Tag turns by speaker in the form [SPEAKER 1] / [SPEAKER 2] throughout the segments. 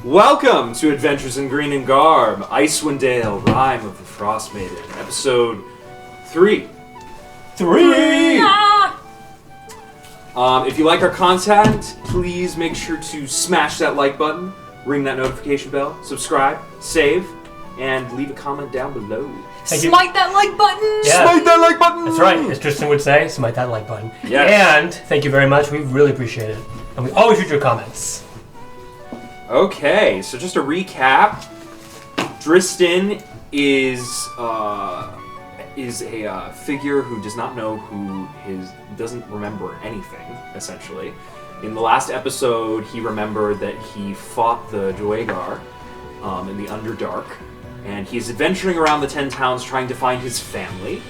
[SPEAKER 1] Welcome to Adventures in Green and Garb, Icewind Dale, Rime of the Frostmaiden, episode 3. If you like our content, please make sure to smash that like button, ring that notification bell, subscribe, save, and leave a comment down below.
[SPEAKER 2] Smite that like button!
[SPEAKER 3] Yeah.
[SPEAKER 1] Smite that like button!
[SPEAKER 3] That's right, as Tristan would say, smite that like button.
[SPEAKER 1] Yes.
[SPEAKER 3] And thank you very much, we really appreciate it. And we always read your comments.
[SPEAKER 1] Okay, so just a recap. Drystan is a figure who does not know doesn't remember anything, essentially. In the last episode, he remembered that he fought the Duergar in the Underdark, and he's adventuring around the 10 towns trying to find his family.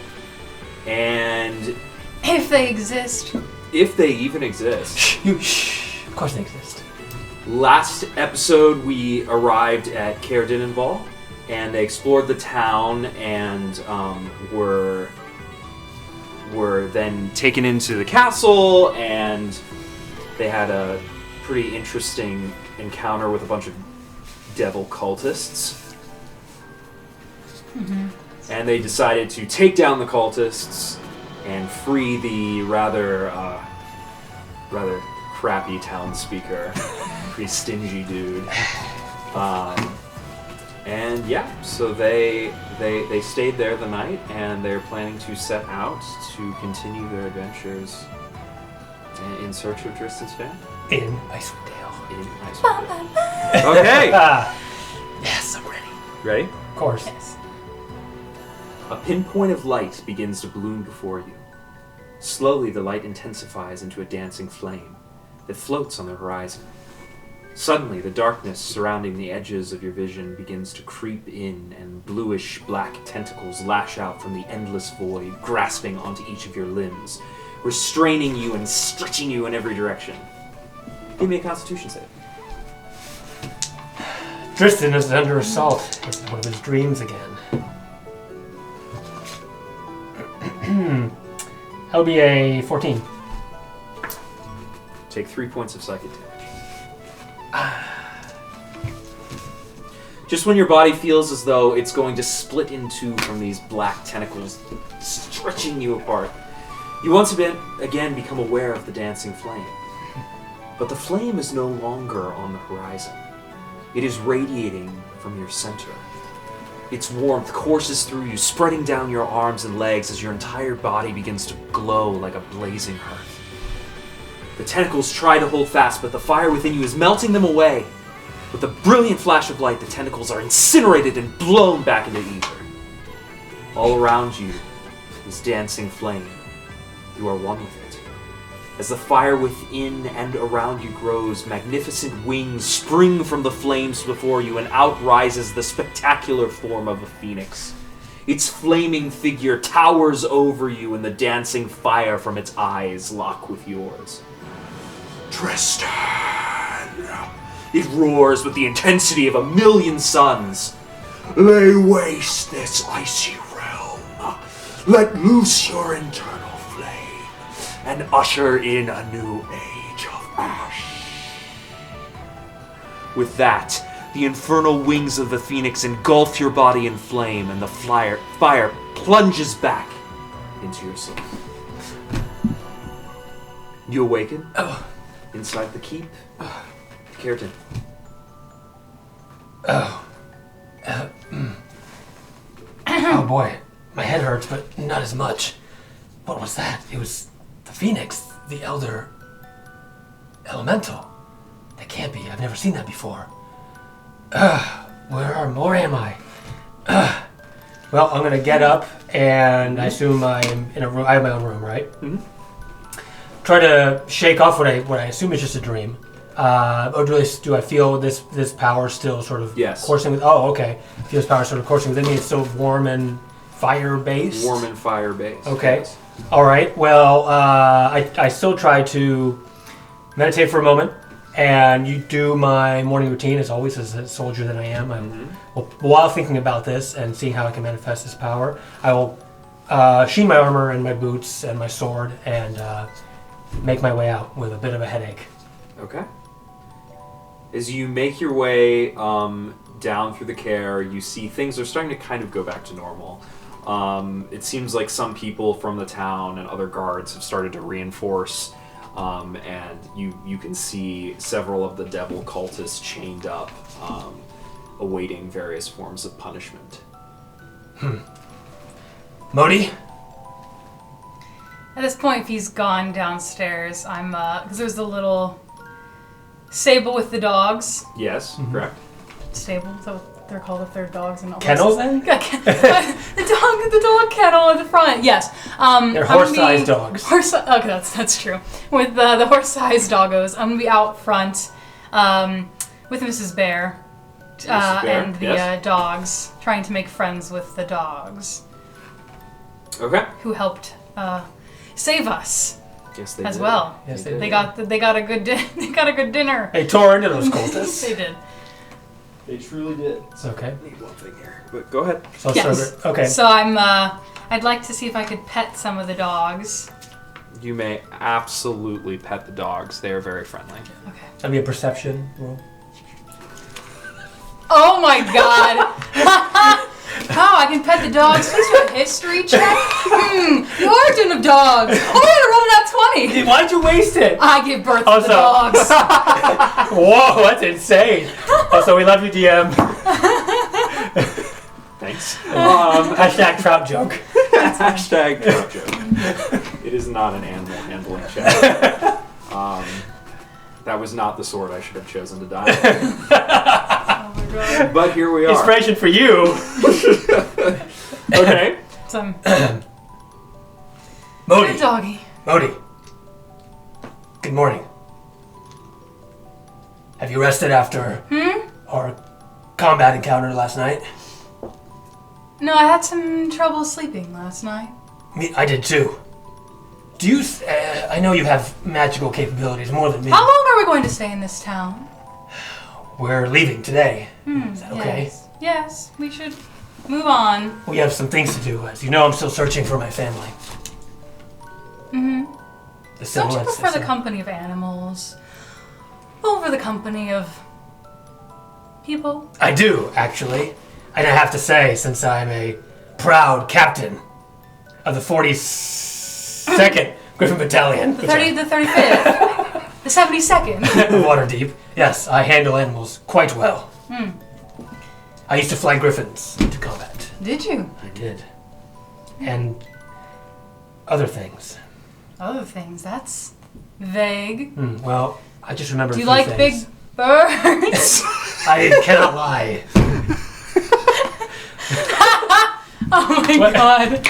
[SPEAKER 1] And
[SPEAKER 2] if they exist.
[SPEAKER 1] If they even exist.
[SPEAKER 3] Shh. Of course they exist.
[SPEAKER 1] Last episode, we arrived at Caer-Dinnenval, and they explored the town and were then taken into the castle, and they had a pretty interesting encounter with a bunch of devil cultists. Mm-hmm. And they decided to take down the cultists and free the rather crappy townspeoper. Pretty stingy dude. And yeah, so they stayed there the night, and they're planning to set out to continue their adventures in search of Tristan's family.
[SPEAKER 3] In Icewind Dale.
[SPEAKER 1] Okay!
[SPEAKER 3] Yes, I'm ready.
[SPEAKER 1] Ready?
[SPEAKER 3] Of course.
[SPEAKER 2] Yes.
[SPEAKER 1] A pinpoint of light begins to bloom before you. Slowly the light intensifies into a dancing flame that floats on the horizon. Suddenly, the darkness surrounding the edges of your vision begins to creep in, and bluish-black tentacles lash out from the endless void, grasping onto each of your limbs, restraining you and stretching you in every direction. Give me a Constitution save.
[SPEAKER 3] Tristan is under assault. It's one of his dreams again. That'll be a 14.
[SPEAKER 1] Take 3 points of psychic damage. Just when your body feels as though it's going to split in two from these black tentacles stretching you apart, you once again become aware of the dancing flame. But the flame is no longer on the horizon. It is radiating from your center. Its warmth courses through you, spreading down your arms and legs as your entire body begins to glow like a blazing hearth. The tentacles try to hold fast, but the fire within you is melting them away. With a brilliant flash of light, the tentacles are incinerated and blown back into ether. All around you is dancing flame. You are one with it. As the fire within and around you grows, magnificent wings spring from the flames before you, and out rises the spectacular form of a phoenix. Its flaming figure towers over you, and the dancing fire from its eyes lock with yours. Tristan! It roars with the intensity of 1,000,000 suns. Lay waste this icy realm. Let loose your internal flame, and usher in a new age of ash. With that, the infernal wings of the phoenix engulf your body in flame, and the fire plunges back into your soul. You awaken. Inside the keep, Caer-Dinnenval.
[SPEAKER 3] Oh boy, my head hurts, but not as much. What was that? It was the phoenix, the elder elemental. That can't be. I've never seen that before. Where am I? Well, I'm gonna get up, and I assume I'm in a room. I have my own room, right? Mm-hmm. Try to shake off what I assume is just a dream. Or do I feel this power still sort of coursing with? Oh, okay. I feel this power sort of coursing within me. It's still warm and fire-based.
[SPEAKER 1] Warm and fire-based.
[SPEAKER 3] Okay.
[SPEAKER 1] Yes.
[SPEAKER 3] All right. Well, I still try to meditate for a moment, and you do my morning routine as always, as a soldier that I am. While thinking about this and seeing how I can manifest this power, I will sheen my armor and my boots and my sword and make my way out with a bit of a headache.
[SPEAKER 1] Okay. As you make your way down through the care, you see things are starting to kind of go back to normal. It seems like some people from the town and other guards have started to reinforce, and you can see several of the devil cultists chained up, awaiting various forms of punishment.
[SPEAKER 3] Mohdee?
[SPEAKER 2] At this point, if he's gone downstairs, I'm, because there's the little stable with the dogs.
[SPEAKER 1] Yes, correct.
[SPEAKER 2] Stable, is that what they're called if they're dogs? And
[SPEAKER 3] Kennel, then?
[SPEAKER 2] the dog kennel at the front, yes.
[SPEAKER 3] They're horse-sized dogs.
[SPEAKER 2] Okay, that's true. With the horse-sized doggos, I'm going to be out front with Mrs. Bear, and the dogs, trying to make friends with the dogs.
[SPEAKER 1] Okay.
[SPEAKER 2] Who helped save us.
[SPEAKER 1] Yes, they
[SPEAKER 2] as
[SPEAKER 1] did.
[SPEAKER 2] well.
[SPEAKER 3] Yes,
[SPEAKER 2] They got a good dinner.
[SPEAKER 3] They tore into those cultists.
[SPEAKER 2] They did.
[SPEAKER 4] They truly did.
[SPEAKER 3] It's okay.
[SPEAKER 1] Need one thing here, but go ahead.
[SPEAKER 3] So
[SPEAKER 2] Yes.
[SPEAKER 3] okay.
[SPEAKER 2] So I'd like to see if I could pet some of the dogs.
[SPEAKER 1] You may absolutely pet the dogs. They are very friendly.
[SPEAKER 2] Okay.
[SPEAKER 3] That'd be a perception roll.
[SPEAKER 2] Oh my god! Oh, I can pet the dogs. Please do a history check. You are doing of dogs. Oh, I rolled that 20.
[SPEAKER 3] Why'd you waste it?
[SPEAKER 2] I give birth to the dogs.
[SPEAKER 3] Whoa, that's insane. Also, we love you, DM.
[SPEAKER 1] Thanks.
[SPEAKER 3] Hashtag trout joke.
[SPEAKER 1] Hashtag trout joke. It is not an animal handling check. That was not the sword I should have chosen to die with.
[SPEAKER 2] Oh my god.
[SPEAKER 1] But here we are.
[SPEAKER 3] Inspiration for you.
[SPEAKER 1] Okay.
[SPEAKER 2] Some
[SPEAKER 3] Mohdee.
[SPEAKER 2] good doggy.
[SPEAKER 3] Mohdee. Good morning. Have you rested after our combat encounter last night?
[SPEAKER 2] No, I had some trouble sleeping last night.
[SPEAKER 3] I did too. Do you... I know you have magical capabilities more than me.
[SPEAKER 2] How long are we going to stay in this town?
[SPEAKER 3] We're leaving today. Is that okay?
[SPEAKER 2] Yes. Yes, we should move on.
[SPEAKER 3] We have some things to do. As you know, I'm still searching for my family.
[SPEAKER 2] Mm-hmm.
[SPEAKER 3] The
[SPEAKER 2] Don't you
[SPEAKER 3] silhouettes,
[SPEAKER 2] prefer the company of animals over the company of people?
[SPEAKER 3] I do, actually. And I have to say, since I'm a proud captain of the 42nd Griffin Battalion,
[SPEAKER 2] The 35th. The 72nd.
[SPEAKER 3] of Waterdeep, yes, I handle animals quite well. I used to fly griffins into combat.
[SPEAKER 2] Did you?
[SPEAKER 3] I did. And other things.
[SPEAKER 2] Other things, that's vague.
[SPEAKER 3] Well, I just remember
[SPEAKER 2] Do
[SPEAKER 3] a
[SPEAKER 2] you
[SPEAKER 3] few
[SPEAKER 2] like
[SPEAKER 3] things.
[SPEAKER 2] big birds?
[SPEAKER 3] I cannot lie.
[SPEAKER 2] Oh my god.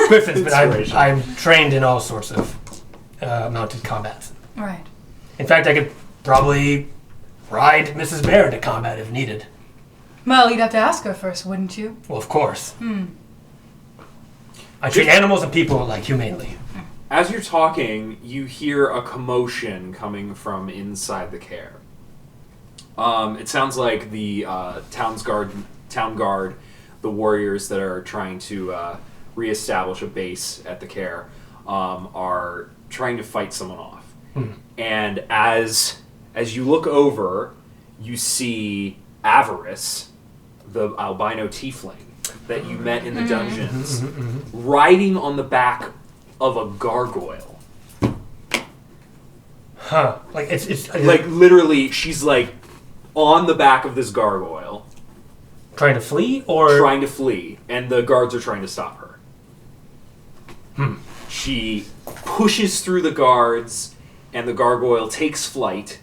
[SPEAKER 3] Griffins, but
[SPEAKER 1] Inspiration.
[SPEAKER 3] I'm trained in all sorts of mounted combat.
[SPEAKER 2] Right.
[SPEAKER 3] In fact, I could probably ride Mrs. Bear into combat if needed.
[SPEAKER 2] Well, you'd have to ask her first, wouldn't you?
[SPEAKER 3] Well, of course. I treat animals and people like humanely.
[SPEAKER 1] As you're talking, you hear a commotion coming from inside the care. It sounds like the town guard, the warriors that are trying to reestablish a base at the care, are trying to fight someone off. And as you look over, you see Avarice, the albino tiefling that you met in the dungeons, riding on the back of a gargoyle.
[SPEAKER 3] Huh. Like, it's
[SPEAKER 1] Like, literally, she's like on the back of this gargoyle,
[SPEAKER 3] trying to flee, or...
[SPEAKER 1] trying to flee, and the guards are trying to stop her. She pushes through the guards, and the gargoyle takes flight,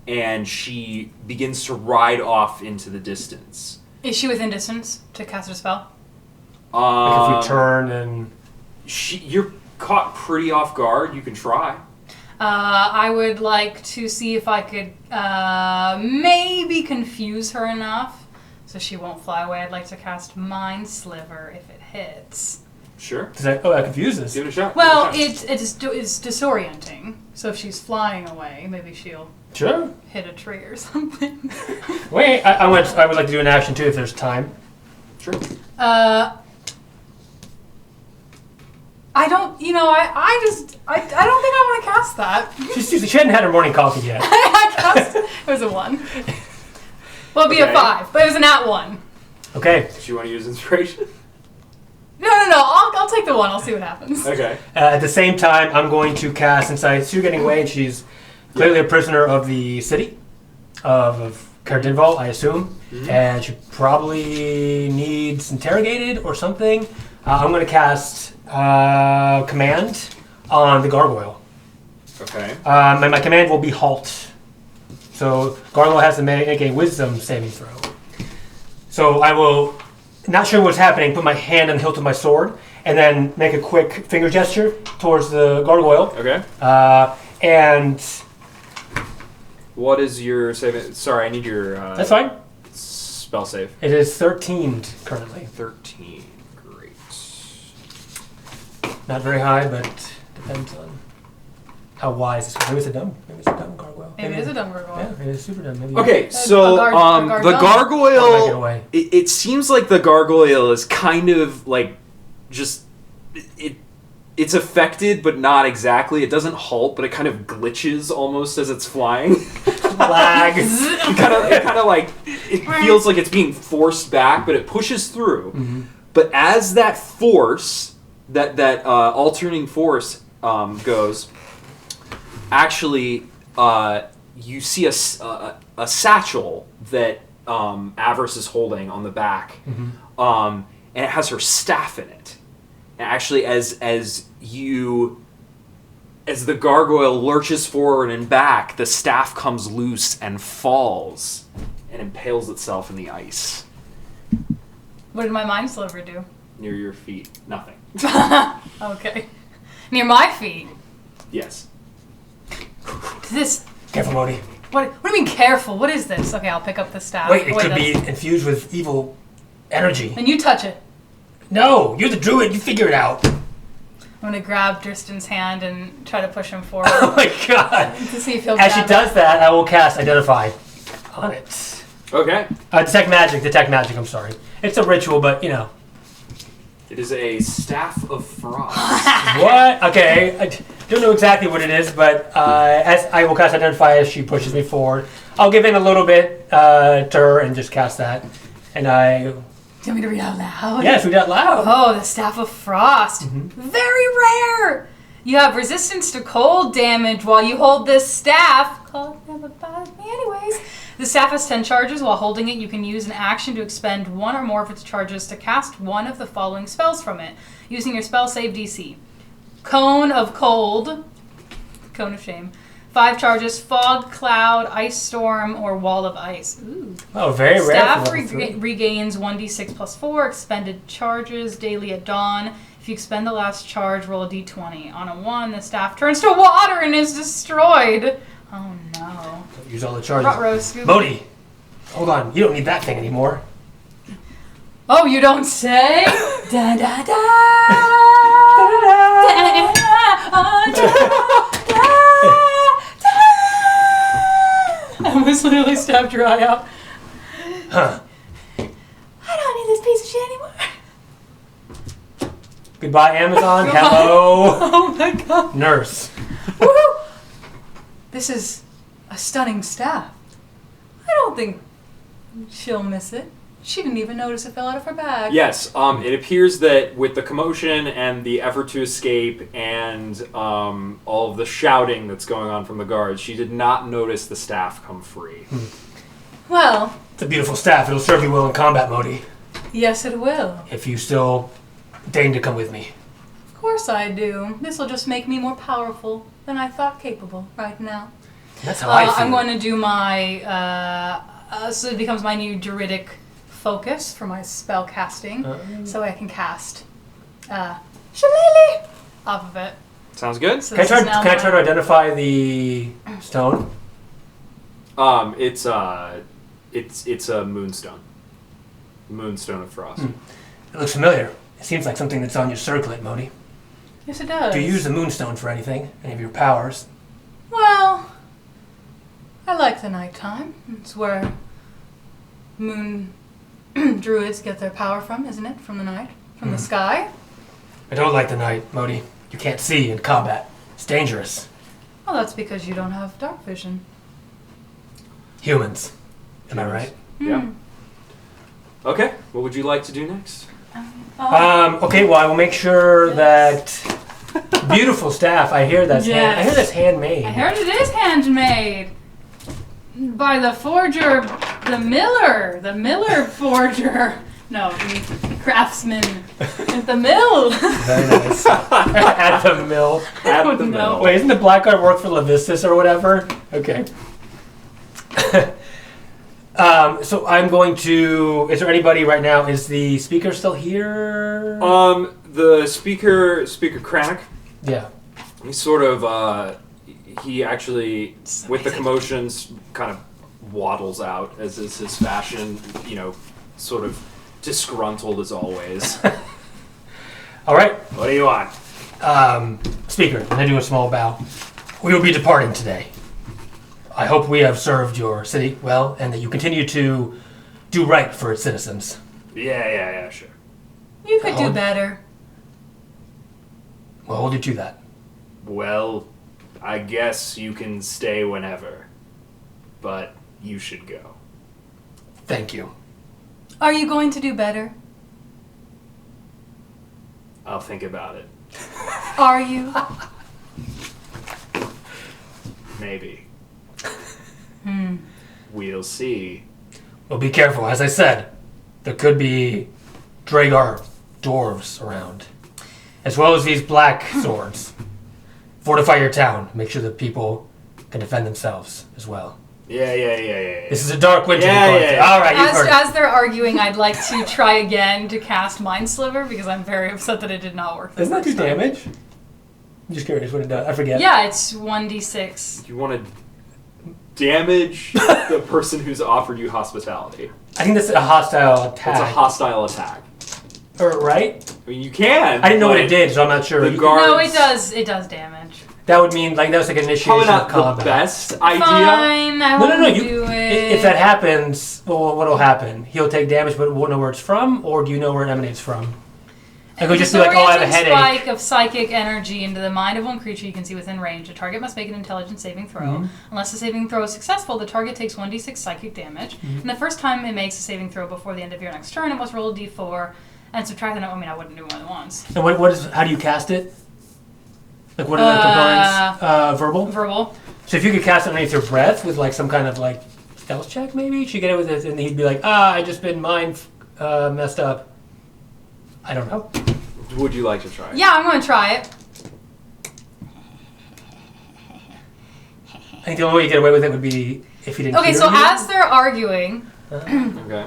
[SPEAKER 1] and she begins to ride off into the distance.
[SPEAKER 2] Is she within distance to cast a spell?
[SPEAKER 3] Like if we turn and...
[SPEAKER 1] You're caught pretty off guard. You can try.
[SPEAKER 2] I would like to see if I could maybe confuse her enough so she won't fly away. I'd like to cast Mind Sliver if it hits.
[SPEAKER 1] Sure.
[SPEAKER 3] That confuses.
[SPEAKER 1] Give it a shot.
[SPEAKER 2] Well, it's disorienting. So if she's flying away, maybe she'll hit a tree or something.
[SPEAKER 3] Wait, I would like to do an action too if there's time.
[SPEAKER 1] Sure.
[SPEAKER 2] I don't. You know, I don't think I want to cast that.
[SPEAKER 3] She hadn't had her morning coffee yet.
[SPEAKER 2] I cast. It was a 1. Well, it'd be a 5, but it was a nat 1.
[SPEAKER 3] Okay.
[SPEAKER 1] Do you want to use inspiration?
[SPEAKER 2] No. I'll take the 1. I'll see what happens.
[SPEAKER 1] Okay.
[SPEAKER 3] At the same time, I'm going to cast, since I see her getting away and she's clearly a prisoner of the city of Cardinval, I assume, and she probably needs interrogated or something. I'm going to cast command on the gargoyle.
[SPEAKER 1] Okay.
[SPEAKER 3] And my command will be halt. So gargoyle has to make a wisdom saving throw. So I will, not sure what's happening, put my hand on the hilt of my sword, and then make a quick finger gesture towards the gargoyle.
[SPEAKER 1] Okay.
[SPEAKER 3] And
[SPEAKER 1] what is your save? Sorry, I need your.
[SPEAKER 3] That's fine.
[SPEAKER 1] Spell save.
[SPEAKER 3] It is 13 currently.
[SPEAKER 1] 13. Great.
[SPEAKER 3] Not very high, but depends on how wise this is. Maybe it's a dumb gargoyle.
[SPEAKER 2] Maybe it is a dumb gargoyle.
[SPEAKER 3] Yeah, maybe it's super dumb. Maybe
[SPEAKER 1] Okay, so the gargoyle. It seems like the gargoyle is kind of like just it's affected, but not exactly. It doesn't halt, but it kind of glitches almost as it's flying.
[SPEAKER 3] Lags.
[SPEAKER 1] It kind of like it feels like it's being forced back, but it pushes through.
[SPEAKER 3] Mm-hmm.
[SPEAKER 1] But as that force, that alternating force goes, actually, you see a satchel that Avarice is holding on the back, and it has her staff in it. And actually, as the gargoyle lurches forward and back, the staff comes loose and falls and impales itself in the ice.
[SPEAKER 2] What did my mind sliver do?
[SPEAKER 1] Near your feet. Nothing.
[SPEAKER 2] Okay. Near my feet?
[SPEAKER 1] Yes.
[SPEAKER 2] This...
[SPEAKER 3] Careful, Mohdee.
[SPEAKER 2] What do you mean careful? What is this? Okay, I'll pick up the staff.
[SPEAKER 3] Wait, it could be infused with evil energy.
[SPEAKER 2] And you touch it.
[SPEAKER 3] No, you're the druid. You figure it out.
[SPEAKER 2] I'm going to grab Tristan's hand and try to push him forward.
[SPEAKER 3] Oh my god.
[SPEAKER 2] To see if he'll
[SPEAKER 3] As she does that, I will cast Identify on it.
[SPEAKER 1] Okay.
[SPEAKER 3] Detect magic, I'm sorry. It's a ritual, but, you know.
[SPEAKER 1] It is a staff of frost.
[SPEAKER 3] What? Okay. I don't know exactly what it is, but as I will cast Identify as she pushes me forward. I'll give in a little bit to her and just cast that. And I...
[SPEAKER 2] Do you want me to read out loud?
[SPEAKER 3] Yes, read out loud.
[SPEAKER 2] Oh, the Staff of Frost. Very rare. You have resistance to cold damage while you hold this staff. Cold never bothers me anyways. The staff has 10 charges. While holding it, you can use an action to expend one or more of its charges to cast one of the following spells from it, using your spell save DC. Cone of Cold. Cone of Shame. 5 charges, Fog, Cloud, Ice Storm, or Wall of Ice. Ooh.
[SPEAKER 3] Oh, very rare.
[SPEAKER 2] Staff regains 1d6 plus 4 expended charges daily at dawn. If you expend the last charge, roll a d20. On a 1, the staff turns to water and is destroyed. Oh no.
[SPEAKER 3] Don't use all the charges.
[SPEAKER 2] Mohdee.
[SPEAKER 3] Hold on. You don't need that thing anymore.
[SPEAKER 2] Oh, you don't say? Da da da. I almost literally stabbed your eye out.
[SPEAKER 3] Huh.
[SPEAKER 2] I don't need this piece of shit anymore.
[SPEAKER 3] Goodbye, Amazon. Hello.
[SPEAKER 2] Oh my god.
[SPEAKER 3] Nurse.
[SPEAKER 2] Woohoo! This is a stunning staff. I don't think she'll miss it. She didn't even notice it fell out of her bag.
[SPEAKER 1] Yes, it appears that with the commotion and the effort to escape and all of the shouting that's going on from the guards, she did not notice the staff come free.
[SPEAKER 2] Well...
[SPEAKER 3] It's a beautiful staff. It'll serve you well in combat, Mohdee.
[SPEAKER 2] Yes, it will.
[SPEAKER 3] If you still deign to come with me.
[SPEAKER 2] Of course I do. This will just make me more powerful than I thought capable right now.
[SPEAKER 3] That's how I feel.
[SPEAKER 2] I'm going to do my... so it becomes my new druidic focus for my spell casting, so I can cast Shillelagh off of it.
[SPEAKER 1] Sounds good.
[SPEAKER 2] So
[SPEAKER 3] Can I try to identify the stone?
[SPEAKER 1] It's a moonstone. Moonstone of frost.
[SPEAKER 3] It looks familiar. It seems like something that's on your circlet, Mohdee.
[SPEAKER 2] Yes, it does.
[SPEAKER 3] Do you use the moonstone for anything? Any of your powers?
[SPEAKER 2] Well, I like the nighttime. It's where moon druids get their power from, isn't it? From the night? From the sky?
[SPEAKER 3] I don't like the night, Mohdee. You can't see in combat. It's dangerous.
[SPEAKER 2] Well, that's because you don't have dark vision.
[SPEAKER 3] Humans. Am I right?
[SPEAKER 1] Yeah. Okay, what would you like to do next?
[SPEAKER 3] Okay, well, I will make sure that beautiful staff. I hear that's
[SPEAKER 2] Yes.
[SPEAKER 3] I hear that's handmade.
[SPEAKER 2] I heard it is handmade by the forger, the miller forger. No, the craftsman at the mill.
[SPEAKER 3] Very nice. At the mill.
[SPEAKER 1] At the
[SPEAKER 2] No.
[SPEAKER 1] mill.
[SPEAKER 3] Wait, isn't the black art work for Levistus or whatever? Okay. So I'm going to. Is there anybody right now? Is the speaker still here?
[SPEAKER 1] The speaker Crannock,
[SPEAKER 3] Yeah.
[SPEAKER 1] he sort of, he actually, with the commotions, kind of waddles out, as is his fashion, sort of disgruntled as always.
[SPEAKER 3] All right.
[SPEAKER 1] What do you want?
[SPEAKER 3] Speaker, and I do a small bow. We will be departing today. I hope we have served your city well, and that you continue to do right for its citizens.
[SPEAKER 1] Yeah, sure.
[SPEAKER 2] You could do
[SPEAKER 3] Oh.
[SPEAKER 2] better.
[SPEAKER 3] We'll hold you to that.
[SPEAKER 1] Well, I guess you can stay whenever, but you should go.
[SPEAKER 3] Thank you.
[SPEAKER 2] Are you going to do better?
[SPEAKER 1] I'll think about it.
[SPEAKER 2] Are you?
[SPEAKER 1] Maybe. We'll see.
[SPEAKER 3] Well, be careful. As I said, there could be Duergar dwarves around, as well as these black swords. Fortify your town. Make sure that people can defend themselves as well.
[SPEAKER 1] Yeah.
[SPEAKER 3] This is a dark winter.
[SPEAKER 1] Yeah,
[SPEAKER 3] we're going
[SPEAKER 1] yeah.
[SPEAKER 3] through. All right, you've heard.
[SPEAKER 2] As they're arguing, I'd like to try again to cast Mind Sliver because I'm very upset that it did not work.
[SPEAKER 3] Doesn't that do damage? I'm just curious what it does. I forget.
[SPEAKER 2] Yeah, it's 1d6.
[SPEAKER 1] You want to damage the person who's offered you hospitality.
[SPEAKER 3] I think that's a hostile attack.
[SPEAKER 1] It's a hostile attack.
[SPEAKER 3] Or, right?
[SPEAKER 1] I mean, you can.
[SPEAKER 3] I didn't know what
[SPEAKER 1] but
[SPEAKER 3] it did, so I'm not sure.
[SPEAKER 1] The guards,
[SPEAKER 2] No, it does. It does damage.
[SPEAKER 3] That would mean like that was like an initiation
[SPEAKER 1] Probably
[SPEAKER 3] of
[SPEAKER 1] not
[SPEAKER 3] combat.
[SPEAKER 1] the best idea.
[SPEAKER 2] Fine, I won't
[SPEAKER 3] No.
[SPEAKER 2] do it.
[SPEAKER 3] If that happens, well, what'll happen? He'll take damage, but won't know where it's from, or do you know where it emanates from? I could just be like, oh, I have a headache.
[SPEAKER 2] Spike of psychic energy into the mind of one creature you can see within range. The target must make an intelligence saving throw.
[SPEAKER 3] Mm-hmm.
[SPEAKER 2] Unless the saving throw is successful, the target takes 1d6 psychic damage.
[SPEAKER 3] Mm-hmm.
[SPEAKER 2] And the first time it makes a saving throw before the end of your next turn, it must roll a d4 and subtract the number. I mean, I wouldn't do more than once.
[SPEAKER 3] And what is? How do you cast it? Like what are the components? Verbal.
[SPEAKER 2] Verbal.
[SPEAKER 3] So if you could cast it underneath your breath with like some kind of like stealth check, maybe you should get it with it, and he'd be like, I just been mind messed up. I don't know.
[SPEAKER 1] Would you like to try?
[SPEAKER 2] Yeah, I'm going to try it.
[SPEAKER 3] I think the only way you get away with it would be if he didn't.
[SPEAKER 2] Okay,
[SPEAKER 3] hear
[SPEAKER 2] so
[SPEAKER 3] you.
[SPEAKER 2] as they're arguing,
[SPEAKER 1] Okay.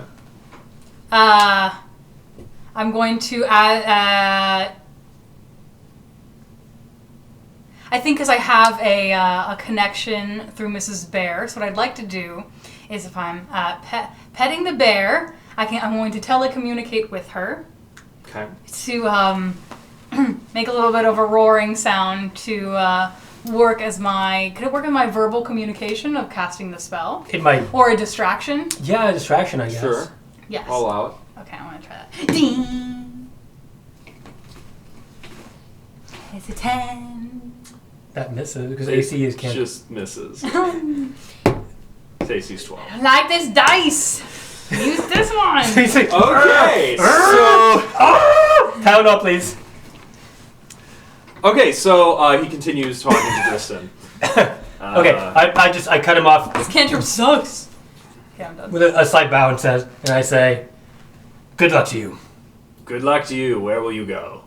[SPEAKER 2] I'm going to add. I think because I have a connection through Mrs. Bear, so what I'd like to do is if I'm petting the bear, I'm going to telecommunicate with her
[SPEAKER 1] Okay.
[SPEAKER 2] to make a little bit of a roaring sound to work as my. Could it work in my verbal communication of casting the spell?
[SPEAKER 3] It might.
[SPEAKER 2] Or a distraction?
[SPEAKER 3] Yeah, a distraction, I guess.
[SPEAKER 1] Sure.
[SPEAKER 2] Yes.
[SPEAKER 1] I'll allow it.
[SPEAKER 2] Okay, I'm gonna try that. Ding. It's a 10.
[SPEAKER 3] That misses because AC is can't.
[SPEAKER 1] Just misses. Stacy's 12.
[SPEAKER 2] I like this dice. Use this one.
[SPEAKER 3] He's like,
[SPEAKER 1] Okay, so
[SPEAKER 3] Town up, please.
[SPEAKER 1] he continues talking to Tristan.
[SPEAKER 3] Okay, I cut him off
[SPEAKER 2] This cantrip sucks. Okay, I'm done.
[SPEAKER 3] with a slight bow and I say, good luck to you.
[SPEAKER 1] Good luck to you. Where will you go?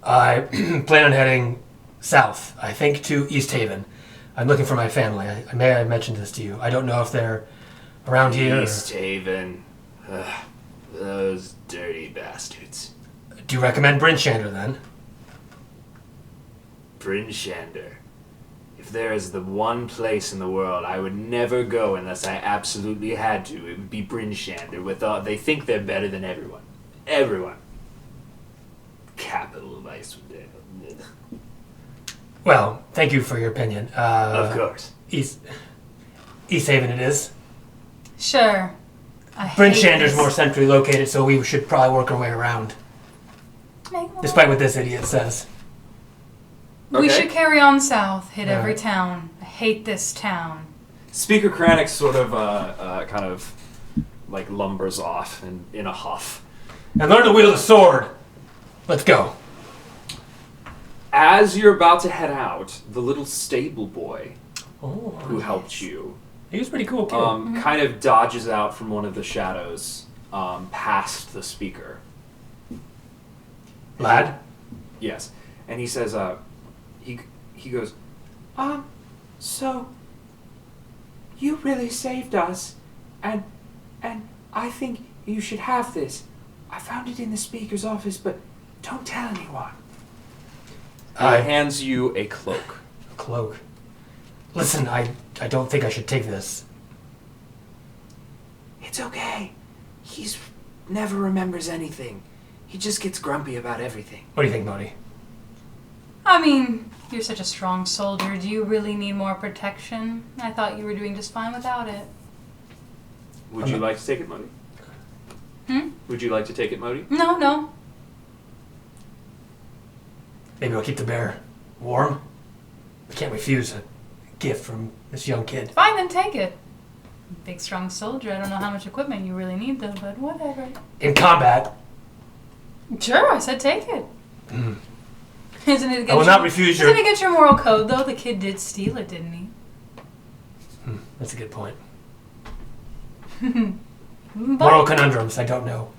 [SPEAKER 3] I plan on heading south. I think to East Haven. I'm looking for my family. I may have mentioned this to you. I don't know if they're around here.
[SPEAKER 1] East Haven. Ugh, those dirty bastards.
[SPEAKER 3] Do you recommend Bryn Shander then?
[SPEAKER 1] Bryn Shander. If there is the one place in the world I would never go unless I absolutely had to, it would be Bryn Shander. They think they're better than everyone. Everyone. capital of Icewind Dale.
[SPEAKER 3] Well, thank you for your opinion.
[SPEAKER 1] Of course.
[SPEAKER 3] East Haven it is.
[SPEAKER 2] Sure.
[SPEAKER 3] Bryn Shander's more centrally located, so we should probably work our way around. Despite what this idiot says.
[SPEAKER 2] We
[SPEAKER 1] Okay.
[SPEAKER 2] should carry on south, hit
[SPEAKER 3] All
[SPEAKER 2] every
[SPEAKER 3] right.
[SPEAKER 2] town. I hate this town.
[SPEAKER 1] Speaker Kranich sort of, kind of, like, lumbers off in a huff.
[SPEAKER 3] And learn to wield a sword. Let's go.
[SPEAKER 1] As you're about to head out, the little stable boy
[SPEAKER 3] Oh,
[SPEAKER 1] who helped you
[SPEAKER 3] he was pretty cool, kid.
[SPEAKER 1] kind of dodges out from one of the shadows past the speaker.
[SPEAKER 3] Lad?
[SPEAKER 1] Yes. And he says, he goes, so you really saved us, and I think you should have this. I found it in the speaker's office, but don't tell anyone. He hands you a cloak.
[SPEAKER 3] Cloak. Listen, I don't think I should take this.
[SPEAKER 1] It's okay. He's never remembers anything. He just gets grumpy about everything.
[SPEAKER 3] What do you think, Mohdee?
[SPEAKER 2] I mean, you're such a strong soldier. Do you really need more protection? I thought you were doing just fine without it.
[SPEAKER 1] Would you like to take it, Mohdee? Would you like to take it, Mohdee?
[SPEAKER 2] No.
[SPEAKER 3] Maybe I'll keep the bear warm. I can't refuse a gift from this young kid.
[SPEAKER 2] Fine, then take it. Big, strong soldier. I don't know how much equipment you really need, though, but whatever.
[SPEAKER 3] In combat,
[SPEAKER 2] Sure, I said take it. Isn't it against
[SPEAKER 3] I will not refuse your...
[SPEAKER 2] Isn't it against your moral code, though? The kid did steal it, didn't he?
[SPEAKER 3] That's a good point.
[SPEAKER 2] But
[SPEAKER 3] Moral conundrums, I don't know.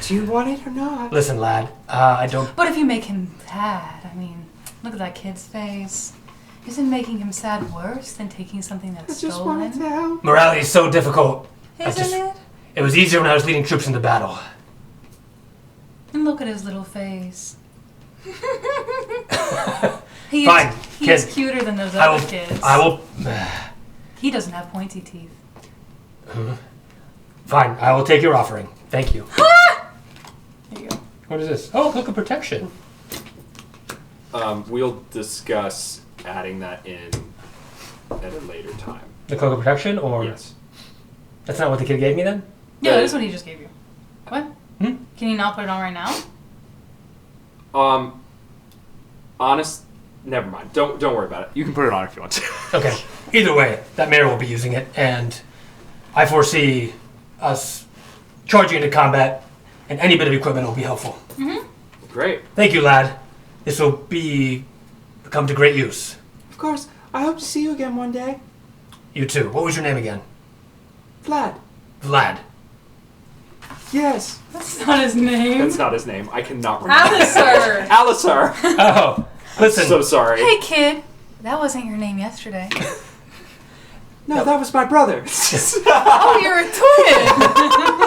[SPEAKER 1] Do you want it or not?
[SPEAKER 3] Listen, lad, I don't...
[SPEAKER 2] But if you make him sad, I mean, look at that kid's face. Isn't making him sad worse than taking something that's stolen?
[SPEAKER 1] help.
[SPEAKER 3] Morality is so difficult.
[SPEAKER 2] Isn't it?
[SPEAKER 3] It was easier when I was leading troops into battle.
[SPEAKER 2] And look at his little face. He
[SPEAKER 3] Fine,
[SPEAKER 2] is
[SPEAKER 3] kid.
[SPEAKER 2] cuter than those
[SPEAKER 3] I
[SPEAKER 2] other
[SPEAKER 3] will...
[SPEAKER 2] kids.
[SPEAKER 3] I will...
[SPEAKER 2] He doesn't have pointy teeth.
[SPEAKER 3] Fine, I will take your offering. Thank you.
[SPEAKER 2] Here you go.
[SPEAKER 3] What is this? Oh, cloak of protection.
[SPEAKER 1] We'll discuss adding that in at a later time.
[SPEAKER 3] The cloak of protection, or...
[SPEAKER 1] Yes.
[SPEAKER 3] That's not what the kid gave me, then?
[SPEAKER 2] Yeah, that's what he just gave you. What?
[SPEAKER 3] Hmm?
[SPEAKER 2] Can you not put it on right now?
[SPEAKER 1] Never mind. Don't worry about it. You can put it on if you want to.
[SPEAKER 3] Okay. Either way, that mayor will be using it, and I foresee us charging into combat, and any bit of equipment will be helpful.
[SPEAKER 1] Great.
[SPEAKER 3] Thank you, lad. This will become to great use.
[SPEAKER 1] Of course. I hope to see you again one day.
[SPEAKER 3] You too. What was your name again?
[SPEAKER 1] Vlad.
[SPEAKER 3] Vlad.
[SPEAKER 1] Yes.
[SPEAKER 2] That's not his name.
[SPEAKER 1] That's not his name. I cannot remember.
[SPEAKER 2] Alistair.
[SPEAKER 1] Alisar.
[SPEAKER 3] Oh, listen.
[SPEAKER 1] So sorry.
[SPEAKER 2] Hey, kid. That wasn't your name yesterday.
[SPEAKER 1] No, that was my brother.
[SPEAKER 2] Oh, you're a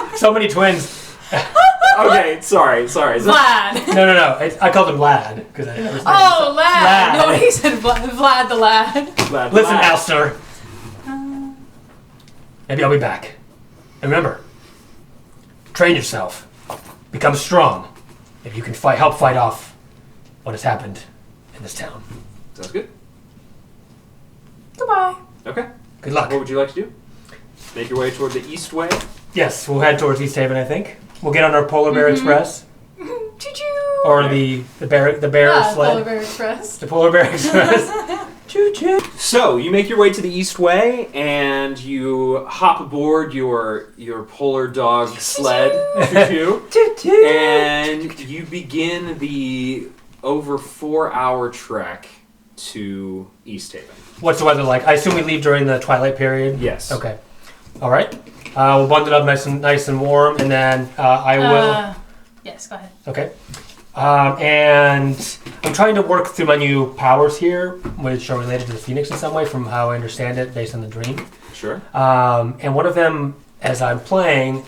[SPEAKER 2] twin.
[SPEAKER 3] So many twins.
[SPEAKER 1] Okay, sorry.
[SPEAKER 2] Vlad.
[SPEAKER 3] No. I called him Lad because I didn't know his name.
[SPEAKER 2] Oh, lad.
[SPEAKER 3] Lad.
[SPEAKER 2] Nobody said Vlad the lad.
[SPEAKER 1] Vlad,
[SPEAKER 3] Listen,
[SPEAKER 1] Vlad.
[SPEAKER 3] Alistair. Maybe I'll be back. And remember, train yourself. Become strong. If you can help fight off what has happened in this town.
[SPEAKER 1] Sounds good.
[SPEAKER 2] Goodbye.
[SPEAKER 1] Okay.
[SPEAKER 3] Good luck.
[SPEAKER 1] What would you like to do? Make your way toward the east way.
[SPEAKER 3] Yes, we'll head towards East Haven, I think. We'll get on our Polar Bear Express.
[SPEAKER 2] Choo-choo.
[SPEAKER 3] Or the bear sled.
[SPEAKER 2] Polar Bear Express.
[SPEAKER 3] The Polar Bear Express. Choo-choo.
[SPEAKER 1] So you make your way to the east way, and you hop aboard your polar dog sled, Choo-choo,
[SPEAKER 3] Choo-choo.
[SPEAKER 1] and you begin the over 4-hour trek to East Haven.
[SPEAKER 3] What's the weather like? I assume we leave during the twilight period?
[SPEAKER 1] Yes.
[SPEAKER 3] Okay. All right. We'll bundle up nice and warm, and then I will...
[SPEAKER 2] Yes, go ahead.
[SPEAKER 3] Okay. And I'm trying to work through my new powers here, which are related to the Phoenix in some way, from how I understand it, based on the dream.
[SPEAKER 1] Sure.
[SPEAKER 3] And one of them, as I'm playing,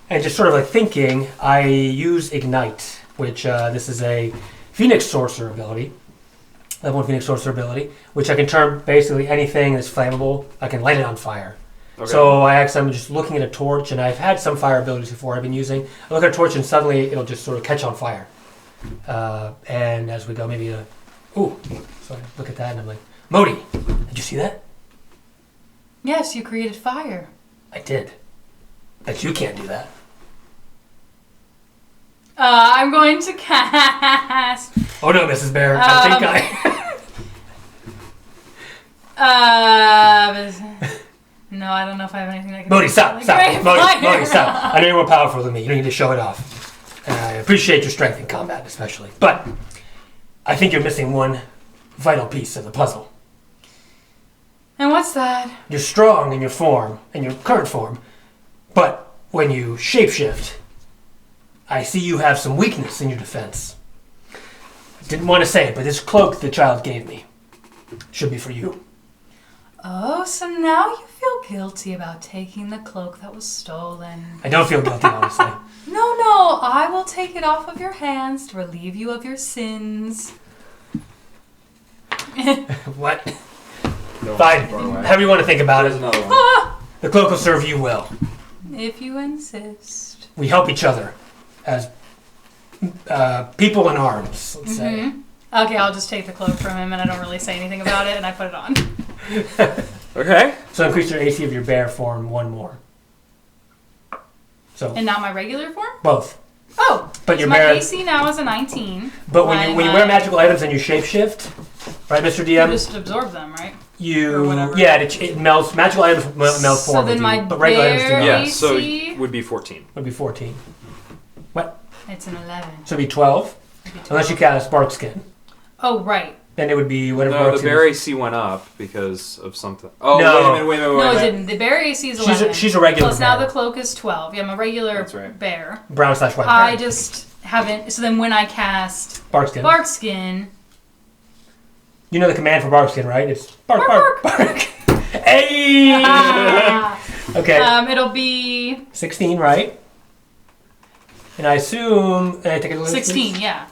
[SPEAKER 3] and just sort of like thinking, I use Ignite, which this is a Phoenix Sorcerer ability. Level 1 Phoenix Sorcerer ability, which I can turn basically anything that's flammable, I can light it on fire.
[SPEAKER 1] Okay.
[SPEAKER 3] So I'm just looking at a torch, and I've had some fire abilities before I've been using. I look at a torch, and suddenly it'll just sort of catch on fire. And as we go, maybe so I look at that, and I'm like, Mohdee, did you see that?
[SPEAKER 2] Yes, you created fire.
[SPEAKER 3] I did. But you can't do that.
[SPEAKER 2] I'm going to cast.
[SPEAKER 3] Oh no, Mrs. Bear. I think
[SPEAKER 2] No, I don't know if I have anything that can.
[SPEAKER 3] Mohdee, stop.
[SPEAKER 2] Great
[SPEAKER 3] Mohdee,
[SPEAKER 2] fire.
[SPEAKER 3] stop. I know you're more powerful than me. You don't need to show it off. I appreciate your strength in combat, especially. But I think you're missing one vital piece of the puzzle.
[SPEAKER 2] And what's that?
[SPEAKER 3] You're strong in your form, in your current form, but when you shapeshift, I see you have some weakness in your defense. Didn't want to say it, but this cloak the child gave me should be for you.
[SPEAKER 2] Oh, so now you feel guilty about taking the cloak that was stolen.
[SPEAKER 3] I don't feel guilty, honestly.
[SPEAKER 2] No, I will take it off of your hands to relieve you of your sins.
[SPEAKER 3] What?
[SPEAKER 1] No,
[SPEAKER 3] Fine. However you want to think about
[SPEAKER 1] There's
[SPEAKER 3] it.
[SPEAKER 1] another one.
[SPEAKER 2] Ah!
[SPEAKER 3] The cloak will serve you well.
[SPEAKER 2] If you insist.
[SPEAKER 3] We help each other as people in arms, let's say.
[SPEAKER 2] Okay, I'll just take the cloak from him and I don't really say anything about it and I put it on.
[SPEAKER 1] Okay.
[SPEAKER 3] So increase your AC of your bear form one more. So
[SPEAKER 2] And not my regular form?
[SPEAKER 3] both.
[SPEAKER 2] Oh!
[SPEAKER 3] But
[SPEAKER 2] so
[SPEAKER 3] your
[SPEAKER 2] my
[SPEAKER 3] bear.
[SPEAKER 2] AC now is a 19.
[SPEAKER 3] But when you wear magical items and you shapeshift, right, Mr.
[SPEAKER 2] You
[SPEAKER 3] DM?
[SPEAKER 2] just absorb them, right?
[SPEAKER 3] You
[SPEAKER 2] or whatever.
[SPEAKER 3] yeah, it melts. Magical items melt
[SPEAKER 2] So
[SPEAKER 3] form
[SPEAKER 2] then
[SPEAKER 3] with
[SPEAKER 2] my
[SPEAKER 3] you, but regular items do
[SPEAKER 2] bear-
[SPEAKER 3] not.
[SPEAKER 1] Yeah,
[SPEAKER 2] AC?
[SPEAKER 1] so it would be 14.
[SPEAKER 3] Would be 14. What?
[SPEAKER 2] It's an 11.
[SPEAKER 3] So it'd be 12,
[SPEAKER 2] It'd be 12.
[SPEAKER 3] unless you cast Spark Skin.
[SPEAKER 2] Oh, right.
[SPEAKER 3] Then it would be whatever.
[SPEAKER 1] No,
[SPEAKER 3] works
[SPEAKER 1] the
[SPEAKER 3] in-
[SPEAKER 1] bear AC went up because of something. Oh,
[SPEAKER 3] No.
[SPEAKER 1] wait a
[SPEAKER 2] No, it
[SPEAKER 1] minute.
[SPEAKER 2] didn't. The bear AC is 11.
[SPEAKER 3] She's a regular
[SPEAKER 2] Plus now
[SPEAKER 3] bear.
[SPEAKER 2] the cloak is 12. Yeah, I'm a regular
[SPEAKER 1] That's right.
[SPEAKER 2] bear.
[SPEAKER 3] Brown/white bear.
[SPEAKER 2] I just haven't. So then when I cast
[SPEAKER 3] Bark Skin.
[SPEAKER 2] Bark Skin.
[SPEAKER 3] You know the command for Bark Skin, right? It's bark,
[SPEAKER 2] Bark,
[SPEAKER 3] bark, bark. Hey! Okay.
[SPEAKER 2] It'll be
[SPEAKER 3] 16, right? And I assume. And I take a look.
[SPEAKER 2] 16, yeah.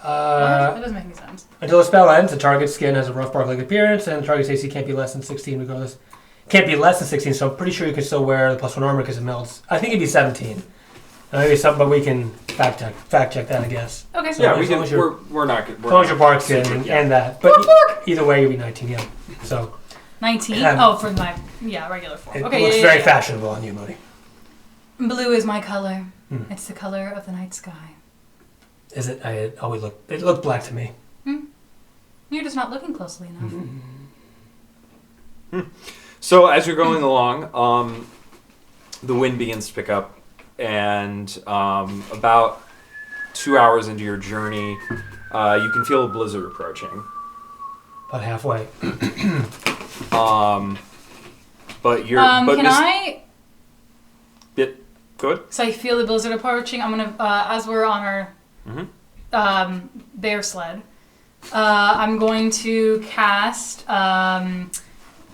[SPEAKER 3] Uh,
[SPEAKER 2] That doesn't make any sense.
[SPEAKER 3] Until the spell ends, the target's skin has a rough bark-like appearance, and the target's AC can't be less than 16 regardless. Can't be less than 16, so I'm pretty sure you can still wear the +1 armor because it melts. I think it'd be 17. Maybe something, but we can fact check that, I guess.
[SPEAKER 2] Okay.
[SPEAKER 3] So
[SPEAKER 1] Yeah,
[SPEAKER 3] as
[SPEAKER 1] we can.
[SPEAKER 3] long as you're-
[SPEAKER 1] We're not good.
[SPEAKER 3] As long as your bark skin and that. But either way, you'll be 19, yeah. So
[SPEAKER 2] 19?
[SPEAKER 3] Um,
[SPEAKER 2] For my regular form.
[SPEAKER 3] it
[SPEAKER 2] Okay,
[SPEAKER 3] looks
[SPEAKER 2] yeah,
[SPEAKER 3] very
[SPEAKER 2] yeah.
[SPEAKER 3] fashionable on you, Mohdee.
[SPEAKER 2] Blue is my color.
[SPEAKER 3] Hmm.
[SPEAKER 2] It's the color of the night sky.
[SPEAKER 3] Is it? It looked black to me.
[SPEAKER 2] You're just not looking closely enough.
[SPEAKER 1] So as you're going along, the wind begins to pick up, and about 2 hours into your journey, you can feel a blizzard approaching.
[SPEAKER 3] About halfway.
[SPEAKER 1] But you're.
[SPEAKER 2] Can I?
[SPEAKER 1] Good.
[SPEAKER 2] So I feel the blizzard approaching. I'm gonna, as we're on our bear sled, I'm going to cast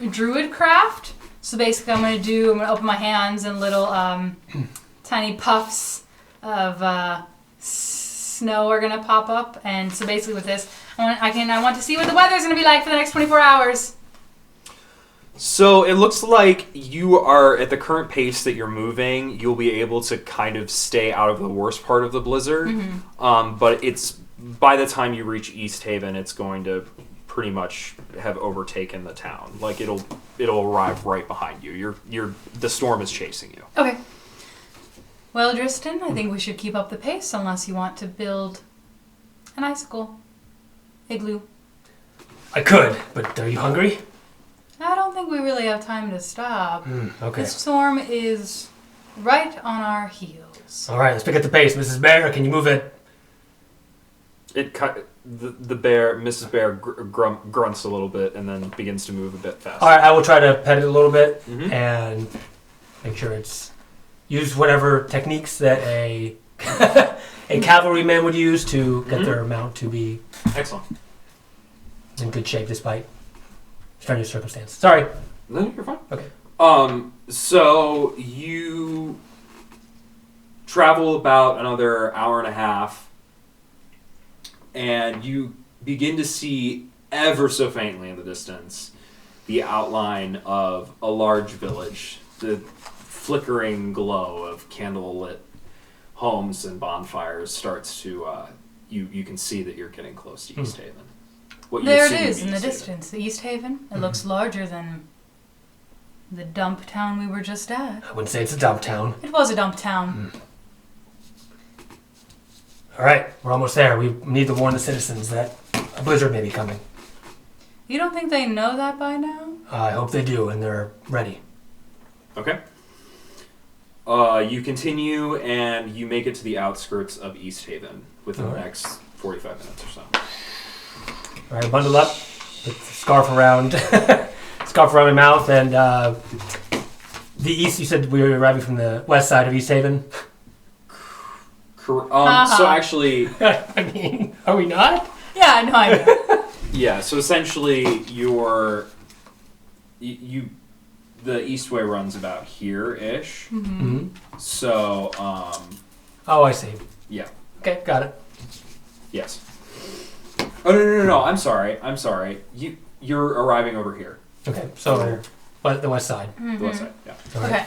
[SPEAKER 2] Druidcraft. So basically, I'm gonna open my hands and little tiny puffs of snow are gonna pop up. And so basically, with this, I want to see what the weather's gonna be like for the next 24 hours.
[SPEAKER 1] So it looks like you are, at the current pace that you're moving, you'll be able to kind of stay out of the worst part of the blizzard. But it's by the time you reach East Haven, it's going to pretty much have overtaken the town. Like it'll arrive right behind you. The storm is chasing you.
[SPEAKER 2] Okay. Well, Drystan, I think we should keep up the pace unless you want to build an icicle igloo.
[SPEAKER 3] I could, but are you hungry?
[SPEAKER 2] I don't think we really have time to stop.
[SPEAKER 3] Okay.
[SPEAKER 2] The storm is right on our heels.
[SPEAKER 3] All right, let's pick up the pace. Mrs. Bear, can you move it?
[SPEAKER 1] The bear, Mrs. Bear, grunts a little bit and then begins to move a bit faster.
[SPEAKER 3] All right, I will try to pet it a little bit and make sure it's use whatever techniques that a cavalryman would use to get their mount to be
[SPEAKER 1] Excellent.
[SPEAKER 3] in good shape despite strenuous circumstances. Sorry.
[SPEAKER 1] No, you're fine.
[SPEAKER 3] Okay.
[SPEAKER 1] So you travel about another hour and a half, and you begin to see ever so faintly in the distance the outline of a large village the flickering glow of candlelit homes and bonfires starts to you can see that you're getting close to East Haven.
[SPEAKER 2] There it is in the distance, the East Haven. It looks larger than the dump town we were just at.
[SPEAKER 3] I wouldn't say it's a dump town.
[SPEAKER 2] It was a dump town.
[SPEAKER 3] All right, we're almost there. We need to warn the citizens that a blizzard may be coming.
[SPEAKER 2] You don't think they know that by now?
[SPEAKER 3] I hope they do, and they're ready.
[SPEAKER 1] Okay. You continue, and you make it to the outskirts of East Haven within the next 45 minutes or so.
[SPEAKER 3] All right, bundle up, put the scarf around my mouth, and the east. You said we were arriving from the west side of East Haven.
[SPEAKER 1] So actually,
[SPEAKER 3] I mean, are we not?
[SPEAKER 2] Yeah, no, I know.
[SPEAKER 1] Yeah. So essentially, you the Eastway runs about here-ish.
[SPEAKER 2] Mm-hmm.
[SPEAKER 1] So,
[SPEAKER 3] Oh, I see.
[SPEAKER 1] yeah.
[SPEAKER 3] Okay, got it.
[SPEAKER 1] Yes. Oh no! I'm sorry. You're arriving over here.
[SPEAKER 3] Okay, so the west side.
[SPEAKER 2] Mm-hmm.
[SPEAKER 1] The west side. Yeah.
[SPEAKER 3] All right.
[SPEAKER 2] Okay.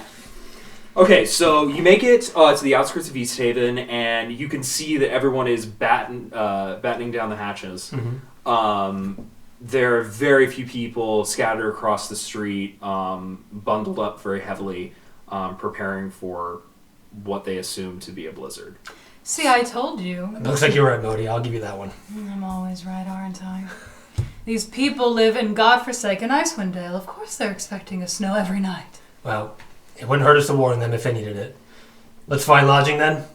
[SPEAKER 1] Okay, so you make it to the outskirts of East Haven, and you can see that everyone is battening down the hatches.
[SPEAKER 3] Mm-hmm.
[SPEAKER 1] There are very few people scattered across the street, bundled up very heavily, preparing for what they assume to be a blizzard.
[SPEAKER 2] See, I told you.
[SPEAKER 3] It looks like you're right, Mohdee. I'll give you that one.
[SPEAKER 2] I'm always right, aren't I? These people live in godforsaken Icewind Dale. Of course they're expecting a snow every night.
[SPEAKER 3] Well, it wouldn't hurt us to warn them if they needed it. Let's find lodging then?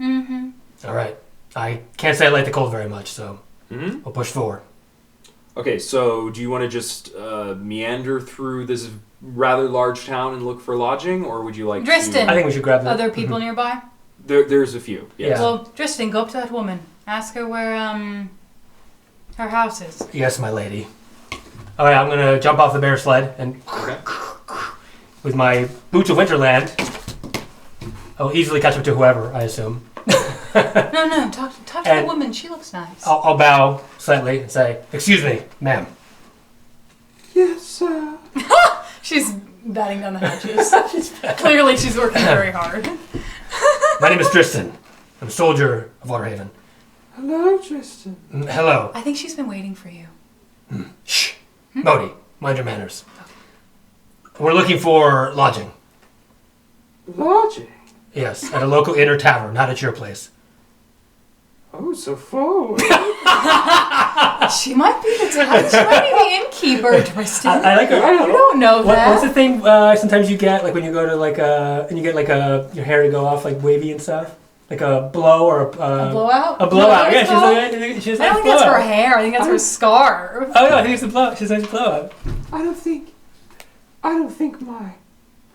[SPEAKER 2] Mm-hmm.
[SPEAKER 3] All right. I can't say I like the cold very much, so
[SPEAKER 1] Mm-hmm.
[SPEAKER 3] we'll push forward.
[SPEAKER 1] Okay, so do you want to just meander through this rather large town and look for lodging, or would you like
[SPEAKER 2] Drystan.
[SPEAKER 3] I think we should grab that.
[SPEAKER 2] Other people nearby?
[SPEAKER 1] There's a few, yes.
[SPEAKER 3] Yeah.
[SPEAKER 2] Well, Drystan, go up to that woman. Ask her where, her house is.
[SPEAKER 3] Yes, my lady. All right, I'm going to jump off the bear sled and
[SPEAKER 1] Okay.
[SPEAKER 3] with my boots of Winterland, I'll easily catch up to whoever, I assume.
[SPEAKER 2] No, talk to the
[SPEAKER 3] And
[SPEAKER 2] woman. She looks nice.
[SPEAKER 3] I'll bow slightly and say, "Excuse me, ma'am."
[SPEAKER 1] Yes, sir.
[SPEAKER 2] She's batting down the hatches. Clearly she's working very hard.
[SPEAKER 3] My name is Tristan. I'm a soldier of Waterhaven.
[SPEAKER 1] Hello, Tristan.
[SPEAKER 3] Hello.
[SPEAKER 2] I think she's been waiting for you.
[SPEAKER 3] Shh. Mohdee, mind your manners. We're looking for lodging.
[SPEAKER 1] Lodging?
[SPEAKER 3] Yes, at a local inn or tavern, not at your place.
[SPEAKER 1] Oh, so forward.
[SPEAKER 2] She might be the innkeeper, Tristan.
[SPEAKER 3] I like her.
[SPEAKER 2] You don't know that.
[SPEAKER 3] What's the thing sometimes you get, like when you go to and you get your hair to go off like wavy and stuff? Like a blow or
[SPEAKER 2] A blowout?
[SPEAKER 3] A blowout, yeah. She's
[SPEAKER 2] I don't think that's her hair. I think that's her scarf.
[SPEAKER 3] Oh, no, I think it's the blowout. She's like a blowout.
[SPEAKER 5] I don't think my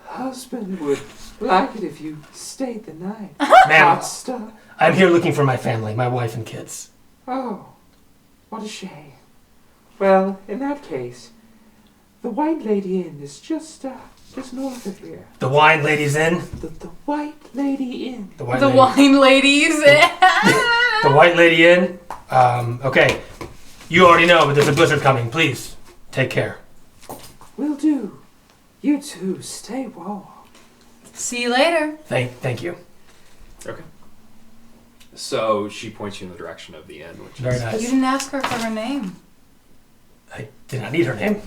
[SPEAKER 5] husband would like it if you stayed the night.
[SPEAKER 3] Ma'am,
[SPEAKER 5] Hot stuff.
[SPEAKER 3] I'm here looking for my family, my wife and kids.
[SPEAKER 5] Oh, what a shame. Well, in that case, the White Lady Inn is just north of here.
[SPEAKER 3] The Wine Ladies Inn?
[SPEAKER 5] The White Lady Inn.
[SPEAKER 3] The White
[SPEAKER 2] The
[SPEAKER 3] Lady.
[SPEAKER 2] wine ladies.
[SPEAKER 3] The White Lady Inn? Okay. You already know, but there's a blizzard coming. Please, take care.
[SPEAKER 5] Will do. You too, stay warm.
[SPEAKER 2] See you later.
[SPEAKER 3] Thank you.
[SPEAKER 1] Okay. So she points you in the direction of the inn, which
[SPEAKER 3] Very
[SPEAKER 1] is
[SPEAKER 3] nice.
[SPEAKER 2] You didn't ask her for her name.
[SPEAKER 3] I did not need her name.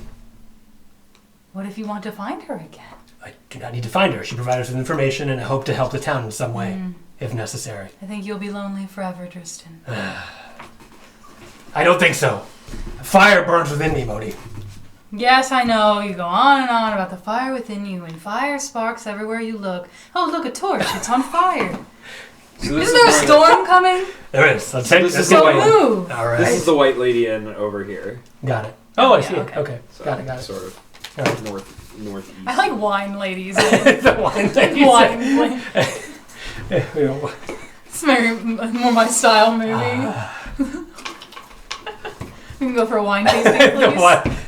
[SPEAKER 2] What if you want to find her again?
[SPEAKER 3] I do not need to find her. She provided us with information, and I hope to help the town in some way, if necessary.
[SPEAKER 2] I think you'll be lonely forever, Drystan.
[SPEAKER 3] I don't think so. Fire burns within me, Mohdee.
[SPEAKER 2] Yes, I know. You go on and on about the fire within you, and fire sparks everywhere you look. Oh, look, a torch. It's on fire.
[SPEAKER 1] So
[SPEAKER 2] Isn't there a storm coming?
[SPEAKER 3] There is. Let's
[SPEAKER 1] this is
[SPEAKER 2] So
[SPEAKER 1] the white.
[SPEAKER 2] move.
[SPEAKER 3] All right.
[SPEAKER 1] This is the White Lady Inn over here.
[SPEAKER 3] Got it. Oh, I see
[SPEAKER 2] Yeah,
[SPEAKER 3] it. Okay.
[SPEAKER 1] So
[SPEAKER 3] Got it.
[SPEAKER 1] Sort of
[SPEAKER 3] All right.
[SPEAKER 1] northeast.
[SPEAKER 2] I like wine ladies.
[SPEAKER 3] The Wine Ladies
[SPEAKER 2] Wine.
[SPEAKER 3] Inn.
[SPEAKER 2] It's more my style, maybe. We can go for a wine tasting, please.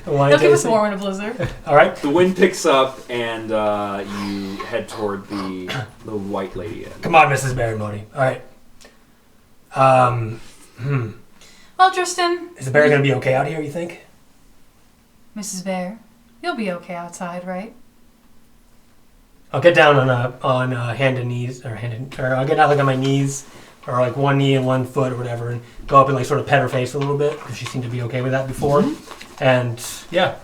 [SPEAKER 3] The wine
[SPEAKER 2] They'll keep us
[SPEAKER 3] tasting.
[SPEAKER 2] warm in a blizzard.
[SPEAKER 3] All right.
[SPEAKER 1] The wind picks up, and you head toward the White Lady Inn.
[SPEAKER 3] Come on, Mrs. Barry Mohdee. All right.
[SPEAKER 2] Well, Drystan.
[SPEAKER 3] Is the bear going to be okay out here, you think?
[SPEAKER 2] Mrs. Bear, you'll be okay outside, right?
[SPEAKER 3] I'll get down on hand and knees, or I'll get down like on my knees, or like one knee and 1 foot or whatever, and go up and like sort of pet her face a little bit because she seemed to be okay with that before. Mm-hmm. And yeah,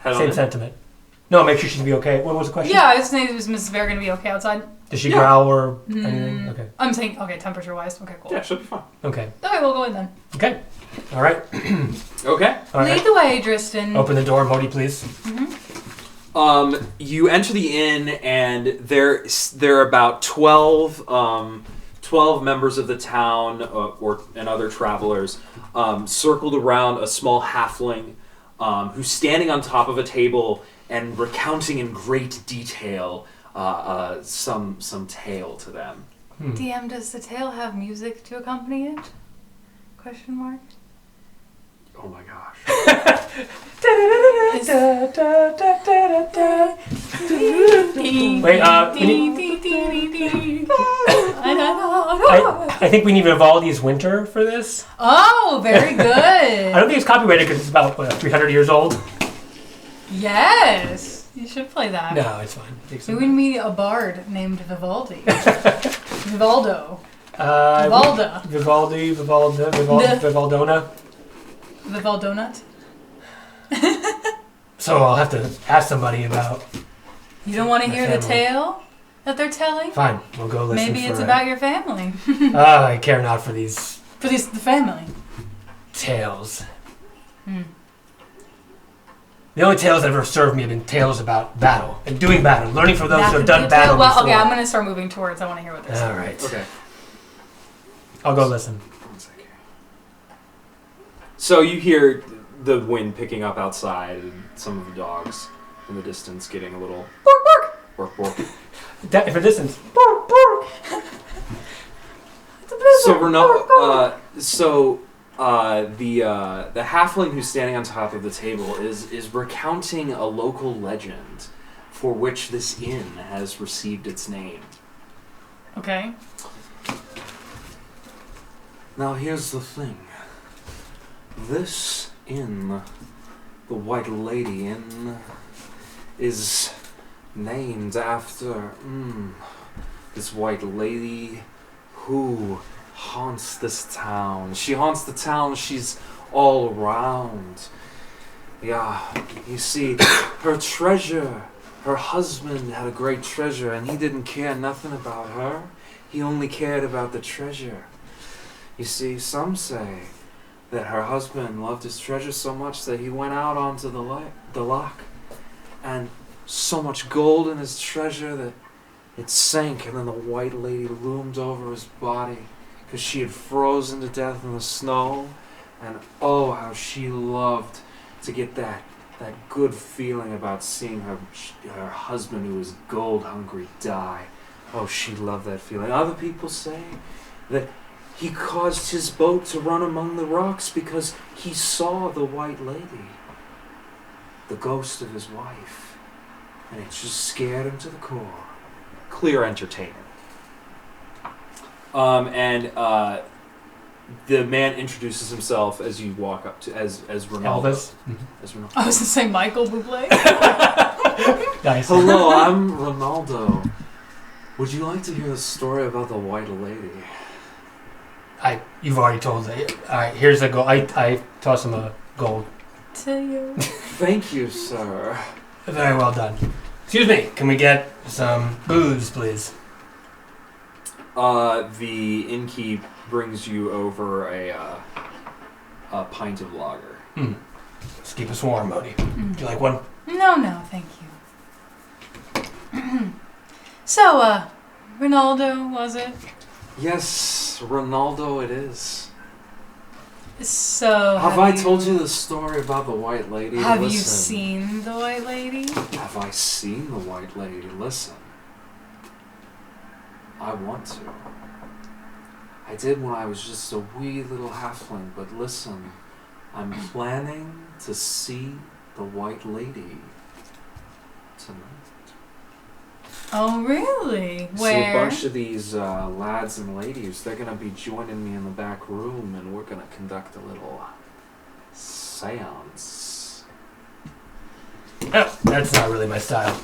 [SPEAKER 3] same sentiment. No, make sure she'd be okay. What was the question?
[SPEAKER 2] Yeah, I was saying, is Mrs. Bear going to be okay outside?
[SPEAKER 3] Does she growl or anything? Okay.
[SPEAKER 2] I'm saying, okay, temperature-wise. Okay, cool.
[SPEAKER 1] Yeah, she'll be fine.
[SPEAKER 3] Okay.
[SPEAKER 2] Okay, we'll go in then.
[SPEAKER 3] Okay. All right.
[SPEAKER 1] Okay.
[SPEAKER 3] All right.
[SPEAKER 2] Lead the way, Drystan.
[SPEAKER 3] Open the door, Mohdee, please.
[SPEAKER 2] Mm-hmm.
[SPEAKER 1] You enter the inn, and there are about 12 members of the town and other travelers circled around a small halfling who's standing on top of a table and recounting in great detail some tale to them.
[SPEAKER 2] DM, does the tale have music to accompany it? Question mark.
[SPEAKER 1] Oh my gosh.
[SPEAKER 3] Wait, I think we need Vivaldi's Winter for this.
[SPEAKER 2] Oh, very good.
[SPEAKER 3] I don't think it's copyrighted because it's about 300 years old.
[SPEAKER 2] Yes, you should play that.
[SPEAKER 3] No, it's fine.
[SPEAKER 2] We would meet a bard named Vivaldi. Vivaldo.
[SPEAKER 3] Vivalda. Vivaldona.
[SPEAKER 2] Vivaldonut.
[SPEAKER 3] So I'll have to ask somebody about.
[SPEAKER 2] You don't want to hear the tale that they're telling?
[SPEAKER 3] Fine, we'll go listen.
[SPEAKER 2] Maybe it's about your family.
[SPEAKER 3] I care not for these.
[SPEAKER 2] For the family.
[SPEAKER 3] Tales. The only tales that ever served me have been tales about battle and doing battle, learning from those who have done battle before.
[SPEAKER 2] Okay, I'm going to start moving towards. I want to hear what this is.
[SPEAKER 3] All right.
[SPEAKER 1] Okay.
[SPEAKER 3] I'll go listen.
[SPEAKER 1] 1 second. So you hear the wind picking up outside and some of the dogs in the distance getting a little bark.
[SPEAKER 3] If a distance. Bark, bark.
[SPEAKER 1] The halfling who's standing on top of the table is recounting a local legend for which this inn has received its name.
[SPEAKER 2] Okay.
[SPEAKER 1] Now here's the thing. This inn, the White Lady Inn, is named after this white lady who haunts this town. She haunts the town. She's all around. Yeah, you see, her treasure, her husband had a great treasure, and he didn't care nothing about her. He only cared about the treasure. You see, some say that her husband loved his treasure so much that he went out onto the loch, and so much gold in his treasure that it sank, and then the White Lady loomed over his body because she had frozen to death in the snow, and oh, how she loved to get that good feeling about seeing her husband, who was gold hungry, die. Oh, she loved that feeling. Other people say that he caused his boat to run among the rocks because he saw the White Lady, the ghost of his wife, and it just scared him to the core. Clear entertainment. The man introduces himself as you walk up to as Ronaldo.
[SPEAKER 3] Elvis.
[SPEAKER 1] As Ronaldo.
[SPEAKER 2] I was going to say Michael Bublé.
[SPEAKER 3] Nice.
[SPEAKER 1] Hello, I'm Ronaldo. Would you like to hear the story about the White Lady?
[SPEAKER 3] You've already told it. All right, here's the gold. I toss him a gold.
[SPEAKER 2] To you.
[SPEAKER 1] Thank you, sir.
[SPEAKER 3] Very well done. Excuse me, can we get some booze, please?
[SPEAKER 1] The innkeep brings you over a pint of lager.
[SPEAKER 3] Let's keep us warm, Mohdee. Would you like one?
[SPEAKER 2] No, thank you. So, Ronaldo, was it?
[SPEAKER 1] Yes, Ronaldo it is.
[SPEAKER 2] So,
[SPEAKER 1] have I told you the story about the White Lady?
[SPEAKER 2] Have you seen the White Lady?
[SPEAKER 1] Have I seen the White Lady? Listen. I want to. I did when I was just a wee little halfling, but listen. I'm planning to see the White Lady tonight.
[SPEAKER 2] Oh, really?
[SPEAKER 1] See
[SPEAKER 2] Where?
[SPEAKER 1] a bunch of these lads and ladies. They're going to be joining me in the back room, and we're going to conduct a little seance.
[SPEAKER 3] Oh, that's not really my style.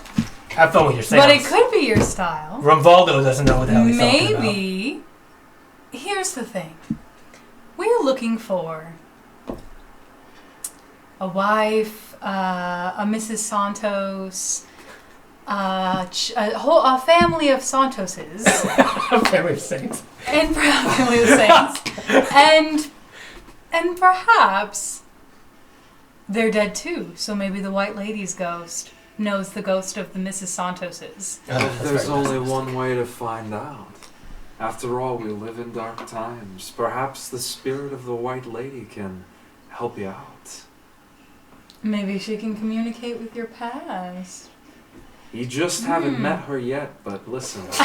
[SPEAKER 3] Have fun with your seance.
[SPEAKER 2] But it could be your style.
[SPEAKER 3] Rumvaldo doesn't know what the hell he's talking about.
[SPEAKER 2] Maybe. Here's the thing. We're looking for a wife, a Mrs. Santos, a family of Santoses.
[SPEAKER 3] A family of saints.
[SPEAKER 2] And perhaps family of saints. And perhaps they're dead too, so maybe the White Lady's ghost knows the ghost of the Mrs. Santoses.
[SPEAKER 1] There's only one way to find out. After all, we live in dark times. Perhaps the spirit of the White Lady can help you out.
[SPEAKER 2] Maybe she can communicate with your past.
[SPEAKER 1] You just haven't met her yet, but listen.
[SPEAKER 2] This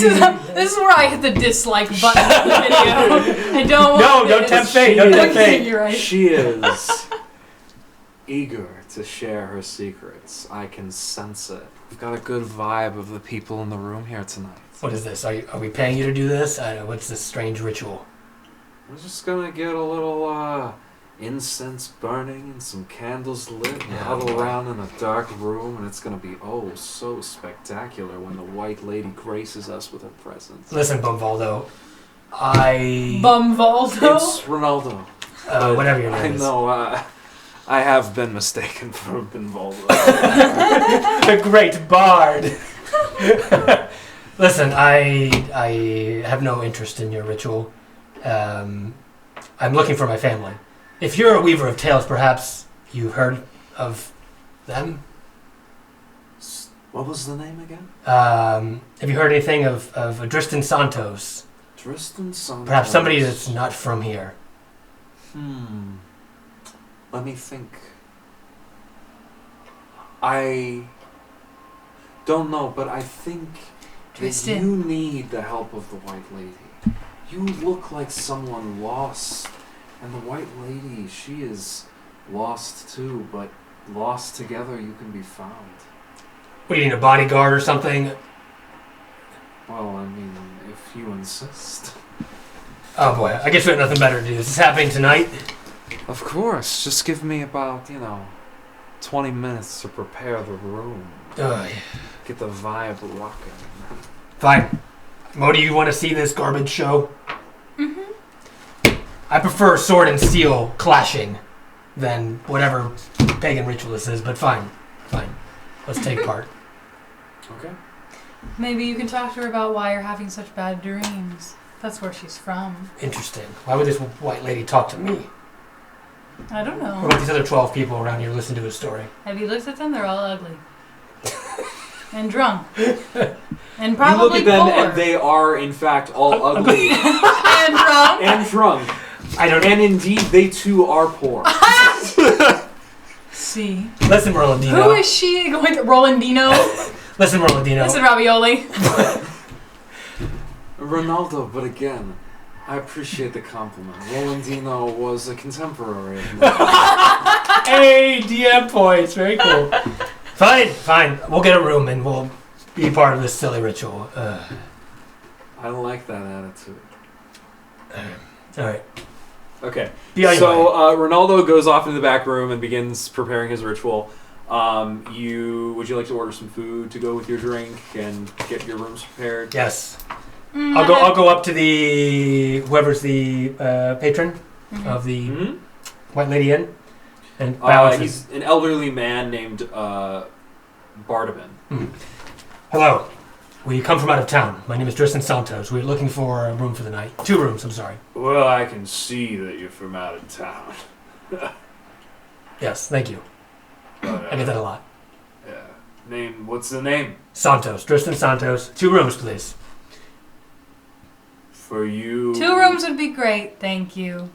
[SPEAKER 2] is where I hit the dislike button of the video. I don't want
[SPEAKER 3] don't tempt fate. Don't tempt fate.
[SPEAKER 2] You're right.
[SPEAKER 1] She is eager to share her secrets. I can sense it. I've got a good vibe of the people in the room here tonight.
[SPEAKER 3] What is this? Are we paying you to do this? I don't know. What's this strange ritual?
[SPEAKER 1] We're just gonna get a little incense burning and some candles lit and huddle around in a dark room, and it's gonna be so spectacular when the White Lady graces us with her presence.
[SPEAKER 3] Listen, Bumvaldo.
[SPEAKER 2] Bumvaldo?
[SPEAKER 1] It's Ronaldo.
[SPEAKER 3] Whatever your name is.
[SPEAKER 1] I know, I have been mistaken for Binvaldo.
[SPEAKER 3] The great bard. Listen, I have no interest in your ritual. I'm looking for my family. If you're a weaver of tales, perhaps you heard of them?
[SPEAKER 1] What was the name again?
[SPEAKER 3] Have you heard anything of Drystan Santos?
[SPEAKER 1] Drystan Santos.
[SPEAKER 3] Perhaps somebody that's not from here.
[SPEAKER 1] Let me think. I don't know, but I think
[SPEAKER 2] Tristan.
[SPEAKER 1] that you need the help of the White Lady. You look like someone lost, and the White Lady, she is lost too, but lost together you can be found.
[SPEAKER 3] What, do you need a bodyguard or something?
[SPEAKER 1] Well, I mean, if you insist.
[SPEAKER 3] Oh boy, I guess we have nothing better to do. Is this happening tonight?
[SPEAKER 1] Of course, just give me about, 20 minutes to prepare the room. Get the vibe rocking.
[SPEAKER 3] Fine. Mohdee, you want to see this garbage show?
[SPEAKER 2] Mm-hmm.
[SPEAKER 3] I prefer sword and steel clashing than whatever pagan ritual this is, but fine. Let's take part.
[SPEAKER 1] Okay.
[SPEAKER 2] Maybe you can talk to her about why you're having such bad dreams. That's where she's from.
[SPEAKER 3] Interesting. Why would this White Lady talk to me?
[SPEAKER 2] I don't know.
[SPEAKER 3] What about these other 12 people around here listening to his story?
[SPEAKER 2] Have you looked at them? They're all ugly. And drunk. And
[SPEAKER 1] You
[SPEAKER 2] probably
[SPEAKER 1] look at them
[SPEAKER 2] poor.
[SPEAKER 1] and they are, in fact, all ugly
[SPEAKER 2] And drunk.
[SPEAKER 1] and drunk.
[SPEAKER 3] And
[SPEAKER 1] indeed, they too are poor.
[SPEAKER 2] See.
[SPEAKER 3] listen, Rolandino.
[SPEAKER 2] Who is she going to... Rolandino?
[SPEAKER 3] Listen, Rolandino.
[SPEAKER 2] Listen, Ravioli.
[SPEAKER 1] Ronaldo, but again, I appreciate the compliment. Rolandino was a contemporary.
[SPEAKER 3] Hey, DM points. Very cool. Fine. We'll get a room and we'll be part of this silly ritual.
[SPEAKER 1] I like that attitude.
[SPEAKER 3] All right.
[SPEAKER 1] Okay.
[SPEAKER 3] Be on your
[SPEAKER 1] So
[SPEAKER 3] way.
[SPEAKER 1] Ronaldo goes off into the back room and begins preparing his ritual. Would you like to order some food to go with your drink and get your rooms prepared?
[SPEAKER 3] Yes. I'll go up to the whoever's the patron of the White Lady Inn and bow.
[SPEAKER 1] He's an elderly man named Bardabin.
[SPEAKER 3] Hello. We come from out of town. My name is Tristan Santos. We're looking for a room for the night. 2 rooms, I'm sorry.
[SPEAKER 1] Well, I can see that you're from out of town.
[SPEAKER 3] Yes, thank you. I get that a lot.
[SPEAKER 1] Yeah. What's the name?
[SPEAKER 3] Santos. Tristan Santos. 2 rooms, please.
[SPEAKER 1] For you.
[SPEAKER 2] 2 rooms would be great, thank you.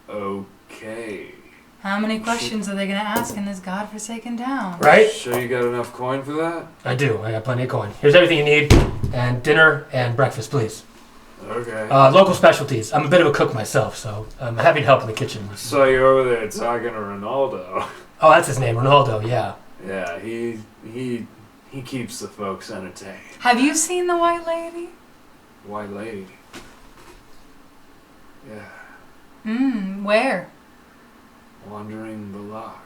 [SPEAKER 1] Okay.
[SPEAKER 2] How many questions are they going to ask in this godforsaken town?
[SPEAKER 3] Right?
[SPEAKER 1] Sure you got enough coin for that?
[SPEAKER 3] I do. I got plenty of coin. Here's everything you need. And dinner and breakfast, please.
[SPEAKER 1] Okay.
[SPEAKER 3] Local specialties. I'm a bit of a cook myself, so I'm happy to help in the kitchen.
[SPEAKER 1] So you're over there talking to Ronaldo.
[SPEAKER 3] Oh, that's his name, Ronaldo, yeah.
[SPEAKER 1] Yeah, he keeps the folks entertained.
[SPEAKER 2] Have you seen the White Lady?
[SPEAKER 1] White Lady. Yeah.
[SPEAKER 2] Where?
[SPEAKER 1] Wandering the lock.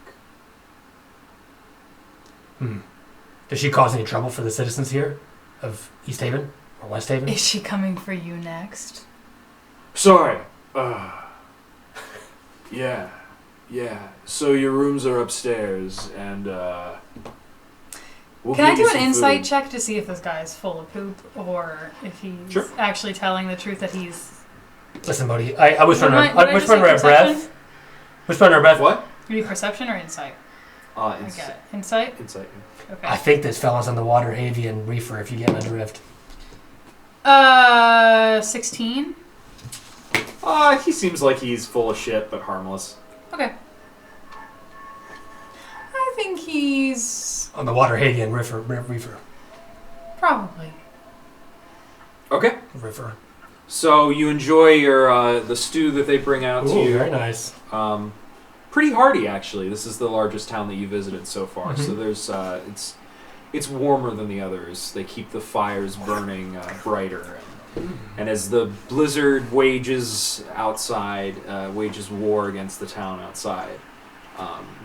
[SPEAKER 3] Does she cause any trouble for the citizens here of East Haven or West Haven?
[SPEAKER 2] Is she coming for you next?
[SPEAKER 1] Sorry. Yeah. So your rooms are upstairs, and we'll
[SPEAKER 2] Can I
[SPEAKER 1] give you
[SPEAKER 2] do an
[SPEAKER 1] some
[SPEAKER 2] insight
[SPEAKER 1] food.
[SPEAKER 2] check to see if this guy is full of poop or if he's
[SPEAKER 1] Sure.
[SPEAKER 2] actually telling the truth that he's...
[SPEAKER 3] Listen, Mohdee, I whisper
[SPEAKER 2] Would I
[SPEAKER 3] under
[SPEAKER 2] just say
[SPEAKER 3] her breath.
[SPEAKER 2] perception?
[SPEAKER 3] Whisper under her breath.
[SPEAKER 1] What?
[SPEAKER 2] You need perception or insight?
[SPEAKER 1] Insight.
[SPEAKER 2] Okay. Insight?
[SPEAKER 1] Insight.
[SPEAKER 2] Okay.
[SPEAKER 3] I think this fella's on the water, Havian reefer. If you get him adrift.
[SPEAKER 2] 16?
[SPEAKER 1] He seems like he's full of shit, but harmless.
[SPEAKER 2] Okay. I think he's...
[SPEAKER 3] On the water, Havian reefer.
[SPEAKER 2] Probably.
[SPEAKER 1] Okay.
[SPEAKER 3] Reefer.
[SPEAKER 1] So you enjoy your the stew that they bring out to
[SPEAKER 3] Ooh,
[SPEAKER 1] you.
[SPEAKER 3] very nice.
[SPEAKER 1] Pretty hearty, actually. This is the largest town that you visited so far, so there's it's warmer than the others. They keep the fires burning brighter, and as the blizzard wages war against the town outside,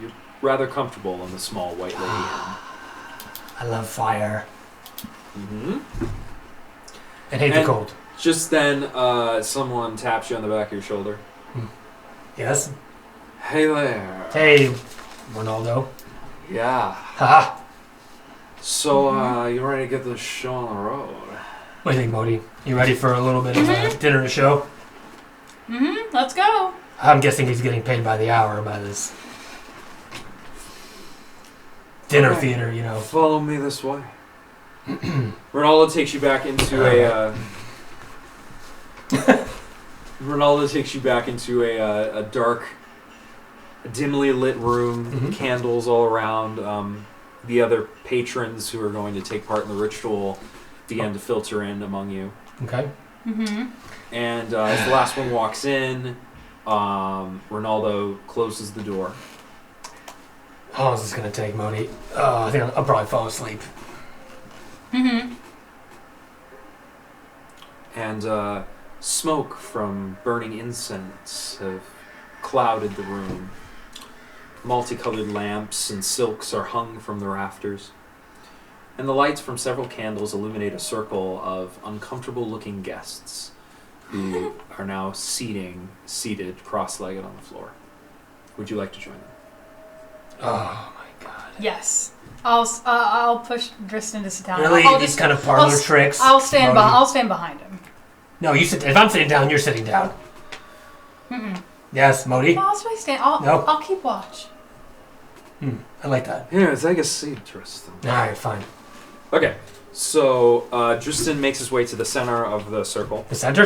[SPEAKER 1] you're rather comfortable in the small white lady inn.
[SPEAKER 3] I love fire.
[SPEAKER 1] Mm-hmm.
[SPEAKER 3] And hate the cold.
[SPEAKER 1] Just then, someone taps you on the back of your shoulder.
[SPEAKER 3] Yes?
[SPEAKER 1] Hey there.
[SPEAKER 3] Hey, Ronaldo.
[SPEAKER 1] Yeah.
[SPEAKER 3] Ha!
[SPEAKER 1] So, you ready to get this show on the road?
[SPEAKER 3] What do you think, Mohdee? You ready for a little bit of dinner to show?
[SPEAKER 2] Let's go.
[SPEAKER 3] I'm guessing he's getting paid by the hour by this dinner
[SPEAKER 1] Okay.
[SPEAKER 3] theater, you know.
[SPEAKER 1] Follow me this way. Ronaldo takes you back into a dark, dimly lit room. Candles all around. The other patrons who are going to take part in the ritual begin to filter in among you.
[SPEAKER 3] Okay.
[SPEAKER 1] And as the last one walks in, Ronaldo closes the door.
[SPEAKER 3] How long is this going to take, Mohdee? I think I'll probably fall asleep.
[SPEAKER 1] And smoke from burning incense have clouded the room. Multicolored lamps and silks are hung from the rafters. And the lights from several candles illuminate a circle of uncomfortable-looking guests who are now seated cross-legged on the floor. Would you like to join them?
[SPEAKER 3] Oh, my God.
[SPEAKER 2] Yes. I'll push Drystan to sit down.
[SPEAKER 3] Really?
[SPEAKER 2] I'll
[SPEAKER 3] These
[SPEAKER 2] just-
[SPEAKER 3] kind of parlor tricks?
[SPEAKER 2] I'll stand
[SPEAKER 3] Mohdee?
[SPEAKER 2] I'll stand behind him.
[SPEAKER 3] No, you sit. If I'm sitting down, you're sitting down. Yes, Mohdee?
[SPEAKER 2] No, I'll stand.
[SPEAKER 3] No.
[SPEAKER 2] I'll keep watch.
[SPEAKER 3] I like that.
[SPEAKER 1] Here, take a seat, Tristan.
[SPEAKER 3] All right, fine.
[SPEAKER 1] Okay, so Drystan makes his way to the center of the circle.
[SPEAKER 3] The center?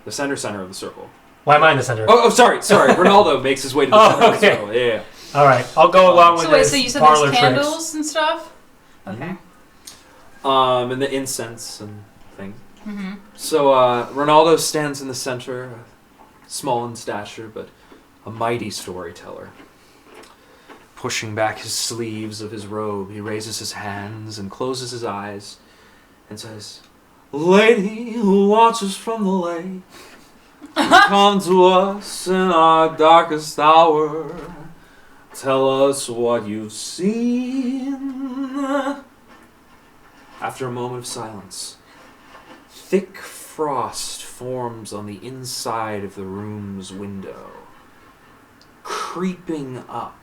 [SPEAKER 1] The center of the circle.
[SPEAKER 3] Why am I in the center?
[SPEAKER 1] Oh, sorry. Ronaldo makes his way to the center of the
[SPEAKER 3] okay.
[SPEAKER 1] circle. Yeah.
[SPEAKER 3] All right, I'll go along with
[SPEAKER 2] So wait,
[SPEAKER 3] this
[SPEAKER 2] so you said
[SPEAKER 3] parlor
[SPEAKER 2] there's
[SPEAKER 3] tricks.
[SPEAKER 2] candles and stuff? Okay.
[SPEAKER 1] And the incense and things. So Ronaldo stands in the center, small in stature, but a mighty storyteller. Pushing back his sleeves of his robe, he raises his hands and closes his eyes and says, "Lady who watches from the lake, come to us in our darkest hour. Tell us what you've seen." After a moment of silence, thick frost forms on the inside of the room's window, creeping up,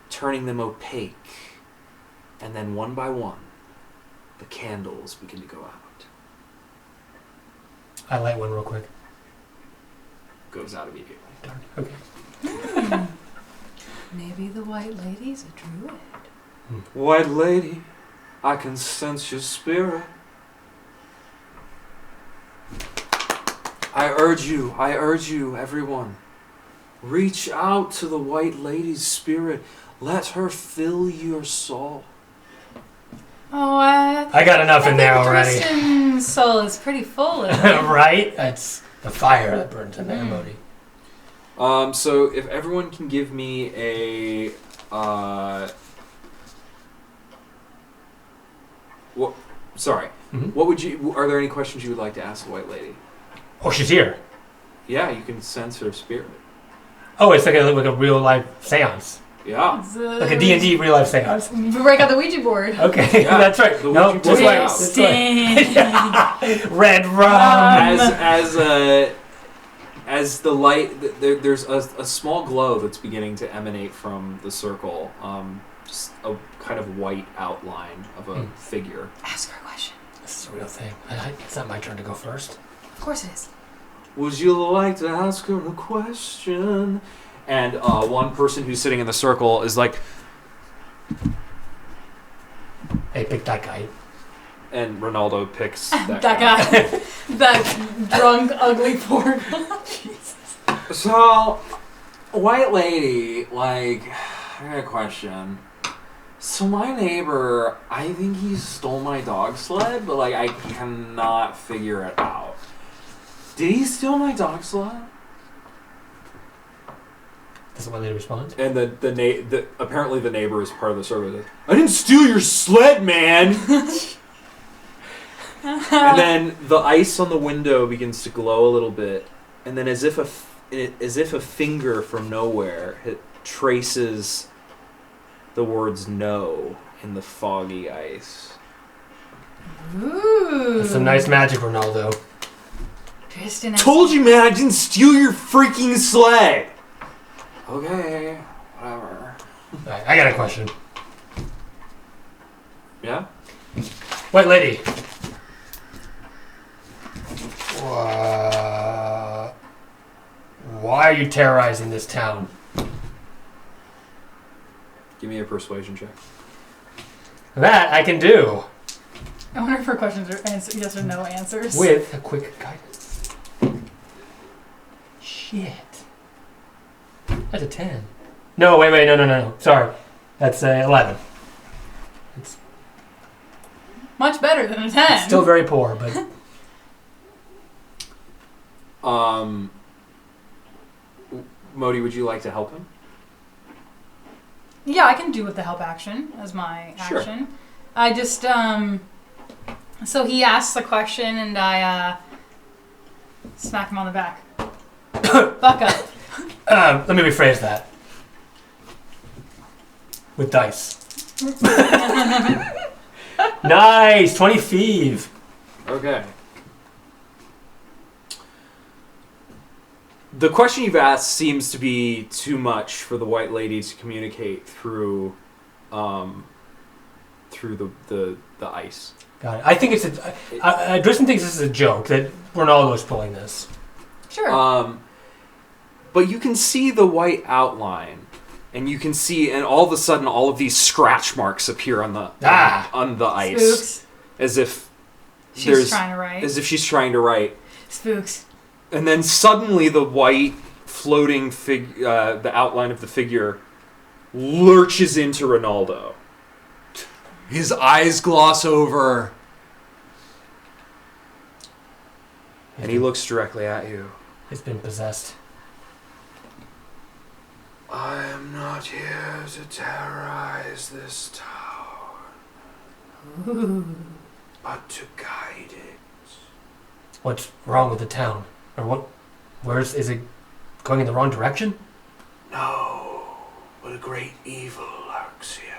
[SPEAKER 1] turning them opaque, and then one by one, the candles begin to go out.
[SPEAKER 3] I light one real quick.
[SPEAKER 1] Goes out immediately.
[SPEAKER 3] Darn. Okay.
[SPEAKER 2] Maybe the White Lady's a druid.
[SPEAKER 1] White lady, I can sense your spirit. I urge you, everyone. Reach out to the White Lady's spirit. Let her fill your soul.
[SPEAKER 2] Oh,
[SPEAKER 3] I got enough in there already.
[SPEAKER 2] Tristan's soul is pretty full. Isn't it?
[SPEAKER 3] Right? That's the fire that burns in there, Mohdee.
[SPEAKER 1] So if everyone can give me a what? Sorry. What would you? Are there any questions you would like to ask the White Lady?
[SPEAKER 3] Oh, she's here.
[SPEAKER 1] Yeah, you can sense her spirit.
[SPEAKER 3] Oh, it's like a real life seance.
[SPEAKER 1] Yeah.
[SPEAKER 3] Like a D&D real life seance.
[SPEAKER 2] Break out the Ouija board.
[SPEAKER 3] Okay,
[SPEAKER 1] Yeah.
[SPEAKER 3] that's right.
[SPEAKER 1] The
[SPEAKER 3] No,
[SPEAKER 1] Ouija
[SPEAKER 3] this
[SPEAKER 1] board.
[SPEAKER 3] way. This way. Red rum.
[SPEAKER 1] As the light, there's a small glow that's beginning to emanate from the circle. Just a kind of white outline of a figure.
[SPEAKER 2] Ask her a question.
[SPEAKER 3] This is a real thing. It's not my turn to go first.
[SPEAKER 2] Of course it is.
[SPEAKER 1] Would you like to ask her a question? And one person who's sitting in the circle is like,
[SPEAKER 3] Hey, pick that guy.
[SPEAKER 1] and Ronaldo picks that
[SPEAKER 2] guy. That drunk, ugly porn. Jesus.
[SPEAKER 1] So, white lady, like, I got a question. So my neighbor, I think he stole my dog sled, but like I cannot figure it out. Did he steal my dog sled?
[SPEAKER 3] Does the white lady respond?
[SPEAKER 1] And apparently the neighbor is part of the service. I didn't steal your sled, man. And then the ice on the window begins to glow a little bit, and then as if a finger from nowhere traces the words "no" in the foggy ice.
[SPEAKER 2] Ooh.
[SPEAKER 3] That's some nice magic, Ronaldo.
[SPEAKER 2] Tristan,
[SPEAKER 1] Told you, man, I didn't steal your freaking sled. Okay, whatever.
[SPEAKER 3] Alright, I got a question.
[SPEAKER 1] Yeah?
[SPEAKER 3] White lady. Why are you terrorizing this town?
[SPEAKER 1] Give me a persuasion check.
[SPEAKER 3] That I can do.
[SPEAKER 2] I wonder if her questions are yes or no answers.
[SPEAKER 3] With a quick guidance. Shit. That's a 10. No, wait, no. Sorry. That's 11. It's
[SPEAKER 2] Much better than a 10.
[SPEAKER 3] still very poor, but...
[SPEAKER 1] Mohdee, would you like to help him?
[SPEAKER 2] Yeah, I can do with the help action as my
[SPEAKER 1] Sure.
[SPEAKER 2] action. I just, so he asks a question and I, smack him on the back. Buck up.
[SPEAKER 3] let me rephrase that. With dice. Nice! 20 thief.
[SPEAKER 1] Okay. The question you've asked seems to be too much for the white lady to communicate through the ice.
[SPEAKER 3] Got it. I think it's Drystan thinks this is a joke, that Ronaldo's pulling this.
[SPEAKER 2] Sure.
[SPEAKER 1] But you can see the white outline, and you can see, and all of a sudden, all of these scratch marks appear on the on the ice,
[SPEAKER 2] Spooks.
[SPEAKER 1] as if
[SPEAKER 2] She's trying to write.
[SPEAKER 1] as if she's trying to write.
[SPEAKER 2] Spooks.
[SPEAKER 1] And then suddenly, the white floating the outline of the figure lurches into Ronaldo. His eyes gloss over, and he looks directly at you.
[SPEAKER 3] He's been possessed.
[SPEAKER 1] I am not here to terrorize this town, but to guide it.
[SPEAKER 3] What's wrong with the town? Or what? Is it going in the wrong direction?
[SPEAKER 1] No, but a great evil lurks here.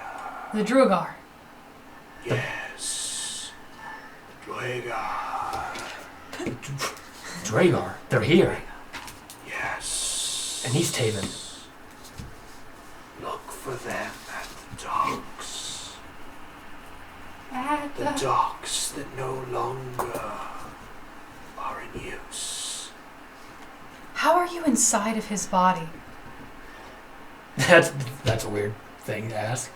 [SPEAKER 2] The Duergar.
[SPEAKER 1] Yes, Duergar.
[SPEAKER 3] Drystan. They're here.
[SPEAKER 1] Yes.
[SPEAKER 3] And he's Taven.
[SPEAKER 1] Look for them at the docks.
[SPEAKER 2] At
[SPEAKER 1] The docks that no longer are in use.
[SPEAKER 2] How are you inside of his body?
[SPEAKER 3] That's a weird thing to ask.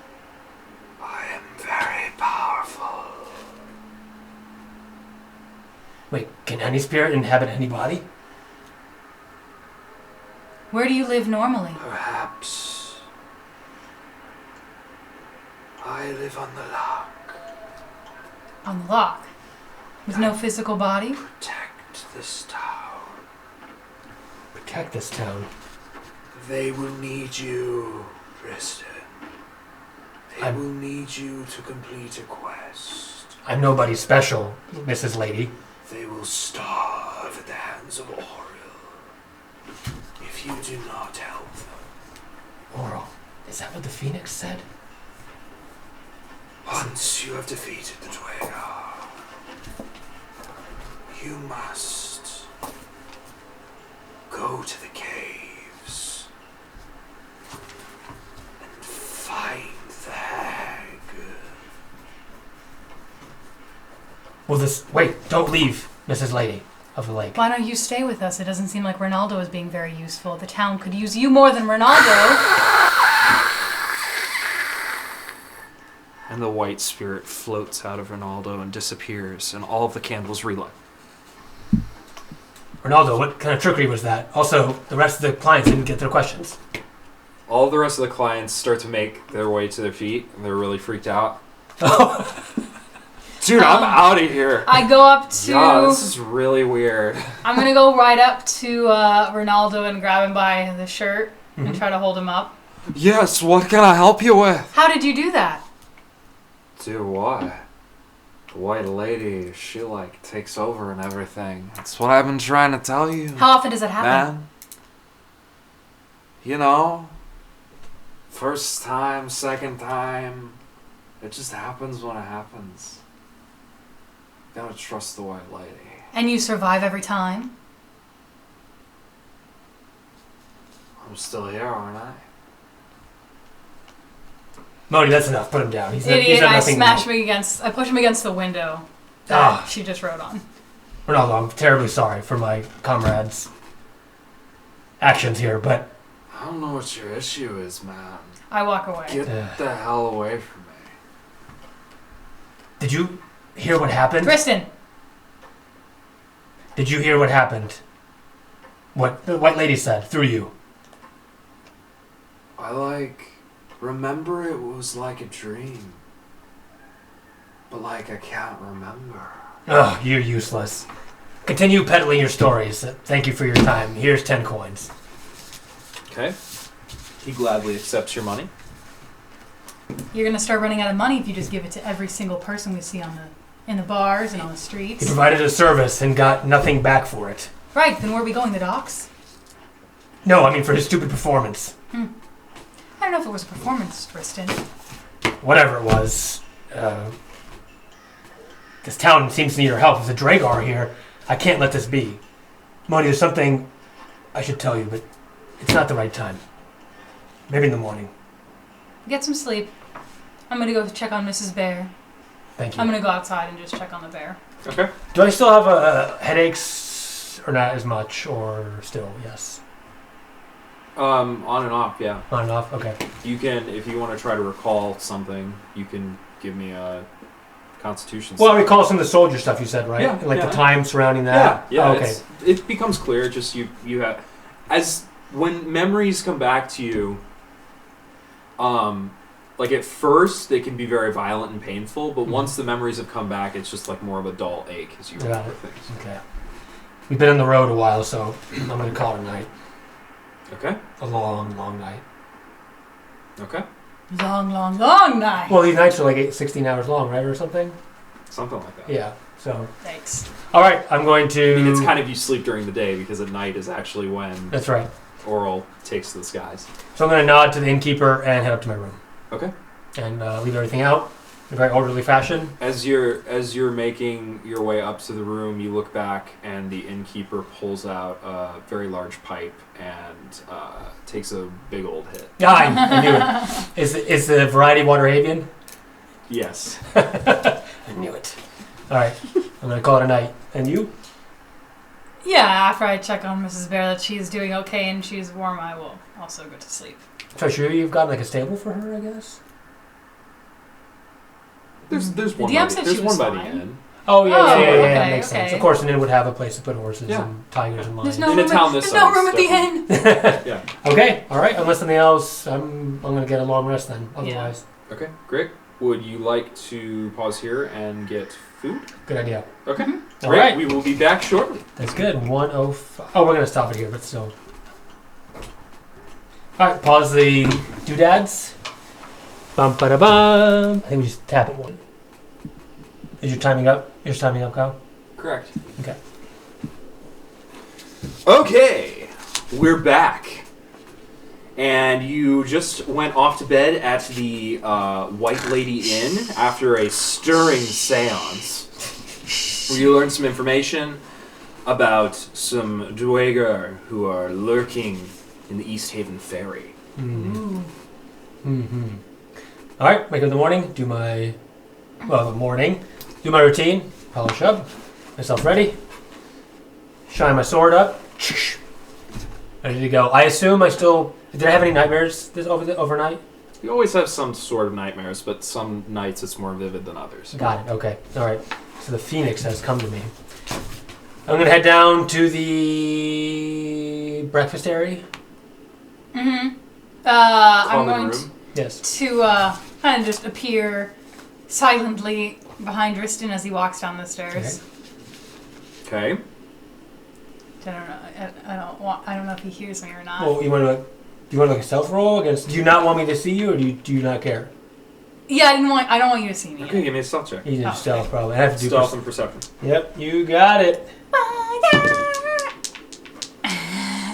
[SPEAKER 1] I am very powerful.
[SPEAKER 3] Wait, can any spirit inhabit any body?
[SPEAKER 2] Where do you live normally?
[SPEAKER 1] Perhaps. I live on the lock.
[SPEAKER 2] On the lock. With no physical body?
[SPEAKER 1] Protect this town.
[SPEAKER 3] Protect this town.
[SPEAKER 1] They will need you, Tristan. They will need you to complete a quest.
[SPEAKER 3] I'm nobody special, Mrs. Lady.
[SPEAKER 1] They will starve at the hands of Oriel if you do not help them.
[SPEAKER 3] Oral. Is that what the Phoenix said?
[SPEAKER 5] Once you have defeated the Duergar, you must go to the caves and find the hag.
[SPEAKER 3] Well, wait, don't leave, Mrs. Lady of the Lake.
[SPEAKER 2] Why don't you stay with us? It doesn't seem like Ronaldo is being very useful. The town could use you more than Ronaldo.
[SPEAKER 1] And the white spirit floats out of Ronaldo and disappears, and all of the candles relight.
[SPEAKER 3] Ronaldo, what kind of trickery was that? Also, the rest of the clients didn't get their questions.
[SPEAKER 1] All the rest of the clients start to make their way to their feet, and they're really freaked out. Dude, I'm out of here.
[SPEAKER 2] I go up to...
[SPEAKER 1] God, this is really weird.
[SPEAKER 2] I'm going to go right up to Ronaldo and grab him by the shirt and try to hold him up.
[SPEAKER 1] Yes, what can I help you with?
[SPEAKER 2] How did you do that?
[SPEAKER 1] Do what? The white lady, she takes over and everything. That's what I've been trying to tell you.
[SPEAKER 2] How often does it happen?
[SPEAKER 1] Man. You know, first time, second time, it just happens when it happens. Gotta trust the white lady.
[SPEAKER 2] And you survive every time?
[SPEAKER 1] I'm still here, aren't I?
[SPEAKER 3] Mohdee, that's enough. Put him down. He's
[SPEAKER 2] Idiot,
[SPEAKER 3] done
[SPEAKER 2] I
[SPEAKER 3] nothing
[SPEAKER 2] smash
[SPEAKER 3] wrong.
[SPEAKER 2] him against... I push him against the window that she just wrote on.
[SPEAKER 3] Ronaldo, I'm terribly sorry for my comrades' actions here, but...
[SPEAKER 1] I don't know what your issue is, man.
[SPEAKER 2] I walk away.
[SPEAKER 1] Get the hell away from me.
[SPEAKER 3] Did you hear what happened?
[SPEAKER 2] Tristan!
[SPEAKER 3] Did you hear what happened? What the white lady said, through you?
[SPEAKER 1] I remember it was like a dream. But I can't remember.
[SPEAKER 3] Oh, you're useless. Continue peddling your stories. Thank you for your time. Here's 10 coins.
[SPEAKER 1] Okay. He gladly accepts your money.
[SPEAKER 2] You're going to start running out of money if you just give it to every single person we see in the bars and on the
[SPEAKER 3] He
[SPEAKER 2] streets.
[SPEAKER 3] provided a service and got nothing back for it.
[SPEAKER 2] Right, then where are we going? The docks?
[SPEAKER 3] No, I mean for his stupid performance.
[SPEAKER 2] I don't know if it was a performance, Tristan.
[SPEAKER 3] Whatever it was. This town seems to need our help. There's a Duergar here. I can't let this be. Mohdee, there's something I should tell you, but it's not the right time. Maybe in the morning.
[SPEAKER 2] Get some sleep. I'm going to go check on Mrs. Bear.
[SPEAKER 3] Thank you.
[SPEAKER 2] I'm going to go outside and just check on the bear.
[SPEAKER 1] Okay.
[SPEAKER 3] Do I still have headaches, or not as much, or still, yes?
[SPEAKER 1] On and off, yeah.
[SPEAKER 3] On and off? Okay.
[SPEAKER 1] You can, if you want to try to recall something, you can give me a Constitution.
[SPEAKER 3] Well, I recall some of the soldier stuff you said, right?
[SPEAKER 1] Yeah,
[SPEAKER 3] Like
[SPEAKER 1] yeah.
[SPEAKER 3] the time surrounding that?
[SPEAKER 1] Yeah,
[SPEAKER 3] Oh, okay.
[SPEAKER 1] it becomes clear. Just you have, as when memories come back to you, at first they can be very violent and painful, but once the memories have come back, it's just more of a dull ache as you remember things.
[SPEAKER 3] Okay. We've been on the road a while, so I'm going to call it a night.
[SPEAKER 1] Okay.
[SPEAKER 3] A long, long night.
[SPEAKER 1] Okay.
[SPEAKER 2] Long, long, long night.
[SPEAKER 3] Well, these nights are 16 hours long, right, or something?
[SPEAKER 1] Something like that.
[SPEAKER 3] Yeah, so...
[SPEAKER 2] Thanks.
[SPEAKER 3] All right, I'm going to...
[SPEAKER 1] I mean, it's kind of you sleep during the day, because at night is actually when
[SPEAKER 3] That's right.
[SPEAKER 1] Oral takes to the skies.
[SPEAKER 3] So I'm going to nod to the innkeeper and head up to my room.
[SPEAKER 1] Okay.
[SPEAKER 3] And leave everything out in a very orderly fashion.
[SPEAKER 1] As you're making your way up to the room, you look back, and the innkeeper pulls out a very large pipe and takes a big old hit.
[SPEAKER 3] I knew it. Is the variety water avian?
[SPEAKER 1] Yes.
[SPEAKER 3] I knew it. All right, I'm going to call it a night. And you?
[SPEAKER 2] Yeah, after I check on Mrs. Bear that she's doing okay and she's warm, I will also go to sleep.
[SPEAKER 3] So sure you've got a stable for her, I guess?
[SPEAKER 1] There's one.
[SPEAKER 2] DM said
[SPEAKER 1] There's
[SPEAKER 2] she
[SPEAKER 1] one
[SPEAKER 2] was
[SPEAKER 1] by the
[SPEAKER 2] fine.
[SPEAKER 1] inn.
[SPEAKER 3] Oh, yeah,
[SPEAKER 2] okay,
[SPEAKER 3] makes sense.
[SPEAKER 2] okay.
[SPEAKER 3] Of course, an inn would have a place to put horses
[SPEAKER 1] Yeah.
[SPEAKER 3] and tigers and lions.
[SPEAKER 2] There's no
[SPEAKER 1] In a
[SPEAKER 2] room,
[SPEAKER 1] town this
[SPEAKER 2] there's no
[SPEAKER 1] size,
[SPEAKER 2] room at the inn.
[SPEAKER 1] Yeah.
[SPEAKER 3] Okay, all right. Unless something else, I'm going to get a long rest then. Otherwise,
[SPEAKER 1] Okay. Great. Would you like to pause here and get food?
[SPEAKER 3] good idea.
[SPEAKER 1] Okay.
[SPEAKER 3] All
[SPEAKER 1] Great.
[SPEAKER 3] right.
[SPEAKER 1] We will be back shortly.
[SPEAKER 3] That's good. 105. Oh, we're going to stop it here, but still. All right, pause the doodads. Bum ba da bum. I think we just tap it one. Is your timing up? Yours timing up, Kyle?
[SPEAKER 1] Correct.
[SPEAKER 3] Okay.
[SPEAKER 1] Okay. We're back. And you just went off to bed at the White Lady Inn after a stirring seance, where you learned some information about some Duergar who are lurking in the East Haven Ferry.
[SPEAKER 3] Mm. Mm-hmm. All right, wake up in the morning, do my routine, polish up, myself ready, shine my sword up, ready to go. I assume did I have any nightmares overnight?
[SPEAKER 1] You always have some sort of nightmares, but some nights it's more vivid than others.
[SPEAKER 3] Got it, okay. All right, so the Phoenix has come to me. I'm going to head down to the breakfast area.
[SPEAKER 2] Mm-hmm. I'm going
[SPEAKER 1] room.
[SPEAKER 3] Yes.
[SPEAKER 2] to kind of just appear silently behind Drystan as he walks down the stairs.
[SPEAKER 1] Okay.
[SPEAKER 2] I don't know. I don't know if he hears me or not.
[SPEAKER 3] Well, do you want to make a stealth roll against? Do you not want me to see you, or do you not care?
[SPEAKER 2] Yeah, I don't want you to see me.
[SPEAKER 1] Okay, give me a stealth check.
[SPEAKER 3] You need stealth, probably. I have to do
[SPEAKER 1] Stealth and perception.
[SPEAKER 3] Yep, you got it.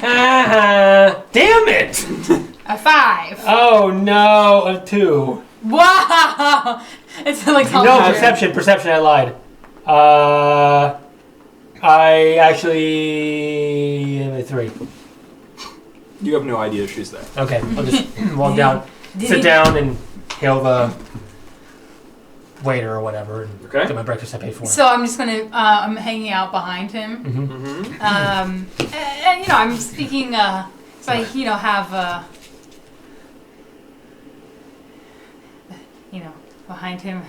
[SPEAKER 3] Damn it!
[SPEAKER 2] A 5.
[SPEAKER 3] Oh no, a 2.
[SPEAKER 2] Wow! It's like
[SPEAKER 3] No, perception. I lied. I actually have a 3.
[SPEAKER 1] You have no idea she's there.
[SPEAKER 3] Okay, I'll just walk down, sit down, and hail the waiter or whatever, and get my breakfast I paid for.
[SPEAKER 2] So I'm just gonna, I'm hanging out behind him.
[SPEAKER 3] Mm-hmm.
[SPEAKER 2] And I'm speaking, so I, have, behind him,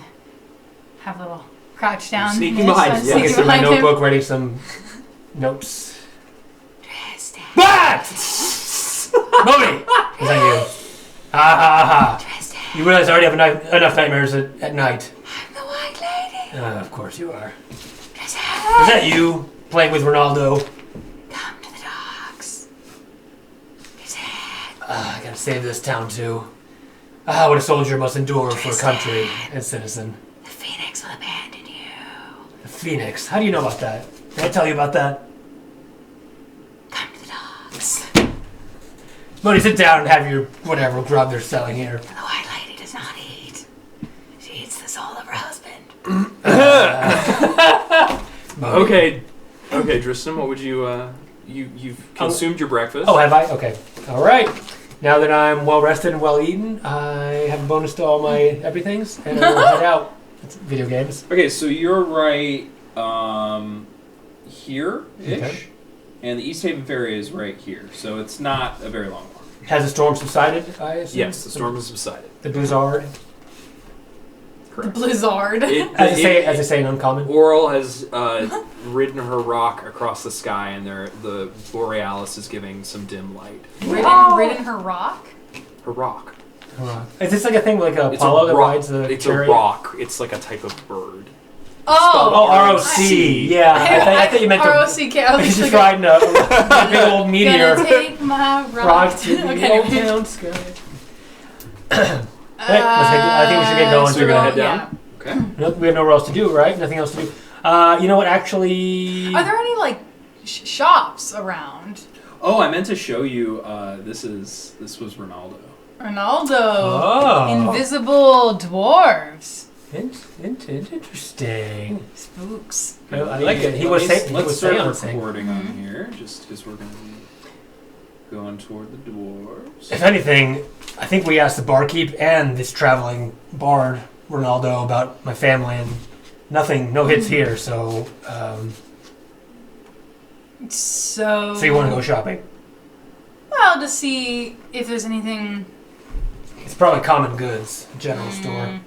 [SPEAKER 2] have a little crouch down.
[SPEAKER 1] Sneaking behind him.
[SPEAKER 3] I get my notebook, writing some notes.
[SPEAKER 2] Drystan.
[SPEAKER 3] What? Mohdee! Is that you? Ha. You realize I already have enough nightmares at night.
[SPEAKER 2] I'm the White Lady.
[SPEAKER 3] Of course you are.
[SPEAKER 2] Drystan.
[SPEAKER 3] Is that you playing with Ronaldo?
[SPEAKER 2] Come to the docks. Drystan.
[SPEAKER 3] I gotta save this town too. What a soldier must endure for country and citizen.
[SPEAKER 2] The Phoenix will abandon you.
[SPEAKER 3] The Phoenix? How do you know about that? Did I tell you about that?
[SPEAKER 2] Come to the docks.
[SPEAKER 3] Mohdee, sit down and have your whatever grub they're selling here.
[SPEAKER 2] The White Lady does not eat. She eats the soul of her husband.
[SPEAKER 1] Okay, Drystan, what would you, you've consumed your breakfast.
[SPEAKER 3] Oh, have I? Okay. All right. Now that I'm well rested and well eaten, I have a bonus to all my everythings, and I will head out. It's video games.
[SPEAKER 1] Okay, so you're right here-ish,
[SPEAKER 3] Okay.
[SPEAKER 1] and the East Haven Ferry is right here, so it's not a very long walk.
[SPEAKER 3] Has the storm subsided, I assume?
[SPEAKER 1] Yes, the storm has subsided.
[SPEAKER 3] The blizzard.
[SPEAKER 2] The blizzard.
[SPEAKER 3] As they say in Uncommon.
[SPEAKER 1] Oral has ridden her rock across the sky, and the Borealis is giving some dim light.
[SPEAKER 2] Ridden her rock?
[SPEAKER 1] Her rock.
[SPEAKER 3] Is this like a thing like
[SPEAKER 1] It's
[SPEAKER 3] Apollo that
[SPEAKER 1] rock.
[SPEAKER 3] rides the
[SPEAKER 1] It's
[SPEAKER 3] chariot?
[SPEAKER 1] a rock. It's like a type of bird.
[SPEAKER 2] Oh,
[SPEAKER 3] ROC. Yeah, I thought you meant
[SPEAKER 2] ROCK. I was
[SPEAKER 3] he's just
[SPEAKER 2] like,
[SPEAKER 3] riding a big old meteor.
[SPEAKER 2] gonna take my rock
[SPEAKER 3] Rock to the
[SPEAKER 2] Okay.
[SPEAKER 3] old town sky. I think we should get going.
[SPEAKER 1] So you're gonna head down?
[SPEAKER 2] Yeah.
[SPEAKER 1] Okay.
[SPEAKER 3] We have nowhere else to do, right? Nothing else to do. You know what? Actually,
[SPEAKER 2] Are there any shops around?
[SPEAKER 1] Oh, I meant to show you. This was Ronaldo.
[SPEAKER 2] Ronaldo.
[SPEAKER 3] Oh.
[SPEAKER 2] Invisible dwarves.
[SPEAKER 3] Interesting.
[SPEAKER 2] Spooks.
[SPEAKER 3] I like it. He was
[SPEAKER 1] Let's start
[SPEAKER 3] seancing.
[SPEAKER 1] recording on here, just because we're gonna be going toward the dwarves.
[SPEAKER 3] If anything, I think we asked the barkeep and this traveling bard Ronaldo about my family, and no hits here. So,
[SPEAKER 2] So
[SPEAKER 3] you want to go shopping?
[SPEAKER 2] Well, to see if there's anything.
[SPEAKER 3] It's probably common goods, general store.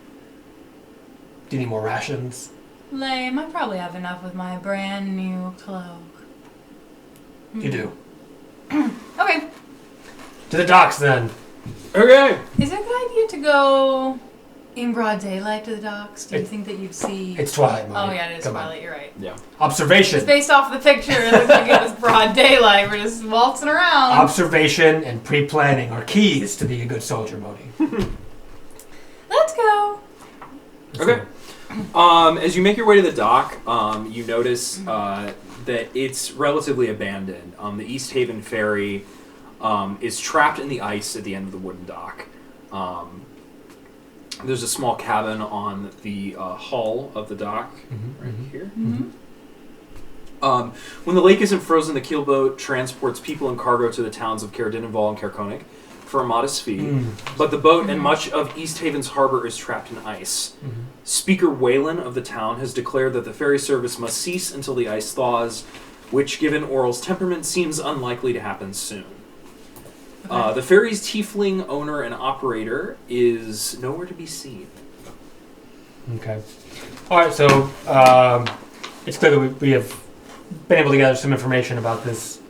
[SPEAKER 3] Do you need more rations?
[SPEAKER 2] Lame. I probably have enough with my brand new cloak.
[SPEAKER 3] You do.
[SPEAKER 2] Okay.
[SPEAKER 3] To the docks then.
[SPEAKER 1] Okay.
[SPEAKER 2] Is it a good idea to go in broad daylight to the docks? Do you think that you'd see?
[SPEAKER 3] It's twilight, Mohdee.
[SPEAKER 2] Oh yeah, it is
[SPEAKER 3] Come on.
[SPEAKER 2] twilight. You're right.
[SPEAKER 1] Yeah.
[SPEAKER 3] Observation.
[SPEAKER 2] Just based off the picture, it looks like it was broad daylight. We're just waltzing around.
[SPEAKER 3] Observation and pre-planning are keys to being a good soldier, Mohdee.
[SPEAKER 2] Let's go.
[SPEAKER 1] Okay. As you make your way to the dock, you notice that it's relatively abandoned. The East Haven ferry is trapped in the ice at the end of the wooden dock. There's a small cabin on the hull of the dock, right here. When the lake isn't frozen, the keelboat transports people and cargo to the towns of Caradinenval and Caerconig for a modest fee. But the boat and much of East Haven's harbor is trapped in ice. Speaker Whalen of the town has declared that the ferry service must cease until the ice thaws, which, given Oral's temperament, seems unlikely to happen soon. The ferry's tiefling owner and operator is nowhere to be seen.
[SPEAKER 3] Okay. All right, so it's clear that we have been able to gather some information about this.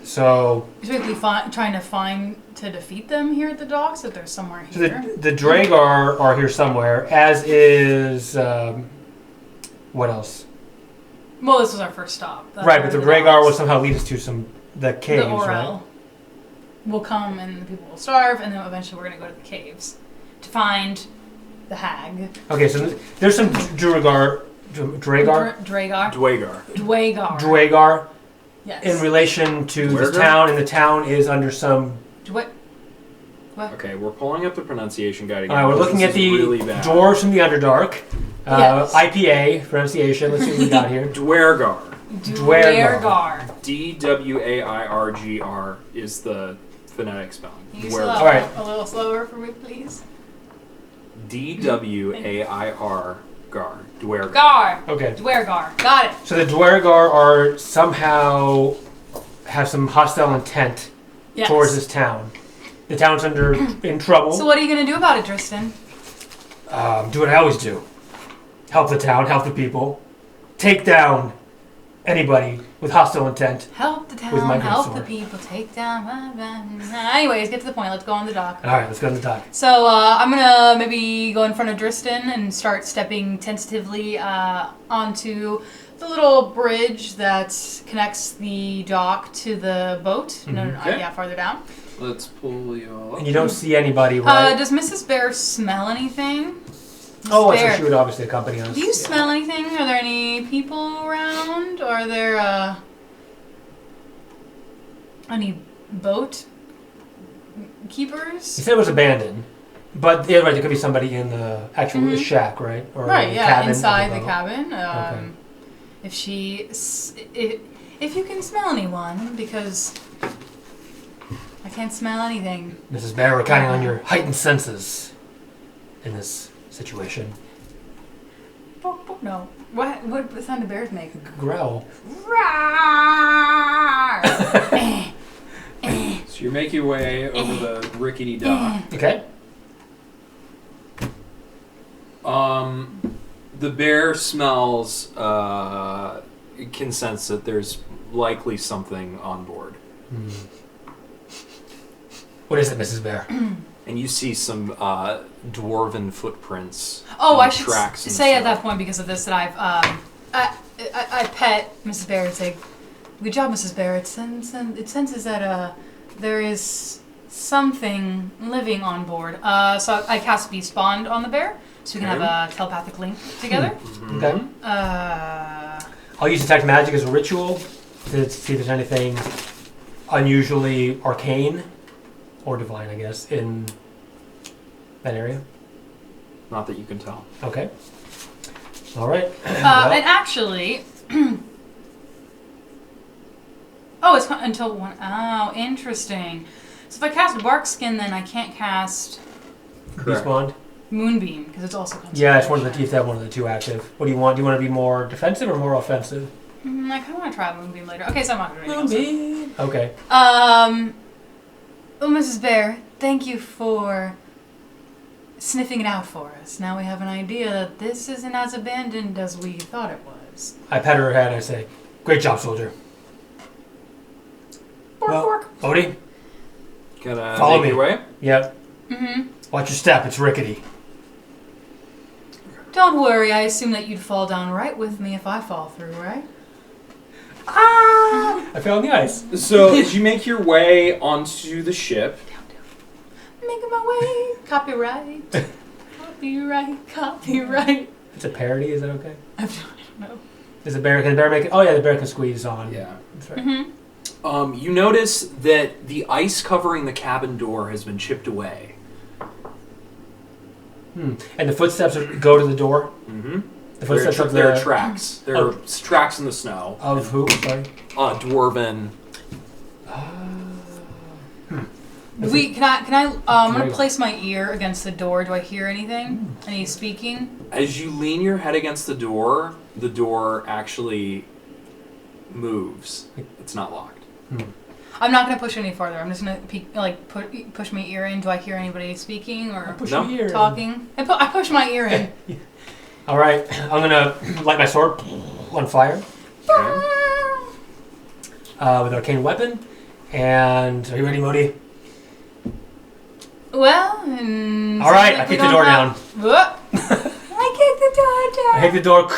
[SPEAKER 3] So...
[SPEAKER 2] Basically trying to defeat them here at the docks, if they're somewhere here.
[SPEAKER 3] So the Duergar are here somewhere, as is... what else?
[SPEAKER 2] Well, this was our first stop.
[SPEAKER 3] Right, but the Duergar will somehow lead us to the caves,
[SPEAKER 2] the Orel
[SPEAKER 3] right?
[SPEAKER 2] will come and the people will starve, and then eventually we're going to go to the caves to find the hag.
[SPEAKER 3] Okay, so there's some Duergar... Duergar?
[SPEAKER 2] Duergar. Yes.
[SPEAKER 3] In relation to
[SPEAKER 1] Duergar?
[SPEAKER 3] this town, and the town is under some...
[SPEAKER 2] What?
[SPEAKER 1] Okay, we're pulling up the pronunciation guide again.
[SPEAKER 3] All right, we're looking at the dwarves from the Underdark.
[SPEAKER 2] Yes.
[SPEAKER 3] IPA pronunciation. Let's see what we got here.
[SPEAKER 1] Duergar.
[SPEAKER 2] Duergar.
[SPEAKER 1] Dwairgr is the phonetic spelling.
[SPEAKER 2] Can you slow
[SPEAKER 3] All right.
[SPEAKER 2] a little slower for me, please?
[SPEAKER 1] Dwair. Duergar.
[SPEAKER 2] Gar.
[SPEAKER 3] Okay.
[SPEAKER 2] Duergar. Got it.
[SPEAKER 3] So the Duergar are somehow have some hostile intent
[SPEAKER 2] Yes.
[SPEAKER 3] towards this town. The town's in trouble.
[SPEAKER 2] So what are you going to do about it, Tristan?
[SPEAKER 3] Do what I always do. Help the town, help the people. Take down anybody with hostile intent.
[SPEAKER 2] Help the
[SPEAKER 3] With my
[SPEAKER 2] town, help
[SPEAKER 3] sword.
[SPEAKER 2] the people, take down... Anyways, get to the point. Let's go on the dock.
[SPEAKER 3] All right, let's go to the dock.
[SPEAKER 2] So I'm going to maybe go in front of Drystan and start stepping tentatively onto the little bridge that connects the dock to the boat. No,
[SPEAKER 1] Okay.
[SPEAKER 2] yeah, farther down.
[SPEAKER 1] Let's pull you all up.
[SPEAKER 3] And you don't see anybody, right?
[SPEAKER 2] Does Mrs. Bear smell anything?
[SPEAKER 3] So
[SPEAKER 2] Bear,
[SPEAKER 3] she would obviously accompany us.
[SPEAKER 2] do you smell anything? Are there any people around? Are there any boat keepers?
[SPEAKER 3] You said it was abandoned, but yeah, right, there could be somebody in the actual shack, right? Or
[SPEAKER 2] Right,
[SPEAKER 3] the
[SPEAKER 2] yeah,
[SPEAKER 3] cabin
[SPEAKER 2] inside
[SPEAKER 3] of
[SPEAKER 2] the
[SPEAKER 3] boat.
[SPEAKER 2] cabin.
[SPEAKER 3] Okay.
[SPEAKER 2] If you can smell anyone, because I can't smell anything.
[SPEAKER 3] Mrs. Bear, we're counting on your heightened senses in this situation.
[SPEAKER 2] No. What sound do bears make?
[SPEAKER 3] Growl.
[SPEAKER 2] Roar!
[SPEAKER 1] So you make your way over the rickety dock.
[SPEAKER 3] Okay.
[SPEAKER 1] The bear smells, can sense that there's likely something on board.
[SPEAKER 3] What is it, Mrs. Bear?
[SPEAKER 1] And you see some dwarven footprints.
[SPEAKER 2] Oh,
[SPEAKER 1] and
[SPEAKER 2] I should
[SPEAKER 1] tracks in the
[SPEAKER 2] say at
[SPEAKER 1] snow.
[SPEAKER 2] that point, because of this, that I pet Mrs. Bear and say, "Good job, Mrs. Bear. It senses that there is something living on board." So I cast Beast Bond on the bear, so we can have a telepathic link together.
[SPEAKER 3] Okay. I'll use detect magic as a ritual to see if there's anything unusually arcane or divine, I guess, in that area.
[SPEAKER 1] Not that you can tell.
[SPEAKER 3] Okay. All right.
[SPEAKER 2] And actually, it's until one. Oh, interesting. So if I cast Bark Skin, then I can't cast
[SPEAKER 3] Beast Bond?
[SPEAKER 2] Moonbeam because it's also.
[SPEAKER 3] Yeah, it's one of the. You have to have one of the two active. What do you want? Do you want to be more defensive or more offensive?
[SPEAKER 2] I kind of want to try Moonbeam later. Okay, so I'm not going to do
[SPEAKER 3] Moonbeam. Okay.
[SPEAKER 2] Well, Mrs. Bear, thank you for sniffing it out for us. Now we have an idea that this isn't as abandoned as we thought it was.
[SPEAKER 3] I pat her head and I say, "Great job, soldier."
[SPEAKER 2] Bork.
[SPEAKER 3] Mohdee?
[SPEAKER 1] Gonna
[SPEAKER 3] Follow
[SPEAKER 1] make
[SPEAKER 3] me.
[SPEAKER 1] your way?
[SPEAKER 3] Yep.
[SPEAKER 2] Mm-hmm.
[SPEAKER 3] Watch your step. It's rickety.
[SPEAKER 2] Don't worry, I assume that you'd fall down right with me if I fall through, right?
[SPEAKER 3] I fell on the ice.
[SPEAKER 1] So as you make your way onto the ship,
[SPEAKER 2] Making my way. Copyright. Copyright.
[SPEAKER 3] It's a parody. Is that okay?
[SPEAKER 2] I don't know.
[SPEAKER 3] Can the bear make it? Oh yeah, the bear can squeeze on.
[SPEAKER 1] yeah.
[SPEAKER 3] That's right.
[SPEAKER 2] Mm-hmm.
[SPEAKER 1] You notice that the ice covering the cabin door has been chipped away.
[SPEAKER 3] And the footsteps go to the door?
[SPEAKER 1] Mm-hmm.
[SPEAKER 3] The footsteps of
[SPEAKER 1] there are tracks. There are tracks in the snow.
[SPEAKER 3] Of who? Sorry?
[SPEAKER 1] Dwarven.
[SPEAKER 2] Can I I'm gonna place my ear against the door. Do I hear anything? Any speaking?
[SPEAKER 1] As you lean your head against the door actually moves. It's not locked.
[SPEAKER 2] I'm not gonna push any farther. I'm just gonna push my ear in. Do I hear anybody speaking or talking? I push my ear in.
[SPEAKER 3] All right, I'm gonna light my sword on fire with arcane weapon. And are you ready, Mohdee?
[SPEAKER 2] Well,
[SPEAKER 3] all right, I kick the door down.
[SPEAKER 2] I kick the door down.
[SPEAKER 3] I kick the door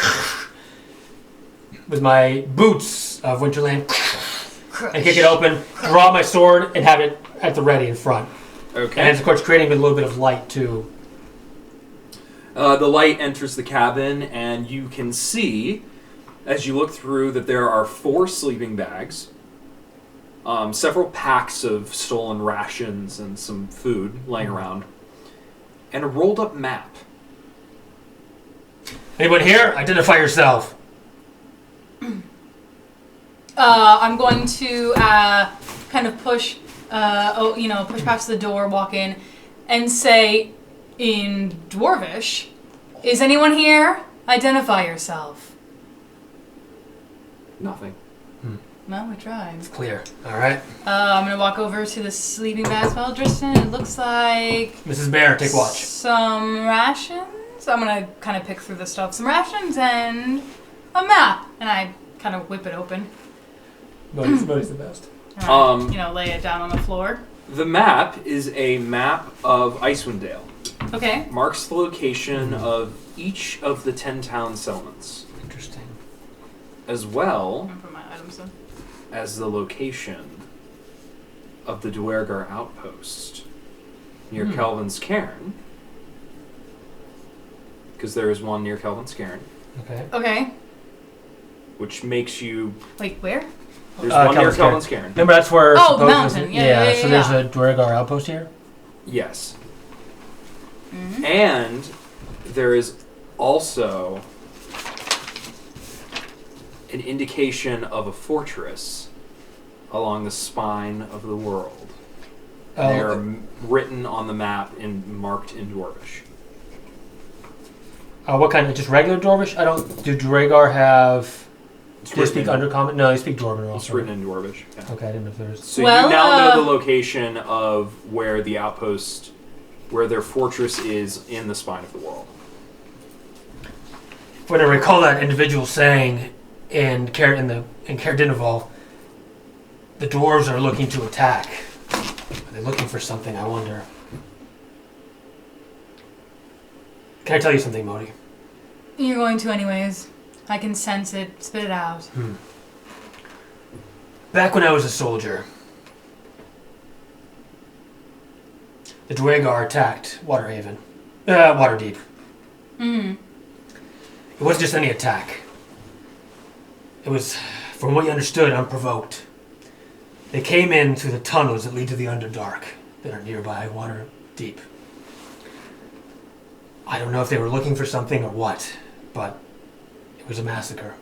[SPEAKER 3] with my boots of Winterland. And kick it open, draw my sword, and have it at the ready in front.
[SPEAKER 1] Okay.
[SPEAKER 3] And it's, of course, creating a little bit of light, too.
[SPEAKER 1] The light enters the cabin, and you can see, as you look through, that there are 4 sleeping bags, several packs of stolen rations and some food laying around, and a rolled-up map.
[SPEAKER 3] Anyone here? Identify yourself.
[SPEAKER 2] I'm going to kind of push past the door, walk in, and say in Dwarvish, "Is anyone here? Identify yourself."
[SPEAKER 1] Nothing.
[SPEAKER 2] Well, we tried.
[SPEAKER 3] It's clear. All right.
[SPEAKER 2] I'm going to walk over to the sleeping bags. Well, Drystan, it looks like...
[SPEAKER 3] Mrs. Bear, take watch.
[SPEAKER 2] Some rations. I'm going to kind of pick through the stuff. Some rations and a map. And I kind of whip it open.
[SPEAKER 3] Mohdie's the best.
[SPEAKER 2] And lay it down on the floor.
[SPEAKER 1] The map is a map of Icewind Dale.
[SPEAKER 2] Okay.
[SPEAKER 1] Marks the location of each of the 10 town settlements.
[SPEAKER 3] Interesting.
[SPEAKER 1] As well...
[SPEAKER 2] I'm gonna put my items in.
[SPEAKER 1] As the location of the Duergar outpost near Kelvin's Cairn, because there is one near Kelvin's Cairn.
[SPEAKER 2] Okay.
[SPEAKER 1] Which makes you...
[SPEAKER 2] Wait, where?
[SPEAKER 1] There's one near Kelvin's Cairn.
[SPEAKER 3] Remember, that's where...
[SPEAKER 2] Oh, the mountain. Yeah.
[SPEAKER 3] So there's a Duergar outpost here?
[SPEAKER 1] Yes.
[SPEAKER 2] Mm-hmm.
[SPEAKER 1] And there is also an indication of a fortress along the spine of the world. They are written on the map and marked in Dwarvish.
[SPEAKER 3] What kind of... Just regular Dwarvish? Do Duergar have... Do they speak Undercommon? No, they speak Dwarven also.
[SPEAKER 1] It's written in Dwarvish. Yeah.
[SPEAKER 3] Okay, I didn't know if there was...
[SPEAKER 1] So you now know the location of where the outpost, where their fortress is in the spine of the world.
[SPEAKER 3] When I recall that individual saying in Caer Dineval, the dwarves are looking to attack. Are they looking for something, I wonder? Can I tell you something, Mohdee?
[SPEAKER 2] You're going to anyways. I can sense it. Spit it out.
[SPEAKER 3] Back when I was a soldier, the Duergar attacked Waterdeep.
[SPEAKER 2] Mm-hmm.
[SPEAKER 3] It wasn't just any attack. It was, from what you understood, unprovoked. They came in through the tunnels that lead to the Underdark that are nearby Waterdeep. I don't know if they were looking for something or what, but it was a massacre.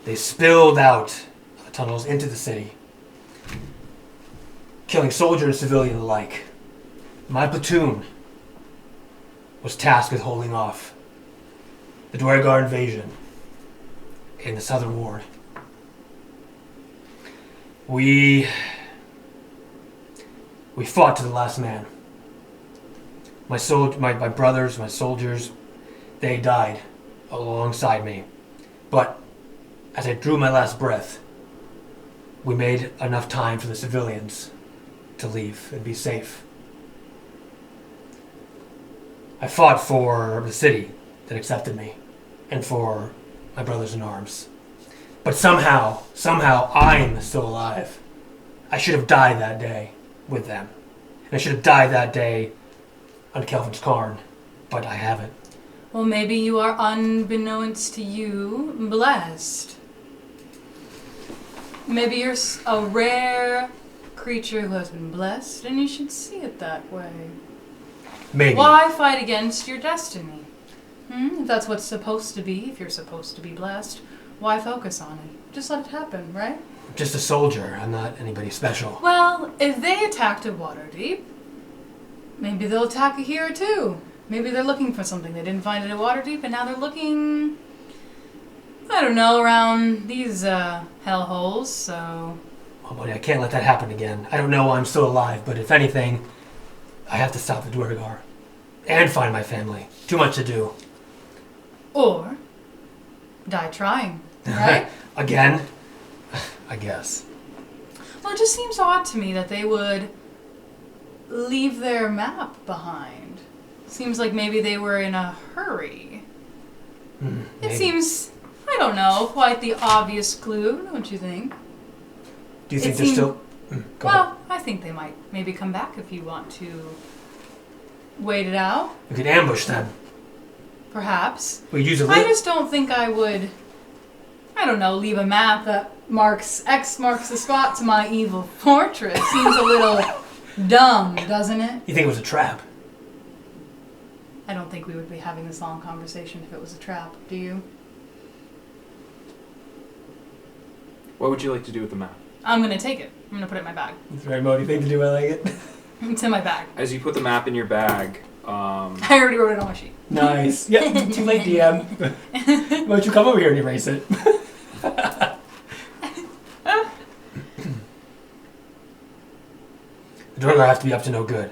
[SPEAKER 3] They spilled out of the tunnels into the city, killing soldier and civilian alike. My platoon was tasked with holding off the Duergar invasion in the Southern Ward. We fought to the last man. My brothers, my soldiers, they died alongside me. But as I drew my last breath, we made enough time for the civilians to leave and be safe. I fought for the city that accepted me and for my brothers in arms. But somehow I'm still alive. I should have died that day with them. And I should have died that day on Kelvin's Cairn, but I haven't.
[SPEAKER 2] Well, maybe you are, unbeknownst to you, blessed. Maybe you're a rare creature who has been blessed, and you should see it that way.
[SPEAKER 3] Maybe.
[SPEAKER 2] Why fight against your destiny? If that's what's supposed to be, if you're supposed to be blessed, why focus on it? Just let it happen, right?
[SPEAKER 3] Just a soldier. I'm not anybody special.
[SPEAKER 2] Well, if they attacked at Waterdeep, maybe they'll attack it here too. Maybe they're looking for something they didn't find it at Waterdeep, and now they're looking, I don't know, around these hellholes, so...
[SPEAKER 3] Oh, buddy, I can't let that happen again. I don't know why I'm still alive, but if anything, I have to stop the Duergar. And find my family. Too much to do.
[SPEAKER 2] Or die trying, right?
[SPEAKER 3] Again? I guess.
[SPEAKER 2] Well, it just seems odd to me that they would leave their map behind. Seems like maybe they were in a hurry. It seems, I don't know, quite the obvious clue, don't you think?
[SPEAKER 3] Do you think they're still... Go
[SPEAKER 2] Well,
[SPEAKER 3] ahead.
[SPEAKER 2] I think they might maybe come back if you want to wait it out.
[SPEAKER 3] We could ambush them.
[SPEAKER 2] Perhaps.
[SPEAKER 3] We use a...
[SPEAKER 2] I just don't think I would, I don't know, leave a map that X marks the spot to my evil fortress. Seems a little dumb, doesn't it?
[SPEAKER 3] You think it was a trap?
[SPEAKER 2] I don't think we would be having this long conversation if it was a trap. Do you?
[SPEAKER 1] What would you like to do with the map?
[SPEAKER 2] I'm going to take it. I'm going to put it in my bag.
[SPEAKER 3] It's a very Mohdee thing to do. I like it.
[SPEAKER 2] It's in my bag.
[SPEAKER 1] As you put the map in your bag,
[SPEAKER 2] I already wrote it on my sheet.
[SPEAKER 3] Nice. Yep, too late, DM. Why don't you come over here and erase it? The Duergar have to be up to no good.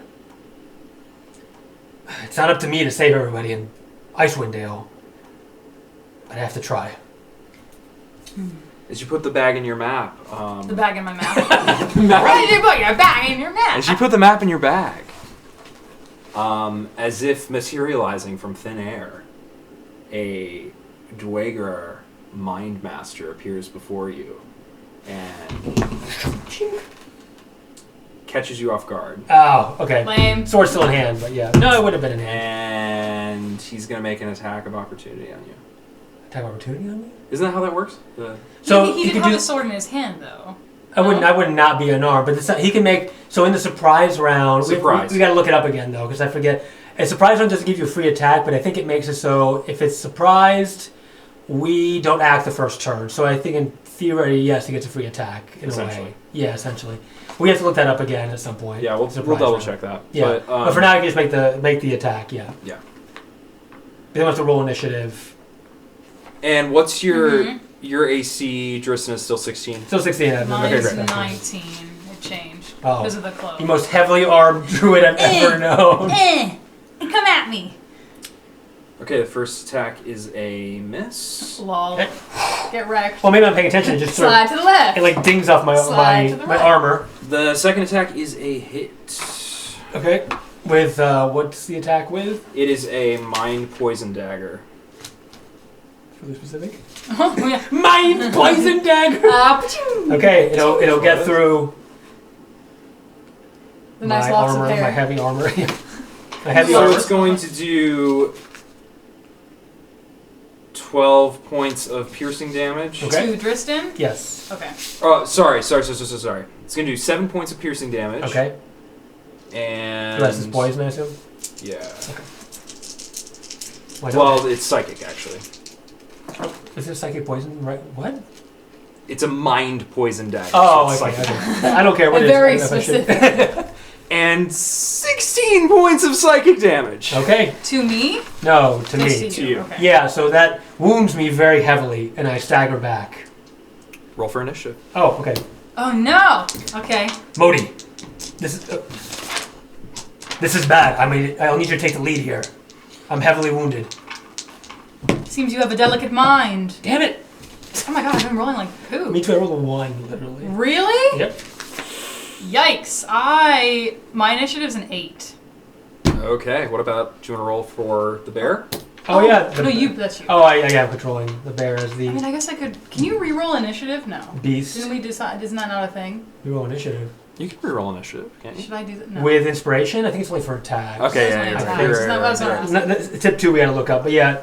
[SPEAKER 3] It's not up to me to save everybody in Icewind Dale, but I have to try.
[SPEAKER 1] as you put the bag in your map,
[SPEAKER 2] The bag in my map. Why did you put your bag in your map?
[SPEAKER 1] as you put the map in your bag, as if materializing from thin air, a Duergar mind master appears before you and catches you off guard.
[SPEAKER 3] Oh, okay.
[SPEAKER 2] Lame.
[SPEAKER 3] Sword still in hand, but yeah. No, it would have been in hand.
[SPEAKER 1] And he's going to make an attack of opportunity on you.
[SPEAKER 3] Attack opportunity on me?
[SPEAKER 1] Isn't that how that works?
[SPEAKER 3] So
[SPEAKER 2] he
[SPEAKER 3] he
[SPEAKER 2] did
[SPEAKER 3] could
[SPEAKER 2] have
[SPEAKER 3] do.
[SPEAKER 2] a sword in his hand, though.
[SPEAKER 3] I would not be unarmed, but he can make. So in the surprise round,
[SPEAKER 1] Surprise.
[SPEAKER 3] we got to look it up again though, because I forget. A surprise round doesn't give you a free attack, but I think it makes it so if it's surprised, we don't act the first turn. So I think in theory, yes, he gets a free attack in a
[SPEAKER 1] Essentially.
[SPEAKER 3] way. Yeah, essentially. We have to look that up again at some point.
[SPEAKER 1] Yeah, we'll
[SPEAKER 3] Surprise
[SPEAKER 1] double
[SPEAKER 3] round.
[SPEAKER 1] check that.
[SPEAKER 3] Yeah, but for now, you can just make the attack. Yeah.
[SPEAKER 1] Yeah.
[SPEAKER 3] They don't have to roll initiative.
[SPEAKER 1] And what's your AC? Dristan is still 16.
[SPEAKER 3] Still 16.
[SPEAKER 2] Mine's
[SPEAKER 1] Okay, great.
[SPEAKER 2] 19. It changed
[SPEAKER 3] Oh.
[SPEAKER 2] because of the clothes.
[SPEAKER 3] The most heavily armed druid I've ever known.
[SPEAKER 2] Come at me.
[SPEAKER 1] Okay, the first attack is a miss.
[SPEAKER 2] Lol.
[SPEAKER 3] Okay.
[SPEAKER 2] Get wrecked.
[SPEAKER 3] Well, maybe I'm paying attention. It just sort
[SPEAKER 2] Slide
[SPEAKER 3] of,
[SPEAKER 2] to the left.
[SPEAKER 3] it like dings off my
[SPEAKER 2] Slide to the right.
[SPEAKER 3] armor.
[SPEAKER 1] The second attack is a hit.
[SPEAKER 3] Okay. With what's the attack with?
[SPEAKER 1] It is a mind poison dagger.
[SPEAKER 3] Really specific.
[SPEAKER 2] Oh, yeah.
[SPEAKER 3] Mind poison dagger.
[SPEAKER 2] Pachoo.
[SPEAKER 3] Okay, it'll get through
[SPEAKER 2] The nice
[SPEAKER 3] my
[SPEAKER 2] locks
[SPEAKER 3] armor,
[SPEAKER 2] of hair.
[SPEAKER 3] my heavy armor. My heavy
[SPEAKER 1] So
[SPEAKER 3] armor.
[SPEAKER 1] it's going to do 12 points of piercing damage.
[SPEAKER 3] Okay.
[SPEAKER 2] To Drystan?
[SPEAKER 3] Yes.
[SPEAKER 2] Okay.
[SPEAKER 1] Oh, sorry. It's going to do 7 points of piercing damage.
[SPEAKER 3] Okay.
[SPEAKER 1] And
[SPEAKER 3] The rest is poison, I assume.
[SPEAKER 1] Yeah.
[SPEAKER 3] Why don't
[SPEAKER 1] Well, it's psychic actually.
[SPEAKER 3] is it psychic poison? Right? What?
[SPEAKER 1] It's a mind poison dagger.
[SPEAKER 3] Oh,
[SPEAKER 1] so it's
[SPEAKER 3] okay.
[SPEAKER 1] psychic.
[SPEAKER 3] I don't care what it is.
[SPEAKER 2] Very
[SPEAKER 3] I don't know if I should-
[SPEAKER 2] specific.
[SPEAKER 1] And 16 points of psychic damage.
[SPEAKER 3] Okay.
[SPEAKER 2] To me?
[SPEAKER 3] No, to
[SPEAKER 2] Just
[SPEAKER 3] me.
[SPEAKER 2] to
[SPEAKER 1] To you.
[SPEAKER 2] Okay.
[SPEAKER 3] Yeah, so that wounds me very heavily, and I stagger back.
[SPEAKER 1] Roll for initiative.
[SPEAKER 3] Oh, okay.
[SPEAKER 2] Oh no. Okay.
[SPEAKER 3] Mohdee, this is bad. I'll need you to take the lead here. I'm heavily wounded.
[SPEAKER 2] Seems you have a delicate mind.
[SPEAKER 3] Damn it!
[SPEAKER 2] Oh my god, I've been rolling like poo.
[SPEAKER 3] Me too. I rolled a 1, literally.
[SPEAKER 2] Really?
[SPEAKER 3] Yep.
[SPEAKER 2] Yikes. My initiative's an 8.
[SPEAKER 1] Okay. What about? Do you want to roll for the bear?
[SPEAKER 3] Oh yeah.
[SPEAKER 2] No, that's you.
[SPEAKER 3] Oh, yeah. I'm controlling the bear as the
[SPEAKER 2] I mean, I guess I could. Can you re-roll initiative? No.
[SPEAKER 3] beast.
[SPEAKER 2] Didn't we decide? Isn't that not a thing?
[SPEAKER 3] We roll initiative
[SPEAKER 1] You can reroll initiative, can't you?
[SPEAKER 2] Should I do that? No.
[SPEAKER 3] with inspiration. I think it's only for attacks.
[SPEAKER 1] Okay,
[SPEAKER 2] That's
[SPEAKER 1] yeah,
[SPEAKER 2] my
[SPEAKER 1] you're
[SPEAKER 2] attack.
[SPEAKER 1] right.
[SPEAKER 2] That was not
[SPEAKER 3] No, tip 2 we gotta look up, but yeah.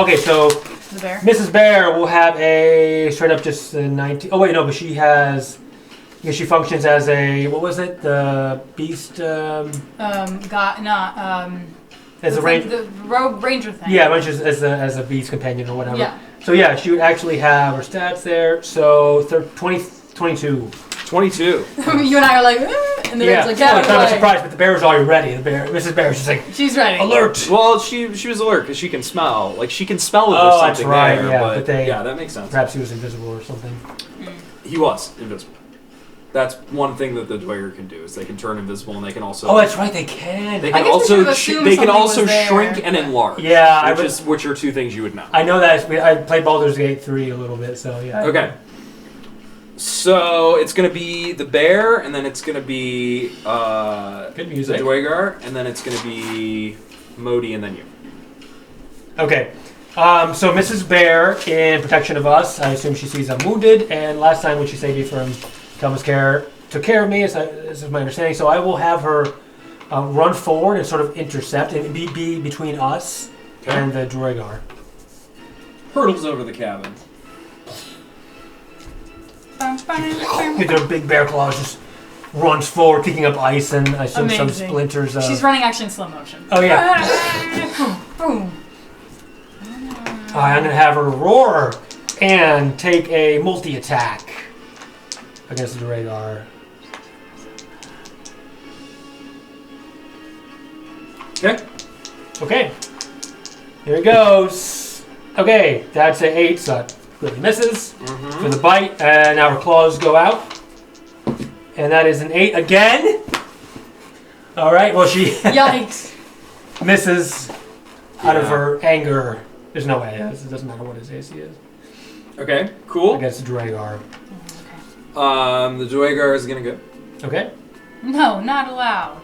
[SPEAKER 3] Okay, so
[SPEAKER 2] The bear?
[SPEAKER 3] Mrs. Bear will have a straight up just a 19. Oh, wait, no, but she has. Yeah, she functions as a. What was it? The beast.
[SPEAKER 2] As
[SPEAKER 3] a ranger.
[SPEAKER 2] The rogue ranger thing.
[SPEAKER 3] Yeah, as a beast companion or whatever.
[SPEAKER 2] Yeah.
[SPEAKER 3] So, yeah, she would actually have her stats there. So, 22.
[SPEAKER 1] 22.
[SPEAKER 2] You and I are like, and then
[SPEAKER 3] Yeah,
[SPEAKER 2] it's like,
[SPEAKER 3] I'm
[SPEAKER 2] yeah,
[SPEAKER 3] kind of surprised, but the bear was already ready. Mrs. Bear was just like,
[SPEAKER 2] she's ready.
[SPEAKER 3] alert!
[SPEAKER 1] Well, she was alert because she can smell. Like, she can smell if
[SPEAKER 3] Oh,
[SPEAKER 1] there's
[SPEAKER 3] that's
[SPEAKER 1] something
[SPEAKER 3] right,
[SPEAKER 1] there.
[SPEAKER 3] yeah,
[SPEAKER 1] But,
[SPEAKER 3] but they-
[SPEAKER 1] yeah, that makes sense.
[SPEAKER 3] Perhaps he was invisible or something.
[SPEAKER 1] He was invisible. That's one thing that the Duergar can do is they can turn invisible and they can also.
[SPEAKER 3] Oh, that's right, they can.
[SPEAKER 1] They
[SPEAKER 2] I
[SPEAKER 1] can
[SPEAKER 2] guess we
[SPEAKER 1] also
[SPEAKER 2] should've assumed
[SPEAKER 1] they can
[SPEAKER 2] something
[SPEAKER 1] also
[SPEAKER 2] was there,
[SPEAKER 1] shrink and
[SPEAKER 2] but-
[SPEAKER 1] enlarge.
[SPEAKER 3] Yeah,
[SPEAKER 1] which are two things you would know.
[SPEAKER 3] I know that. I played Baldur's Gate 3 a little bit, so yeah.
[SPEAKER 1] Okay. So it's gonna be the bear, and then it's gonna be
[SPEAKER 3] Good
[SPEAKER 1] the
[SPEAKER 3] music.
[SPEAKER 1] Duergar, and then it's gonna be Mohdee, and then you.
[SPEAKER 3] Okay. So Mrs. Bear, in protection of us, I assume she sees I'm wounded, and last time when she saved me from Kelma's care, took care of me, this is my understanding, so I will have her run forward and sort of intercept and be between us and the Duergar.
[SPEAKER 1] Hurdles over the cabin.
[SPEAKER 3] With her big bear claws, just runs forward, kicking up ice, and I assume some
[SPEAKER 2] Amazing.
[SPEAKER 3] splinters.
[SPEAKER 2] She's running actually in slow motion.
[SPEAKER 3] Oh yeah.
[SPEAKER 2] Boom.
[SPEAKER 3] I'm gonna have her roar and take a multi-attack against the Duergar.
[SPEAKER 1] Okay.
[SPEAKER 3] Okay. Here it goes. Okay, that's a 8, so that really misses for the bite. And now her claws go out. And that is an 8 again. Alright, well she
[SPEAKER 2] Yikes.
[SPEAKER 3] misses out of
[SPEAKER 1] Yeah.
[SPEAKER 3] her anger. There's no way. It doesn't matter what his AC is.
[SPEAKER 1] Okay. Cool.
[SPEAKER 3] Against the Duergar.
[SPEAKER 1] The Duergar is gonna go.
[SPEAKER 3] Okay.
[SPEAKER 2] No, not allowed.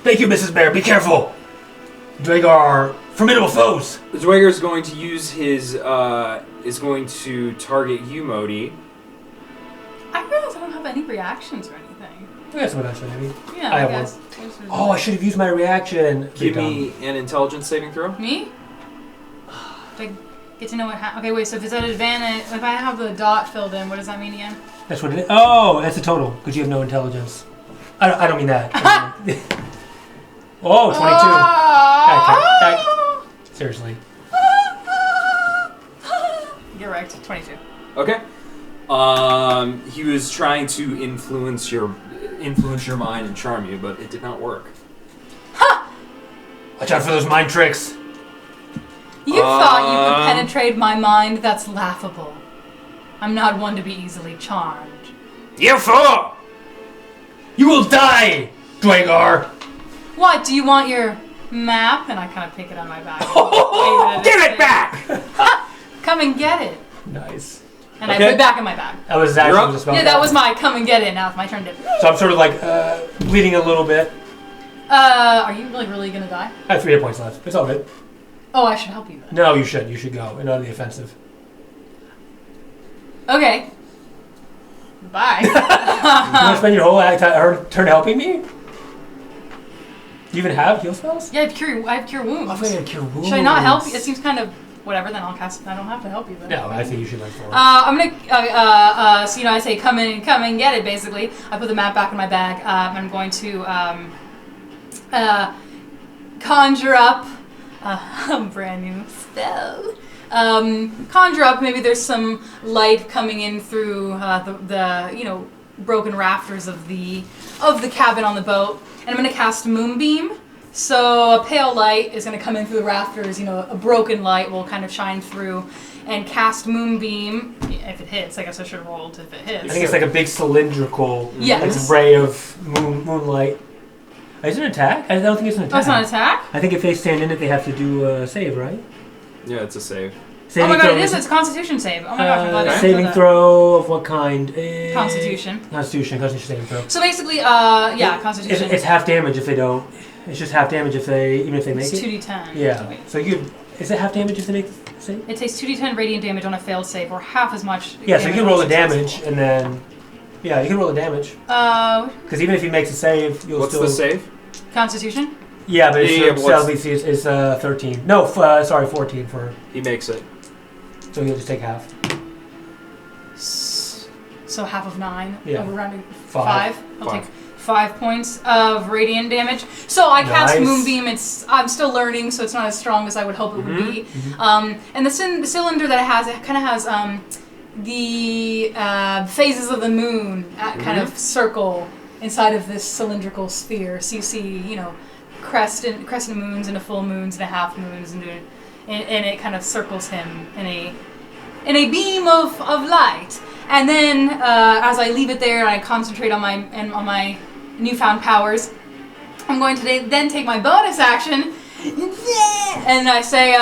[SPEAKER 3] Thank you, Mrs. Bear. Be careful. Duergar are formidable foes.
[SPEAKER 1] The Duergar is going to use his is going to target you, Mohdee.
[SPEAKER 2] I realize I don't have any reactions or anything.
[SPEAKER 3] That's what I said, maybe.
[SPEAKER 2] Yeah,
[SPEAKER 3] I have
[SPEAKER 2] guess.
[SPEAKER 3] Oh, I should have used my reaction.
[SPEAKER 1] Give me an intelligence saving throw.
[SPEAKER 2] Me? Do I get to know what happened? Okay, wait, so if it's at advantage, if I have the dot filled in, what does that mean again?
[SPEAKER 3] That's what it is. Oh, that's the total, because you have no intelligence. I don't mean that. Oh, 22. Seriously.
[SPEAKER 2] You're right, 22.
[SPEAKER 1] Okay. He was trying to influence your mind and charm you, but it did not work.
[SPEAKER 3] Watch out for those mind tricks.
[SPEAKER 2] You thought you could penetrate my mind? That's laughable. I'm not one to be easily charmed.
[SPEAKER 3] You fool! You will die, Duergar!
[SPEAKER 2] What, do you want your map? And I kind of pick it on my back.
[SPEAKER 3] Give it back!
[SPEAKER 2] Come and get it.
[SPEAKER 3] Nice.
[SPEAKER 2] And I
[SPEAKER 1] Okay.
[SPEAKER 2] put it back in my bag.
[SPEAKER 3] That was
[SPEAKER 1] You're up.
[SPEAKER 3] actually the spell.
[SPEAKER 2] Yeah, that was my come and get it. Now it's my turn to...
[SPEAKER 3] So I'm sort of like bleeding a little bit.
[SPEAKER 2] Are you like really gonna die?
[SPEAKER 3] I have 3 hit points left. It's all good.
[SPEAKER 2] Oh, I should help you then.
[SPEAKER 3] No, you should. You should go. And out of the offensive.
[SPEAKER 2] Okay. Bye.
[SPEAKER 3] You want to spend your whole turn helping me? Do you even have heal spells?
[SPEAKER 2] Yeah, I have cure wounds.
[SPEAKER 3] I thought you had cure wounds.
[SPEAKER 2] Should I not help you? It seems kind of whatever. Then I'll cast. I don't have to help you then.
[SPEAKER 3] No, I think you should for it.
[SPEAKER 2] I'm gonna. So I say come and get it. Basically, I put the map back in my bag. I'm going to conjure up a brand new spell. Conjure up. Maybe there's some light coming in through the broken rafters of the cabin on the boat, and I'm gonna cast Moonbeam. So a pale light is going to come in through the rafters, a broken light will kind of shine through and cast Moonbeam. If it hits, I guess I should have rolled if it hits.
[SPEAKER 3] I think it's like a big cylindrical
[SPEAKER 2] Yes.
[SPEAKER 3] ray of moonlight. Is it an attack? I don't think it's an attack.
[SPEAKER 2] Oh, it's not an attack?
[SPEAKER 3] I think if they stand in it, they have to do a save, right?
[SPEAKER 1] Yeah, it's a save.
[SPEAKER 2] Oh my god, it is. It's a Constitution save. Oh my gosh, I'm glad I didn't
[SPEAKER 3] saving
[SPEAKER 2] know that.
[SPEAKER 3] throw of what kind?
[SPEAKER 2] Constitution.
[SPEAKER 3] Constitution saving throw.
[SPEAKER 2] So basically, Constitution.
[SPEAKER 3] It's half damage if they don't. It's just half damage if they make
[SPEAKER 2] It's
[SPEAKER 3] it.
[SPEAKER 2] 2d10.
[SPEAKER 3] Yeah. So is it half damage if they make the save?
[SPEAKER 2] It takes 2d10 radiant damage on a failed save, or half as much.
[SPEAKER 3] Yeah. So you can roll the
[SPEAKER 2] successful.
[SPEAKER 3] damage and then. Yeah, you can roll the damage. Because even if he makes a save, you'll
[SPEAKER 1] What's
[SPEAKER 3] still.
[SPEAKER 1] the save?
[SPEAKER 2] Constitution.
[SPEAKER 3] Yeah, but his
[SPEAKER 1] Yeah,
[SPEAKER 3] spell DC is 13. No, sorry, 14 for...
[SPEAKER 1] He makes it.
[SPEAKER 3] So he'll just take half.
[SPEAKER 2] So half of 9.
[SPEAKER 3] Yeah.
[SPEAKER 2] We're rounding
[SPEAKER 3] 5.
[SPEAKER 2] I'll take 5 points of radiant damage. So I cast
[SPEAKER 3] Nice.
[SPEAKER 2] Moonbeam. I'm still learning, so it's not as strong as I would hope it would be. And the cylinder that it kind of has the phases of the moon kind of circle inside of this cylindrical sphere. So you see, crescent moons and full moons and half moons, and it kind of circles him in a beam of light. And then as I leave it there and I concentrate on my newfound powers, I'm going to then take my bonus action and I say,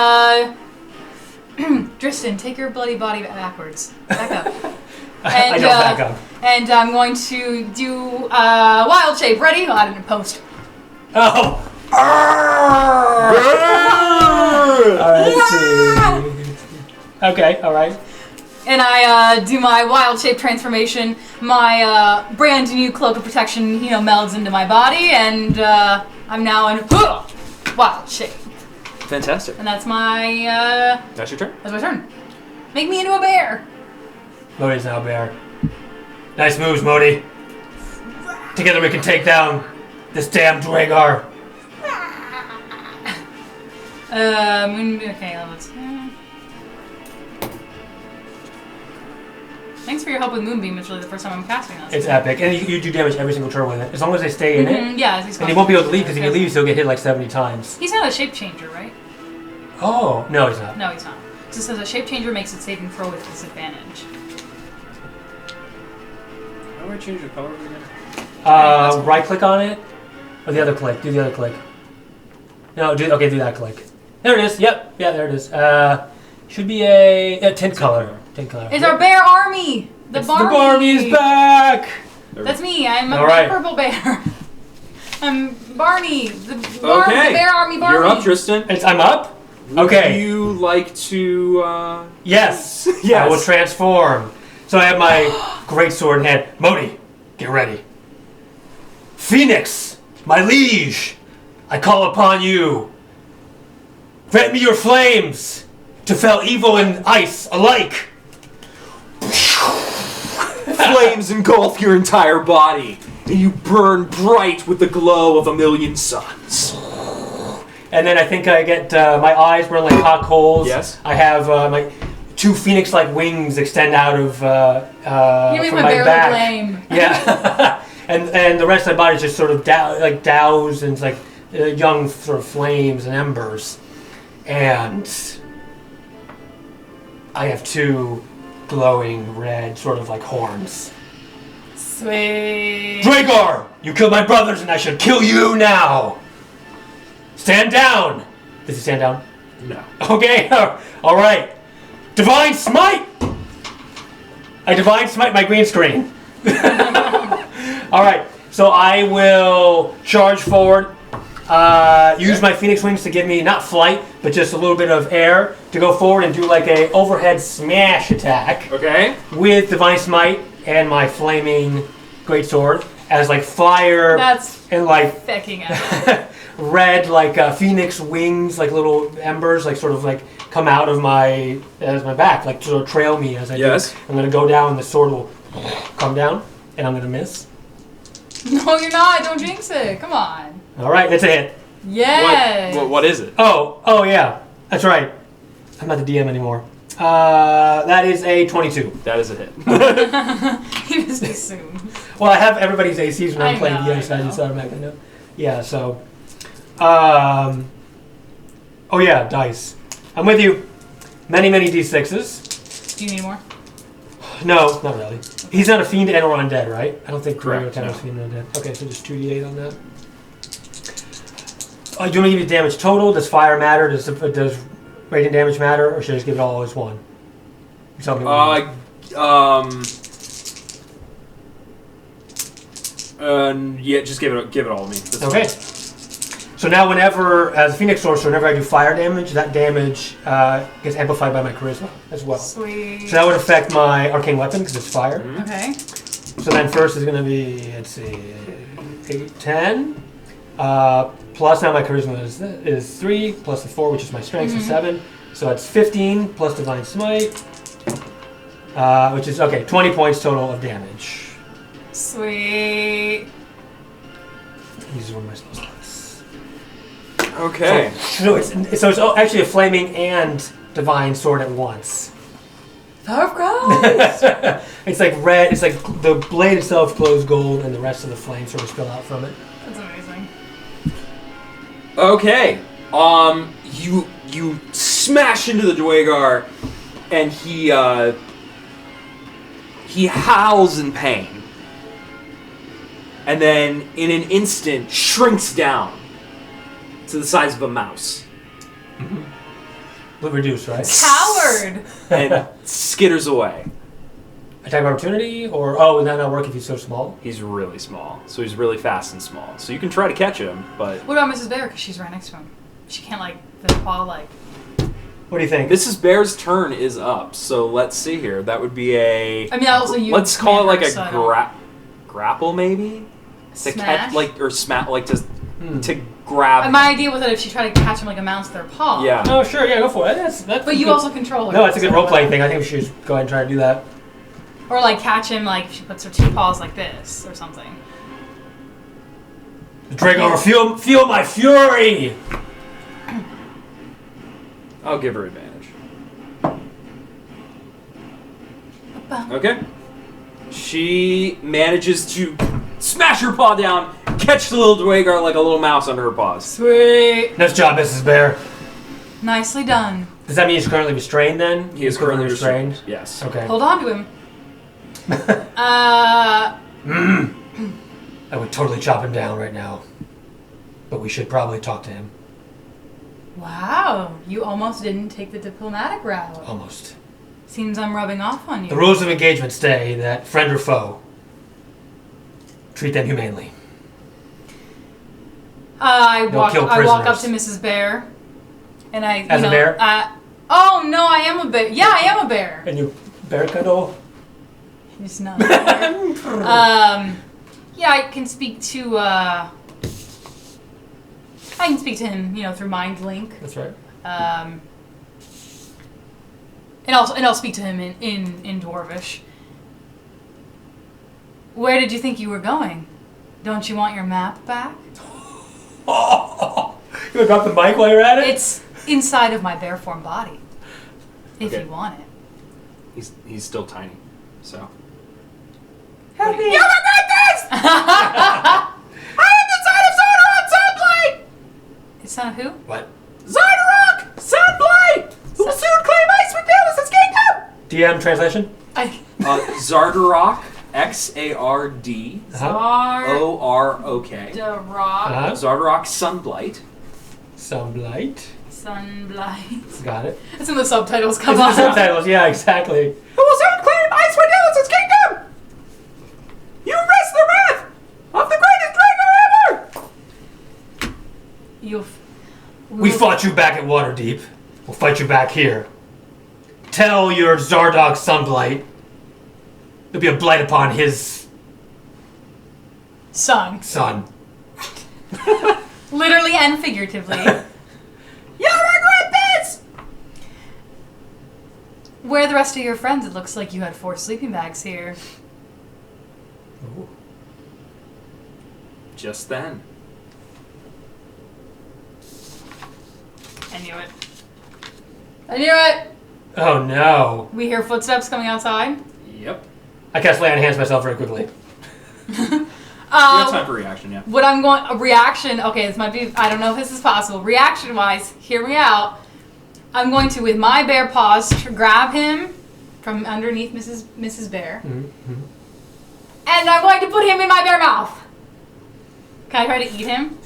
[SPEAKER 2] Drystan, take your bloody body backwards. Back up. And,
[SPEAKER 3] I don't back up.
[SPEAKER 2] And I'm going to do wild shape. Ready? Oh, I didn't post.
[SPEAKER 3] Oh! Alright, let's see. Okay, alright.
[SPEAKER 2] And I do my wild shape transformation. My brand new cloak of protection, melds into my body, and I'm now in wild shape.
[SPEAKER 1] Fantastic.
[SPEAKER 2] And that's my
[SPEAKER 1] That's your turn.
[SPEAKER 2] that's my turn. Make me into a bear.
[SPEAKER 3] Mohdie's now a bear. Nice moves, Mohdee. Together we can take down this damn Duergar.
[SPEAKER 2] Okay, let's. Thanks for your help with Moonbeam. It's really the first time I'm casting this.
[SPEAKER 3] It's epic, and you do damage every single turn with it, as long as they stay in it.
[SPEAKER 2] Yeah, he's
[SPEAKER 3] And he won't be able to leave, because if he leaves, he'll get hit like 70 times.
[SPEAKER 2] He's not a shape changer, right?
[SPEAKER 3] Oh, no, he's not.
[SPEAKER 2] No, he's not. It just says a shape changer makes it saving throw with disadvantage.
[SPEAKER 1] How do I change the color again?
[SPEAKER 3] Right click on it, or the other click. Do the other click. No, do that click. There it is. Yep, yeah, there it is. Should be a tint color. Tint color.
[SPEAKER 2] It's our bear army. The Barmy.
[SPEAKER 3] The Barmy's back.
[SPEAKER 2] That's me. I'm a
[SPEAKER 3] All right.
[SPEAKER 2] purple bear. I'm Barney. The
[SPEAKER 1] Okay.
[SPEAKER 2] bear army Barmy.
[SPEAKER 1] You're up, Tristan.
[SPEAKER 3] I'm up. Okay.
[SPEAKER 1] Would you like to?
[SPEAKER 3] Yes.
[SPEAKER 1] Yes.
[SPEAKER 3] I will transform. So I have my greatsword in hand. Mohdee, get ready. Phoenix, my liege, I call upon you. Grant me your flames to fell evil and ice alike.
[SPEAKER 1] Flames engulf your entire body, and you burn bright with the glow of 1,000,000 suns.
[SPEAKER 3] And then I think I get my eyes burn like hot coals.
[SPEAKER 1] Yes.
[SPEAKER 3] I have my 2 phoenix-like wings extend out of
[SPEAKER 2] You make
[SPEAKER 3] from
[SPEAKER 2] my
[SPEAKER 3] my
[SPEAKER 2] bear
[SPEAKER 3] back.
[SPEAKER 2] look lame.
[SPEAKER 3] Yeah. and the rest of my body is just sort of doused in like young sort of flames and embers. And I have 2 glowing red sort of like horns.
[SPEAKER 2] Sweet.
[SPEAKER 3] Duergar, you killed my brothers and I should kill you now. Stand down. Does he stand down?
[SPEAKER 1] No.
[SPEAKER 3] Okay, all right. Divine Smite! I Divine Smite my green screen. All right, so I will charge forward, use my Phoenix Wings to give me, not flight, but just a little bit of air to go forward and do like a overhead smash attack.
[SPEAKER 1] Okay.
[SPEAKER 3] With Divine Smite and my flaming greatsword as like fire
[SPEAKER 2] That's
[SPEAKER 3] and like
[SPEAKER 2] fecking out.
[SPEAKER 3] red like phoenix wings, like little embers, like sort of like come out of my back, like sort of trail me as I do. I'm gonna go down, and the sword will come down, and I'm gonna miss.
[SPEAKER 2] No, you're not. Don't jinx it. Come on.
[SPEAKER 3] All right, that's a hit.
[SPEAKER 2] Yes.
[SPEAKER 1] What is it?
[SPEAKER 3] Oh yeah, that's right. I'm not the DM anymore. That is a 22.
[SPEAKER 1] That is a hit.
[SPEAKER 2] He just assumed.
[SPEAKER 3] Well, I have everybody's ACs when I'm
[SPEAKER 2] I
[SPEAKER 3] playing
[SPEAKER 2] know,
[SPEAKER 3] DM, so
[SPEAKER 2] I
[SPEAKER 3] I just
[SPEAKER 2] know.
[SPEAKER 3] automatically know. Yeah, so. Oh yeah, dice. I'm with you. Many D6s.
[SPEAKER 2] Do you need more?
[SPEAKER 3] No, not really. He's not a fiend and or undead, right? I don't think
[SPEAKER 1] Correct,
[SPEAKER 3] Rio
[SPEAKER 1] no.
[SPEAKER 3] is fiend and undead. Okay, so just 2d8 on that. Do you want me to give you damage total? Does fire matter? Does radiant damage matter? Or should I just give it all as one? You tell me what
[SPEAKER 1] Yeah, just give it all to me. That's
[SPEAKER 3] okay.
[SPEAKER 1] fine.
[SPEAKER 3] So now whenever, as a Phoenix Sorcerer, whenever I do fire damage, that damage gets amplified by my charisma as well.
[SPEAKER 2] Sweet.
[SPEAKER 3] So that would affect my arcane weapon because it's fire.
[SPEAKER 1] Mm-hmm.
[SPEAKER 2] Okay.
[SPEAKER 3] So then first is going to be, let's see, 8, 10, plus now my charisma is 3 plus the 4, which is my strength, so 7. So that's 15 plus divine smite, which is 20 points total of damage.
[SPEAKER 2] Sweet.
[SPEAKER 3] These are one of my spell slots.
[SPEAKER 1] Okay.
[SPEAKER 3] So it's actually a flaming and divine sword at once.
[SPEAKER 2] Of course.
[SPEAKER 3] It's like red. It's like the blade itself glows gold, and the rest of the flame sort of spill out from it.
[SPEAKER 2] That's amazing.
[SPEAKER 1] Okay. You smash into the Duergar, and he howls in pain, and then in an instant shrinks down to the size of a mouse.
[SPEAKER 3] But reduced, right?
[SPEAKER 2] Coward.
[SPEAKER 1] And skitters away.
[SPEAKER 3] Attack of opportunity, or would that not work if he's so small?
[SPEAKER 1] He's really small, so he's really fast and small. So you can try to catch him, but
[SPEAKER 2] What about Mrs. Bear? Because she's right next to him. She can't the paw
[SPEAKER 3] What do you think?
[SPEAKER 1] Mrs. Bear's turn is up. So let's see here. That would be a.
[SPEAKER 2] I mean, also you.
[SPEAKER 1] Let's call it like a
[SPEAKER 2] so I don't-
[SPEAKER 1] grapple, maybe. To catch,
[SPEAKER 2] Smash?
[SPEAKER 1] or smack, to grab.
[SPEAKER 2] My idea was that if she tried to catch him like a mouse with her paw.
[SPEAKER 1] Yeah.
[SPEAKER 3] Oh, sure, yeah, go for it. That's
[SPEAKER 2] But you
[SPEAKER 3] good.
[SPEAKER 2] also control her.
[SPEAKER 3] No, it's a good role-playing thing. I think we should just go ahead and try to do that.
[SPEAKER 2] Or catch him if she puts her 2 paws like this or something.
[SPEAKER 3] Dragor, feel my fury!
[SPEAKER 1] I'll give her advantage. Okay. She manages to smash her paw down, catch the little Duergar like a little mouse under her paws.
[SPEAKER 2] Sweet.
[SPEAKER 3] Nice job, Mrs. Bear.
[SPEAKER 2] Nicely done.
[SPEAKER 3] Does that mean he's currently restrained then?
[SPEAKER 1] He is currently restrained. Yes.
[SPEAKER 3] Okay.
[SPEAKER 2] Hold on to him.
[SPEAKER 3] I would totally chop him down right now. But we should probably talk to him.
[SPEAKER 2] Wow, you almost didn't take the diplomatic route.
[SPEAKER 3] Almost.
[SPEAKER 2] Seems I'm rubbing off on you.
[SPEAKER 3] The rules of engagement say that friend or foe, treat them humanely.
[SPEAKER 2] I walk
[SPEAKER 3] kill
[SPEAKER 2] up
[SPEAKER 3] prisoners.
[SPEAKER 2] to Mrs. Bear, and I.
[SPEAKER 3] As a bear?
[SPEAKER 2] Oh no, I am a bear. Yeah, I am a bear.
[SPEAKER 3] And you bear cuddle?
[SPEAKER 2] He's not. A bear. Yeah, I can speak to. I can speak to him, through mind link.
[SPEAKER 3] That's right.
[SPEAKER 2] And I'll speak to him in Dwarvish. Where did you think you were going? Don't you want your map back?
[SPEAKER 3] Oh, you want to drop the mic while you're at it?
[SPEAKER 2] It's inside of my bear form body. If
[SPEAKER 1] Okay.
[SPEAKER 2] you want it.
[SPEAKER 1] He's still tiny, so.
[SPEAKER 2] Help me! You regret this! I am the son of Zardarok Sunblight! It's son of who?
[SPEAKER 3] What?
[SPEAKER 1] Zardarok Sunblight! Who will soon claim Icewind Dale as his kingdom!
[SPEAKER 3] DM translation?
[SPEAKER 1] Zardarok, Xard Orok.
[SPEAKER 3] Uh-huh.
[SPEAKER 1] Zardarok Sunblight.
[SPEAKER 3] Sunblight.
[SPEAKER 2] Sunblight.
[SPEAKER 3] Got it.
[SPEAKER 2] It's in the subtitles, come
[SPEAKER 3] It's in
[SPEAKER 2] on.
[SPEAKER 3] the subtitles, yeah, exactly.
[SPEAKER 1] Who will soon claim Icewind Dale as his kingdom! You risk the wrath of the greatest dragon ever!
[SPEAKER 3] We fought you back at Waterdeep. We'll fight you back here. Tell your Zardog Sunblight there'll be a blight upon his
[SPEAKER 2] Son. Literally and figuratively.
[SPEAKER 1] You'll regret this!
[SPEAKER 2] Where are the rest of your friends? It looks like you had 4 sleeping bags here.
[SPEAKER 3] Ooh.
[SPEAKER 1] Just then.
[SPEAKER 2] I knew it. I knew it!
[SPEAKER 3] Oh no.
[SPEAKER 2] We hear footsteps coming outside.
[SPEAKER 1] Yep.
[SPEAKER 3] I cast lay on hands myself very quickly.
[SPEAKER 1] You have time for reaction, yeah.
[SPEAKER 2] What I'm going... A reaction... Okay, this might be... I don't know if this is possible. Reaction-wise, hear me out. I'm going to, with my bear paws, grab him from underneath Mrs. Bear.
[SPEAKER 3] Mm-hmm.
[SPEAKER 2] And I'm going to put him in my bear mouth. Can I try to eat him?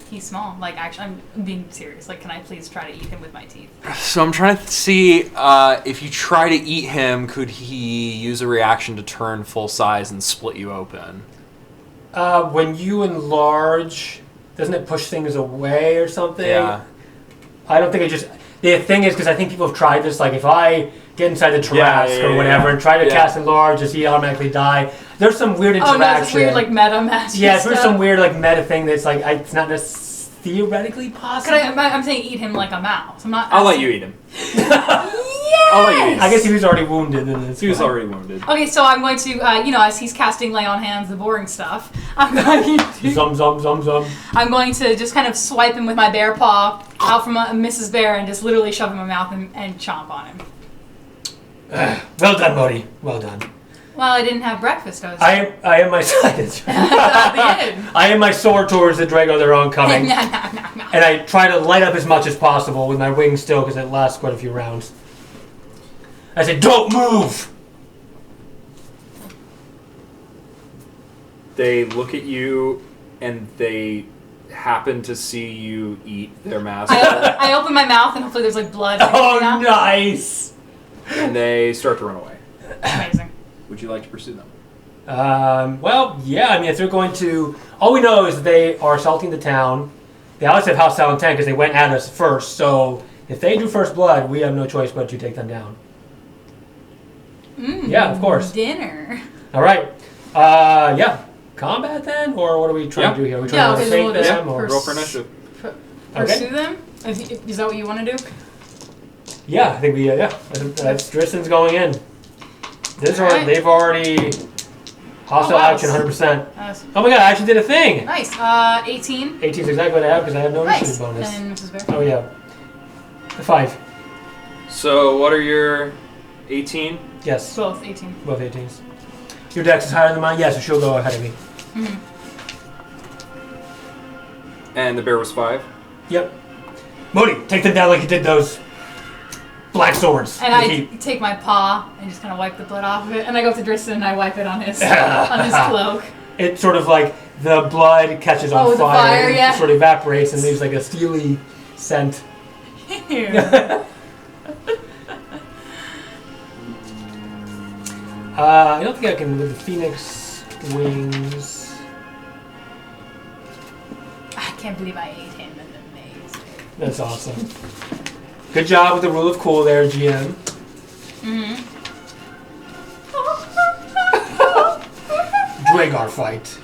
[SPEAKER 2] He's small. Actually, I'm being serious. Can I please try to eat him with my teeth?
[SPEAKER 1] So I'm trying to see if you try to eat him, could he use a reaction to turn full size and split you open?
[SPEAKER 3] When you enlarge, doesn't it push things away or something?
[SPEAKER 1] Yeah.
[SPEAKER 3] I don't think it just... The thing is, because I think people have tried this, if I get inside the Tarrasque or whatever and try to cast enlarge, does he automatically die? There's some weird interaction.
[SPEAKER 2] Oh no, it's weird like meta match.
[SPEAKER 3] Yeah, there's some weird like meta thing that's like it's not theoretically possible.
[SPEAKER 2] I'm saying eat him like a mouse. I'm not.
[SPEAKER 1] I'll let you eat him.
[SPEAKER 2] I'll
[SPEAKER 1] let you eat him.
[SPEAKER 3] I guess he was already wounded.
[SPEAKER 1] He was already wounded.
[SPEAKER 2] Okay, so I'm going to, as he's casting lay on hands, the boring stuff, I'm going to I'm going to just kind of swipe him with my bear paw out from Mrs. Bear and just literally shove him in my mouth and chomp on him.
[SPEAKER 3] Well done, Mohdee. Well done.
[SPEAKER 2] Well, I didn't have breakfast.
[SPEAKER 3] I am my I am my sword towards the Drago they're oncoming. And I try to light up as much as possible with my wings still because it lasts quite a few rounds. I say, don't move!
[SPEAKER 1] They look at you and they happen to see you eat their master.
[SPEAKER 2] I open my mouth and hopefully there's like blood.
[SPEAKER 3] Oh, nice!
[SPEAKER 1] And they start to run away.
[SPEAKER 2] Amazing.
[SPEAKER 1] Would you like to pursue them?
[SPEAKER 3] Well, yeah, I mean, if they're going to... All we know is that they are assaulting the town. They obviously have hostile intent because they went at us first, so if they do first blood, we have no choice but to take them down. Yeah, of course.
[SPEAKER 2] Dinner.
[SPEAKER 3] All right. Yeah. Combat then? Or what are we trying to do here? Are we trying to save them? Or
[SPEAKER 1] roll for initiative.
[SPEAKER 2] Pursue them? Is that what you want to do?
[SPEAKER 3] Yeah, I think we, that's Tristan's going in. They've already hostile action 100%. Oh my god, I actually did a thing!
[SPEAKER 2] Nice. 18.
[SPEAKER 3] 18 is exactly what I have because I have no initiative bonus.
[SPEAKER 2] And Mrs. Bear?
[SPEAKER 3] Oh yeah. 5.
[SPEAKER 1] So what are your 18?
[SPEAKER 3] Yes.
[SPEAKER 2] Both 18.
[SPEAKER 3] Both 18s. Your dex is higher than mine? Yes, so she'll go ahead of me.
[SPEAKER 2] Mm-hmm.
[SPEAKER 1] And the bear was 5?
[SPEAKER 3] Yep. Mohdee, take them down like you did those black swords.
[SPEAKER 2] And I take my paw and just kind of wipe the blood off of it. And I go up to Drystan and I wipe it on his cloak.
[SPEAKER 3] It sort of like the blood catches on fire and
[SPEAKER 2] yeah.
[SPEAKER 3] sort of evaporates and leaves like a steely scent. I don't think I can with the phoenix wings.
[SPEAKER 2] I can't believe I ate him. That's amazing.
[SPEAKER 3] That's awesome. Good job with the rule of cool there, GM.
[SPEAKER 2] Mm-hmm.
[SPEAKER 3] Duergar fight.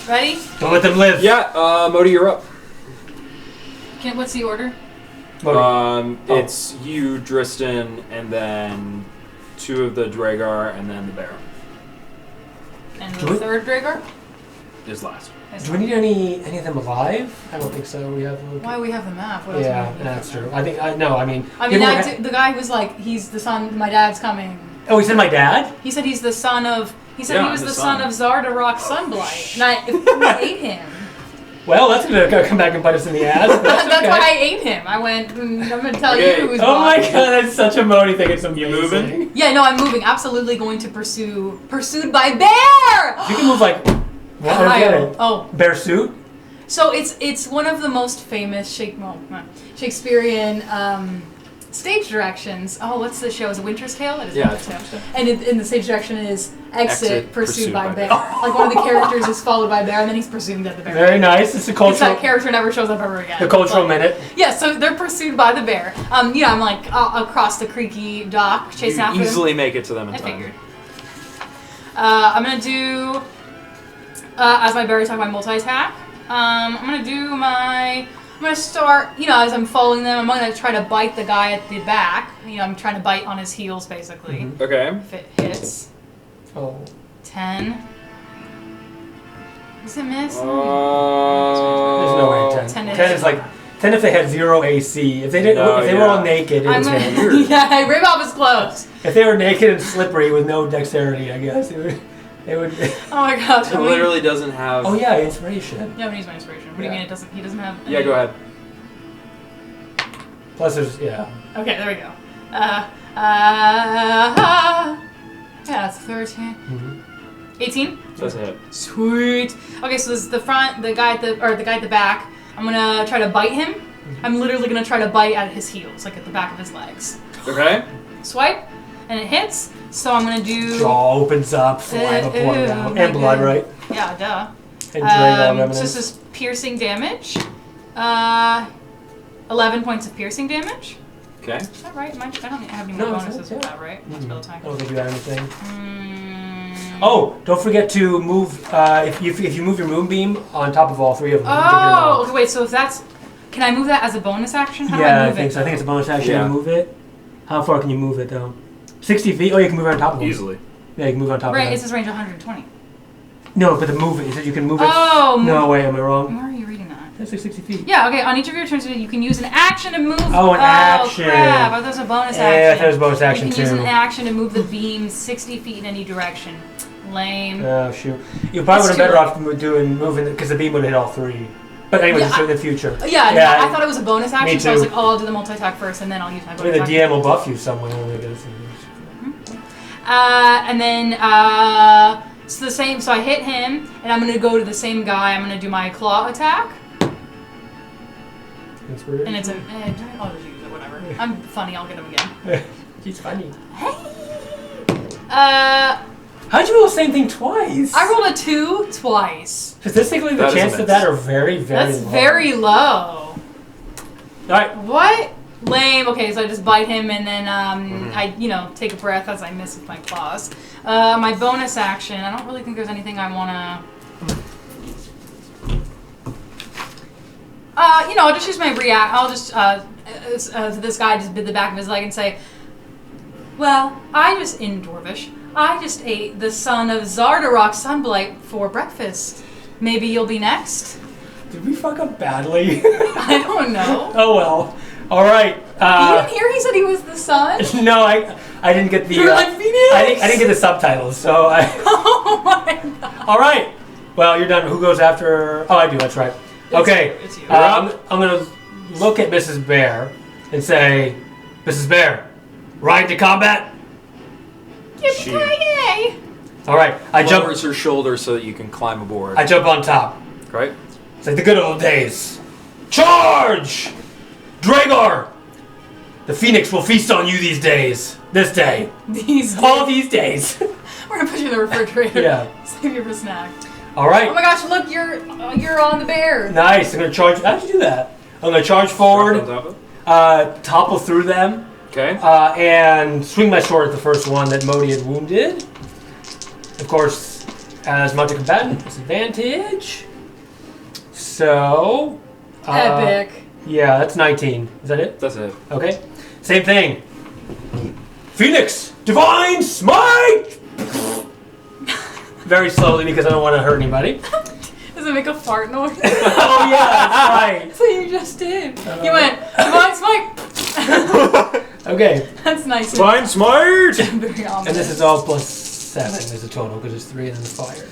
[SPEAKER 2] Ready?
[SPEAKER 3] Don't let them live.
[SPEAKER 1] Yeah, Mohdee, you're up.
[SPEAKER 2] What's the order?
[SPEAKER 1] It's you, Drystan, and then 2 of the Duergar, and then the bear.
[SPEAKER 2] And the third Duergar?
[SPEAKER 1] Is last.
[SPEAKER 3] Do we need any of them alive? I don't think so. We have.
[SPEAKER 2] Why we have the map? What else
[SPEAKER 3] That's true. I think no. I mean,
[SPEAKER 2] the guy who's like he's the son. My dad's coming.
[SPEAKER 3] Oh, he said my dad.
[SPEAKER 2] He said he's the son of. He said he was the son of Zardarok Sunblight, and I ate him.
[SPEAKER 3] Well, that's gonna come back and bite us in the ass. That's
[SPEAKER 2] why I ate him. I went. I'm gonna tell you who's.
[SPEAKER 3] Oh my god, that's such a Mohdee thing. It's amazing.
[SPEAKER 1] You moving?
[SPEAKER 2] Yeah, no, I'm moving. Absolutely going to pursue. Pursued by bear.
[SPEAKER 3] You can move like. Bear suit.
[SPEAKER 2] So it's one of the most famous Shakespearean stage directions. Oh, what's the show? Is it Winter's Tale? It is Winter's Tale. And in the stage direction is exit pursued by bear. Like one of the characters is followed by bear, and then he's pursued by the bear.
[SPEAKER 3] Very nice. It's a cultural.
[SPEAKER 2] That character never shows up ever again.
[SPEAKER 3] The cultural minute.
[SPEAKER 2] Yeah, so they're pursued by the bear. I'm like across the creaky dock, chasing after them.
[SPEAKER 1] Easily make it to them in time.
[SPEAKER 2] I figured. I'm gonna do. As my berry talk, my multi-attack. I'm gonna start, as I'm following them, I'm gonna try to bite the guy at the back. I'm trying to bite on his heels, basically.
[SPEAKER 3] Mm-hmm.
[SPEAKER 1] Okay.
[SPEAKER 2] If it hits. 10. Does it miss?
[SPEAKER 3] There's no way 10. 10 is like 10 if they had 0 AC. If they didn't, if they were all naked, it was weird.
[SPEAKER 2] Yeah, I rip off his clothes.
[SPEAKER 3] If they were naked and slippery with no dexterity, I guess it would.
[SPEAKER 2] Oh my gosh!
[SPEAKER 1] It literally doesn't have.
[SPEAKER 3] Oh yeah, inspiration.
[SPEAKER 2] Yeah, I'm gonna use my inspiration. What do you mean it doesn't? He doesn't have.
[SPEAKER 1] Yeah, go ahead.
[SPEAKER 3] Plus, there's Okay,
[SPEAKER 2] there we go. Yeah, it's 13.
[SPEAKER 3] Mm-hmm.
[SPEAKER 2] 18.
[SPEAKER 1] That's a hit.
[SPEAKER 2] Sweet. Okay, so this is the front, the guy at the back. I'm gonna try to bite him. I'm literally gonna try to bite at his heels, like at the back of his legs.
[SPEAKER 1] Okay.
[SPEAKER 2] Swipe, and it hits. So I'm gonna do.
[SPEAKER 3] Jaw opens up, saliva pouring out, and blood, right?
[SPEAKER 2] Yeah, duh.
[SPEAKER 3] And
[SPEAKER 2] so this is piercing damage. 11 points of piercing damage.
[SPEAKER 1] Okay.
[SPEAKER 2] Is that right? I don't have any
[SPEAKER 3] No,
[SPEAKER 2] more
[SPEAKER 3] it's
[SPEAKER 2] bonuses
[SPEAKER 3] not,
[SPEAKER 2] with
[SPEAKER 3] yeah.
[SPEAKER 2] that, right? Spell attack.
[SPEAKER 3] I don't think you have anything.
[SPEAKER 2] Mm.
[SPEAKER 3] Oh, don't forget to move. If you move your moonbeam on top of all 3 of them. you can give them all.
[SPEAKER 2] Oh, okay, wait, so if that's... Can I move that as a bonus action? How do
[SPEAKER 3] Yeah,
[SPEAKER 2] I
[SPEAKER 3] I
[SPEAKER 2] move
[SPEAKER 3] think
[SPEAKER 2] it?
[SPEAKER 3] so. I think it's a bonus action
[SPEAKER 1] Yeah.
[SPEAKER 3] to move it. How far can you move it though? 60 feet. Oh, you can move it on top of it.
[SPEAKER 1] Easily.
[SPEAKER 3] Yeah, you can move on top
[SPEAKER 2] Right,
[SPEAKER 3] of
[SPEAKER 2] it
[SPEAKER 3] it.
[SPEAKER 2] says range 120.
[SPEAKER 3] No, but the move it. It said you can move it.
[SPEAKER 2] Oh,
[SPEAKER 3] No, wait, am I wrong?
[SPEAKER 2] Where are you reading that?
[SPEAKER 3] That's like 60 feet.
[SPEAKER 2] Yeah, okay, on each of your turns, you can use an action to move...
[SPEAKER 3] Oh, an action.
[SPEAKER 2] Crap, I thought it was a bonus action.
[SPEAKER 3] Yeah, I thought it was a bonus action
[SPEAKER 2] You can use
[SPEAKER 3] too.
[SPEAKER 2] an action to move the beam 60 feet in any direction. Lame.
[SPEAKER 3] Oh shoot! You probably would have
[SPEAKER 2] It's too
[SPEAKER 3] better off moving because the beam would have hit all 3. But anyway,
[SPEAKER 2] Yeah,
[SPEAKER 3] just in the future.
[SPEAKER 2] Yeah, I thought it was a bonus action, so I was
[SPEAKER 3] too.
[SPEAKER 2] like, oh, I'll do the multi-attack first, and then I'll use my bonus
[SPEAKER 3] Maybe the
[SPEAKER 2] action.
[SPEAKER 3] DM will buff you somewhere. I guess.
[SPEAKER 2] And then, it's the same, so I hit him, and I'm going to go to the same guy, I'm going to do my claw attack,
[SPEAKER 3] Inspiration.
[SPEAKER 2] and it's a, I'll just use it, whatever. I'm funny, I'll get him again.
[SPEAKER 3] She's funny.
[SPEAKER 2] Hey!
[SPEAKER 3] How'd you roll the same thing twice?
[SPEAKER 2] I rolled a 2 twice.
[SPEAKER 3] Statistically, the
[SPEAKER 1] That is a
[SPEAKER 3] chances of
[SPEAKER 1] miss.
[SPEAKER 3] that are very, very
[SPEAKER 2] That's
[SPEAKER 3] low.
[SPEAKER 2] very low.
[SPEAKER 3] All right.
[SPEAKER 2] What? Lame. Okay, so I just bite him and then I, take a breath as I miss with my claws. My bonus action, I don't really think there's anything I want to... I'll just use my react. I'll just, this guy just bit the back of his leg and say, well, in Dwarvish, I just ate the son of Zardarok Sunblight for breakfast. Maybe you'll be next?
[SPEAKER 3] Did we fuck up badly?
[SPEAKER 2] I don't know.
[SPEAKER 3] Oh well. All right.
[SPEAKER 2] You didn't hear he said he was the son?
[SPEAKER 3] No, I didn't get the.
[SPEAKER 2] You were like, Phoenix!
[SPEAKER 3] I didn't get the subtitles, so I.
[SPEAKER 2] Oh my god.
[SPEAKER 3] All right. Well, you're done. Who goes after? Oh, I do. That's right. Okay.
[SPEAKER 2] It's you.
[SPEAKER 3] I'm gonna look at Mrs. Bear and say, Mrs. Bear, ride to combat.
[SPEAKER 2] Yippee-ki-yay!
[SPEAKER 3] All right. I jump.
[SPEAKER 1] Lowers her shoulder so that you can climb aboard.
[SPEAKER 3] I jump on top.
[SPEAKER 1] Right?
[SPEAKER 3] It's like the good old days. Charge! Dragor! The Phoenix will feast on you these days. This day. All these days.
[SPEAKER 2] We're gonna put you in the refrigerator.
[SPEAKER 3] Yeah.
[SPEAKER 2] Save you for snack.
[SPEAKER 3] All right.
[SPEAKER 2] Oh my gosh! Look, you're on the bear.
[SPEAKER 3] Nice. I'm gonna charge. How'd you do that? I'm gonna charge forward,
[SPEAKER 1] On top of it?
[SPEAKER 3] topple through them,
[SPEAKER 1] Okay.
[SPEAKER 3] and swing my sword at the first one that Mohdee had wounded. Of course, as mounted combatant, disadvantage. So.
[SPEAKER 2] Epic.
[SPEAKER 3] Yeah, that's 19. Is that it?
[SPEAKER 1] That's it.
[SPEAKER 3] Okay. Same thing. Phoenix, divine smite. Very slowly because I don't want to hurt anybody.
[SPEAKER 2] Does it make a fart noise?
[SPEAKER 3] Oh yeah, that's right.
[SPEAKER 2] That's what you just did. You went divine smite.
[SPEAKER 3] Okay.
[SPEAKER 2] That's nice.
[SPEAKER 1] Divine smite!
[SPEAKER 2] Very ominous.
[SPEAKER 3] And this is all plus 7 is the total because it's 3 and then the fire.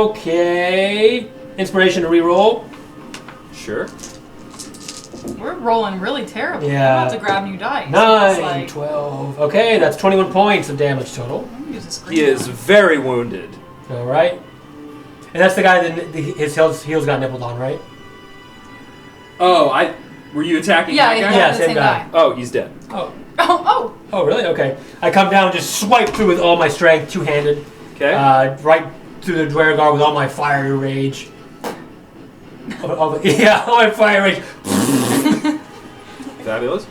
[SPEAKER 3] Okay. Inspiration to reroll.
[SPEAKER 1] Sure.
[SPEAKER 2] We're rolling really terribly.
[SPEAKER 3] Yeah.
[SPEAKER 2] I'm about to grab new dice.
[SPEAKER 3] 9,
[SPEAKER 2] It's like,
[SPEAKER 3] 12. Okay, that's 21 points of damage total.
[SPEAKER 2] I'm gonna use a screen
[SPEAKER 1] He is
[SPEAKER 2] now.
[SPEAKER 1] very wounded.
[SPEAKER 3] All right. And that's the guy that his heels got nibbled on, right?
[SPEAKER 1] Oh, were you attacking
[SPEAKER 2] Yeah,
[SPEAKER 1] that guy?
[SPEAKER 3] Yeah,
[SPEAKER 2] the
[SPEAKER 3] same
[SPEAKER 2] same
[SPEAKER 3] guy.
[SPEAKER 2] guy.
[SPEAKER 1] Oh, he's dead.
[SPEAKER 3] Oh.
[SPEAKER 2] Oh,
[SPEAKER 3] Oh, really? Okay. I come down, just swipe through with all my strength, two-handed.
[SPEAKER 1] Okay.
[SPEAKER 3] Right through the Duergar with all my fiery rage. all my fire rage.
[SPEAKER 1] Fabulous.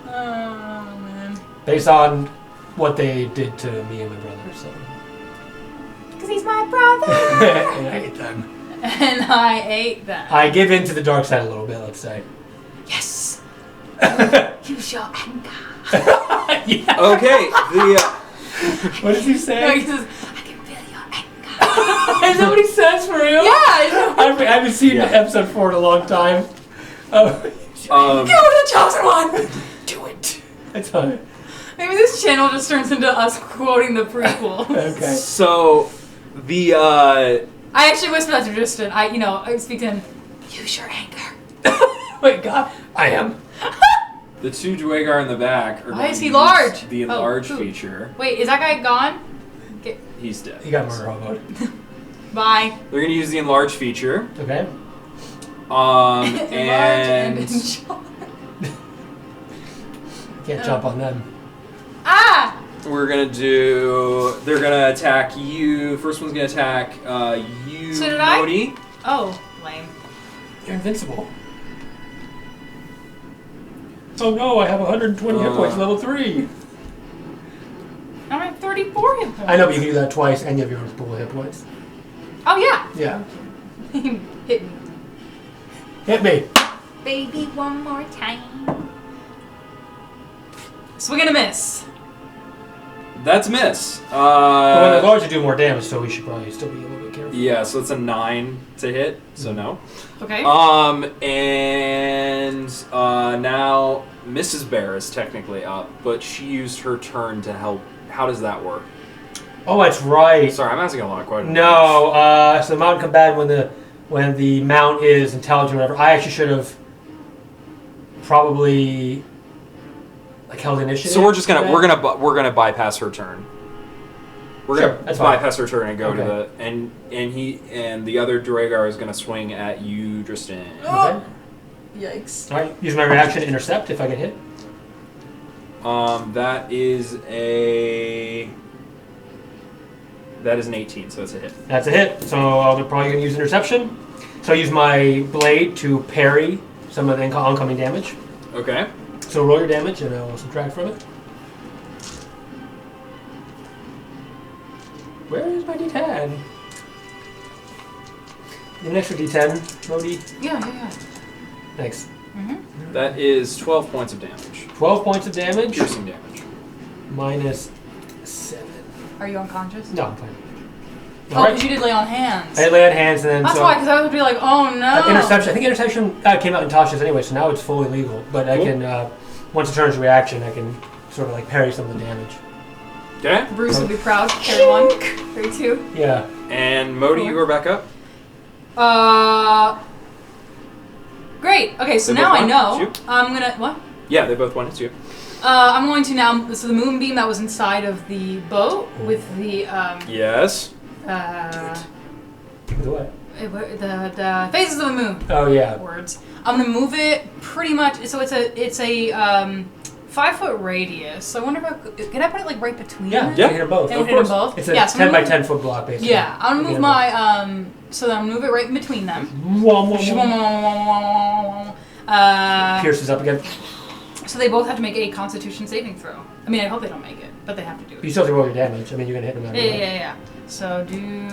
[SPEAKER 2] oh man.
[SPEAKER 3] Based on what they did to me and my brother, so.
[SPEAKER 2] Because he's my brother.
[SPEAKER 3] And I hate them.
[SPEAKER 2] And I ate them.
[SPEAKER 3] I give in to the dark side a little bit, let's say.
[SPEAKER 2] Yes. Use your anger.
[SPEAKER 3] Yeah.
[SPEAKER 1] Okay.
[SPEAKER 3] What does he
[SPEAKER 2] No,
[SPEAKER 3] say?
[SPEAKER 2] he says, I can feel your anger.
[SPEAKER 3] Is that what he says for real?
[SPEAKER 2] Yeah.
[SPEAKER 3] I haven't seen
[SPEAKER 1] Yeah.
[SPEAKER 3] episode 4 in a long time. Oh,
[SPEAKER 2] Go to the chosen one. Do it.
[SPEAKER 3] that's fine.
[SPEAKER 2] Maybe this channel just turns into us quoting the prequel.
[SPEAKER 3] Okay.
[SPEAKER 1] So, the
[SPEAKER 2] I actually whispered that to Tristan. I speak to him. Use your anger.
[SPEAKER 3] Wait, God. I am.
[SPEAKER 1] the two Duergar in the back are
[SPEAKER 2] Why
[SPEAKER 1] going
[SPEAKER 2] is
[SPEAKER 1] to
[SPEAKER 2] he
[SPEAKER 1] use
[SPEAKER 2] large?
[SPEAKER 1] the
[SPEAKER 2] Oh,
[SPEAKER 1] enlarge
[SPEAKER 2] who?
[SPEAKER 1] feature.
[SPEAKER 2] Wait, is that guy gone?
[SPEAKER 1] He's dead.
[SPEAKER 3] He got murder hoboed.
[SPEAKER 2] Bye.
[SPEAKER 1] They're going to use the enlarge feature.
[SPEAKER 3] Okay.
[SPEAKER 2] Enlarge
[SPEAKER 1] And
[SPEAKER 2] enjoy.
[SPEAKER 3] Can't jump on them.
[SPEAKER 2] Ah!
[SPEAKER 1] we're going to do... They're going to attack you. First one's going to attack you,
[SPEAKER 2] So did I?
[SPEAKER 1] Mohdee.
[SPEAKER 2] Oh, lame.
[SPEAKER 3] You're invincible. Oh no, I have 120 hit points, level 3.
[SPEAKER 2] I'm at 34 hit points.
[SPEAKER 3] I know, but you can do that twice and you have your own pool of hit points.
[SPEAKER 2] Oh, yeah.
[SPEAKER 3] Yeah.
[SPEAKER 2] Hit me.
[SPEAKER 3] Hit me.
[SPEAKER 2] Baby, one more time. Swing and a miss.
[SPEAKER 1] That's a miss.
[SPEAKER 3] But when the guards do more damage, so we should probably still be a little bit careful.
[SPEAKER 1] Yeah, so it's a 9 to hit, so no.
[SPEAKER 2] Okay.
[SPEAKER 1] And now Mrs. Bear is technically up, but she used her turn to help. How does that work?
[SPEAKER 3] Oh, that's right.
[SPEAKER 1] Sorry, I'm asking a lot of questions.
[SPEAKER 3] No, so the mount combatant when the mount is intelligent or whatever, I actually should have probably held initiative.
[SPEAKER 1] So we're gonna bypass her turn. We're
[SPEAKER 3] Sure,
[SPEAKER 1] gonna
[SPEAKER 3] that's fine.
[SPEAKER 1] bypass her turn and go to
[SPEAKER 3] Okay.
[SPEAKER 1] and the other Duergar is gonna swing at you, Drystan.
[SPEAKER 3] Okay.
[SPEAKER 2] Yikes.
[SPEAKER 3] All right. Use my reaction to intercept if I get hit.
[SPEAKER 1] That is an 18, so it's a hit.
[SPEAKER 3] That's a hit. So they're probably going to use interception. So I use my blade to parry some of the oncoming damage.
[SPEAKER 1] Okay.
[SPEAKER 3] So roll your damage and I will subtract from it. Where is my D10? Need an extra D10, Mohdee?
[SPEAKER 2] Yeah.
[SPEAKER 3] Thanks.
[SPEAKER 2] Mm-hmm.
[SPEAKER 1] That is 12 points of damage.
[SPEAKER 3] 12 points of damage.
[SPEAKER 1] Piercing damage.
[SPEAKER 3] Minus 7.
[SPEAKER 2] Are you unconscious?
[SPEAKER 3] No, I'm fine.
[SPEAKER 2] Oh, because you did lay on hands.
[SPEAKER 3] I lay on hands and then
[SPEAKER 2] That's why, because I would be like, oh no.
[SPEAKER 3] interception. I think interception came out in Tasha's anyway, so now it's fully legal. But I can, once it turns reaction, I can sort of parry some of the damage.
[SPEAKER 1] Okay.
[SPEAKER 2] Bruce would be proud. Carry 1, carry 2.
[SPEAKER 3] Yeah.
[SPEAKER 1] And Mohdee, you are back up.
[SPEAKER 2] Great. Okay, so
[SPEAKER 1] They
[SPEAKER 2] now
[SPEAKER 1] both
[SPEAKER 2] I
[SPEAKER 1] won?
[SPEAKER 2] know.
[SPEAKER 1] It's you?
[SPEAKER 2] I'm gonna what?
[SPEAKER 1] Yeah, they both won. It's you.
[SPEAKER 2] I'm going to now. So the moonbeam that was inside of the boat with the
[SPEAKER 1] Yes.
[SPEAKER 3] The what?
[SPEAKER 2] the phases of the moon.
[SPEAKER 3] Oh yeah.
[SPEAKER 2] Words. I'm gonna move it pretty much. So it's a 5-foot radius. So I wonder if can I put it right between
[SPEAKER 3] Yeah,
[SPEAKER 2] them?
[SPEAKER 3] you can hit them both.
[SPEAKER 2] And
[SPEAKER 3] Of
[SPEAKER 2] we hit them
[SPEAKER 3] course.
[SPEAKER 2] both?
[SPEAKER 3] It's a
[SPEAKER 2] Yeah, so
[SPEAKER 3] 10 by
[SPEAKER 2] move-
[SPEAKER 3] 10 foot block, basically.
[SPEAKER 2] Yeah, I'm gonna
[SPEAKER 3] You
[SPEAKER 2] move
[SPEAKER 3] can hit
[SPEAKER 2] my so then I'm gonna move it right in between them.
[SPEAKER 3] them both. Pierces up again.
[SPEAKER 2] So they both have to make a Constitution saving throw. I mean, I hope they don't make it, but they have to do
[SPEAKER 3] You
[SPEAKER 2] it.
[SPEAKER 3] still have to roll your damage. I mean, you're gonna hit them.
[SPEAKER 2] Yeah. So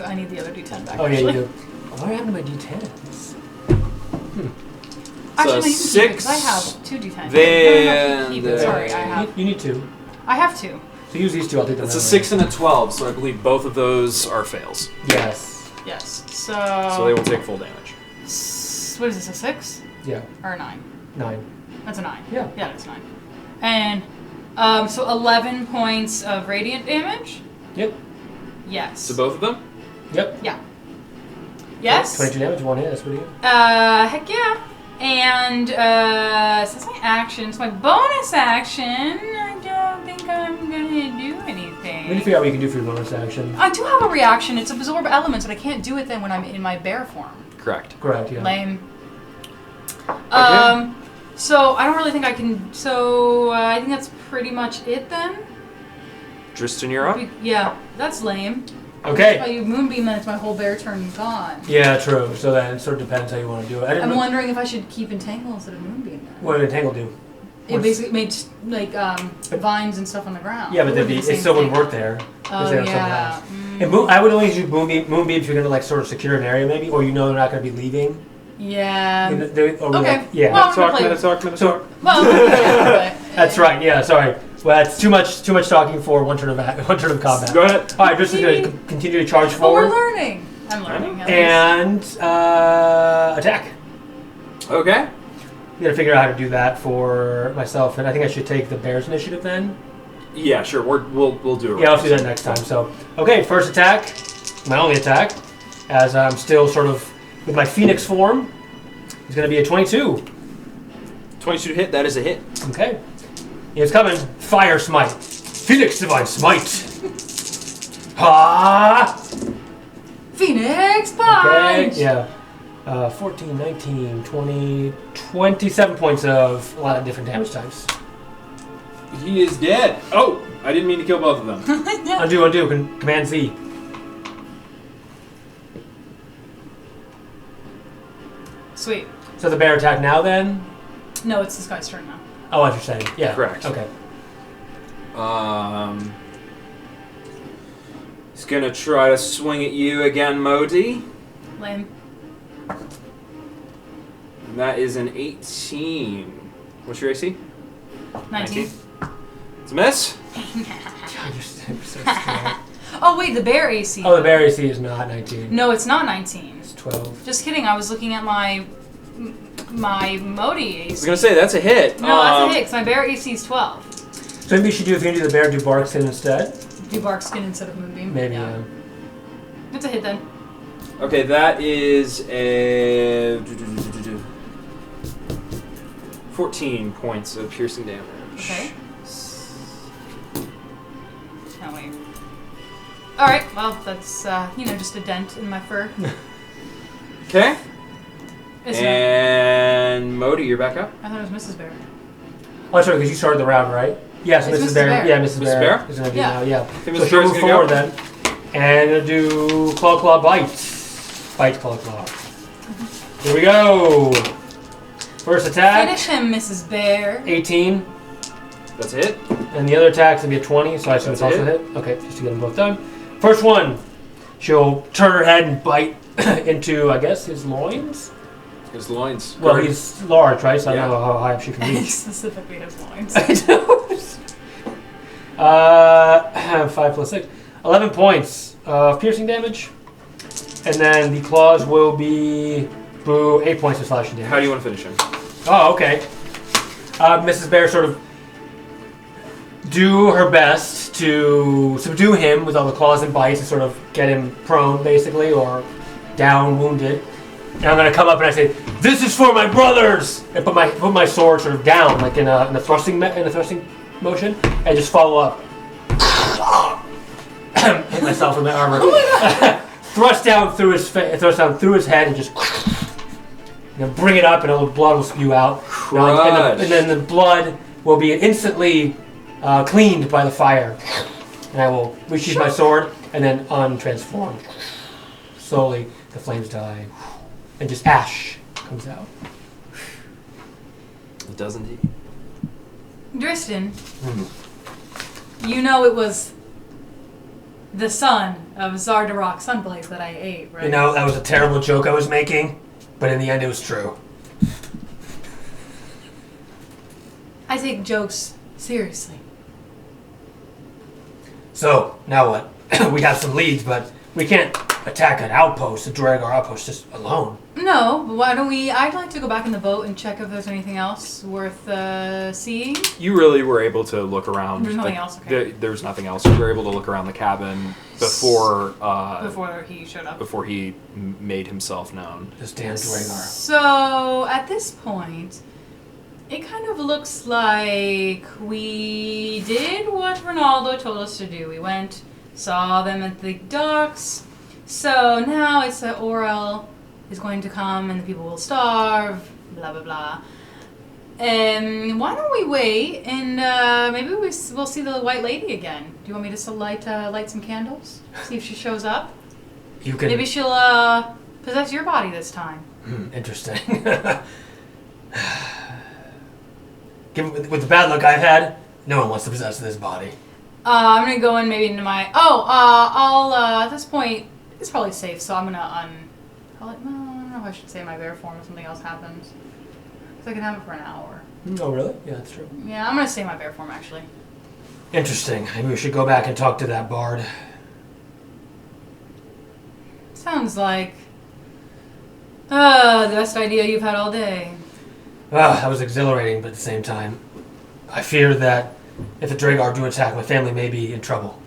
[SPEAKER 2] I need the other D10 back.
[SPEAKER 3] Oh yeah,
[SPEAKER 2] actually.
[SPEAKER 3] you do. What happened to my D10s?
[SPEAKER 2] Actually, no, you can keep it,
[SPEAKER 1] 6.
[SPEAKER 2] 'cause I have 2 D10s.
[SPEAKER 1] Then
[SPEAKER 2] No, keep it. Sorry, I have.
[SPEAKER 3] You need 2.
[SPEAKER 2] I have 2.
[SPEAKER 3] So use these 2. I'll take them.
[SPEAKER 1] That's a
[SPEAKER 3] that
[SPEAKER 1] 6 and a 12, so I believe both of those are fails.
[SPEAKER 3] way. Yes.
[SPEAKER 2] Yes.
[SPEAKER 1] So they will take full damage.
[SPEAKER 2] What is this? A 6
[SPEAKER 3] Yeah.
[SPEAKER 2] or a 9?
[SPEAKER 3] 9.
[SPEAKER 2] That's a 9.
[SPEAKER 3] Yeah.
[SPEAKER 2] Yeah, that's 9. And so 11 points of radiant damage.
[SPEAKER 3] Yep.
[SPEAKER 2] Yes.
[SPEAKER 1] To both of them?
[SPEAKER 3] Yep.
[SPEAKER 2] Yeah. Yes.
[SPEAKER 3] 22 damage, 1 hit. That's pretty good.
[SPEAKER 2] Heck yeah. And so that's my action. So my bonus action, I don't think I'm gonna do
[SPEAKER 3] We need to
[SPEAKER 2] anything.
[SPEAKER 3] figure out what you can do for your bonus action.
[SPEAKER 2] I do have a reaction. It's absorb elements, but I can't do it then when I'm in my bear form.
[SPEAKER 1] Correct.
[SPEAKER 3] Correct. Yeah.
[SPEAKER 2] Lame.
[SPEAKER 1] Okay.
[SPEAKER 2] So I don't really think I can. So I think that's pretty much it then.
[SPEAKER 1] Drystan, you're up.
[SPEAKER 2] Yeah, that's lame.
[SPEAKER 3] Okay.
[SPEAKER 2] If you moonbeam, then it's my whole bear turn gone.
[SPEAKER 3] Yeah, true. So then it sort of depends how you want to do it. I didn't
[SPEAKER 2] I'm
[SPEAKER 3] know-
[SPEAKER 2] wondering if I should keep entangle instead of moonbeam then.
[SPEAKER 3] What did Entangle do?
[SPEAKER 2] It basically made vines and stuff on the ground.
[SPEAKER 3] Yeah, but
[SPEAKER 2] It would be
[SPEAKER 3] it
[SPEAKER 2] the same
[SPEAKER 3] still wouldn't
[SPEAKER 2] thing.
[SPEAKER 3] work there.
[SPEAKER 2] Oh
[SPEAKER 3] they have something
[SPEAKER 2] yeah.
[SPEAKER 3] else. And I would only use moonbeam if you're gonna sort of secure an area maybe, or they're not gonna be leaving.
[SPEAKER 2] Yeah.
[SPEAKER 3] Okay. Yeah.
[SPEAKER 2] Well, I'm gonna
[SPEAKER 1] Talk,
[SPEAKER 2] play-
[SPEAKER 1] minute talk.
[SPEAKER 3] So
[SPEAKER 2] Well, yeah, but,
[SPEAKER 3] that's right. Yeah. Sorry. Well, that's too much talking for one turn of combat.
[SPEAKER 1] Go ahead.
[SPEAKER 3] All right, just gonna continue to charge
[SPEAKER 2] But
[SPEAKER 3] forward
[SPEAKER 2] we're learning. I'm learning. at least.
[SPEAKER 3] and attack.
[SPEAKER 1] Okay.
[SPEAKER 3] I'm gonna figure out how to do that for myself, and I think I should take the bear's initiative then.
[SPEAKER 1] Yeah, sure. We'll do it.
[SPEAKER 3] Yeah, I'll do that next time. So, okay, first attack, my only attack, as I'm still sort of with my phoenix form, is going to be a 22.
[SPEAKER 1] 22 to hit. That is a hit.
[SPEAKER 3] Okay, it's coming. Fire smite, phoenix divine smite. Ha!
[SPEAKER 2] Phoenix
[SPEAKER 3] Okay,
[SPEAKER 2] punch.
[SPEAKER 3] yeah. 14, 19, 20, 27 points of a lot of different damage types.
[SPEAKER 1] He is dead. Oh, I didn't mean to kill both of them.
[SPEAKER 3] Undo, Command Z.
[SPEAKER 2] Sweet.
[SPEAKER 3] So the bear attack now then?
[SPEAKER 2] No, it's this guy's turn now.
[SPEAKER 3] Oh, what you're saying. Yeah.
[SPEAKER 1] Correct.
[SPEAKER 3] Okay.
[SPEAKER 1] He's gonna try to swing at you again, Mohdee.
[SPEAKER 2] Lame.
[SPEAKER 1] And that is an 18. What's your AC?
[SPEAKER 2] 19.
[SPEAKER 1] It's a miss.
[SPEAKER 3] God, you're so strong.
[SPEAKER 2] Oh, wait, the bear AC.
[SPEAKER 3] Oh, the bear AC is not 19.
[SPEAKER 2] No, it's not 19.
[SPEAKER 3] It's 12.
[SPEAKER 2] Just kidding. I was looking at my Mohdee AC.
[SPEAKER 1] I was gonna say, that's a hit.
[SPEAKER 2] No, that's a hit, because my bear AC is 12.
[SPEAKER 3] So maybe you should do, if you're going to do the bear, do bark skin instead?
[SPEAKER 2] Do bark skin instead of moonbeam.
[SPEAKER 3] Maybe,
[SPEAKER 2] yeah. It's a hit then.
[SPEAKER 1] Okay, that is a 14 points of piercing damage.
[SPEAKER 2] Okay. Oh, wait. Alright, well, that's, just a dent in my fur.
[SPEAKER 1] Okay.
[SPEAKER 2] Isn't it?
[SPEAKER 1] And Mohdee, you're back up.
[SPEAKER 2] I thought it was Mrs. Bear.
[SPEAKER 3] Oh, sorry, because you started the round, right? Yes,
[SPEAKER 2] It's
[SPEAKER 3] Mrs.
[SPEAKER 2] Mrs.
[SPEAKER 3] Bear.
[SPEAKER 2] Bear.
[SPEAKER 3] Yeah, Mrs.
[SPEAKER 1] Mrs.
[SPEAKER 3] Bear.
[SPEAKER 1] Bear?
[SPEAKER 3] Is going to do
[SPEAKER 2] Yeah.
[SPEAKER 3] now, yeah.
[SPEAKER 1] Okay,
[SPEAKER 3] So
[SPEAKER 1] Mrs.
[SPEAKER 3] she'll
[SPEAKER 1] Bear's
[SPEAKER 3] move
[SPEAKER 1] gonna
[SPEAKER 3] forward
[SPEAKER 1] go.
[SPEAKER 3] then. And going to do claw, bite. Bite, claw. Here we go. First attack.
[SPEAKER 2] Finish him, Mrs. Bear.
[SPEAKER 3] 18.
[SPEAKER 1] That's a hit.
[SPEAKER 3] And the other attack's going to be a 20, so I assume it's
[SPEAKER 1] That's a
[SPEAKER 3] also a hit. Okay, just to get them both done. First one. She'll turn her head and bite into, I guess, his loins?
[SPEAKER 1] His loins.
[SPEAKER 3] Well, he's large, right? So
[SPEAKER 1] Yeah.
[SPEAKER 3] I don't know how high up she can reach.
[SPEAKER 2] Specifically his loins.
[SPEAKER 3] I know. 5 plus 6. 11 points of piercing damage. And then the claws will be 8 points of slashing damage.
[SPEAKER 1] How do you want to finish him?
[SPEAKER 3] Oh, okay. Mrs. Bear sort of do her best to subdue him with all the claws and bites and sort of get him prone, basically, or down, wounded. And I'm going to come up and I say, "This is for my brothers!" And put my sword sort of down, like in a thrusting motion, and just follow up. Hit myself in the armor. Thrust down through his head, and just bring it up, and all the blood will spew out. And then the blood will be instantly cleaned by the fire. And I will resheath my sword and then untransform. Slowly, the flames die, and just ash comes out.
[SPEAKER 1] It does indeed.
[SPEAKER 2] Drystan, you know it was the son of Zardarok Sunblaze that I ate, right?
[SPEAKER 3] You know, that was a terrible joke I was making, but in the end it was true.
[SPEAKER 2] I take jokes seriously.
[SPEAKER 3] So, now what? We have some leads, but we can't attack an outpost, a Duergar outpost, just alone.
[SPEAKER 2] No, but why don't we... I'd like to go back in the boat and check if there's anything else worth seeing.
[SPEAKER 1] You really were able to look around.
[SPEAKER 2] There's nothing else, okay.
[SPEAKER 1] There's nothing else. You were able to look around the cabin before
[SPEAKER 2] he showed up.
[SPEAKER 1] before he made himself known.
[SPEAKER 3] This damn Duergar.
[SPEAKER 2] So, at this point, it kind of looks like we did what Ronaldo told us to do. We went, saw them at the docks. So now it's that Orel is going to come and the people will starve, blah, blah, blah. And why don't we wait and maybe we'll see the White Lady again. Do you want me to light some candles? See if she shows up?
[SPEAKER 3] You can...
[SPEAKER 2] Maybe she'll possess your body this time.
[SPEAKER 3] Interesting. With the bad luck I've had, no one wants to possess this body.
[SPEAKER 2] I'm gonna go in maybe into my... I'll, at this point, it's probably safe, so I'm gonna I don't know if I should say my bear form if something else happens. Because I can have it for an hour.
[SPEAKER 3] Oh, really? Yeah, that's true.
[SPEAKER 2] Yeah, I'm gonna say my bear form, actually.
[SPEAKER 3] Interesting. Maybe we should go back and talk to that bard.
[SPEAKER 2] Sounds like... the best idea you've had all day.
[SPEAKER 3] That was exhilarating, but at the same time, I fear that if the Duergar do attack, my family may be in trouble.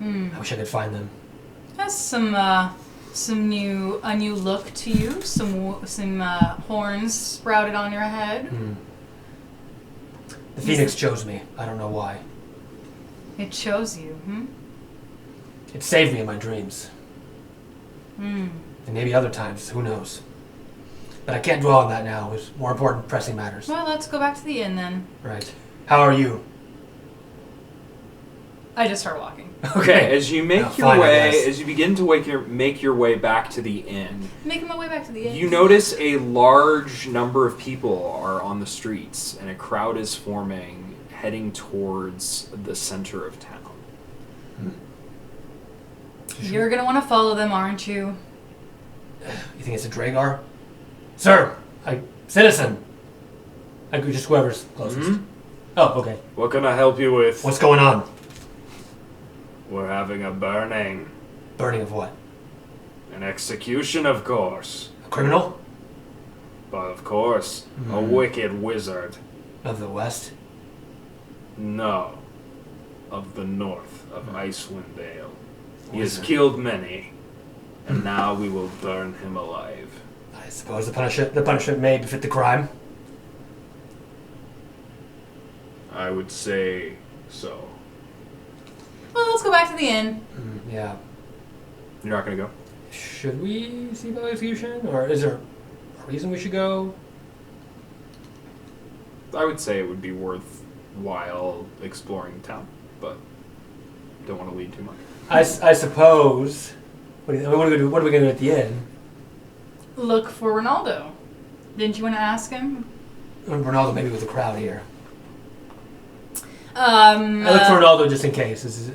[SPEAKER 3] I wish I could find them.
[SPEAKER 2] That's a new look to you. Some horns sprouted on your head.
[SPEAKER 3] The Phoenix chose me. I don't know why.
[SPEAKER 2] It chose you,
[SPEAKER 3] It saved me in my dreams. And maybe other times, who knows. But I can't dwell on that now. There's more important, pressing matters.
[SPEAKER 2] Well, let's go back to the inn then.
[SPEAKER 3] Right. How are you?
[SPEAKER 2] I just start walking.
[SPEAKER 1] Okay, as you make your
[SPEAKER 3] fine, I
[SPEAKER 1] way,
[SPEAKER 3] guess.
[SPEAKER 1] as you begin to make your way back to the inn,
[SPEAKER 2] Making my way back to the inn.
[SPEAKER 1] you notice a large number of people are on the streets, and a crowd is forming, heading towards the center of town.
[SPEAKER 2] You're gonna want to follow them, aren't you?
[SPEAKER 3] You think it's a Duergar? Sir! Citizen! Just whoever's closest.
[SPEAKER 1] Mhm.
[SPEAKER 3] Oh, okay.
[SPEAKER 1] What can I help you with?
[SPEAKER 3] What's going on?
[SPEAKER 1] We're having a burning.
[SPEAKER 3] Burning of what?
[SPEAKER 1] An execution, of course.
[SPEAKER 3] A criminal?
[SPEAKER 1] But of course, a wicked wizard.
[SPEAKER 3] Of the West?
[SPEAKER 1] No. Of the north of Icewind Dale. He has killed many, and now we will burn him alive.
[SPEAKER 3] I suppose the punishment may befit the crime.
[SPEAKER 1] I would say so.
[SPEAKER 2] Well, let's go back to the inn.
[SPEAKER 3] Yeah.
[SPEAKER 1] You're not gonna go?
[SPEAKER 3] Should we see about execution? Or is there a reason we should go?
[SPEAKER 1] I would say it would be worthwhile exploring town, but don't want to lead too much.
[SPEAKER 3] I suppose. What are we going to do at the inn?
[SPEAKER 2] Look for Ronaldo. Didn't you want to ask him?
[SPEAKER 3] Ronaldo maybe with the crowd here.
[SPEAKER 2] I
[SPEAKER 3] I look for Ronaldo just in case.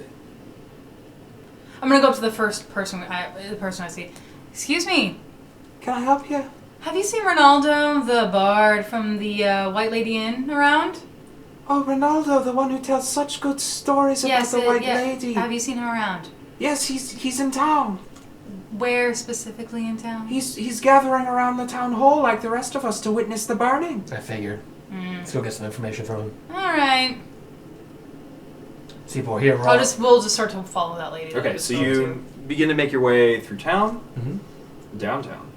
[SPEAKER 2] I'm gonna go up to the first person. The person I see. Excuse me.
[SPEAKER 5] Can I help you?
[SPEAKER 2] Have you seen Ronaldo, the bard from the White Lady Inn, around?
[SPEAKER 5] Oh, Ronaldo, the one who tells such good stories about the White Lady.
[SPEAKER 2] Have you seen him around?
[SPEAKER 5] Yes, he's in town.
[SPEAKER 2] Where specifically in town?
[SPEAKER 5] He's gathering around the town hall like the rest of us to witness the burning.
[SPEAKER 3] I figured. Let's go get some information from him.
[SPEAKER 2] All right.
[SPEAKER 3] See, boy, here we're
[SPEAKER 2] We'll just start to follow that lady.
[SPEAKER 1] Okay, so you begin to make your way through town, downtown.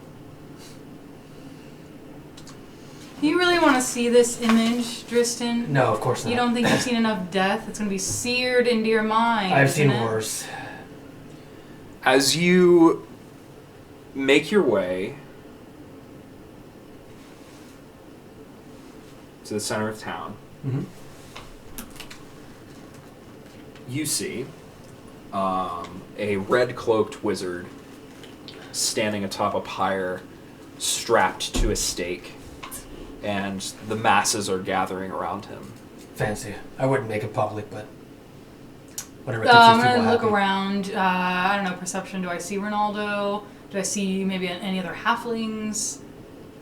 [SPEAKER 2] You really want to see this image, Drystan?
[SPEAKER 3] No, of course not.
[SPEAKER 2] You don't think you've seen enough death? It's going to be seared into your mind.
[SPEAKER 3] I've seen
[SPEAKER 2] isn't it?
[SPEAKER 3] worse.
[SPEAKER 1] As you make your way to the center of town, you see a red-cloaked wizard standing atop a pyre, strapped to a stake, and the masses are gathering around him.
[SPEAKER 3] Fancy. I wouldn't make it public, but whatever keeps
[SPEAKER 2] I'm
[SPEAKER 3] these
[SPEAKER 2] going
[SPEAKER 3] people
[SPEAKER 2] to look
[SPEAKER 3] happy.
[SPEAKER 2] around. I don't know, perception. Do I see Ronaldo? Do I see maybe any other halflings?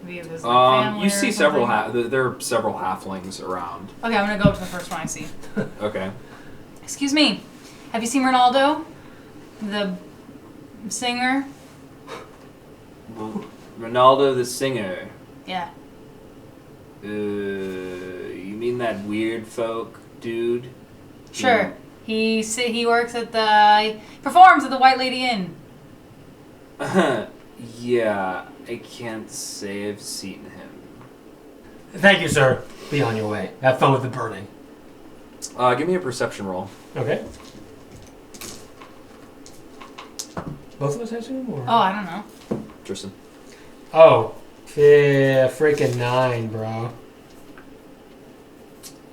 [SPEAKER 2] Maybe if there's like family
[SPEAKER 1] You
[SPEAKER 2] or
[SPEAKER 1] see
[SPEAKER 2] something?
[SPEAKER 1] there are several halflings around.
[SPEAKER 2] Okay, I'm going to go to the first one I see.
[SPEAKER 1] Okay.
[SPEAKER 2] Excuse me. Have you seen Ronaldo? The singer?
[SPEAKER 1] Ronaldo the singer.
[SPEAKER 2] Yeah.
[SPEAKER 1] You mean that weird folk dude?
[SPEAKER 2] Sure. He works at he performs at the White Lady Inn.
[SPEAKER 1] Yeah, I can't say I've seen him.
[SPEAKER 3] Thank you, sir. Be on your way. Have fun with the burning.
[SPEAKER 1] Give me a perception roll.
[SPEAKER 3] Okay. Both of us, I assume? Or?
[SPEAKER 2] Oh, I don't know.
[SPEAKER 1] Tristan.
[SPEAKER 3] Oh. Yeah, freaking 9, bro.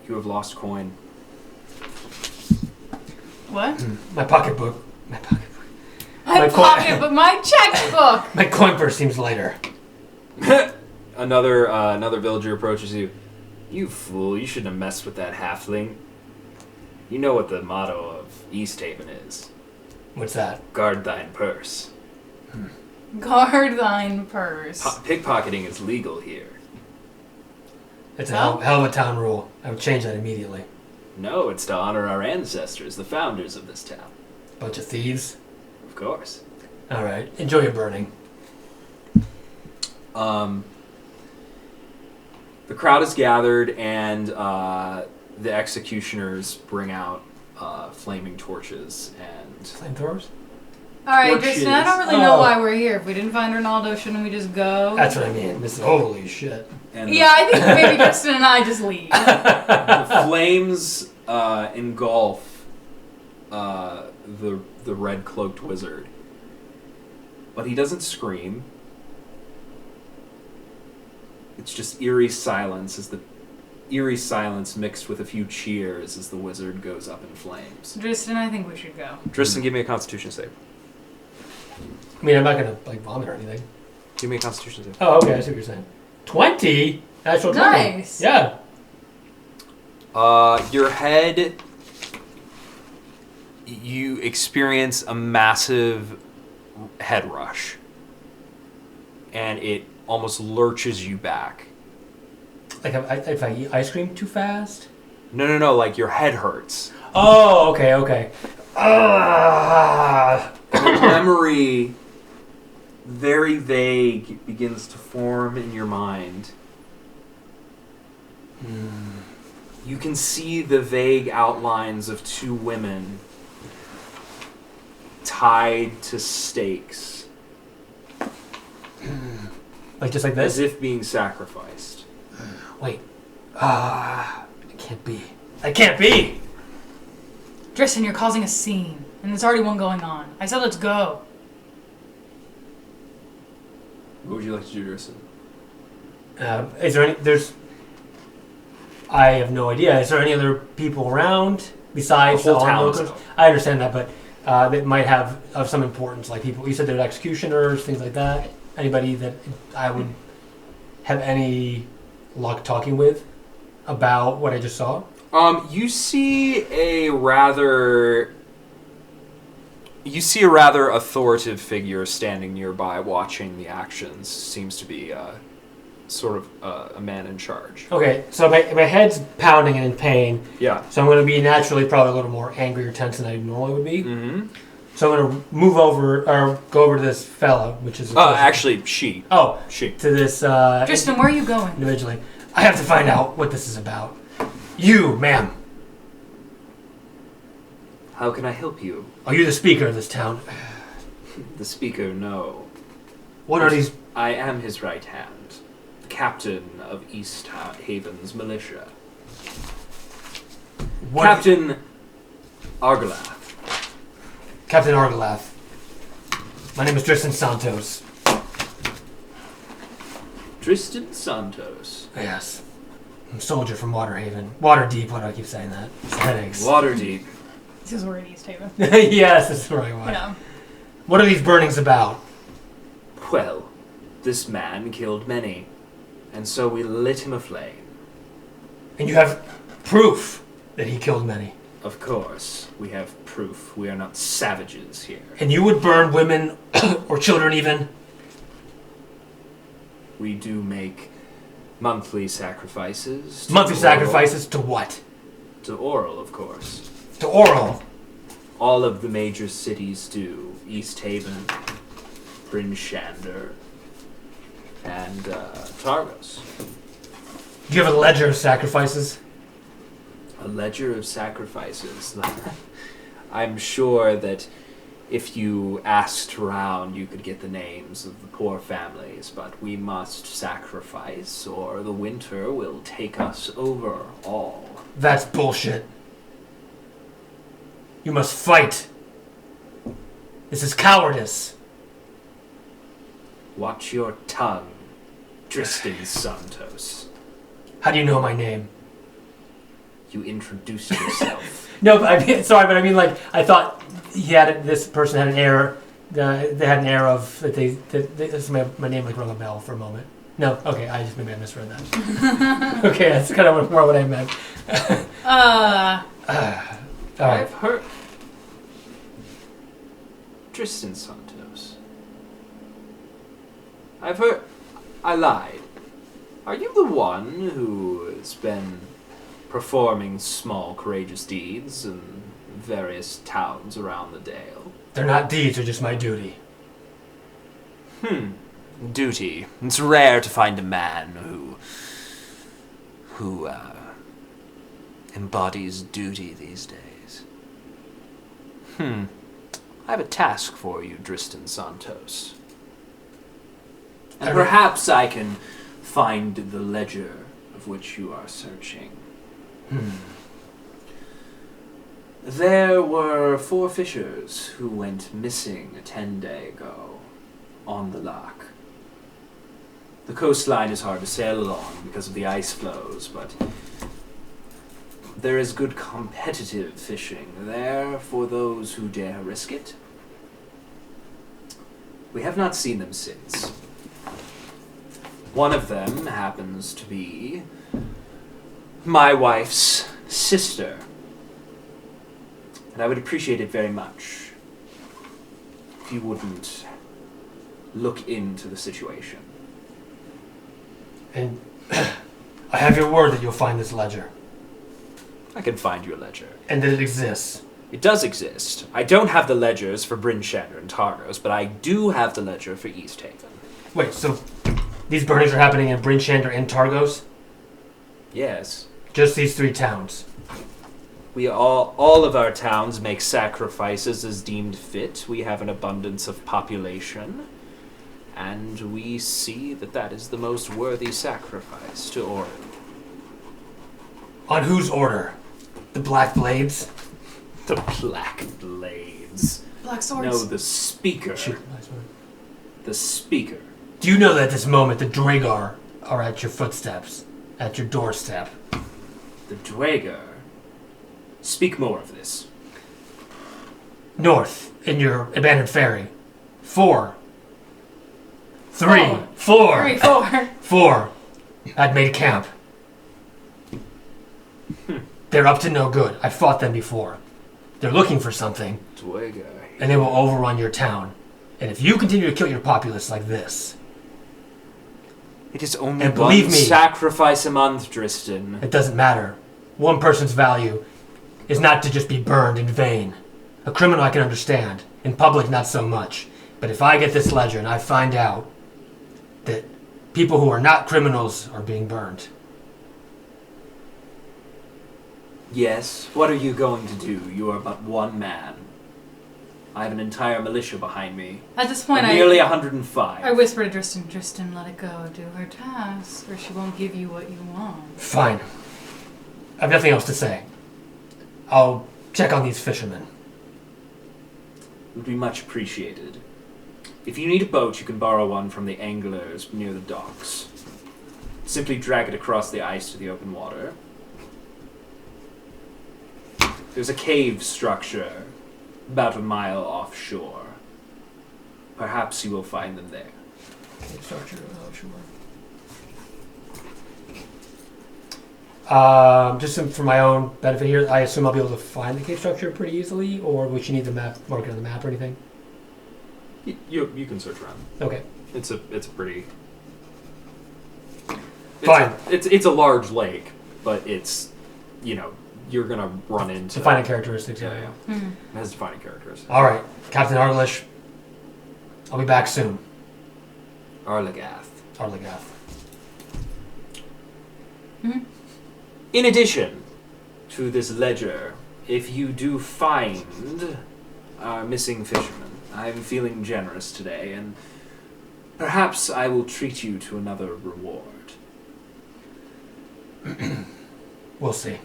[SPEAKER 1] You have lost coin.
[SPEAKER 2] What?
[SPEAKER 3] My pocketbook. My pocketbook.
[SPEAKER 2] My
[SPEAKER 3] coin-
[SPEAKER 2] pocketbook, my checkbook.
[SPEAKER 3] My coin purse seems lighter.
[SPEAKER 1] Another villager approaches you. You fool, you shouldn't have messed with that halfling. You know what the motto of East Haven is.
[SPEAKER 3] What's that?
[SPEAKER 1] Guard thine purse.
[SPEAKER 2] Guard thine purse.
[SPEAKER 1] Pickpocketing is legal here.
[SPEAKER 3] It's a hell of a town rule. I would change that immediately.
[SPEAKER 1] No, it's to honor our ancestors, the founders of this town.
[SPEAKER 3] Bunch of thieves.
[SPEAKER 1] Of course.
[SPEAKER 3] All right. Enjoy your burning.
[SPEAKER 1] The crowd is gathered, and the executioners bring out flaming torches and
[SPEAKER 3] Flamethrowers?
[SPEAKER 2] All right,
[SPEAKER 1] Torches.
[SPEAKER 2] Tristan, I don't really know why we're here. If we didn't find Ronaldo, shouldn't we just go?
[SPEAKER 3] That's what I mean. This is holy shit.
[SPEAKER 1] and
[SPEAKER 2] Yeah, I think maybe Tristan and I just leave.
[SPEAKER 1] the flames engulf the red cloaked wizard, but he doesn't scream. It's just eerie silence as the eerie silence mixed with a few cheers as the wizard goes up in flames.
[SPEAKER 2] Drystan, I think we should go.
[SPEAKER 1] Tristan, give me a Constitution save.
[SPEAKER 3] I mean, I'm not gonna like vomit or anything.
[SPEAKER 1] Give me a Constitution save.
[SPEAKER 3] Oh, okay. I see what you're saying. 20. Natural 20.
[SPEAKER 2] Nice.
[SPEAKER 3] Yeah.
[SPEAKER 1] Your head. You experience a massive head rush, and it almost lurches you back.
[SPEAKER 3] Like if I eat ice cream too fast.
[SPEAKER 1] No. Like your head hurts.
[SPEAKER 3] Oh, okay.
[SPEAKER 1] The memory, very vague, begins to form in your mind. You can see the vague outlines of two women tied to stakes.
[SPEAKER 3] Like just like this?
[SPEAKER 1] As if being sacrificed.
[SPEAKER 3] Wait. It can't be. It can't be!
[SPEAKER 2] Drystan, you're causing a scene, and there's already one going on. I said let's go.
[SPEAKER 1] What would you like to do, Drystan?
[SPEAKER 3] Is there any... I have no idea. Is there any other people around besides
[SPEAKER 1] The whole
[SPEAKER 3] the
[SPEAKER 1] town's
[SPEAKER 3] onlookers?
[SPEAKER 1] out.
[SPEAKER 3] I understand that, but that might have of some importance. Like people, you said they're executioners, things like that. Anybody that I would have any luck talking with about what I just saw?
[SPEAKER 1] You see a rather authoritative figure standing nearby watching the actions. Seems to be sort of a man in charge.
[SPEAKER 3] Okay, so my head's pounding and in pain.
[SPEAKER 1] Yeah.
[SPEAKER 3] So I'm going to be naturally probably a little more angry or tense than I normally would be.
[SPEAKER 1] Mm-hmm.
[SPEAKER 3] So I'm going to move over, or go over to this fella, which is...
[SPEAKER 1] Actually, she.
[SPEAKER 3] Oh,
[SPEAKER 1] She.
[SPEAKER 3] to this...
[SPEAKER 2] Drystan, where are you going?
[SPEAKER 3] Individually. I have to find out what this is about. You, ma'am.
[SPEAKER 1] How can I help you?
[SPEAKER 3] Are you the speaker of this town?
[SPEAKER 1] The speaker, no.
[SPEAKER 3] What are these...
[SPEAKER 1] I am his right hand. The captain of East Haven's militia.
[SPEAKER 3] What
[SPEAKER 1] Captain Raglath.
[SPEAKER 3] Captain Raglath. My name is Tristan Santos.
[SPEAKER 1] Tristan Santos.
[SPEAKER 3] Yes. I'm a soldier from Waterhaven. Waterdeep, why do I keep saying that? It's headaches.
[SPEAKER 1] Waterdeep.
[SPEAKER 2] This is where in East Haven.
[SPEAKER 3] Yes, that's the right one.
[SPEAKER 2] Yeah.
[SPEAKER 3] What are these burnings about?
[SPEAKER 1] Well, this man killed many, and so we lit him aflame.
[SPEAKER 3] And you have proof that he killed many.
[SPEAKER 1] Of course, we have proof. We are not savages here.
[SPEAKER 3] And you would burn women or children even?
[SPEAKER 1] We do make monthly sacrifices.
[SPEAKER 3] Monthly
[SPEAKER 1] Oral.
[SPEAKER 3] sacrifices to what?
[SPEAKER 1] To Oral, of course.
[SPEAKER 3] To Oral.
[SPEAKER 1] All of the major cities do. East Haven, Bryn Shander, and Targos.
[SPEAKER 3] Do you have a ledger of sacrifices?
[SPEAKER 1] A ledger of sacrifices. I'm sure that if you asked around, you could get the names of the poor families, but we must sacrifice, or the winter will take us over all.
[SPEAKER 3] That's bullshit. You must fight. This is cowardice.
[SPEAKER 1] Watch your tongue, Tristan Santos.
[SPEAKER 3] How do you know my name?
[SPEAKER 1] You introduced yourself.
[SPEAKER 3] No, but I mean, sorry, but I mean, like, I thought this person had an air. They had an air of that this my name like rung a bell for a moment. No, okay, maybe I misread that. Okay, that's kind of more what I meant. All right.
[SPEAKER 1] I've heard. Tristan Santos. I've heard. I lied. Are you the one who has been performing small courageous deeds in various towns around the Dale?
[SPEAKER 3] They're not deeds, they're just my duty.
[SPEAKER 1] Duty. It's rare to find a man who embodies duty these days. I have a task for you, Drystan Santos. And perhaps I can find the ledger of which you are searching. There were 4 fishers who went missing a 10-day ago on the loch. The coastline is hard to sail along because of the ice flows, but there is good competitive fishing there for those who dare risk it. We have not seen them since. One of them happens to be my wife's sister, and I would appreciate it very much if you wouldn't look into the situation.
[SPEAKER 3] And I have your word that you'll find this ledger.
[SPEAKER 1] I can find you a ledger.
[SPEAKER 3] And that it exists.
[SPEAKER 1] It does exist. I don't have the ledgers for Bryn Shander and Targos, but I do have the ledger for East Haven.
[SPEAKER 3] Wait, so these burnings are happening in Bryn Shander and Targos?
[SPEAKER 1] Yes.
[SPEAKER 3] Just these 3 towns?
[SPEAKER 1] We all of our towns make sacrifices as deemed fit. We have an abundance of population, and we see that that is the most worthy sacrifice to Orin.
[SPEAKER 3] On whose order? The Black Blades?
[SPEAKER 1] The Black Blades.
[SPEAKER 2] Black swords.
[SPEAKER 1] No, the Speaker.
[SPEAKER 3] Shoot, nice one.
[SPEAKER 1] The Speaker.
[SPEAKER 3] Do you know that at this moment the Duergar are at your footsteps? At your doorstep?
[SPEAKER 1] The Duergar. Speak more of this.
[SPEAKER 3] North, in your abandoned ferry. 4. 3.
[SPEAKER 2] Oh.
[SPEAKER 3] 4.
[SPEAKER 2] 3, 4.
[SPEAKER 3] 4. I'd made camp. They're up to no good. I fought them before. They're looking for something,
[SPEAKER 1] Duergar.
[SPEAKER 3] and they will overrun your town. And if you continue to kill your populace like this,
[SPEAKER 1] It is only
[SPEAKER 3] And
[SPEAKER 1] one
[SPEAKER 3] believe me-
[SPEAKER 1] sacrifice a month, Tristan.
[SPEAKER 3] it doesn't matter. One person's value is not to just be burned in vain. A criminal I can understand. In public, not so much. But if I get this ledger and I find out that people who are not criminals are being burned,
[SPEAKER 1] Yes, what are you going to do? You are but one man. I have an entire militia behind me.
[SPEAKER 2] At this point,
[SPEAKER 1] Nearly 105.
[SPEAKER 2] I whisper to Drystan, Drystan, let it go. Do her task, or she won't give you what you want.
[SPEAKER 3] fine. I have nothing else to say. I'll check on these fishermen.
[SPEAKER 1] It would be much appreciated. If you need a boat, you can borrow one from the anglers near the docks. Simply drag it across the ice to the open water. There's a cave structure about a mile offshore. Perhaps you will find them there.
[SPEAKER 3] Just for my own benefit here, I assume I'll be able to find the cave structure pretty easily, or would you need the map, mark it on the map or anything?
[SPEAKER 1] You can search around.
[SPEAKER 3] Okay.
[SPEAKER 1] It's a pretty.
[SPEAKER 3] Fine.
[SPEAKER 1] It's a large lake, but it's, you're gonna run into
[SPEAKER 3] Defining characteristics.
[SPEAKER 1] Yeah.
[SPEAKER 2] Mm.
[SPEAKER 1] It has defining characteristics.
[SPEAKER 3] All right, Captain Arlish. I'll be back soon.
[SPEAKER 1] Arlagath.
[SPEAKER 3] Arlagath.
[SPEAKER 2] Mm-hmm.
[SPEAKER 1] In addition to this ledger, if you do find our missing fisherman, I'm feeling generous today, and perhaps I will treat you to another reward.
[SPEAKER 3] We'll see.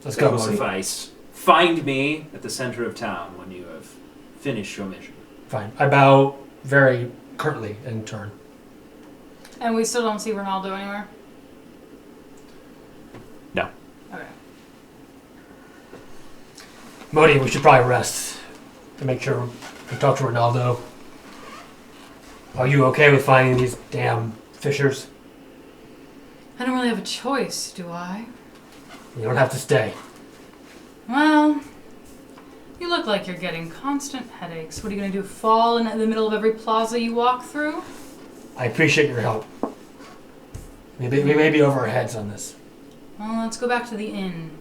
[SPEAKER 3] Let's
[SPEAKER 1] That
[SPEAKER 3] go,
[SPEAKER 1] will
[SPEAKER 3] Mohdee.
[SPEAKER 1] suffice. Find me at the center of town when you have finished your mission.
[SPEAKER 3] Fine. I bow very curtly in turn.
[SPEAKER 2] And we still don't see Ronaldo anywhere?
[SPEAKER 1] No.
[SPEAKER 2] Okay.
[SPEAKER 3] Mohdee, we should probably rest to make sure we talk to Ronaldo. Are you okay with finding these damn fishers?
[SPEAKER 2] I don't really have a choice, do I?
[SPEAKER 3] You don't have to stay.
[SPEAKER 2] Well, you look like you're getting constant headaches. What are you going to do, fall in the middle of every plaza you walk through?
[SPEAKER 3] I appreciate your help. We may be over our heads on this.
[SPEAKER 2] Well, let's go back to the inn.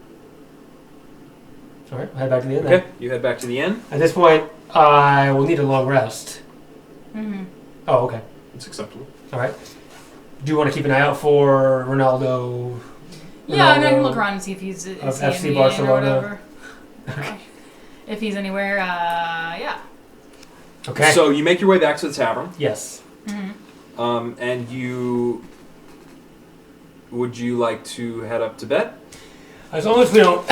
[SPEAKER 3] All right, I'll head back to the inn then.
[SPEAKER 1] Okay, you head back to the inn.
[SPEAKER 3] At this point, I will need a long rest.
[SPEAKER 2] Mm-hmm.
[SPEAKER 3] Oh, okay.
[SPEAKER 1] It's acceptable.
[SPEAKER 3] All right. Do you want to keep an eye out for Ronaldo?
[SPEAKER 2] Yeah, I mean, I can look around and see if he's is
[SPEAKER 3] Of
[SPEAKER 2] he in
[SPEAKER 3] FC
[SPEAKER 2] the inn or
[SPEAKER 3] Barcelona.
[SPEAKER 2] whatever. If he's anywhere, yeah.
[SPEAKER 3] Okay.
[SPEAKER 1] So you make your way back to the tavern,
[SPEAKER 3] Yes.
[SPEAKER 2] Mm-hmm.
[SPEAKER 1] and you. Would you like to head up to bed?
[SPEAKER 3] As long as we don't,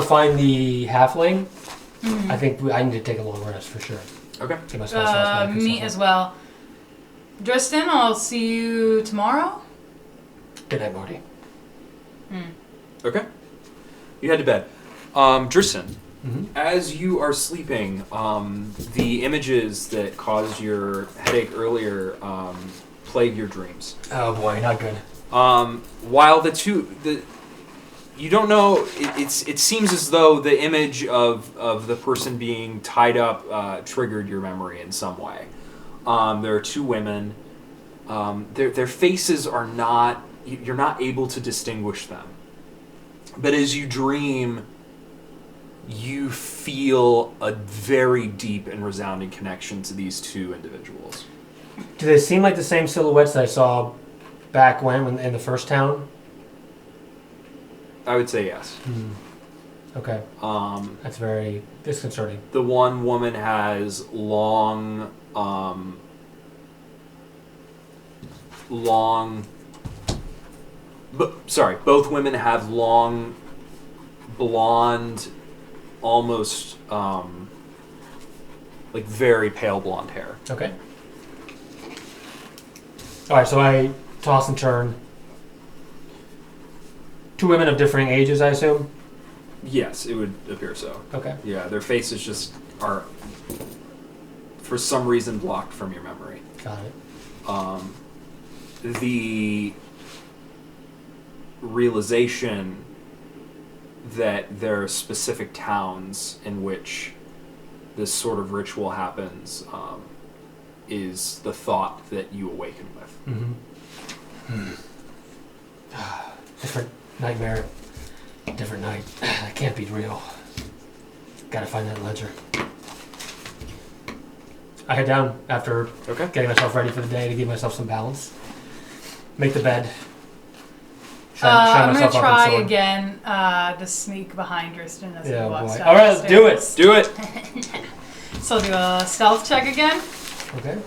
[SPEAKER 3] find the halfling,
[SPEAKER 2] Mm-hmm.
[SPEAKER 3] I think I need to take a long rest for sure.
[SPEAKER 1] Okay.
[SPEAKER 3] Give myself a
[SPEAKER 2] Me as well. Drystan, I'll see you tomorrow.
[SPEAKER 3] Good night, Mohdee.
[SPEAKER 1] Okay. You head to bed. Drystan,
[SPEAKER 3] Mm-hmm.
[SPEAKER 1] as you are sleeping, the images that caused your headache earlier plague your dreams.
[SPEAKER 3] Oh boy, not good.
[SPEAKER 1] While you don't know, it seems as though the image of the person being tied up triggered your memory in some way. There are two women. Their faces are not, you're not able to distinguish them. But as you dream, you feel a very deep and resounding connection to these two individuals.
[SPEAKER 3] Do they seem like the same silhouettes that I saw back when in the first town?
[SPEAKER 1] I would say yes.
[SPEAKER 3] Okay. That's very disconcerting.
[SPEAKER 1] The one woman has long, both women have long, blonde, almost, like very pale blonde hair.
[SPEAKER 3] Okay. Alright, so I toss and turn. Two women of differing ages, I assume?
[SPEAKER 1] Yes, it would appear so.
[SPEAKER 3] Okay.
[SPEAKER 1] Yeah, their faces just are, for some reason, blocked from your memory.
[SPEAKER 3] Got it.
[SPEAKER 1] The realization that there are specific towns in which this sort of ritual happens is the thought that you awaken with.
[SPEAKER 3] Different nightmare. Different night. That can't be real. Gotta find that ledger. I head down after getting myself ready for the day to give myself some balance. Make the bed.
[SPEAKER 2] I'm going to try again to sneak behind Drystan as he walks down.
[SPEAKER 3] Alright, let's do it.
[SPEAKER 1] Do it.
[SPEAKER 2] So I'll do a stealth check again.
[SPEAKER 3] Okay.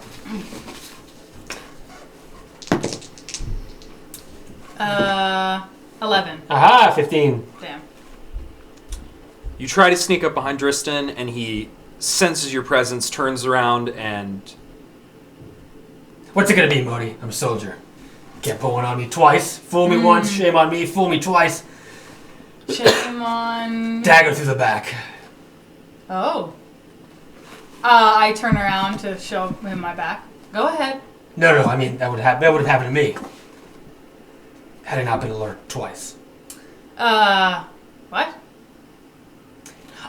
[SPEAKER 2] 11.
[SPEAKER 3] Aha, 15.
[SPEAKER 2] Damn.
[SPEAKER 1] You try to sneak up behind Drystan, and he senses your presence, turns around, and...
[SPEAKER 3] What's it gonna be, Mohdee? I'm a soldier. Can't pull one on me twice. Fool me once, shame on me. Fool me twice.
[SPEAKER 2] Shame on...
[SPEAKER 3] Dagger through the back.
[SPEAKER 2] Oh. I turn around to show him my back. Go ahead.
[SPEAKER 3] No, I mean, that would have happened to me. Had I not been alert twice.
[SPEAKER 2] What?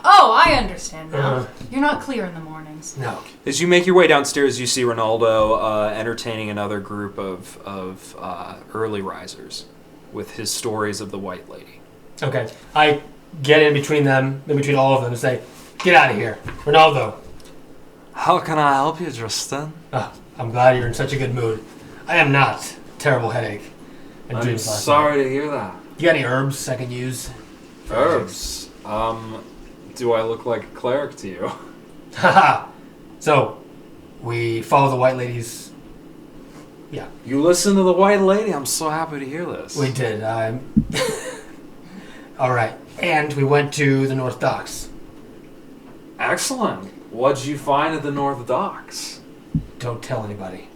[SPEAKER 2] Oh, I understand now. You're not clear in the mornings.
[SPEAKER 3] No.
[SPEAKER 1] As you make your way downstairs, you see Ronaldo entertaining another group of early risers with his stories of the White Lady.
[SPEAKER 3] Okay. I get in between them, in between all of them, and say, "Get out of here. Ronaldo."
[SPEAKER 6] How can I help you, Tristan?
[SPEAKER 3] Oh, I'm glad you're in such a good mood. I am not. Terrible headache.
[SPEAKER 6] I'm sorry to hear that.
[SPEAKER 3] You got any herbs I can use?
[SPEAKER 1] Herbs? Do I look like a cleric to you?
[SPEAKER 3] Haha. So, we follow the White Lady's... Yeah.
[SPEAKER 6] You listen to the White Lady? I'm so happy to hear this.
[SPEAKER 3] We did. Alright. And we went to the North Docks.
[SPEAKER 6] Excellent. What'd you find at the North Docks?
[SPEAKER 3] Don't tell anybody.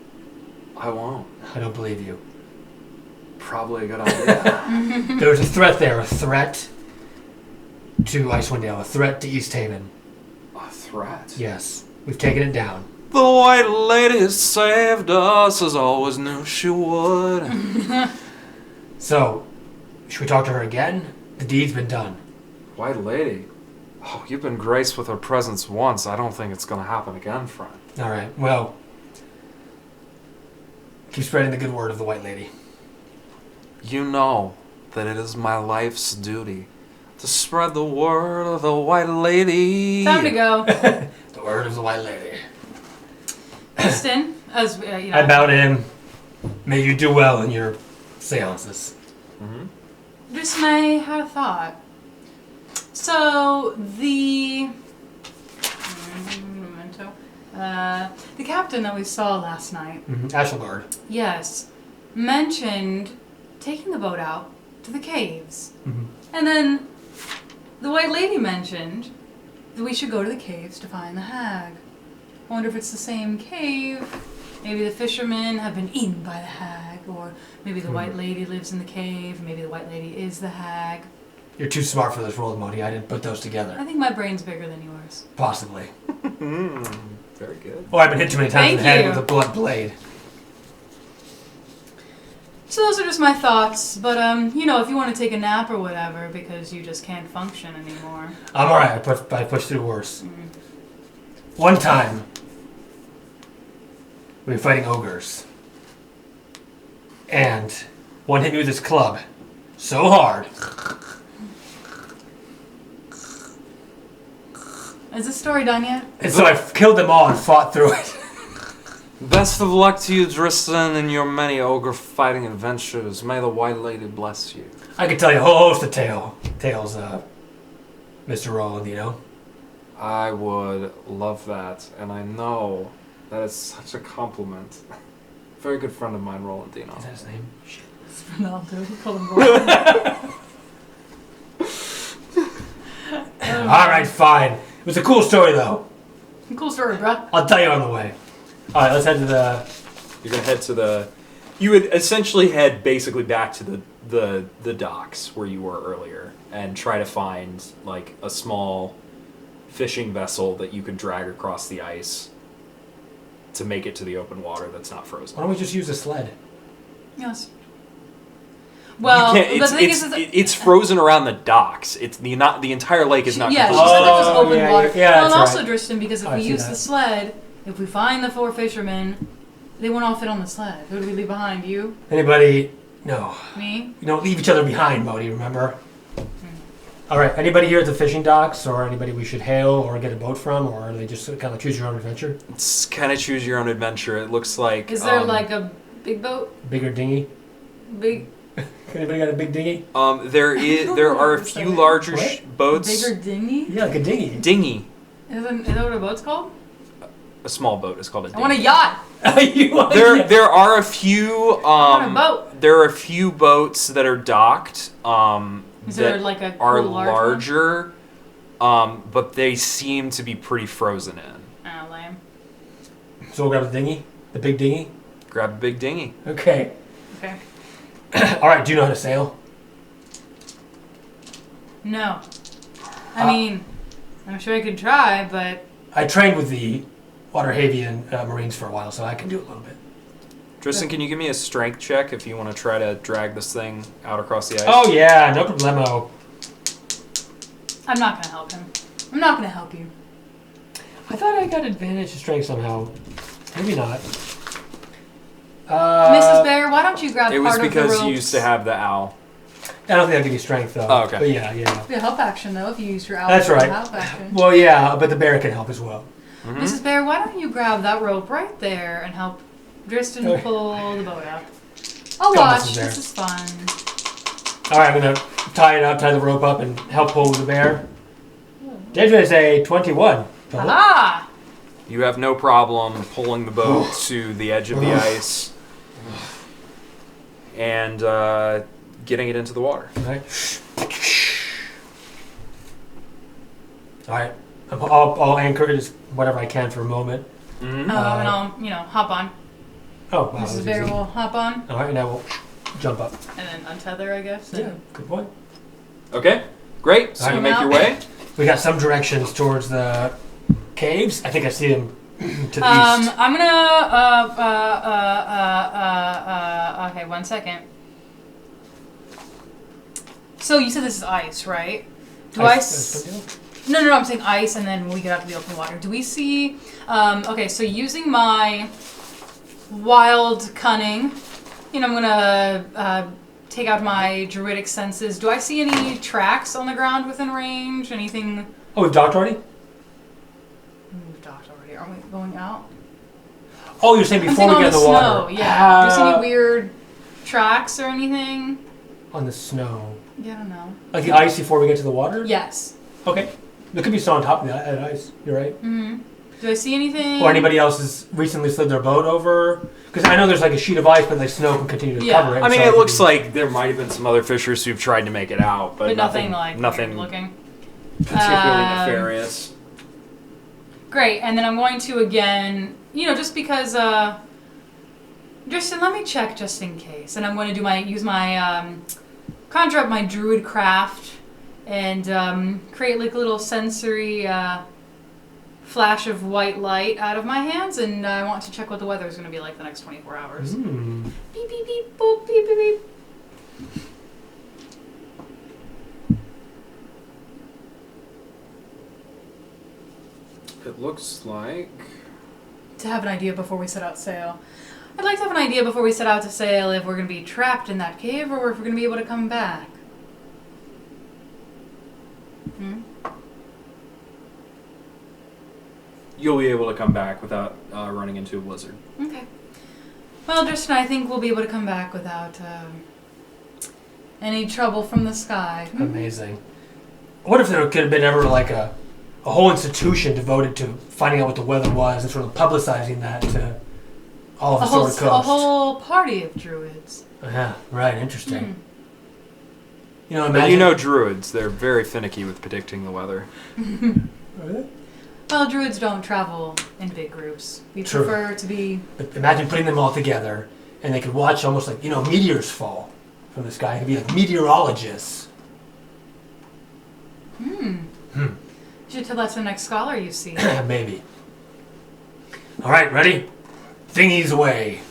[SPEAKER 6] I won't.
[SPEAKER 3] I don't believe you.
[SPEAKER 6] Probably a good idea.
[SPEAKER 3] There was a threat there. A threat to Icewind Dale. A threat to East Haven.
[SPEAKER 6] A threat?
[SPEAKER 3] Yes. We've taken it down.
[SPEAKER 6] The White Lady saved us as always knew she would.
[SPEAKER 3] So, should we talk to her again? The deed's been done.
[SPEAKER 6] White Lady? Oh, you've been graced with her presence once. I don't think it's going to happen again, friend.
[SPEAKER 3] Alright, well... Keep spreading the good word of the White Lady.
[SPEAKER 6] You know that it is my life's duty to spread the word of the White Lady.
[SPEAKER 2] Time to go.
[SPEAKER 3] The word of the White Lady.
[SPEAKER 2] Tristan, as you know.
[SPEAKER 3] I bow to him. May you do well in your seances.
[SPEAKER 2] This may have a thought. So the captain that we saw last night,
[SPEAKER 3] Ashelgard.
[SPEAKER 2] yes, mentioned taking the boat out to the caves, and then the White Lady mentioned that we should go to the caves to find the hag. I wonder if it's the same cave Maybe the fishermen have been eaten by the hag, or maybe the white lady lives in the cave, maybe the white lady is the hag.
[SPEAKER 3] You're too smart for this role, Mohdee. I didn't put those together.
[SPEAKER 2] I think my brain's bigger than yours.
[SPEAKER 3] Possibly.
[SPEAKER 1] Very good.
[SPEAKER 3] Oh, I've been hit too many times in the
[SPEAKER 2] Thank
[SPEAKER 3] head
[SPEAKER 2] you.
[SPEAKER 3] with a blunt blade.
[SPEAKER 2] So those are just my thoughts, but if you want to take a nap or whatever because you just can't function anymore.
[SPEAKER 3] I'm alright. I pushed through worse. One time, we were fighting ogres. And one hit me with his club so hard.
[SPEAKER 2] Is this story done yet?
[SPEAKER 3] And so I killed them all and fought through it.
[SPEAKER 6] Best of luck to you, Drystan, in your many ogre fighting adventures. May the White Lady bless you.
[SPEAKER 3] I could tell you a whole host of tales, Mr. Roland,
[SPEAKER 6] I would love that, and I know that is such a compliment. Very good friend of mine, Rolandino.
[SPEAKER 3] Is that his name? Shit.
[SPEAKER 2] Ronaldo. We call him Roland.
[SPEAKER 3] Alright, fine. It was a cool story, though.
[SPEAKER 2] Cool story, bruh.
[SPEAKER 3] I'll tell you on the way. Alright, let's head to the...
[SPEAKER 1] You're gonna head to the. You would essentially head basically back to the docks where you were earlier and try to find like a small fishing vessel that you could drag across the ice to make it to the open water that's not frozen.
[SPEAKER 3] Why don't we just use a sled?
[SPEAKER 2] Yes. Well,
[SPEAKER 1] You can't-
[SPEAKER 2] but the thing is,
[SPEAKER 1] it's frozen around the docks. It's the entire lake is not.
[SPEAKER 2] yeah, she
[SPEAKER 1] completely
[SPEAKER 2] said it was
[SPEAKER 3] Oh,
[SPEAKER 2] open
[SPEAKER 3] yeah,
[SPEAKER 2] water.
[SPEAKER 3] yeah,
[SPEAKER 2] Well, and
[SPEAKER 3] that's
[SPEAKER 2] also,
[SPEAKER 3] right.
[SPEAKER 2] Drystan, because if
[SPEAKER 3] I
[SPEAKER 2] we
[SPEAKER 3] see
[SPEAKER 2] use
[SPEAKER 3] that.
[SPEAKER 2] the sled, if we find the 4 fishermen, they won't all fit on the sled. Who do we leave behind? You?
[SPEAKER 3] Anybody... No.
[SPEAKER 2] Me?
[SPEAKER 3] We don't leave each other behind, Mohdee, remember? Alright, anybody here at the fishing docks, or anybody we should hail or get a boat from, or are they just kind of choose your own adventure?
[SPEAKER 1] It's kind of choose your own adventure. It looks like.
[SPEAKER 2] Is there like a big boat?
[SPEAKER 3] Bigger dinghy?
[SPEAKER 2] Big
[SPEAKER 3] Anybody got a big dinghy?
[SPEAKER 1] There are a few larger boats.
[SPEAKER 2] bigger dinghy?
[SPEAKER 3] Yeah, like a dinghy.
[SPEAKER 1] Dinghy.
[SPEAKER 2] Is that what a boat's called?
[SPEAKER 1] A small boat is called a
[SPEAKER 2] I
[SPEAKER 1] dinghy.
[SPEAKER 2] want a yacht.
[SPEAKER 3] You want
[SPEAKER 1] There are a few.
[SPEAKER 2] want a boat.
[SPEAKER 1] There are a few boats that are docked.
[SPEAKER 2] Is there
[SPEAKER 1] that
[SPEAKER 2] like a
[SPEAKER 1] are
[SPEAKER 2] cool large one?
[SPEAKER 1] larger, but they seem to be pretty frozen in.
[SPEAKER 2] Oh, lame.
[SPEAKER 3] So we'll grab the dinghy? The big dinghy?
[SPEAKER 1] Grab a big dinghy.
[SPEAKER 3] Okay.
[SPEAKER 2] Okay.
[SPEAKER 3] Alright, do you know how to sail?
[SPEAKER 2] No. I mean, I'm sure I could try, but
[SPEAKER 3] I trained with the Waterhavian Marines for a while, so I can do it a little bit.
[SPEAKER 1] Tristan, can you give me a strength check if you want to try to drag this thing out across the ice?
[SPEAKER 3] Oh yeah, no problemo.
[SPEAKER 2] I'm not gonna help him. I'm not gonna help you.
[SPEAKER 3] I thought I got advantage to strength somehow. Maybe not.
[SPEAKER 2] Mrs. Bear, why don't you grab
[SPEAKER 1] It
[SPEAKER 2] part
[SPEAKER 1] was
[SPEAKER 2] of the
[SPEAKER 1] because
[SPEAKER 2] ropes?
[SPEAKER 1] you used to have the owl.
[SPEAKER 3] I don't think I'll give you strength though.
[SPEAKER 1] Oh, okay.
[SPEAKER 3] But yeah.
[SPEAKER 2] It'd be a help action though if you use your owl
[SPEAKER 3] That's
[SPEAKER 2] for a
[SPEAKER 3] right.
[SPEAKER 2] help action.
[SPEAKER 3] Well, yeah, but the bear can help as well.
[SPEAKER 1] Mm-hmm.
[SPEAKER 2] Mrs. Bear, why don't you grab that rope right there and help Drystan
[SPEAKER 3] Okay.
[SPEAKER 2] pull the boat up? I'll
[SPEAKER 3] Go,
[SPEAKER 2] watch.
[SPEAKER 3] Mrs. Bear.
[SPEAKER 2] This is fun.
[SPEAKER 3] All right, I'm gonna tie the rope up, and help pull the bear. Judgment is a 21. Philip.
[SPEAKER 2] Ah!
[SPEAKER 1] You have no problem pulling the boat to the edge of the ice and getting it into the water.
[SPEAKER 3] All right. All right. I'll anchor it as whatever I can for a moment.
[SPEAKER 1] Mm-hmm.
[SPEAKER 2] And I'll, hop on.
[SPEAKER 3] Oh, wow. that
[SPEAKER 2] Mrs.
[SPEAKER 3] was
[SPEAKER 2] Bear
[SPEAKER 3] easy.
[SPEAKER 2] will hop on
[SPEAKER 3] All right, and I will jump up.
[SPEAKER 2] and then untether, I guess.
[SPEAKER 3] Yeah, good point.
[SPEAKER 1] Okay, great. So
[SPEAKER 3] Alright.
[SPEAKER 1] you make your way.
[SPEAKER 3] We got some directions towards the caves. I think I see them to the east.
[SPEAKER 2] I'm gonna, okay, 1 second. So you said this is ice, right? No, I'm saying ice, and then when we get out to the open water. Do we see, okay, so using my wild cunning, I'm gonna, take out my druidic senses. Do I see any tracks on the ground within range? Anything?
[SPEAKER 3] Oh, we've docked already?
[SPEAKER 2] We've docked already. Are we going out?
[SPEAKER 3] Oh, you're saying
[SPEAKER 2] I'm
[SPEAKER 3] before
[SPEAKER 2] saying
[SPEAKER 3] we
[SPEAKER 2] on
[SPEAKER 3] get in
[SPEAKER 2] the
[SPEAKER 3] the
[SPEAKER 2] snow,
[SPEAKER 3] water?
[SPEAKER 2] yeah. Do you see any weird tracks or anything?
[SPEAKER 3] On the snow.
[SPEAKER 2] Yeah, I don't know.
[SPEAKER 3] Like the ice before we get to the water?
[SPEAKER 2] Yes.
[SPEAKER 3] Okay. There could be snow on top of that ice. You're right.
[SPEAKER 2] Mm-hmm. Do I see anything?
[SPEAKER 3] Or anybody else has recently slid their boat over? Because I know there's like a sheet of ice, but the snow can continue to
[SPEAKER 2] Yeah.
[SPEAKER 3] cover it.
[SPEAKER 1] I mean,
[SPEAKER 3] so
[SPEAKER 1] it looks
[SPEAKER 3] could
[SPEAKER 1] like there might have been some other fishers who've tried to make it out, but
[SPEAKER 2] nothing like
[SPEAKER 1] nothing
[SPEAKER 2] weird looking.
[SPEAKER 1] particularly nefarious.
[SPEAKER 2] Great, and then I'm going to again, just because Drystan, let me check just in case. And I'm going to conjure up my druid craft and create like a little sensory flash of white light out of my hands, and I want to check what the weather is going to be like the next 24 hours.
[SPEAKER 3] Mm.
[SPEAKER 2] Beep, beep, beep, boop, beep, beep, beep.
[SPEAKER 6] It looks like...
[SPEAKER 2] To have an idea before we set out sail. I'd like to have an idea before we set out to sail if we're going to be trapped in that cave or if we're going to be able to come back.
[SPEAKER 1] You'll be able to come back without running into a blizzard.
[SPEAKER 2] Okay. Well, Tristan, I think we'll be able to come back without any trouble from the sky.
[SPEAKER 3] Amazing. What if there could have been ever like a whole institution devoted to finding out what the weather was and sort of publicizing that to all of the Sword Coast?
[SPEAKER 2] A whole party of druids.
[SPEAKER 3] Yeah, right. Interesting. You know,
[SPEAKER 6] But
[SPEAKER 3] imagine...
[SPEAKER 6] you know druids, they're very finicky with predicting the weather.
[SPEAKER 2] Well, druids don't travel in big groups. We
[SPEAKER 3] True.
[SPEAKER 2] prefer to be...
[SPEAKER 3] But imagine putting them all together and they could watch almost like, meteors fall from the sky. It could be like meteorologists.
[SPEAKER 2] You should tell that to the next scholar you see.
[SPEAKER 3] Maybe. All right, ready? Thingies away.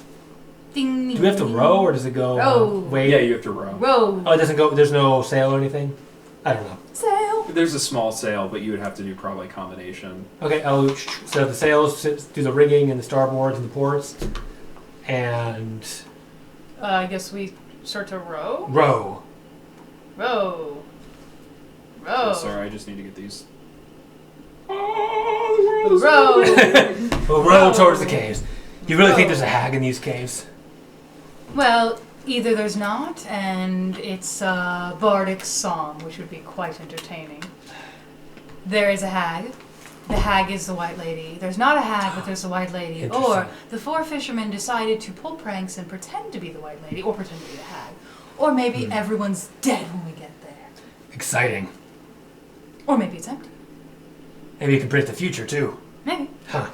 [SPEAKER 2] Ding,
[SPEAKER 3] Do we have to row or does it go
[SPEAKER 2] Row.
[SPEAKER 3] wait?
[SPEAKER 1] Yeah, you have to row.
[SPEAKER 2] Row.
[SPEAKER 3] Oh, it doesn't go. There's no sail or anything. I don't know.
[SPEAKER 2] Sail.
[SPEAKER 1] There's a small sail, but you would have to do probably a combination.
[SPEAKER 3] Okay, I'll set up the sails, do the rigging and the starboards and the ports, and
[SPEAKER 2] I guess we start to row.
[SPEAKER 3] row.
[SPEAKER 2] Row.
[SPEAKER 1] Oh, sorry, I just need to get these.
[SPEAKER 2] Row.
[SPEAKER 3] We'll row towards the caves. You really think there's a hag in these caves?
[SPEAKER 2] Well, either there's not, and it's a bardic song, which would be quite entertaining. There is a hag. The hag is the White Lady. There's not a hag, but there's a White Lady. Or the four fishermen decided to pull pranks and pretend to be the White Lady, or pretend to be the hag. Or maybe everyone's dead when we get there.
[SPEAKER 3] Exciting.
[SPEAKER 2] Or maybe it's empty.
[SPEAKER 3] Maybe you can predict the future too.
[SPEAKER 2] Maybe.
[SPEAKER 3] Huh.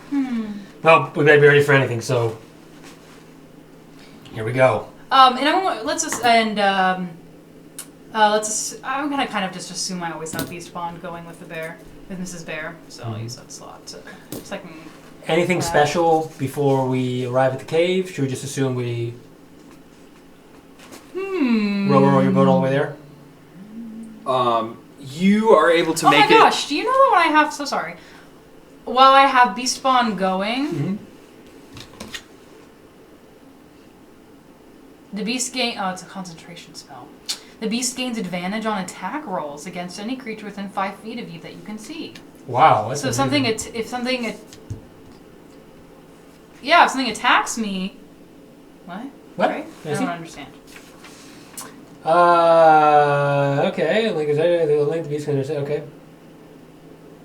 [SPEAKER 3] Well, we better be ready for anything. So here we go.
[SPEAKER 2] I'm gonna kind of just assume I always have Beast Bond going with Mrs. Bear, so I'll use that slot. So I can.
[SPEAKER 3] Anything special before we arrive at the cave? Should we just assume we row your boat all the way there?
[SPEAKER 1] You are able to make it.
[SPEAKER 2] Oh my gosh! Do you know that when I have while I have Beast Bond going, the beast it's a concentration spell. The beast gains advantage on attack rolls against any creature within 5 feet of you that you can see.
[SPEAKER 3] Wow. That's
[SPEAKER 2] So if something attacks me, what?
[SPEAKER 3] What?
[SPEAKER 2] Right? I don't understand.
[SPEAKER 3] Okay. Like, is that the length of beast can understand? Okay.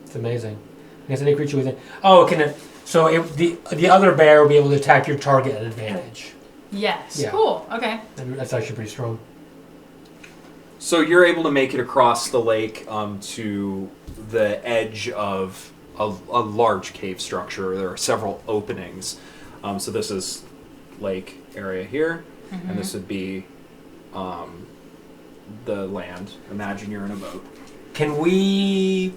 [SPEAKER 3] It's amazing. Against any creature within. Oh, can it? So the other bear will be able to attack your target at advantage.
[SPEAKER 2] Yes.
[SPEAKER 3] Yeah.
[SPEAKER 2] Cool. Okay.
[SPEAKER 3] That's actually pretty strong.
[SPEAKER 1] So you're able to make it across the lake to the edge of a large cave structure. There are several openings. So this is lake area here, and this would be the land. Imagine you're in a boat.
[SPEAKER 3] Can we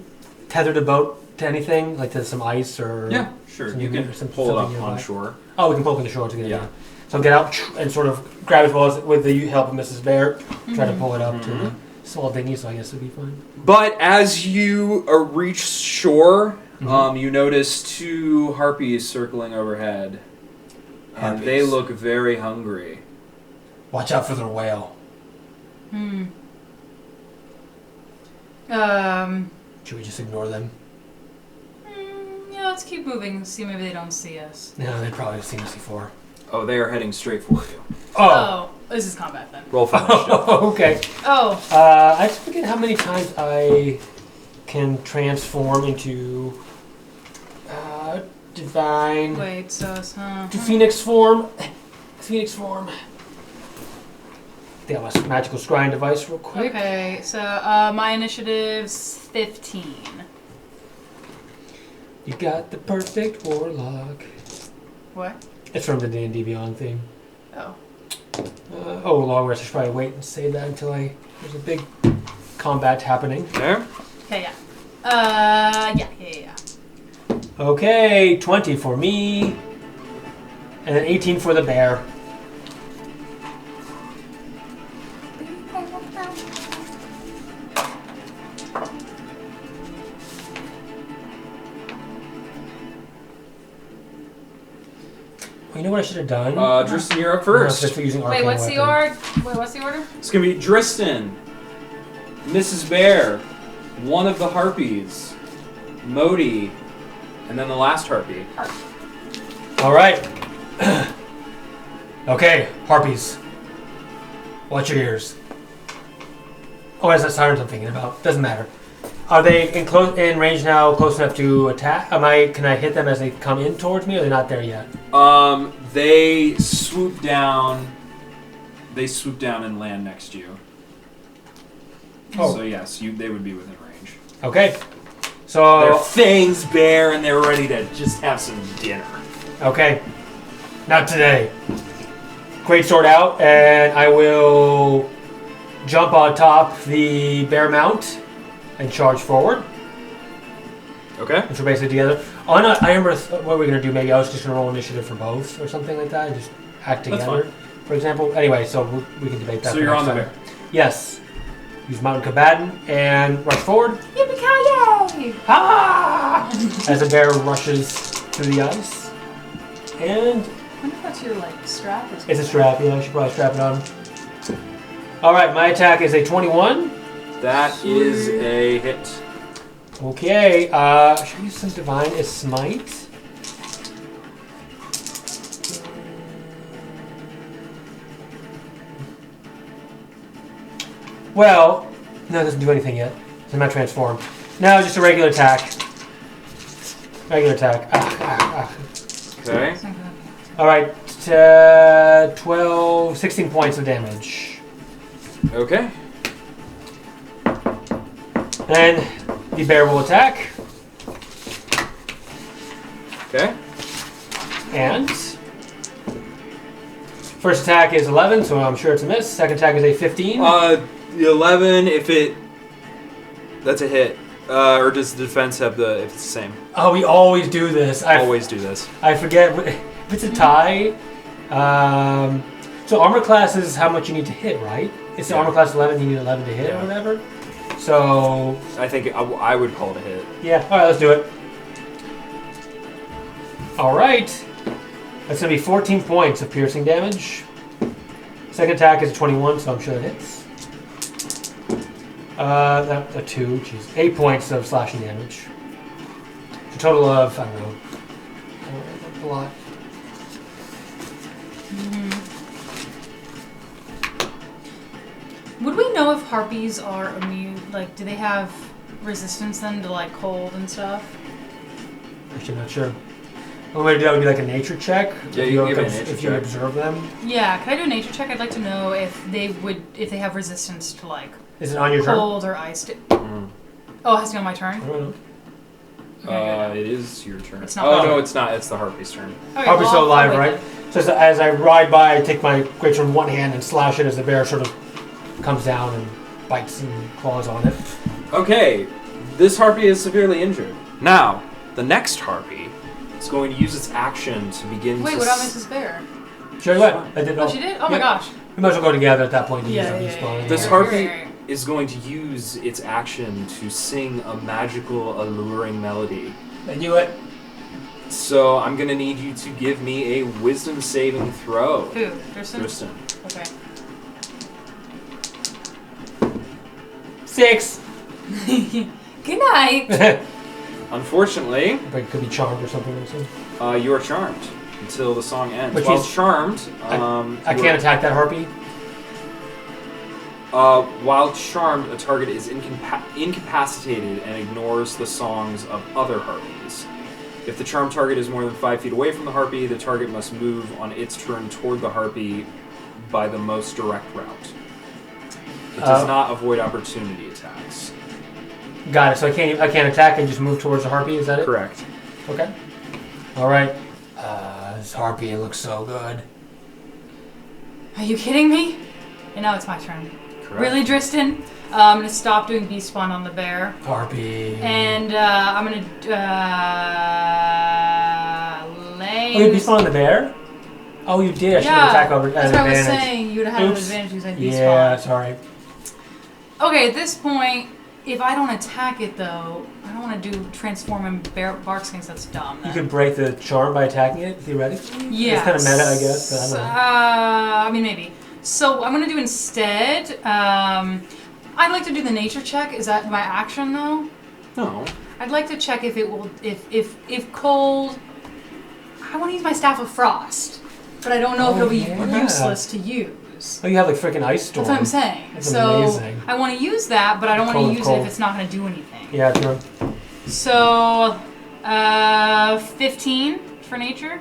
[SPEAKER 3] tether the boat to anything, like to some ice or?
[SPEAKER 1] Yeah, sure. You can
[SPEAKER 3] something
[SPEAKER 1] pull it up
[SPEAKER 3] nearby?
[SPEAKER 1] on shore.
[SPEAKER 3] Oh, we can pull up on the shore together.
[SPEAKER 1] Yeah.
[SPEAKER 3] So get out and sort of grab as well as with the help of Mrs. Bear, try to pull it up to the small dinghy. So I guess it'll be fine.
[SPEAKER 1] But as you reach shore, you notice two harpies circling overhead. And they
[SPEAKER 3] Harpies.
[SPEAKER 1] look very hungry.
[SPEAKER 3] Watch out for their whale. Should we just ignore them?
[SPEAKER 2] Yeah, let's keep moving. See, maybe they don't see us.
[SPEAKER 3] No, they've probably seen us before.
[SPEAKER 1] Oh, they are heading straight for you.
[SPEAKER 2] Oh, this is combat then.
[SPEAKER 1] Roll for initiative.
[SPEAKER 3] Okay.
[SPEAKER 2] Oh.
[SPEAKER 3] I just forget how many times I can transform into divine.
[SPEAKER 2] Wait, so it's
[SPEAKER 3] To Phoenix form. Phoenix form. Get my magical scrying device real quick.
[SPEAKER 2] Okay, so my initiative's 15.
[SPEAKER 3] You got the perfect warlock.
[SPEAKER 2] What?
[SPEAKER 3] It's from the D&D Beyond thing.
[SPEAKER 2] Oh.
[SPEAKER 3] Long rest. I should probably wait and save that until there's a big combat happening.
[SPEAKER 6] There.
[SPEAKER 2] Okay, yeah. Yeah.
[SPEAKER 3] Okay, 20 for me, and then 18 for the bear. You know what I should have done?
[SPEAKER 6] Tristan, you're up first.
[SPEAKER 3] Just for using
[SPEAKER 2] Wait,
[SPEAKER 3] arcane
[SPEAKER 2] what's the
[SPEAKER 3] weapon.
[SPEAKER 2] order? What's the order?
[SPEAKER 6] It's gonna be Drystan, Mrs. Bear, one of the harpies, Mohdee, and then the last harpy.
[SPEAKER 3] All right. Okay, harpies. Watch your ears. Oh, that's that sirens I'm thinking about. Doesn't matter. Are they in range now, close enough to attack? Can I hit them as they come in towards me, or are they not there yet?
[SPEAKER 6] They swoop down. They swoop down and land next to you.
[SPEAKER 3] Oh.
[SPEAKER 6] So yes, they would be within range.
[SPEAKER 3] Okay. So
[SPEAKER 1] Their fangs bare and they're ready to just have some dinner.
[SPEAKER 3] okay. Not today. Great sword out, and I will jump on top the bear mount and charge forward.
[SPEAKER 6] Okay.
[SPEAKER 3] Which we're basically together. I remember what we're gonna do. Maybe I was just gonna roll initiative for both or something like that, and just act
[SPEAKER 6] That's
[SPEAKER 3] together.
[SPEAKER 6] fine.
[SPEAKER 3] For example. Anyway, so we can debate that.
[SPEAKER 6] So
[SPEAKER 3] for
[SPEAKER 6] you're
[SPEAKER 3] next
[SPEAKER 6] on the
[SPEAKER 3] time.
[SPEAKER 6] bear.
[SPEAKER 3] Yes. Use mountain combatant and rush forward.
[SPEAKER 2] Yippee-ki-yay!
[SPEAKER 3] Ah! As the bear rushes through the ice. And
[SPEAKER 2] I wonder if that's your, strap.
[SPEAKER 3] it's a strap. Yeah, I should probably strap it on. All right, my attack is a 21.
[SPEAKER 6] That is a hit.
[SPEAKER 3] Okay. Should I use some divine as smite? Well, no, it doesn't do anything yet. I'm not transformed. No, just a regular attack. Regular attack.
[SPEAKER 6] Okay.
[SPEAKER 3] All right, 16 points of damage.
[SPEAKER 6] Okay.
[SPEAKER 3] Then the bear will attack.
[SPEAKER 6] Okay.
[SPEAKER 3] And first attack is 11, so I'm sure it's a miss. Second attack is a 15.
[SPEAKER 6] The 11, that's a hit. Or does the defense have if it's the same?
[SPEAKER 3] Oh, we always do this.
[SPEAKER 6] Always do this.
[SPEAKER 3] I forget if it's a tie. So armor class is how much you need to hit, right? It's the armor class 11. You need 11 to hit or whatever. So
[SPEAKER 6] I think I would call it a hit.
[SPEAKER 3] yeah. All right, let's do it. All right. That's gonna be 14 points of piercing damage. Second attack is a 21, so I'm sure it hits. That's a 2. Jeez, 8 points of slashing damage. A total of, I don't know, a lot.
[SPEAKER 2] Would we know if harpies are immune? Do they have resistance then to cold and stuff?
[SPEAKER 3] Actually, not sure. The way to do that would be like a nature check.
[SPEAKER 6] Yeah,
[SPEAKER 3] if
[SPEAKER 6] you can give it a nature
[SPEAKER 3] if you
[SPEAKER 6] check.
[SPEAKER 3] observe them.
[SPEAKER 2] Yeah, can I do a nature check? I'd like to know if they have resistance to
[SPEAKER 3] Is it on your turn?
[SPEAKER 2] cold or ice.
[SPEAKER 6] Mm.
[SPEAKER 2] Oh, it has to be on my turn.
[SPEAKER 3] I don't know.
[SPEAKER 2] Okay,
[SPEAKER 6] It is your turn.
[SPEAKER 2] It's not
[SPEAKER 6] Oh,
[SPEAKER 2] my
[SPEAKER 6] no,
[SPEAKER 2] turn.
[SPEAKER 6] it's not. It's the harpy's turn.
[SPEAKER 2] Okay,
[SPEAKER 3] Harpy's still
[SPEAKER 2] I'll
[SPEAKER 3] alive,
[SPEAKER 2] wait
[SPEAKER 3] right?
[SPEAKER 2] then.
[SPEAKER 3] So as I ride by, I take my great sword in one hand and slash it as the bear sort of comes down and bites and claws on it.
[SPEAKER 6] Okay, this harpy is severely injured. Now, the next harpy is going to use its action to begin
[SPEAKER 2] Wait,
[SPEAKER 6] to...
[SPEAKER 2] what about Mrs. Bear?
[SPEAKER 3] Sure, what? I did.
[SPEAKER 2] Oh, she did? Oh my
[SPEAKER 3] Yep.
[SPEAKER 2] gosh.
[SPEAKER 3] We might as well go together at that point. To
[SPEAKER 2] Yeah,
[SPEAKER 3] use
[SPEAKER 2] yeah,
[SPEAKER 3] respawn.
[SPEAKER 2] yeah.
[SPEAKER 6] This
[SPEAKER 2] Yeah.
[SPEAKER 6] harpy
[SPEAKER 2] Right.
[SPEAKER 6] is going to use its action to sing a magical, alluring melody.
[SPEAKER 3] I knew it.
[SPEAKER 6] So I'm going to need you to give me a wisdom saving throw.
[SPEAKER 2] Who? Tristan?
[SPEAKER 6] Tristan.
[SPEAKER 2] Okay.
[SPEAKER 3] 6.
[SPEAKER 2] Good night.
[SPEAKER 6] Unfortunately,
[SPEAKER 3] But it could be charmed or something.
[SPEAKER 6] you are charmed until the song ends.
[SPEAKER 3] But
[SPEAKER 6] While
[SPEAKER 3] she's-
[SPEAKER 6] charmed,
[SPEAKER 3] I can't attack that harpy.
[SPEAKER 6] While charmed, a target is incapacitated and ignores the songs of other harpies. If the charmed target is more than 5 feet away from the harpy, the target must move on its turn toward the harpy by the most direct route. It does not avoid opportunity attacks.
[SPEAKER 3] Got it. So I can't attack and just move towards the harpy. Is that it?
[SPEAKER 6] Correct.
[SPEAKER 3] Okay. All right. This harpy looks so good.
[SPEAKER 2] Are you kidding me? And now it's my turn.
[SPEAKER 6] Correct.
[SPEAKER 2] Really, Drystan? I'm gonna stop doing beast spawn on the bear.
[SPEAKER 3] Harpy.
[SPEAKER 2] And I'm gonna lay.
[SPEAKER 3] Oh, you beast spawn on the bear? Oh, you did. I should have attacked over at
[SPEAKER 2] that's what I was
[SPEAKER 3] advantage.
[SPEAKER 2] saying. You would have had an advantage because I beast spawn.
[SPEAKER 3] Yeah, sorry.
[SPEAKER 2] Okay, at this point, if I don't attack it though, I don't want to do transform and bark skins. That's dumb.
[SPEAKER 3] You could break the charm by attacking it, theoretically?
[SPEAKER 2] Yeah.
[SPEAKER 3] It's kind of meta, I guess. But I don't know.
[SPEAKER 2] I mean, maybe. So I'm gonna do instead. I'd like to do the nature check. Is that my action though?
[SPEAKER 6] No.
[SPEAKER 2] I'd like to check if it will, if cold. I want to use my staff of frost, but I don't know if it'll be useless to use.
[SPEAKER 3] Oh, you have like freaking ice storm.
[SPEAKER 2] That's what I'm saying.
[SPEAKER 3] That's
[SPEAKER 2] so
[SPEAKER 3] amazing.
[SPEAKER 2] I want to use that, but I don't want to use
[SPEAKER 3] Cold.
[SPEAKER 2] it if it's not going to do anything.
[SPEAKER 3] Yeah, true.
[SPEAKER 2] So, 15 for nature.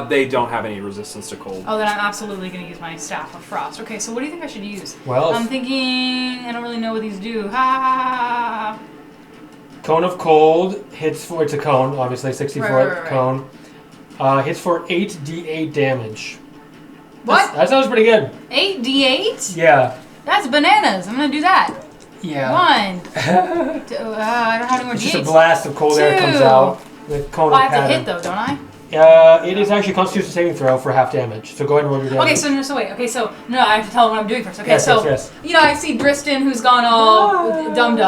[SPEAKER 6] They don't have any resistance to cold.
[SPEAKER 2] Oh, then I'm absolutely going to use my staff of frost. Okay, so what do you think I should use?
[SPEAKER 3] Well,
[SPEAKER 2] I'm thinking I don't really know what these do. Ha!
[SPEAKER 3] Cone of Cold hits for, it's a cone, obviously, 60 foot
[SPEAKER 2] Right.
[SPEAKER 3] cone. Hits for 8d8 damage.
[SPEAKER 2] What?
[SPEAKER 3] That sounds pretty good.
[SPEAKER 2] 8d8?
[SPEAKER 3] Yeah.
[SPEAKER 2] That's bananas. I'm going to do that.
[SPEAKER 3] Yeah.
[SPEAKER 2] 1. Two, I don't have any more
[SPEAKER 3] It's
[SPEAKER 2] d8s.
[SPEAKER 3] just a blast of cold air comes
[SPEAKER 2] 2.
[SPEAKER 3] out. The cone
[SPEAKER 2] I
[SPEAKER 3] of
[SPEAKER 2] have to
[SPEAKER 3] pattern.
[SPEAKER 2] hit though, don't I?
[SPEAKER 3] It is actually a Constitution saving throw for half damage. So go ahead and roll your damage.
[SPEAKER 2] Okay, so wait. Okay, so no, I have to tell him what I'm doing first. Okay,
[SPEAKER 3] Yes,
[SPEAKER 2] so
[SPEAKER 3] yes.
[SPEAKER 2] you know, I see Drystan who's gone all dum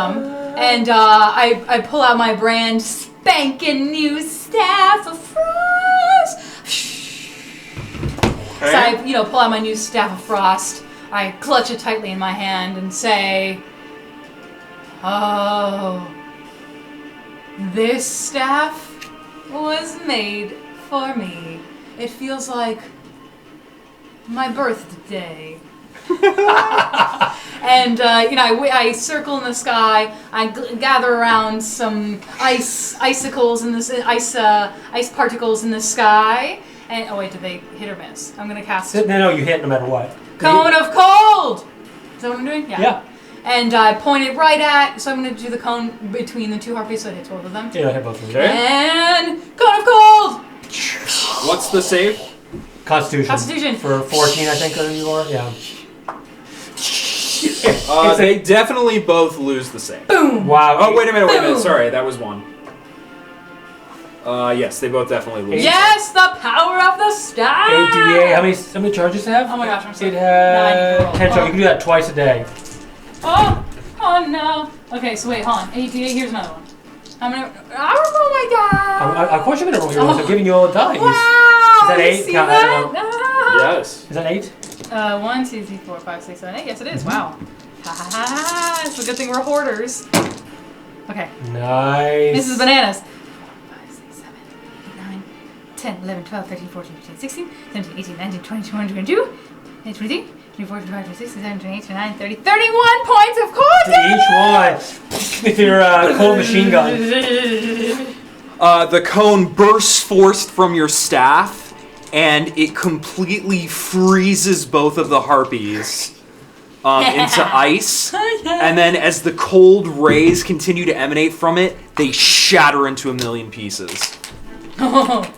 [SPEAKER 2] and I pull out my brand spanking new staff of frost. So I pull out my new staff of frost. I clutch it tightly in my hand and say, "Oh, this staff was made for me. It feels like my birthday." And I circle in the sky. I gather around some icicles in this ice particles in the sky. And oh wait, did they hit or miss? I'm gonna cast
[SPEAKER 3] No, you hit no matter what.
[SPEAKER 2] Cone of Cold. Is that what I'm doing?
[SPEAKER 3] Yeah.
[SPEAKER 2] And I point it right at. So I'm gonna do the cone between the two harpies, so it hits both of them.
[SPEAKER 3] Yeah, hit both of them.
[SPEAKER 2] And Cone of Cold.
[SPEAKER 6] What's the save?
[SPEAKER 2] Constitution.
[SPEAKER 3] For 14, I think you are. Yeah.
[SPEAKER 6] They definitely both lose the save.
[SPEAKER 2] Boom.
[SPEAKER 3] Wow.
[SPEAKER 6] Oh, wait a minute.
[SPEAKER 2] Boom.
[SPEAKER 6] Sorry, that was one. Yes, they both definitely lose.
[SPEAKER 2] Yes, the power of the staff.
[SPEAKER 3] 8d8. How many charges does it have?
[SPEAKER 2] Oh my gosh, I'm so
[SPEAKER 3] It has
[SPEAKER 2] 9.
[SPEAKER 3] 10 charges. You can do that twice a day.
[SPEAKER 2] Oh no. Okay, so wait, hold on. 8d8. Here's another one. I'll roll my die.
[SPEAKER 3] Of course you're going to roll your ones. I'm giving you all the dice.
[SPEAKER 2] Wow.
[SPEAKER 3] Is that 8?
[SPEAKER 2] See
[SPEAKER 3] Count
[SPEAKER 2] that?
[SPEAKER 3] that
[SPEAKER 6] Yes.
[SPEAKER 3] Is that 8?
[SPEAKER 2] 1, 2, 3, 4, 5, 6, 7, 8. Yes, it is. Wow. Ha ha ha. It's a good thing we're hoarders. Okay.
[SPEAKER 3] Nice.
[SPEAKER 2] This is bananas. 5, 6, 7, 8, 9, 10, 11, 12, 13, 14, 15, 16, 17, 18, 19, 20, 21, 22, 23, 24, 25, 26, 27, 28, 29, 30, 31 points of cold damage!
[SPEAKER 3] Each one. With your cold machine gun.
[SPEAKER 6] The cone bursts forth from your staff, and it completely freezes both of the harpies into ice. And then as the cold rays continue to emanate from it, they shatter into a million pieces.
[SPEAKER 2] And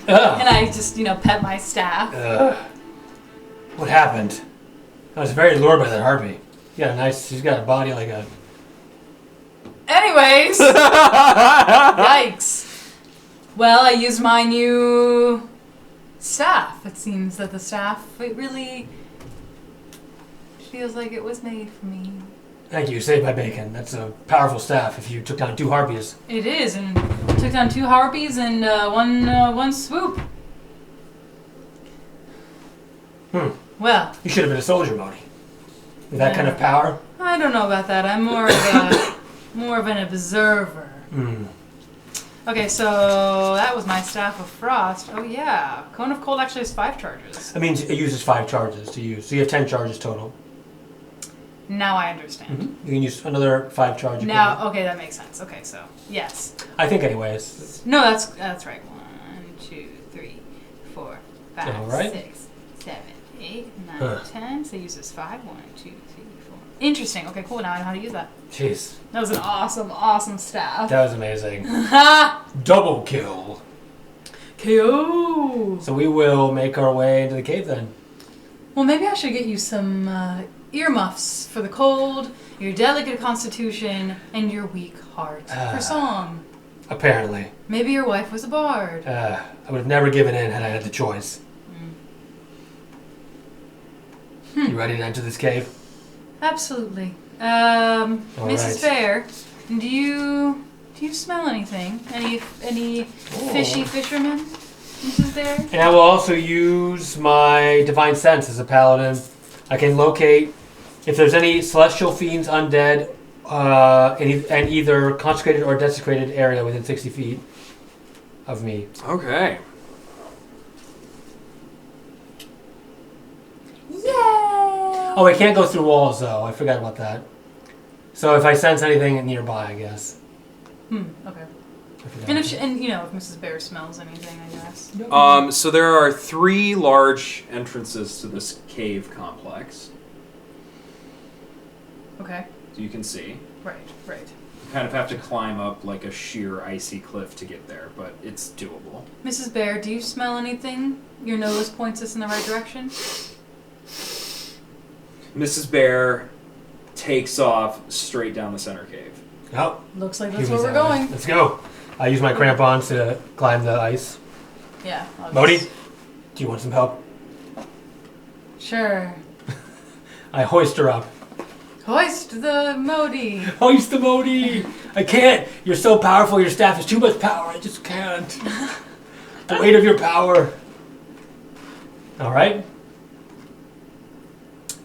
[SPEAKER 2] I just, pet my staff.
[SPEAKER 3] What happened? I was very lured by that harpy. She's got a body like a...
[SPEAKER 2] Anyways. Yikes. Well, I used my new staff. It seems that the staff, it really feels like it was made for me.
[SPEAKER 3] Thank you, saved my bacon. That's a powerful staff if you took down 2 harpies.
[SPEAKER 2] It is, and took down 2 harpies and one swoop. Well,
[SPEAKER 3] You should have been a soldier, Mohdee. With that kind of power.
[SPEAKER 2] I don't know about that. I'm more of an observer. Okay, so that was my staff of frost. Oh yeah, Cone of Cold actually has 5 charges.
[SPEAKER 3] That means it uses 5 charges to use. So you have 10 charges total.
[SPEAKER 2] Now I understand.
[SPEAKER 3] You can use another 5 charges.
[SPEAKER 2] Now, okay, that makes sense. Okay, so yes.
[SPEAKER 3] I think anyways.
[SPEAKER 2] No, that's right. 1, 2, 3, 4, 5,
[SPEAKER 3] All right.
[SPEAKER 2] 6, 7, 8, 9, 10. So it uses 5. 1, 2, 3, 4. Interesting. Okay, cool. Now I know how to use that.
[SPEAKER 3] Jeez.
[SPEAKER 2] That was an awesome staff.
[SPEAKER 3] That was amazing.
[SPEAKER 2] Ha!
[SPEAKER 3] Double kill.
[SPEAKER 2] KO.
[SPEAKER 3] So we will make our way into the cave then.
[SPEAKER 2] Well, maybe I should get you some earmuffs for the cold, your delicate constitution, and your weak heart for song.
[SPEAKER 3] Apparently.
[SPEAKER 2] Maybe your wife was a bard.
[SPEAKER 3] I would have never given in had I had the choice. You ready to enter this cave?
[SPEAKER 2] Absolutely.
[SPEAKER 3] All
[SPEAKER 2] Mrs.
[SPEAKER 3] right.
[SPEAKER 2] Fair, do you smell anything? Any fishy fishermen, Mrs. Fair?
[SPEAKER 3] And I will also use my divine sense as a paladin. I can locate if there's any celestial fiends, undead, in either consecrated or desecrated area within 60 feet of me.
[SPEAKER 6] Okay.
[SPEAKER 2] Yay!
[SPEAKER 3] Oh, I can't go through walls though. I forgot about that. So if I sense anything nearby, I guess.
[SPEAKER 2] Okay.
[SPEAKER 3] I forgot.
[SPEAKER 2] And if Mrs. Bear smells anything, I guess.
[SPEAKER 6] So there are 3 large entrances to this cave complex.
[SPEAKER 2] Okay.
[SPEAKER 6] So you can see.
[SPEAKER 2] Right.
[SPEAKER 6] You kind of have to climb up like a sheer icy cliff to get there, but it's doable.
[SPEAKER 2] Mrs. Bear, do you smell anything? Your nose points us in the right direction?
[SPEAKER 6] Mrs. Bear takes off straight down the center cave.
[SPEAKER 3] Oh,
[SPEAKER 2] Looks like that's
[SPEAKER 3] humans
[SPEAKER 2] where we're
[SPEAKER 3] that way.
[SPEAKER 2] going.
[SPEAKER 3] Let's go. I use my crampons to climb the ice.
[SPEAKER 2] Yeah.
[SPEAKER 3] Mohdee, do you want some help?
[SPEAKER 2] Sure.
[SPEAKER 3] I hoist her up.
[SPEAKER 2] Hoist the Mohdee.
[SPEAKER 3] Hoist the Mohdee! I can't! You're so powerful, your staff is too much power, I just can't. The weight of your power. Alright.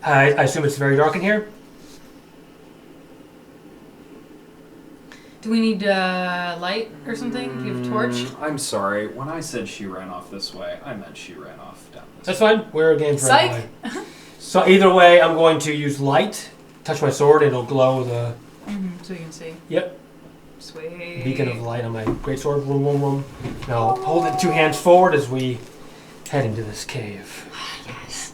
[SPEAKER 3] I assume it's very dark in here?
[SPEAKER 2] Do we need light or something? Do you have a torch?
[SPEAKER 6] I'm sorry. When I said she ran off this way, I ment she ran off down this
[SPEAKER 3] That's fine. We're a game for
[SPEAKER 2] Psych!
[SPEAKER 3] anyway. So either way, I'm going to use light. Touch my sword, it'll glow the
[SPEAKER 2] So you can see.
[SPEAKER 3] Yep.
[SPEAKER 2] Sweet.
[SPEAKER 3] Beacon of light on my greatsword. Vroom, vroom, vroom. Now hold it 2 hands forward as we head into this cave.
[SPEAKER 2] Yes.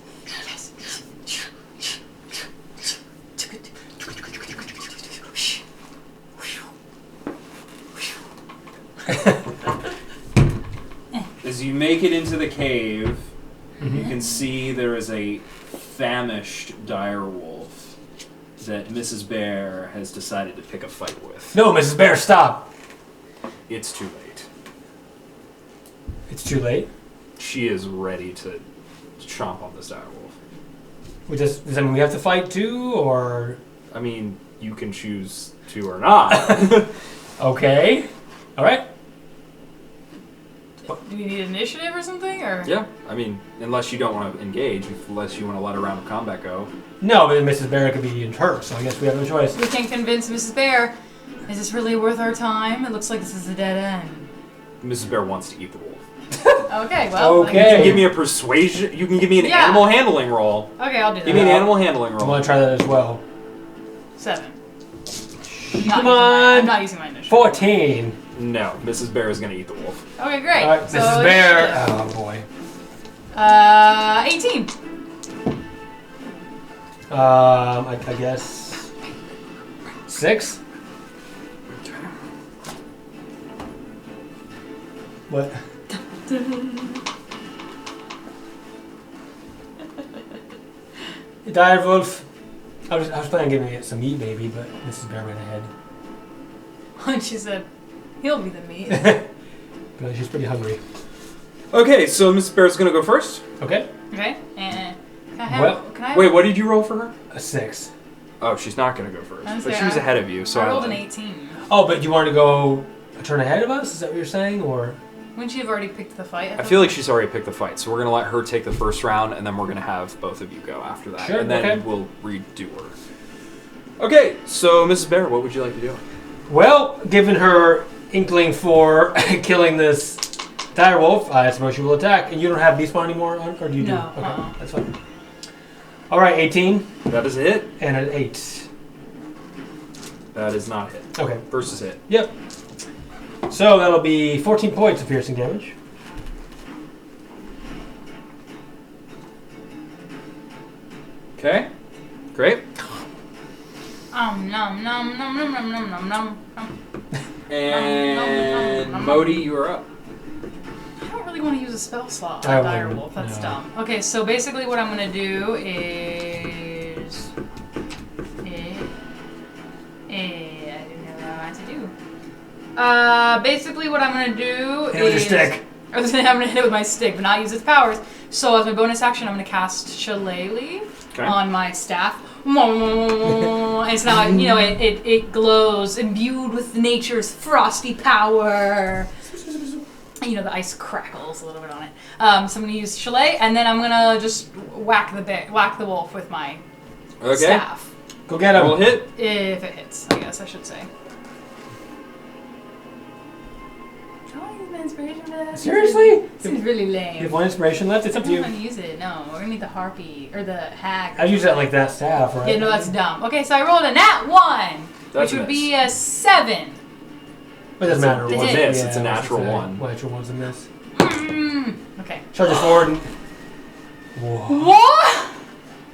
[SPEAKER 6] As you make it into the cave,
[SPEAKER 3] Mm-hmm.
[SPEAKER 6] you can see there is a famished dire wolf that Mrs. Bear has decided to pick a fight with.
[SPEAKER 3] No, Mrs. Bear, stop!
[SPEAKER 6] It's too late.
[SPEAKER 3] It's too late.
[SPEAKER 6] She is ready to chomp on this dire wolf.
[SPEAKER 3] Does that mean we have to fight too, or?
[SPEAKER 6] I mean, you can choose to or not.
[SPEAKER 3] Okay. Alright.
[SPEAKER 2] Do we need initiative or something? Or
[SPEAKER 6] Yeah, I mean, unless you don't want to engage, unless you want to let a round of combat go.
[SPEAKER 3] No, but Mrs. Bear could be in her, so I guess we have no choice.
[SPEAKER 2] we can convince Mrs. Bear. Is this really worth our time? It looks like this is a dead end.
[SPEAKER 6] Mrs. Bear wants to eat the wolf.
[SPEAKER 2] Okay, well.
[SPEAKER 3] Okay.
[SPEAKER 6] You can give me a persuasion. You can give me an
[SPEAKER 2] Yeah.
[SPEAKER 6] animal handling roll.
[SPEAKER 2] Okay, I'll do that.
[SPEAKER 6] Give me an animal handling
[SPEAKER 3] I
[SPEAKER 6] roll.
[SPEAKER 3] want to try that as well.
[SPEAKER 2] 7.
[SPEAKER 3] Come on.
[SPEAKER 2] I'm not using my initiative.
[SPEAKER 3] 14.
[SPEAKER 6] No, Mrs. Bear is going to eat the wolf.
[SPEAKER 2] Okay, great.
[SPEAKER 3] Alright,
[SPEAKER 2] So
[SPEAKER 3] Mrs. Bear.
[SPEAKER 2] initiative.
[SPEAKER 3] Oh boy.
[SPEAKER 2] 18.
[SPEAKER 3] I guess 6. What? Dire wolf. I was planning on giving it some meat, maybe, but Mrs. Bear went ahead.
[SPEAKER 2] And she said, he'll be the meat.
[SPEAKER 3] But she's pretty hungry.
[SPEAKER 6] Okay, so Mrs. Bear is going to go first.
[SPEAKER 3] Okay.
[SPEAKER 2] Okay. And can I have?
[SPEAKER 3] Well,
[SPEAKER 2] can I?
[SPEAKER 6] Wait, what did you roll for her?
[SPEAKER 3] A 6.
[SPEAKER 6] Oh, she's not going to go first.
[SPEAKER 2] I'm
[SPEAKER 6] But
[SPEAKER 2] sorry,
[SPEAKER 6] she was
[SPEAKER 2] I-
[SPEAKER 6] ahead of you, so
[SPEAKER 2] I rolled an 18.
[SPEAKER 3] Oh, but you wanted to go a turn ahead of us? Is that what you're saying, or?
[SPEAKER 2] Wouldn't she have already picked the fight?
[SPEAKER 6] I feel like she's already picked the fight, so we're going to let her take the first round, and then we're going to have both of you go after that.
[SPEAKER 3] Sure,
[SPEAKER 6] and then
[SPEAKER 3] okay.
[SPEAKER 6] we'll redo her. Okay, so Mrs. Bear, what would you like to do?
[SPEAKER 3] Well, given her inkling for killing this dire wolf, I suppose she will attack. And you don't have Beastmon anymore, or do you
[SPEAKER 2] No,
[SPEAKER 3] do? Okay,
[SPEAKER 2] uh-uh.
[SPEAKER 3] that's fine. All right, 18
[SPEAKER 6] That is a hit.
[SPEAKER 3] and an 8.
[SPEAKER 6] That is not a hit.
[SPEAKER 3] Okay.
[SPEAKER 6] Versus hit.
[SPEAKER 3] Yep. So that'll be 14 points of piercing damage.
[SPEAKER 6] Okay. Great.
[SPEAKER 2] Nom nom nom nom nom nom nom nom nom.
[SPEAKER 6] And
[SPEAKER 2] nom, nom.
[SPEAKER 6] Mohdee, you are up.
[SPEAKER 2] I don't really want to use a spell slot
[SPEAKER 3] I
[SPEAKER 2] on Dire
[SPEAKER 3] wouldn't,
[SPEAKER 2] Wolf. That's
[SPEAKER 3] no.
[SPEAKER 2] dumb. Okay, so basically what I'm going to do is... I didn't know what I wanted to do. Basically what I'm going to do
[SPEAKER 3] Hit it with your stick.
[SPEAKER 2] I was going to hit it with my stick, but not use its powers. So as my bonus action, I'm going to cast Shillelagh on my staff. It's now, it glows, imbued with nature's frosty power. And, the ice crackles a little bit on it. So I'm going to use Shillelagh, and then I'm going to just whack the wolf with my staff.
[SPEAKER 3] Go get him.
[SPEAKER 6] Roll hit.
[SPEAKER 2] If it hits, I guess I should say. Inspiration for that?
[SPEAKER 3] Seriously?
[SPEAKER 2] Seems really lame.
[SPEAKER 3] You have 1 inspiration left? It's
[SPEAKER 2] I
[SPEAKER 3] up to
[SPEAKER 2] don't
[SPEAKER 3] you.
[SPEAKER 2] want to use it. No, we're gonna need the harpy or the hag.
[SPEAKER 3] I'd use that like that staff, right?
[SPEAKER 2] Yeah, no, that's dumb. Okay, so I rolled a nat 1,
[SPEAKER 6] That's
[SPEAKER 2] which
[SPEAKER 6] a
[SPEAKER 2] would
[SPEAKER 6] miss.
[SPEAKER 2] be a 7.
[SPEAKER 3] It doesn't matter.
[SPEAKER 2] It's a
[SPEAKER 3] what.
[SPEAKER 2] miss.
[SPEAKER 6] It's a natural one.
[SPEAKER 3] Natural one's a miss.
[SPEAKER 2] Okay.
[SPEAKER 3] Charges forward and... Whoa.
[SPEAKER 2] What?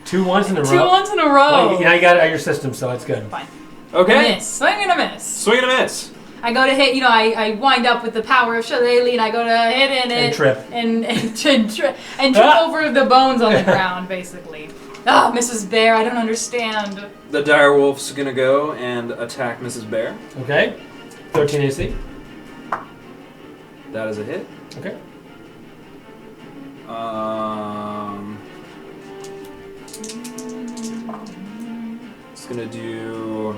[SPEAKER 3] 2 1s in a row.
[SPEAKER 2] 2 1s in a row.
[SPEAKER 3] Well, now you got it at your system, so it's good.
[SPEAKER 2] Fine.
[SPEAKER 6] Okay.
[SPEAKER 2] Miss. Swing and a miss.
[SPEAKER 6] Swing and a miss.
[SPEAKER 2] I go to hit, I wind up with the power of Shillelagh, and I go to hit in it.
[SPEAKER 3] And trip.
[SPEAKER 2] And trip over the bones on the ground, basically. Ah, Mrs. Bear, I don't understand.
[SPEAKER 6] The dire wolf's gonna go and attack Mrs. Bear.
[SPEAKER 3] Okay. 13 AC.
[SPEAKER 6] That is a hit.
[SPEAKER 3] Okay.
[SPEAKER 6] It's gonna do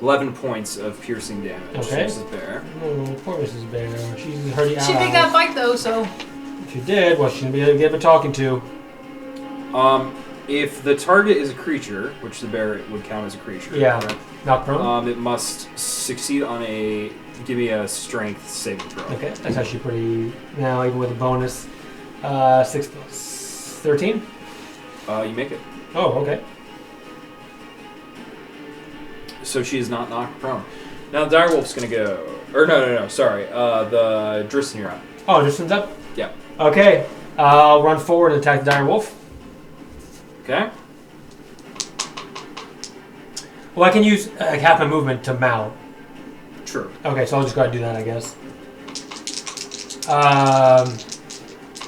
[SPEAKER 6] 11 points of piercing damage.
[SPEAKER 3] Okay.
[SPEAKER 6] Mrs. Bear.
[SPEAKER 3] Oh, poor Mrs. Bear. She's hurting out.
[SPEAKER 2] She picked that fight, though, so...
[SPEAKER 3] She did. Well, she's going to be able to give a talking to.
[SPEAKER 6] If the target is a creature, which the bear would count as a creature,
[SPEAKER 3] Yeah.
[SPEAKER 6] correct?
[SPEAKER 3] Knock prone.
[SPEAKER 6] It must succeed on a... Give me a strength saving throw.
[SPEAKER 3] Okay. That's actually pretty... Now, even with a bonus. 6 plus 13?
[SPEAKER 6] You make it.
[SPEAKER 3] Oh, okay.
[SPEAKER 6] So she is not knocked prone. Now the direwolf's gonna go... Or no, sorry. The Drystan, you're up.
[SPEAKER 3] Oh, Tristan's up?
[SPEAKER 6] Yeah.
[SPEAKER 3] Okay. I'll run forward and attack the dire wolf.
[SPEAKER 6] Okay.
[SPEAKER 3] Well, I can use half my movement to mount.
[SPEAKER 6] True.
[SPEAKER 3] Okay, so I'll just go ahead and do that, I guess.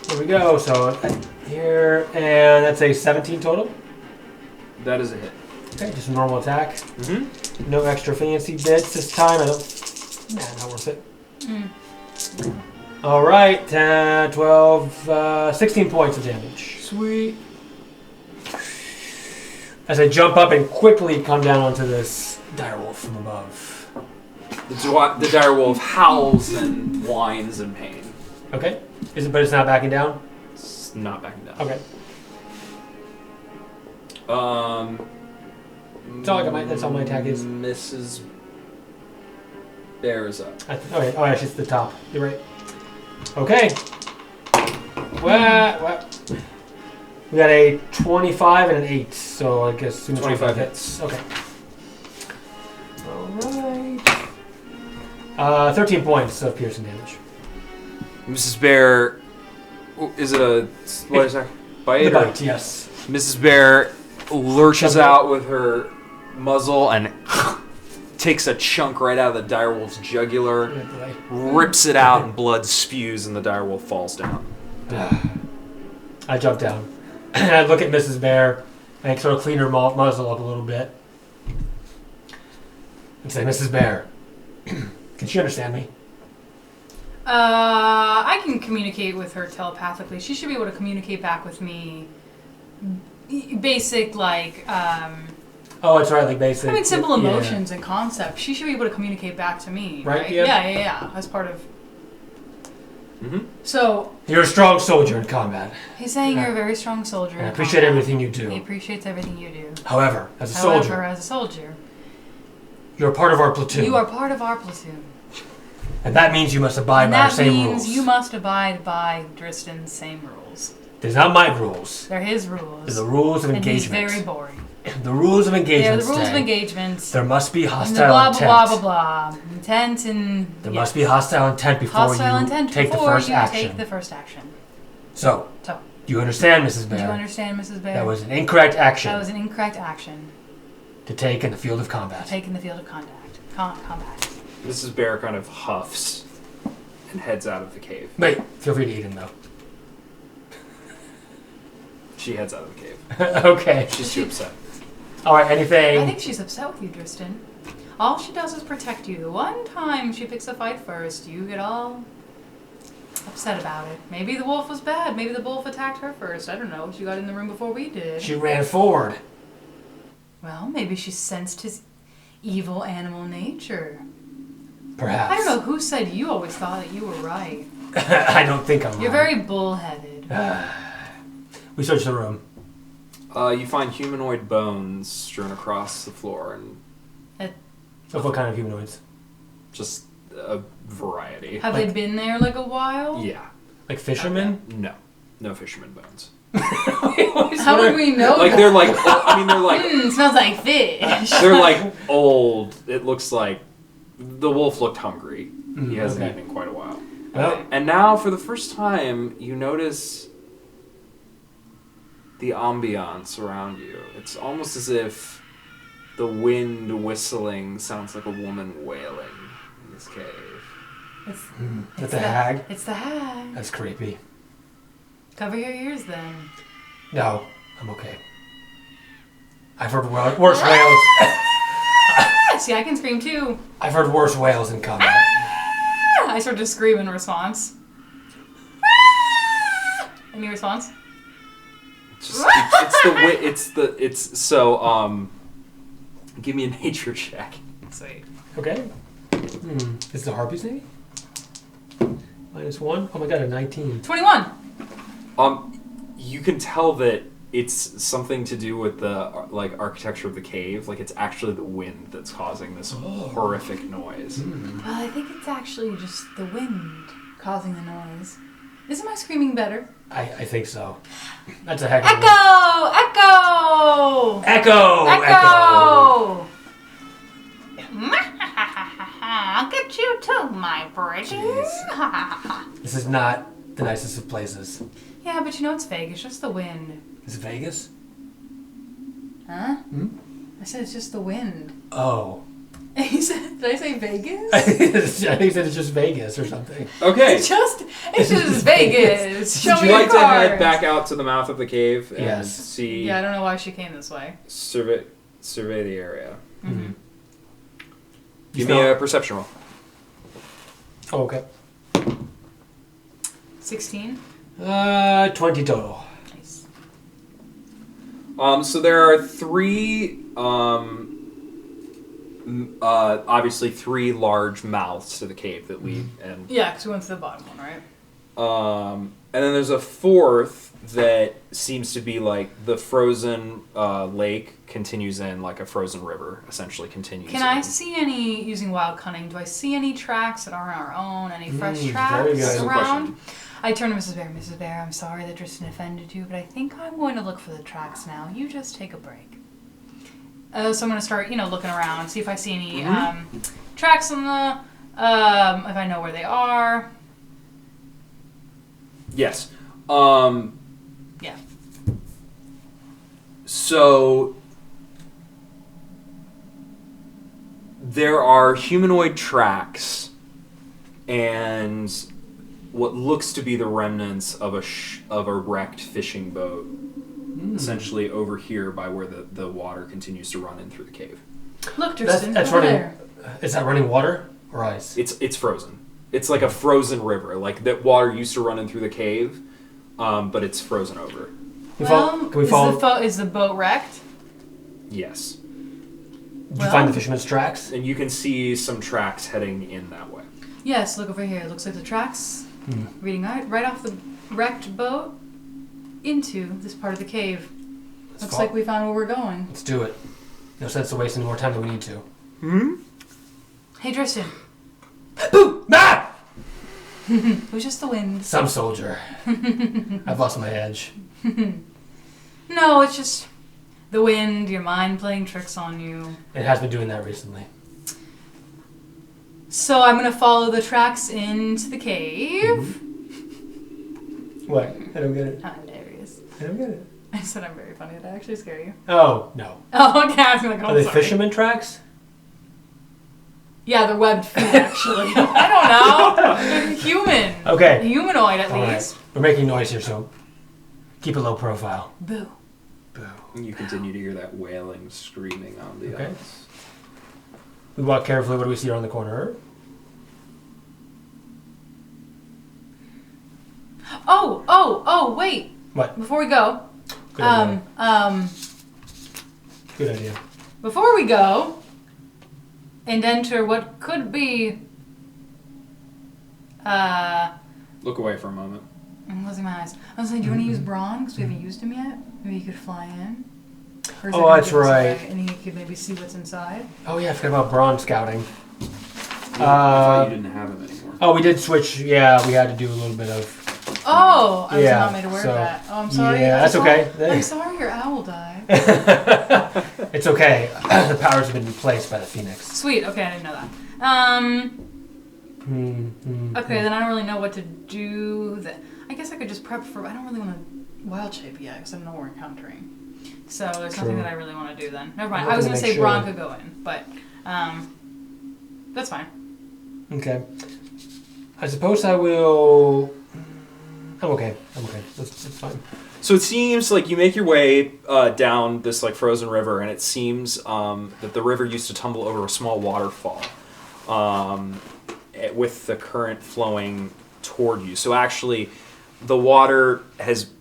[SPEAKER 3] Here we go. So here, and that's a 17 total.
[SPEAKER 6] That is a hit.
[SPEAKER 3] Okay, just a normal attack.
[SPEAKER 6] Mm-hmm.
[SPEAKER 3] No extra fancy bits this time. I don't... Nah, not worth it. All right, 10, 12, 16 points of damage.
[SPEAKER 6] Sweet.
[SPEAKER 3] As I jump up and quickly come down onto this direwolf from above.
[SPEAKER 6] The direwolf howls and whines in pain.
[SPEAKER 3] Okay. But it's not backing down?
[SPEAKER 6] It's not backing down.
[SPEAKER 3] Okay. That's all my attack is.
[SPEAKER 6] Mrs. Bear is up.
[SPEAKER 3] Okay. Oh, actually, it's the top. You're right. Okay. What? We got a 25 and an 8, so I guess
[SPEAKER 6] 25 hits.
[SPEAKER 3] Okay. All right. 13 points of piercing damage.
[SPEAKER 6] Mrs. Bear, is it a what is that? Bite?
[SPEAKER 3] The
[SPEAKER 6] or-
[SPEAKER 3] bite, yes.
[SPEAKER 6] Mrs. Bear lurches out with her muzzle and takes a chunk right out of the direwolf's jugular, rips it out, and blood spews, and the direwolf falls down.
[SPEAKER 3] I jump down. I look at Mrs. Bear and sort of clean her muzzle up a little bit. And say, Mrs. Bear, can she understand me?
[SPEAKER 2] I can communicate with her telepathically. She should be able to communicate back with me. Basic,
[SPEAKER 3] Oh, it's right, like basic.
[SPEAKER 2] simple
[SPEAKER 3] yeah.
[SPEAKER 2] emotions and concepts. She should be able to communicate back to me.
[SPEAKER 3] Right,
[SPEAKER 2] Right?
[SPEAKER 3] yeah.
[SPEAKER 2] Yeah. As part of.
[SPEAKER 6] Mm-hmm.
[SPEAKER 2] So.
[SPEAKER 3] You're a strong soldier in combat.
[SPEAKER 2] He's saying you're a very strong soldier.
[SPEAKER 3] And I
[SPEAKER 2] in
[SPEAKER 3] appreciate
[SPEAKER 2] combat.
[SPEAKER 3] everything you
[SPEAKER 2] He
[SPEAKER 3] do.
[SPEAKER 2] appreciates everything you do.
[SPEAKER 3] However, as a
[SPEAKER 2] However,
[SPEAKER 3] soldier,
[SPEAKER 2] as a soldier,
[SPEAKER 3] you're a part of our platoon.
[SPEAKER 2] you are part of our platoon.
[SPEAKER 3] And that means you must abide
[SPEAKER 2] And
[SPEAKER 3] by our
[SPEAKER 2] that
[SPEAKER 3] same
[SPEAKER 2] means
[SPEAKER 3] rules.
[SPEAKER 2] you must abide by Dristan's same rules.
[SPEAKER 3] They're not my rules.
[SPEAKER 2] They're his rules.
[SPEAKER 3] They're the rules of
[SPEAKER 2] and he's
[SPEAKER 3] engagement.
[SPEAKER 2] very boring.
[SPEAKER 3] The rules of
[SPEAKER 2] They're
[SPEAKER 3] engagement
[SPEAKER 2] the rules of
[SPEAKER 3] say
[SPEAKER 2] engagement.
[SPEAKER 3] there must be
[SPEAKER 2] And the
[SPEAKER 3] hostile
[SPEAKER 2] blah,
[SPEAKER 3] intent.
[SPEAKER 2] blah, blah, blah, blah. Intent and...
[SPEAKER 3] There
[SPEAKER 2] yes.
[SPEAKER 3] must be hostile intent before
[SPEAKER 2] Hostile
[SPEAKER 3] you
[SPEAKER 2] intent
[SPEAKER 3] take the
[SPEAKER 2] before
[SPEAKER 3] first
[SPEAKER 2] you
[SPEAKER 3] action.
[SPEAKER 2] take the first action.
[SPEAKER 3] So,
[SPEAKER 2] So,
[SPEAKER 3] do you understand, Mrs.
[SPEAKER 2] do
[SPEAKER 3] Bear?
[SPEAKER 2] you understand, Mrs. Bear?
[SPEAKER 3] That was an incorrect action
[SPEAKER 2] That was an incorrect action
[SPEAKER 3] to take in the field of combat.
[SPEAKER 2] to take in the field of combat.
[SPEAKER 6] Mrs. Bear kind of huffs and heads out of the cave.
[SPEAKER 3] Wait, feel free to eat him, though.
[SPEAKER 6] She heads out of the cave.
[SPEAKER 3] Okay.
[SPEAKER 6] She's too upset.
[SPEAKER 3] All right, anything...
[SPEAKER 2] I think she's upset with you, Drystan. All she does is protect you. The one time she picks a fight first, you get all upset about it. Maybe the wolf was bad. Maybe the wolf attacked her first. I don't know. She got in the room before we did.
[SPEAKER 3] She ran forward.
[SPEAKER 2] Well, maybe she sensed his evil animal nature.
[SPEAKER 3] Perhaps.
[SPEAKER 2] I don't know who said you always thought that you were right.
[SPEAKER 3] I don't think I'm
[SPEAKER 2] You're
[SPEAKER 3] right.
[SPEAKER 2] very bullheaded.
[SPEAKER 3] We search the room.
[SPEAKER 6] You find humanoid bones strewn across the floor and
[SPEAKER 3] Of what kind of humanoids?
[SPEAKER 6] just a variety.
[SPEAKER 2] Have they been there like a while?
[SPEAKER 6] Yeah.
[SPEAKER 3] Like fishermen?
[SPEAKER 6] No. No fisherman bones.
[SPEAKER 2] How would we know
[SPEAKER 6] Like
[SPEAKER 2] that?
[SPEAKER 6] they're like I mean they're like
[SPEAKER 2] Smells like fish.
[SPEAKER 6] they're like old. It looks like the wolf looked hungry. He hasn't
[SPEAKER 3] okay.
[SPEAKER 6] eaten in quite a while.
[SPEAKER 3] Well,
[SPEAKER 6] And now for the first time you notice the ambiance around you. It's almost as if the wind whistling sounds like a woman wailing in this cave.
[SPEAKER 3] that's a hag.
[SPEAKER 2] It's the hag.
[SPEAKER 3] That's creepy.
[SPEAKER 2] Cover your ears then.
[SPEAKER 3] No, I'm okay. I've heard worse wails.
[SPEAKER 2] See, I can scream too.
[SPEAKER 3] I've heard worse wails in combat.
[SPEAKER 2] I start to scream in response. Any response?
[SPEAKER 6] It's so give me a nature check.
[SPEAKER 2] Sweet.
[SPEAKER 3] Okay. Is the harpies maybe? -1? Oh my god, a 19.
[SPEAKER 2] 21.
[SPEAKER 6] You can tell that it's something to do with the like architecture of the cave. Like it's actually the wind that's causing this horrific noise.
[SPEAKER 2] Well, I think it's actually just the wind causing the noise. Isn't my screaming better?
[SPEAKER 3] I think so. That's a heck of
[SPEAKER 2] Echo! Echo!
[SPEAKER 3] Echo!
[SPEAKER 2] Echo! I'll get you too, my pretty.
[SPEAKER 3] This is not the nicest of places.
[SPEAKER 2] Yeah, but you know it's Vegas. Just the wind.
[SPEAKER 3] Is it Vegas?
[SPEAKER 2] Huh? I said it's just the wind.
[SPEAKER 3] Oh.
[SPEAKER 2] He said, did I say Vegas?
[SPEAKER 3] I think he said it's just Vegas or something.
[SPEAKER 6] Okay.
[SPEAKER 2] It's just Vegas. Show
[SPEAKER 6] Would
[SPEAKER 2] me
[SPEAKER 6] you
[SPEAKER 2] your
[SPEAKER 6] like to head
[SPEAKER 2] cards.
[SPEAKER 6] back out to the mouth of the cave and
[SPEAKER 3] Yes.
[SPEAKER 6] see
[SPEAKER 2] Yeah, I don't know why she came this way.
[SPEAKER 6] survey the area?
[SPEAKER 2] Mm-hmm.
[SPEAKER 6] Give me a perception roll.
[SPEAKER 3] Oh, okay.
[SPEAKER 2] 16.
[SPEAKER 3] 20 total.
[SPEAKER 2] Nice.
[SPEAKER 6] So there are three, obviously three large mouths to the cave that lead, and
[SPEAKER 2] Yeah, because we went to the bottom one, right?
[SPEAKER 6] and then there's a fourth that seems to be like the frozen lake continues in, like a frozen river essentially continues.
[SPEAKER 2] Can I see any, using wild cunning, do I see any tracks that aren't our own? Any fresh
[SPEAKER 3] very
[SPEAKER 2] tracks
[SPEAKER 3] good.
[SPEAKER 6] Good
[SPEAKER 2] around?
[SPEAKER 6] question.
[SPEAKER 2] I turn to Mrs. Bear. Mrs. Bear, I'm sorry that Tristan offended you, but I think I'm going to look for the tracks now. You just take a break. So I'm going to start, looking around, see if I see any tracks on the, if I know where they are.
[SPEAKER 6] Yes.
[SPEAKER 2] Yeah.
[SPEAKER 6] So there are humanoid tracks and what looks to be the remnants of a wrecked fishing boat, essentially over here by where the water continues to run in through the cave.
[SPEAKER 2] Look, Tristan,
[SPEAKER 3] That's
[SPEAKER 2] over
[SPEAKER 3] running.
[SPEAKER 2] there.
[SPEAKER 3] Is that running water or ice?
[SPEAKER 6] It's frozen. It's like a frozen river. Like that water used to run in through the cave, but it's frozen over.
[SPEAKER 3] Can we follow?
[SPEAKER 2] Is the boat wrecked?
[SPEAKER 6] Yes.
[SPEAKER 3] Did you find the fisherman's tracks?
[SPEAKER 6] And you can see some tracks heading in that way.
[SPEAKER 2] Yes, look over here. It looks like the tracks reading right off the wrecked boat into this part of the cave. Looks like we found where we're going.
[SPEAKER 3] Let's do it. No sense of wasting more time than we need to.
[SPEAKER 2] Hey, Tristan.
[SPEAKER 3] Boo! Ah!
[SPEAKER 2] It was just the wind.
[SPEAKER 3] Some soldier. I've lost my edge.
[SPEAKER 2] No, it's just the wind, your mind playing tricks on you.
[SPEAKER 3] It has been doing that recently.
[SPEAKER 2] So I'm going to follow the tracks into the cave.
[SPEAKER 3] What? I don't get it.
[SPEAKER 2] I'm hilarious.
[SPEAKER 3] I don't get it.
[SPEAKER 2] I said I'm very funny. Did I actually scare you?
[SPEAKER 3] Oh, no.
[SPEAKER 2] Oh, okay. I was like, oh,
[SPEAKER 3] Are they
[SPEAKER 2] sorry.
[SPEAKER 3] fisherman tracks?
[SPEAKER 2] Yeah, they're webbed feet, actually. I don't know. They're human.
[SPEAKER 3] Okay.
[SPEAKER 2] Humanoid, at
[SPEAKER 3] All
[SPEAKER 2] least.
[SPEAKER 3] right. We're making noise here, so keep a low profile.
[SPEAKER 2] Boo.
[SPEAKER 3] Boo.
[SPEAKER 6] You continue to hear that wailing, screaming on the
[SPEAKER 3] Okay.
[SPEAKER 6] ice.
[SPEAKER 3] We walk carefully. What do we see around the corner?
[SPEAKER 2] Oh, wait.
[SPEAKER 3] What?
[SPEAKER 2] Before we go.
[SPEAKER 3] Good idea. Good idea.
[SPEAKER 2] Before we go and enter what could be
[SPEAKER 6] Look away for a moment.
[SPEAKER 2] I'm closing my eyes. I was like, do you want to use Braun? Because we haven't used him yet. Maybe he could fly in. Or is it
[SPEAKER 3] Oh,
[SPEAKER 2] gonna
[SPEAKER 3] that's
[SPEAKER 2] give us
[SPEAKER 3] right.
[SPEAKER 2] away And he could maybe see what's inside.
[SPEAKER 3] Oh yeah, I forgot about Braun scouting.
[SPEAKER 6] I thought you didn't have him anymore.
[SPEAKER 3] Oh, we did switch. Yeah, we had to do a little bit of.
[SPEAKER 2] Oh, I was
[SPEAKER 3] Yeah,
[SPEAKER 2] not made aware
[SPEAKER 3] so-
[SPEAKER 2] of that. Oh, I'm sorry.
[SPEAKER 3] Yeah, that's okay.
[SPEAKER 2] I'm sorry your owl died.
[SPEAKER 3] It's okay. The powers have been replaced by the Phoenix.
[SPEAKER 2] Sweet. Okay, I didn't know that. Okay, then I don't really know what to do. I guess I could just prep for. I don't really want to wild shape yet because I don't know what we're encountering. So there's nothing that I really want to do then. Never mind. I was going to say Braun could go in, but that's fine.
[SPEAKER 3] Okay. I suppose I will. I'm okay. That's fine.
[SPEAKER 6] So it seems like you make your way down this like frozen river, and it seems that the river used to tumble over a small waterfall, with the current flowing toward you. So actually, the water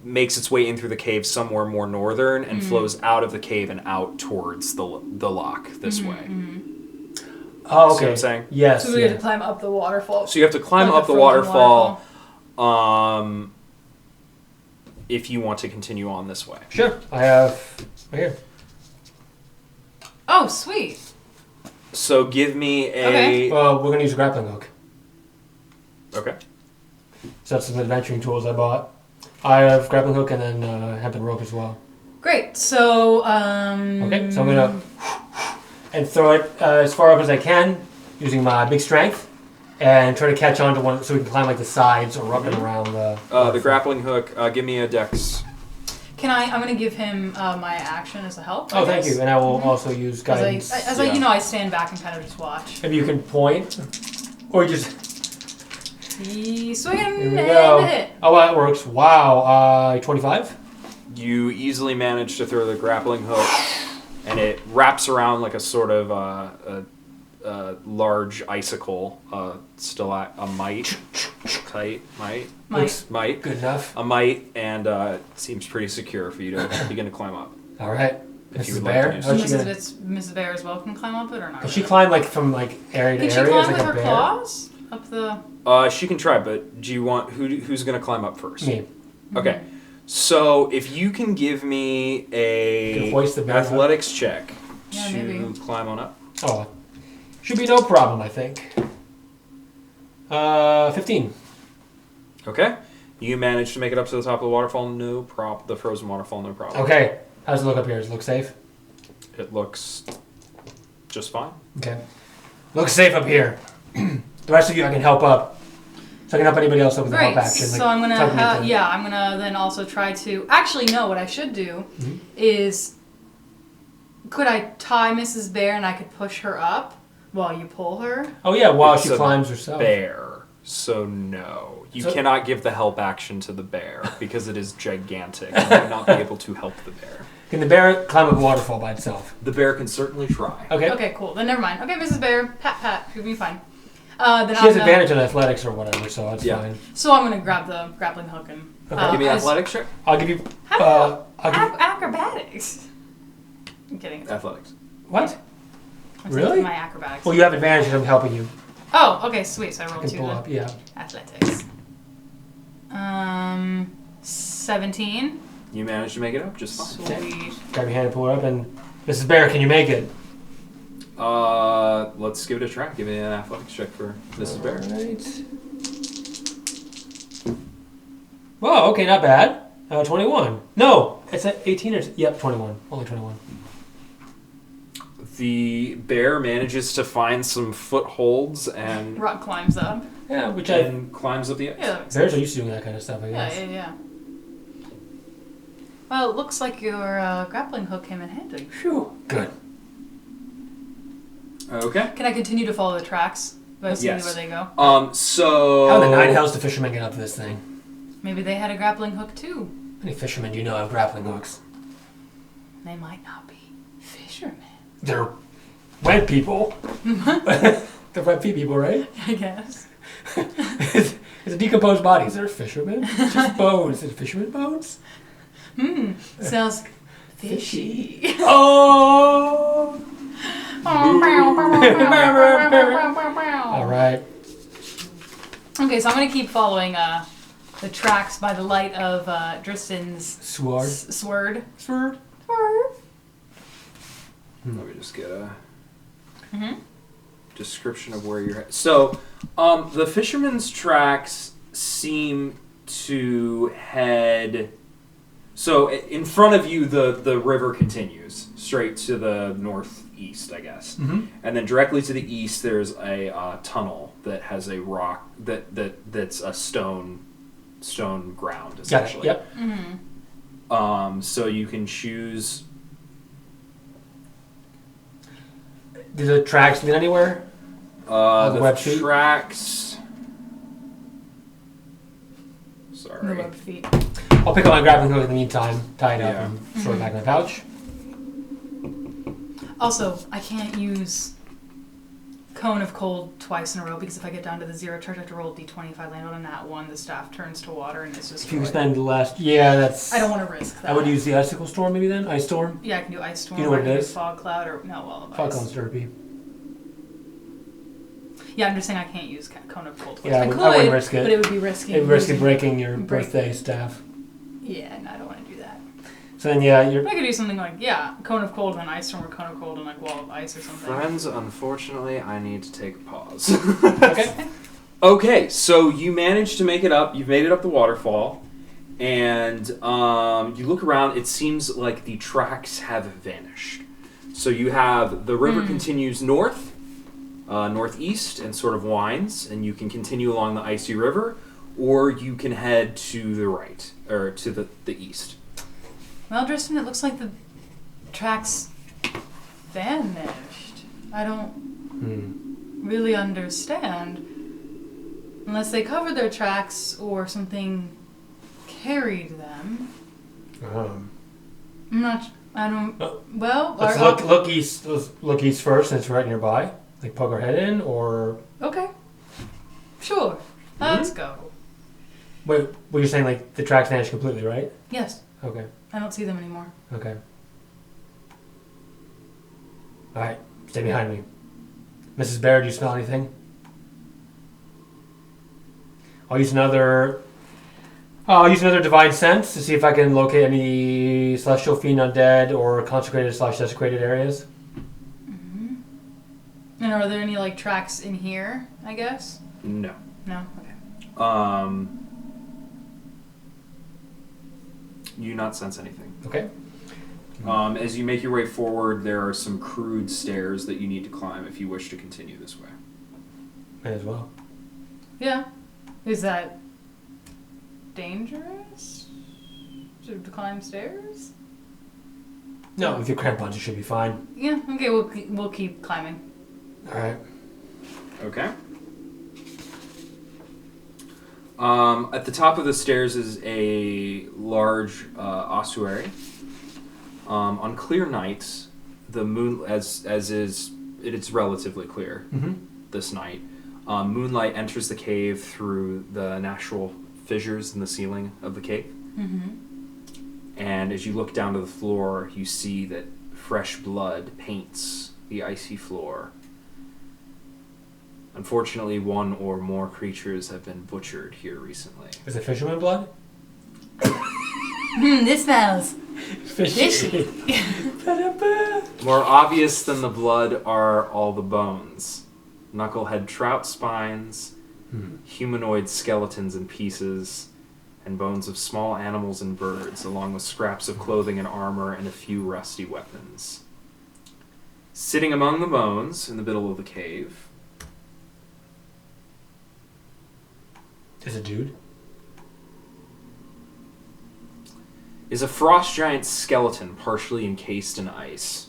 [SPEAKER 6] makes its way in through the cave somewhere more northern and flows out of the cave and out towards the lock this way.
[SPEAKER 3] Oh, okay.
[SPEAKER 6] See what I'm saying?
[SPEAKER 3] Yes.
[SPEAKER 2] So we have to climb up the waterfall.
[SPEAKER 6] So you have to climb
[SPEAKER 2] Like
[SPEAKER 6] up the
[SPEAKER 2] frozen
[SPEAKER 6] waterfall. If you want to continue on this way.
[SPEAKER 3] Sure. I have right here.
[SPEAKER 2] Oh, sweet.
[SPEAKER 6] So give me a...
[SPEAKER 2] Okay.
[SPEAKER 3] Well, we're gonna use a grappling hook.
[SPEAKER 6] Okay.
[SPEAKER 3] So that's some adventuring tools I bought. I have grappling hook and then hempen rope as well.
[SPEAKER 2] Great. So,
[SPEAKER 3] Okay, so I'm gonna and throw it as far up as I can using my big strength, and try to catch on to one so we can climb like the sides or up and around
[SPEAKER 6] The grappling hook, give me a dex.
[SPEAKER 2] I'm going to give him my action as a help.
[SPEAKER 3] Oh, thank you. And I will also use guidance.
[SPEAKER 2] As I stand back and kind of just watch.
[SPEAKER 3] Maybe you can point, or you just.
[SPEAKER 2] Swing
[SPEAKER 3] Here
[SPEAKER 2] and
[SPEAKER 3] we go.
[SPEAKER 2] hit.
[SPEAKER 3] Oh, that works. Wow. 25.
[SPEAKER 6] You easily manage to throw the grappling hook, and it wraps around like a sort of a large icicle, still at a mite, mite,
[SPEAKER 3] Good enough.
[SPEAKER 6] a mite, and seems pretty secure for you to begin to climb up.
[SPEAKER 3] All right.
[SPEAKER 6] If you
[SPEAKER 3] Mrs.
[SPEAKER 6] would like
[SPEAKER 3] Bear.
[SPEAKER 6] to do
[SPEAKER 3] How's she gonna-
[SPEAKER 2] Mrs. Bear as well can climb up it or not?
[SPEAKER 3] Can she climb like from like area to
[SPEAKER 2] Can she
[SPEAKER 3] area?
[SPEAKER 2] climb
[SPEAKER 3] as, like,
[SPEAKER 2] with
[SPEAKER 3] a
[SPEAKER 2] her
[SPEAKER 3] bear?
[SPEAKER 2] claws up the?
[SPEAKER 6] She can try, but do you want who's going to climb up first?
[SPEAKER 3] Me.
[SPEAKER 6] Okay. So if you can give me
[SPEAKER 3] You
[SPEAKER 6] a
[SPEAKER 3] can hoist the bear up.
[SPEAKER 6] athletics check
[SPEAKER 2] Yeah,
[SPEAKER 6] to
[SPEAKER 2] maybe.
[SPEAKER 6] climb on up.
[SPEAKER 3] Oh, should be no problem, I think. 15.
[SPEAKER 6] Okay. You managed to make it up to the top of the waterfall, the frozen waterfall, no problem.
[SPEAKER 3] Okay. How's it look up here? Does it look safe?
[SPEAKER 6] It looks just fine.
[SPEAKER 3] Okay. Looks safe up here. The rest of you, I can help up. So I can help anybody else up with the
[SPEAKER 2] Great.
[SPEAKER 3] help action.
[SPEAKER 2] So I'm gonna,
[SPEAKER 3] tug me through.
[SPEAKER 2] I'm gonna then also try to. Actually, no. What I should do is, could I tie Mrs. Bear and I could push her up while you pull her?
[SPEAKER 3] Oh yeah, while
[SPEAKER 6] It's
[SPEAKER 3] she
[SPEAKER 6] a
[SPEAKER 3] climbs herself.
[SPEAKER 6] Bear. So no. You
[SPEAKER 3] So-
[SPEAKER 6] cannot give the help action to the bear because it is gigantic. You would not be able to help the bear.
[SPEAKER 3] Can the bear climb up a waterfall by itself?
[SPEAKER 6] The bear can certainly try.
[SPEAKER 3] Okay.
[SPEAKER 2] Okay, cool. Then never mind. Okay, Mrs. Bear, pat, you'll be fine. Then
[SPEAKER 3] She
[SPEAKER 2] I'm
[SPEAKER 3] has
[SPEAKER 2] gonna,
[SPEAKER 3] advantage on athletics or whatever, so that's
[SPEAKER 6] Yeah.
[SPEAKER 3] fine.
[SPEAKER 2] So I'm gonna grab the grappling hook and.
[SPEAKER 3] Okay.
[SPEAKER 6] Give me an
[SPEAKER 2] as-
[SPEAKER 6] athletics check.
[SPEAKER 3] I'll give you.
[SPEAKER 2] How
[SPEAKER 3] I'll give you
[SPEAKER 2] acrobatics. I'm kidding.
[SPEAKER 6] Athletics.
[SPEAKER 3] what?
[SPEAKER 2] I'm
[SPEAKER 3] Really?
[SPEAKER 2] taking my acrobatics.
[SPEAKER 3] Well, you have advantage because I'm helping you.
[SPEAKER 2] Oh, okay, sweet. So I
[SPEAKER 3] I
[SPEAKER 2] rolled
[SPEAKER 3] can
[SPEAKER 2] 2
[SPEAKER 3] pull
[SPEAKER 2] then.
[SPEAKER 3] up. Yeah.
[SPEAKER 2] Athletics. 17.
[SPEAKER 6] You managed to make it up just fine.
[SPEAKER 2] Sweet.
[SPEAKER 3] Grab your hand and pull it up, and Mrs. Bear, can you make it?
[SPEAKER 6] Let's give it a try. Give me an athletics check for Mrs. Bear.
[SPEAKER 3] Right. Whoa. Okay, not bad. 21. No, it's at 18 or yep, 21. Only 21.
[SPEAKER 6] The bear manages to find some footholds and
[SPEAKER 2] Rock climbs up.
[SPEAKER 3] Yeah, which
[SPEAKER 6] climbs up the ice.
[SPEAKER 2] Yeah, that makes
[SPEAKER 3] bears are used to doing that kind of stuff, I
[SPEAKER 2] Yeah,
[SPEAKER 3] guess.
[SPEAKER 2] yeah. Well, it looks like your grappling hook came in handy.
[SPEAKER 3] Phew. Good.
[SPEAKER 6] Okay.
[SPEAKER 2] Can I continue to follow the tracks? By seeing
[SPEAKER 6] Yes.
[SPEAKER 2] where they go?
[SPEAKER 6] So...
[SPEAKER 3] How in the 9 hells do fishermen get up to this thing?
[SPEAKER 2] Maybe they had a grappling hook too.
[SPEAKER 3] How many fishermen do you know have grappling hooks?
[SPEAKER 2] They might not be fishermen.
[SPEAKER 3] They're wet people. They're wet people, right?
[SPEAKER 2] I guess.
[SPEAKER 3] It's a decomposed body. Is there fishermen? It's just bones. Is it fisherman bones?
[SPEAKER 2] Sounds fishy.
[SPEAKER 3] Oh! All right.
[SPEAKER 2] Okay, so I'm going to keep following the tracks by the light of Dristan's
[SPEAKER 3] Sword.
[SPEAKER 2] sword.
[SPEAKER 3] Sword.
[SPEAKER 6] Let me just get a description of where you're at. So, the fisherman's tracks seem to head... So, in front of you, the river continues straight to the northeast, I guess.
[SPEAKER 3] Mm-hmm.
[SPEAKER 6] And then directly to the east, there's a tunnel that has a rock... that's a stone ground, essentially.
[SPEAKER 3] Got it. Yep.
[SPEAKER 2] Mm-hmm.
[SPEAKER 6] So you can choose...
[SPEAKER 3] Do the tracks lead anywhere? The web feet?
[SPEAKER 6] Tracks...
[SPEAKER 2] The
[SPEAKER 6] Sorry.
[SPEAKER 2] web feet.
[SPEAKER 3] I'll pick up my grappling hook in the meantime, tie it up,
[SPEAKER 6] Yeah.
[SPEAKER 3] and throw it back in my pouch.
[SPEAKER 2] Also, I can't use Cone of Cold twice in a row because if I get down to the 0 charge, I have to roll D20. If I land on a nat 1, the staff turns to water and it's just.
[SPEAKER 3] If you spend the last... Yeah, that's...
[SPEAKER 2] I don't want to risk that.
[SPEAKER 3] I would use the Icicle Storm maybe then? Ice Storm?
[SPEAKER 2] Yeah, I can do Ice Storm.
[SPEAKER 3] You know what
[SPEAKER 2] or I can
[SPEAKER 3] it
[SPEAKER 2] do
[SPEAKER 3] is?
[SPEAKER 2] Fog Cloud or... No, Wall of
[SPEAKER 3] Fog
[SPEAKER 2] Ice.
[SPEAKER 3] Cloud's derpy.
[SPEAKER 2] Yeah, I'm just saying I can't use Cone of Cold twice.
[SPEAKER 3] Yeah,
[SPEAKER 2] I
[SPEAKER 3] I
[SPEAKER 2] could,
[SPEAKER 3] wouldn't risk it.
[SPEAKER 2] but it would be risky.
[SPEAKER 3] It would risk
[SPEAKER 2] losing-
[SPEAKER 3] breaking your
[SPEAKER 2] break-
[SPEAKER 3] birthday staff.
[SPEAKER 2] Yeah, and I don't want to do that.
[SPEAKER 3] So then, yeah, you're...
[SPEAKER 2] I could do something like, Cone of Cold and Ice Storm or Cone of Cold and like Wall of Ice or something.
[SPEAKER 6] Friends, unfortunately, I need to take a pause.
[SPEAKER 3] Okay.
[SPEAKER 6] Okay, so you managed to make it up. You've made it up the waterfall. And you look around. It seems like the tracks have vanished. So you have... The river continues north. Northeast and sort of winds, and you can continue along the icy river, or you can head to the right, or to the east.
[SPEAKER 2] Well, Drystan, it looks like the tracks vanished. I don't really understand. Unless they covered their tracks or something carried them. I'm not... I don't... Well...
[SPEAKER 3] Let's look east. Let's look east first, and it's right nearby. Like poke our head in, or...
[SPEAKER 2] Okay. Sure. Let's go.
[SPEAKER 3] Wait, what you're saying, like, the tracks vanished completely, right?
[SPEAKER 2] Yes.
[SPEAKER 3] Okay.
[SPEAKER 2] I don't see them anymore.
[SPEAKER 3] Okay. Alright, stay behind me. Mrs. Bear, do you smell anything? I'll use another divine sense to see if I can locate any celestial fiend, undead, or consecrated/desecrated areas.
[SPEAKER 2] And are there any, like, tracks in here, I guess?
[SPEAKER 6] No.
[SPEAKER 2] No? Okay.
[SPEAKER 6] You do not sense anything.
[SPEAKER 3] Okay.
[SPEAKER 6] As you make your way forward, there are some crude stairs that you need to climb if you wish to continue this way.
[SPEAKER 3] May as well.
[SPEAKER 2] Yeah. Is that dangerous? To climb stairs?
[SPEAKER 3] No, with your crampons, you should be fine.
[SPEAKER 2] Yeah, okay, we'll keep climbing.
[SPEAKER 3] Alright.
[SPEAKER 6] Okay. At the top of the stairs is a large ossuary. On clear nights, the moon, it's relatively clear this night. Moonlight enters the cave through the natural fissures in the ceiling of the cave. And as you look down to the floor, you see that fresh blood paints the icy floor. Unfortunately, one or more creatures have been butchered here recently.
[SPEAKER 3] Is it fisherman blood?
[SPEAKER 2] This smells
[SPEAKER 3] Fishy.
[SPEAKER 6] More obvious than the blood are all the bones. Knucklehead trout spines, humanoid skeletons in pieces, and bones of small animals and birds, along with scraps of clothing and armor and a few rusty weapons. Sitting among the bones in the middle of the cave
[SPEAKER 3] Is a dude?
[SPEAKER 6] is a frost giant skeleton partially encased in ice.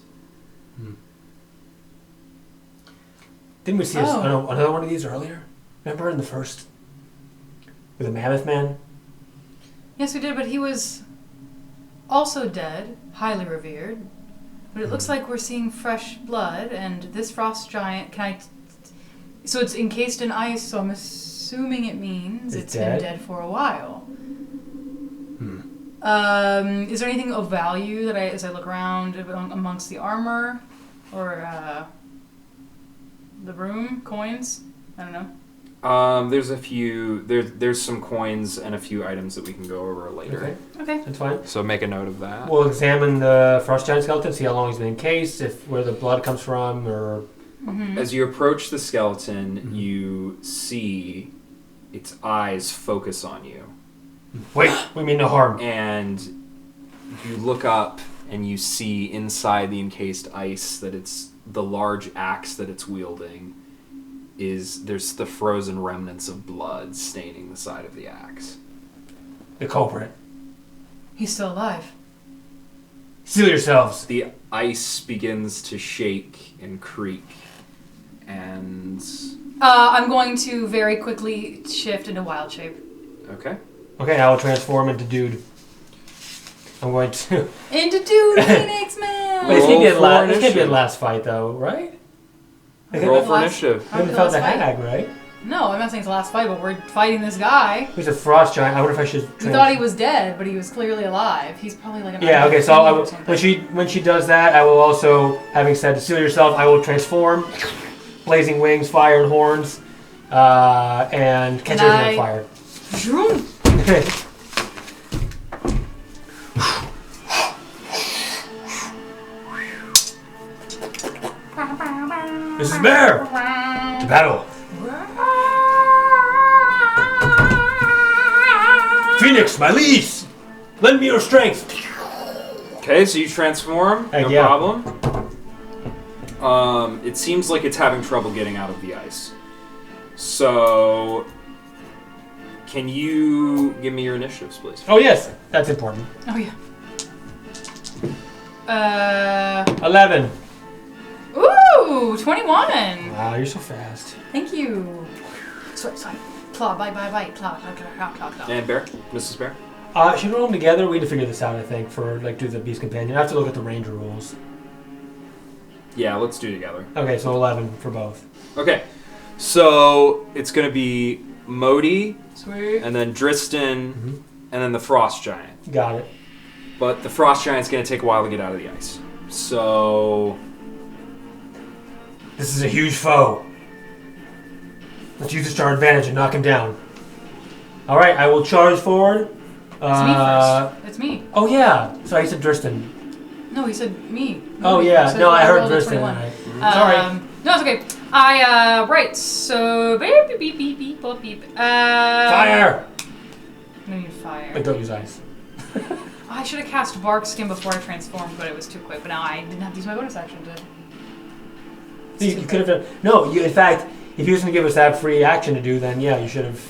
[SPEAKER 3] Didn't we see another one of these earlier? Remember in the first? With a mammoth man?
[SPEAKER 2] Yes, we did, but he was also dead, highly revered. But it looks like we're seeing fresh blood, and this frost giant, so it's encased in ice, so I'm assuming it means it's been dead for a while. Is there anything of value that as I look around amongst the armor or the room, coins? I don't know.
[SPEAKER 6] There's a few. There's some coins and a few items that we can go over later.
[SPEAKER 2] Okay.
[SPEAKER 3] That's fine.
[SPEAKER 6] So make a note of that.
[SPEAKER 3] We'll examine the frost giant skeleton, see how long he's been encased, where the blood comes from, or...
[SPEAKER 6] As you approach the skeleton, you see its eyes focus on you.
[SPEAKER 3] Wait, we mean no harm.
[SPEAKER 6] And you look up and you see inside the encased ice that it's the large axe that it's wielding. There's the frozen remnants of blood staining the side of the axe.
[SPEAKER 3] The culprit.
[SPEAKER 2] He's still alive.
[SPEAKER 3] Seal yourselves.
[SPEAKER 6] The ice begins to shake and creak, and...
[SPEAKER 2] I'm going to very quickly shift into wild shape.
[SPEAKER 6] Okay.
[SPEAKER 3] Okay, I will transform into dude. I'm going to...
[SPEAKER 2] Into dude, Phoenix Man!
[SPEAKER 3] Wait, this can't be the
[SPEAKER 6] initiative.
[SPEAKER 3] last fight, though, right?
[SPEAKER 6] Roll for initiative.
[SPEAKER 3] We haven't found the hag, right?
[SPEAKER 2] No, I'm not saying it's the last fight, but we're fighting this guy.
[SPEAKER 3] He's a frost giant. I wonder if I should...
[SPEAKER 2] We thought he was dead, but he was clearly alive. He's probably like an...
[SPEAKER 3] Yeah, okay, so
[SPEAKER 2] or something.
[SPEAKER 3] when she does that, I will also, having said to seal yourself, I will transform, blazing wings, fire and horns, and catch everything on fire.
[SPEAKER 2] Vroom.
[SPEAKER 3] Mrs. Bear! To battle! Phoenix, my liege! Lend me your strength!
[SPEAKER 6] Okay, so you transform, no
[SPEAKER 3] yeah.
[SPEAKER 6] problem. It seems like it's having trouble getting out of the ice. So, can you give me your initiatives, please?
[SPEAKER 3] Oh yes, that's important.
[SPEAKER 2] Oh, yeah.
[SPEAKER 3] 11.
[SPEAKER 2] Ooh, 21.
[SPEAKER 3] Wow, you're so fast.
[SPEAKER 2] Thank you. Sorry. Claw, bite. Claw.
[SPEAKER 6] And Bear? Mrs. Bear?
[SPEAKER 3] Should we roll them together? We need to figure this out, I think, for, do the Beast Companion. I have to look at the Ranger rules.
[SPEAKER 6] Yeah, let's do together.
[SPEAKER 3] Okay, so 11 for both.
[SPEAKER 6] Okay, so it's going to be Mohdee,
[SPEAKER 2] Sweet.
[SPEAKER 6] and then Drystan, and then the Frost Giant.
[SPEAKER 3] Got it.
[SPEAKER 6] But the Frost Giant's going to take a while to get out of the ice. So...
[SPEAKER 3] This is a huge foe. Let's use this to our advantage and knock him down. Alright, I will charge forward.
[SPEAKER 2] It's me first. It's me.
[SPEAKER 3] Oh yeah. Sorry, he said Drystan.
[SPEAKER 2] No, he said me.
[SPEAKER 3] Oh yeah. No, I heard Drystan.
[SPEAKER 2] Right.
[SPEAKER 3] Sorry.
[SPEAKER 2] No, it's okay. Right, so... Beep.
[SPEAKER 3] Fire!
[SPEAKER 2] No need fire.
[SPEAKER 3] Wait, don't use ice.
[SPEAKER 2] I should have cast Bark Skin before I transformed, but it was too quick. But now I didn't have to use my bonus action to...
[SPEAKER 3] You could have done... No, in fact, if he was going to give us that free action to do, then yeah, you should have...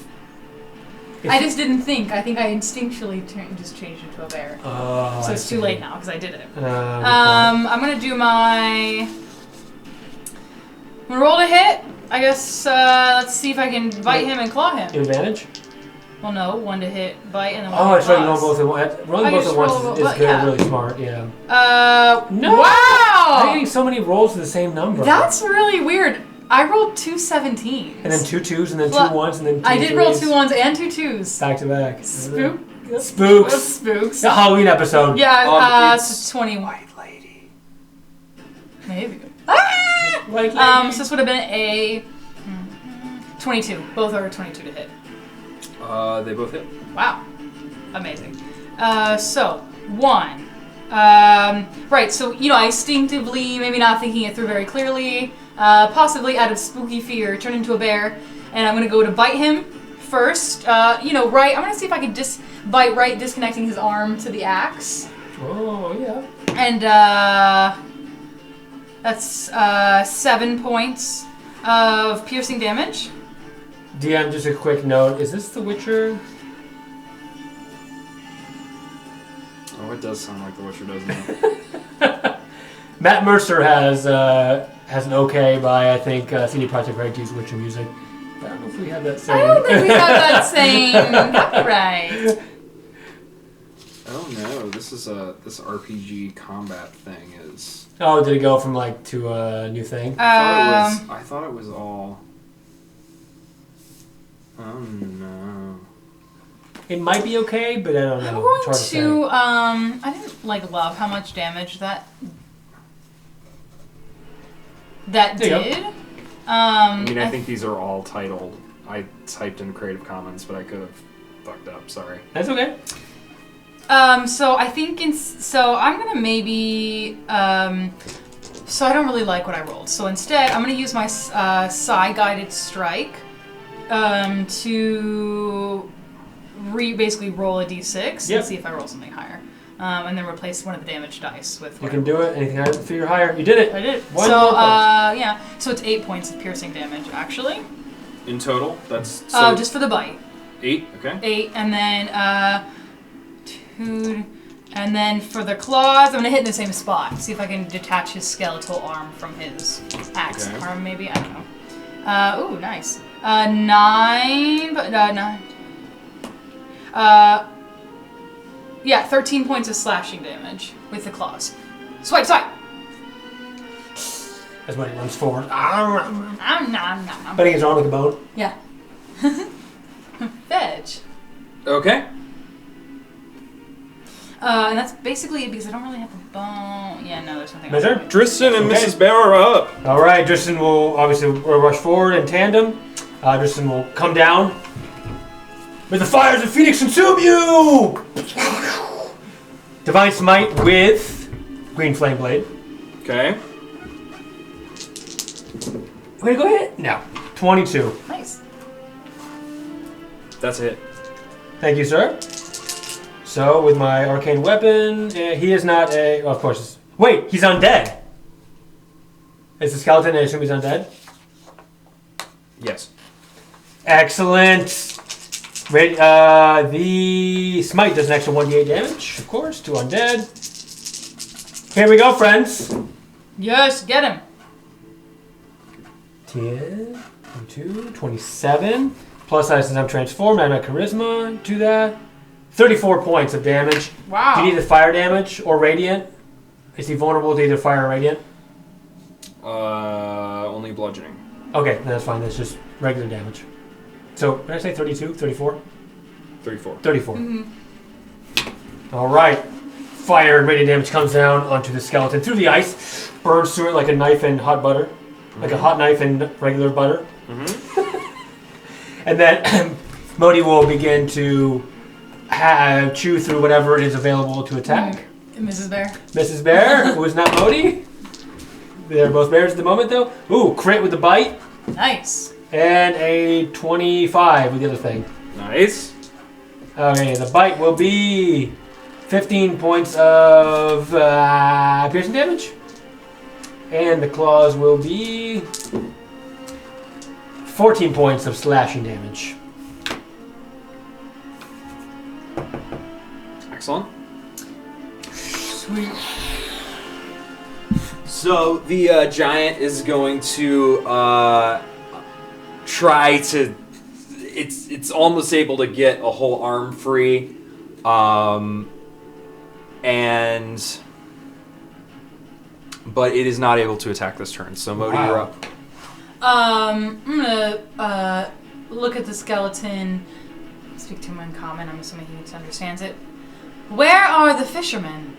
[SPEAKER 2] I just didn't think. I think I instinctually just changed into a bear.
[SPEAKER 3] Oh,
[SPEAKER 2] so it's too late now because I did it.
[SPEAKER 3] I'm
[SPEAKER 2] going to do my... I'm going to roll to hit. I guess, let's see if I can bite him and claw him.
[SPEAKER 3] Advantage?
[SPEAKER 2] Well, no. 1 to hit, bite, and then 1 to
[SPEAKER 3] that's right. You
[SPEAKER 2] claws.
[SPEAKER 3] roll both at once. Rolling both at once is good,
[SPEAKER 2] yeah.
[SPEAKER 3] really smart, yeah.
[SPEAKER 2] No! Wow!
[SPEAKER 3] How are you getting so many rolls to the same number?
[SPEAKER 2] That's really weird. I rolled 2 17s.
[SPEAKER 3] And then 2 2s, and then 2 1s, and then 2
[SPEAKER 2] I did
[SPEAKER 3] 3s.
[SPEAKER 2] roll 2 1s and 2 2s.
[SPEAKER 3] Back to back.
[SPEAKER 2] Spooks.
[SPEAKER 3] Spooks. The Halloween episode.
[SPEAKER 2] Yeah, it's 20. White lady. Maybe. Ah!
[SPEAKER 3] White lady.
[SPEAKER 2] So this would have been a 22. Both are 22 to hit.
[SPEAKER 6] They both hit.
[SPEAKER 2] Wow. Amazing. So, 1. Right, so, I instinctively, maybe not thinking it through very clearly, possibly out of spooky fear, turn into a bear, and I'm going to go to bite him first. Right, I'm going to see if I can bite right, disconnecting his arm to the axe.
[SPEAKER 3] Oh, yeah.
[SPEAKER 2] And, that's 7 points of piercing damage.
[SPEAKER 3] DM, just a quick note. Is this The Witcher? Oh,
[SPEAKER 6] it does sound like The Witcher, doesn't it?
[SPEAKER 3] Matt Mercer has has an okay by, I think, CD Projekt Red to use witcher music. I don't know if we have that same.
[SPEAKER 2] I don't think we have that same copyright.
[SPEAKER 6] Oh no, this RPG combat thing is.
[SPEAKER 3] Oh, did it go from to a new thing?
[SPEAKER 6] I thought it was all. Oh no.
[SPEAKER 3] It might be okay, but I don't know.
[SPEAKER 2] I'm going
[SPEAKER 3] it's hard to say.
[SPEAKER 2] I didn't love how much damage that
[SPEAKER 3] There you
[SPEAKER 2] did.
[SPEAKER 6] I think these are all titled. I typed in Creative Commons, but I could have fucked up. Sorry.
[SPEAKER 3] That's okay.
[SPEAKER 2] So I think I'm gonna maybe so I don't really like what I rolled. So instead, I'm gonna use my Psi Guided Strike to basically roll a d6 and see if I roll something higher, and then replace one of the damage dice with.
[SPEAKER 3] You can do it. Anything higher, figure higher. You did it.
[SPEAKER 2] I did.
[SPEAKER 3] One
[SPEAKER 2] so
[SPEAKER 3] more point.
[SPEAKER 2] yeah, so it's 8 points of piercing damage actually.
[SPEAKER 6] In total, that's.
[SPEAKER 2] Just for the bite.
[SPEAKER 6] 8. Okay.
[SPEAKER 2] 8, and then 2, and then for the claws, I'm gonna hit in the same spot. See if I can detach his skeletal arm from his axe arm, maybe. I don't know. Ooh, nice. 9, but 9. 13 points of slashing damage with the claws. Swipe.
[SPEAKER 3] As when he runs forward.
[SPEAKER 2] Nom.
[SPEAKER 3] Biting his arm with a bone.
[SPEAKER 2] Yeah. Veg.
[SPEAKER 6] Okay.
[SPEAKER 2] And that's basically it because I don't really have a bone. Yeah, no, there's something else.
[SPEAKER 3] Measure?
[SPEAKER 6] Tristan and
[SPEAKER 3] Okay.
[SPEAKER 6] Mrs. Bear are up.
[SPEAKER 3] All right, Drystan will obviously rush forward in tandem. Drystan will come down. May the fires of Phoenix consume you! Divine Smite with Green Flame Blade.
[SPEAKER 6] Okay.
[SPEAKER 3] Way to go hit? No. 22.
[SPEAKER 2] Nice.
[SPEAKER 6] That's a hit.
[SPEAKER 3] Thank you, sir. So, with my arcane weapon, he is not a... Well, of course. Wait, he's undead. Is the skeleton, I assume he's undead?
[SPEAKER 6] Yes.
[SPEAKER 3] Excellent. The smite does an extra 1d8 damage, of course, to undead. Here we go, friends.
[SPEAKER 2] Yes, get him.
[SPEAKER 3] 10, 22, 27. Plus, since I'm transformed, I have my charisma. Do that. 34 points of damage.
[SPEAKER 2] Wow.
[SPEAKER 3] Do you need the fire damage or radiant? Is he vulnerable to either fire or radiant?
[SPEAKER 6] Only bludgeoning.
[SPEAKER 3] Okay, that's fine. That's just regular damage. So, did I say 32? 34?
[SPEAKER 6] 34.
[SPEAKER 3] 34. All right. Fire and radiant damage comes down onto the skeleton through the ice, burns through it like a knife in hot butter, like a hot knife in regular butter. And then Mohdee will begin to chew through whatever it is available to attack.
[SPEAKER 2] Mrs. Bear.
[SPEAKER 3] Mrs. Bear, who is not Mohdee. They're both bears at the moment, though. Ooh, crit with the bite.
[SPEAKER 2] Nice.
[SPEAKER 3] And a 25 with the other thing.
[SPEAKER 6] Nice.
[SPEAKER 3] Okay, the bite will be 15 points of piercing damage. And the claws will be 14 points of slashing damage.
[SPEAKER 6] Excellent.
[SPEAKER 2] Sweet.
[SPEAKER 1] So the giant is going to try to. It's almost able to get a whole arm free, but it is not able to attack this turn. So Mohdee, you're up.
[SPEAKER 2] I'm gonna look at the skeleton. Speak to him in common. I'm assuming he understands it. Where are the fishermen?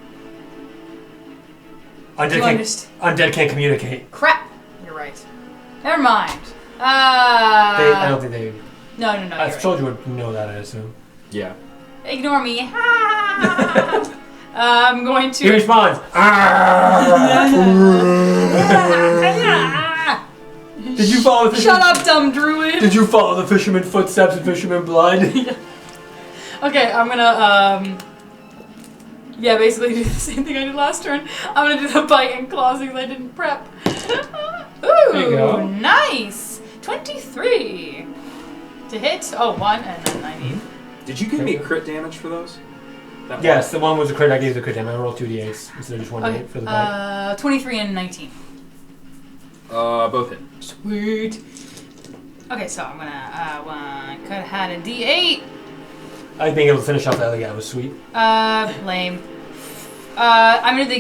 [SPEAKER 3] Undead can't communicate.
[SPEAKER 2] Crap. You're right. Never mind.
[SPEAKER 3] I don't think they...
[SPEAKER 2] No.
[SPEAKER 3] I told you would know that, I assume.
[SPEAKER 6] Yeah.
[SPEAKER 2] Ignore me. I'm going to.
[SPEAKER 3] He responds. Did you follow the
[SPEAKER 2] Shut up, dumb druid.
[SPEAKER 3] Did you follow the fisherman footsteps and fisherman blood?
[SPEAKER 2] Okay, I'm gonna yeah, basically do the same thing I did last turn. I'm gonna do the bite and claws because I didn't prep. Ooh,
[SPEAKER 3] There you go.
[SPEAKER 2] Nice. 23 to hit. Oh, 1 and then 90.
[SPEAKER 1] Did you give me crit damage for those?
[SPEAKER 3] Yes, the one was a crit. I gave the crit damage. I rolled 2d8s instead of just 1d8 for the bite.
[SPEAKER 2] 23 and 19.
[SPEAKER 6] Both hit.
[SPEAKER 2] Sweet. Okay, so I'm gonna could have had a D8.
[SPEAKER 3] I think being able to finish off the other guy was sweet.
[SPEAKER 2] Lame. I'm gonna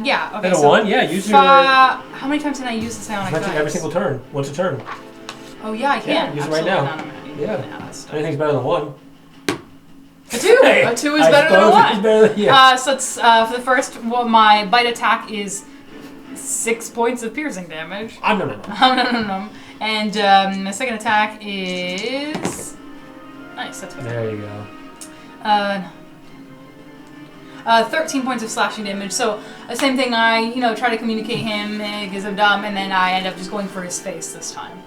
[SPEAKER 2] yeah. Okay.
[SPEAKER 3] And a
[SPEAKER 2] so
[SPEAKER 3] 1? Yeah, use your.
[SPEAKER 2] How many times can I use the psionic dice?
[SPEAKER 3] Every single turn. Once a turn.
[SPEAKER 2] Oh yeah, I can.
[SPEAKER 3] Yeah, use it right now.
[SPEAKER 2] Yeah.
[SPEAKER 3] Anything's better than 1.
[SPEAKER 2] A 2.
[SPEAKER 3] Hey,
[SPEAKER 2] A 2 is better than a 1.
[SPEAKER 3] It's better than, yeah.
[SPEAKER 2] So it's for the first. Well, my bite attack is 6 points of piercing damage.
[SPEAKER 3] No.
[SPEAKER 2] And my second attack is nice. That's what.
[SPEAKER 3] There you go.
[SPEAKER 2] 13 points of slashing damage. So same thing. I try to communicate him because I'm dumb, and then I end up just going for his face this time.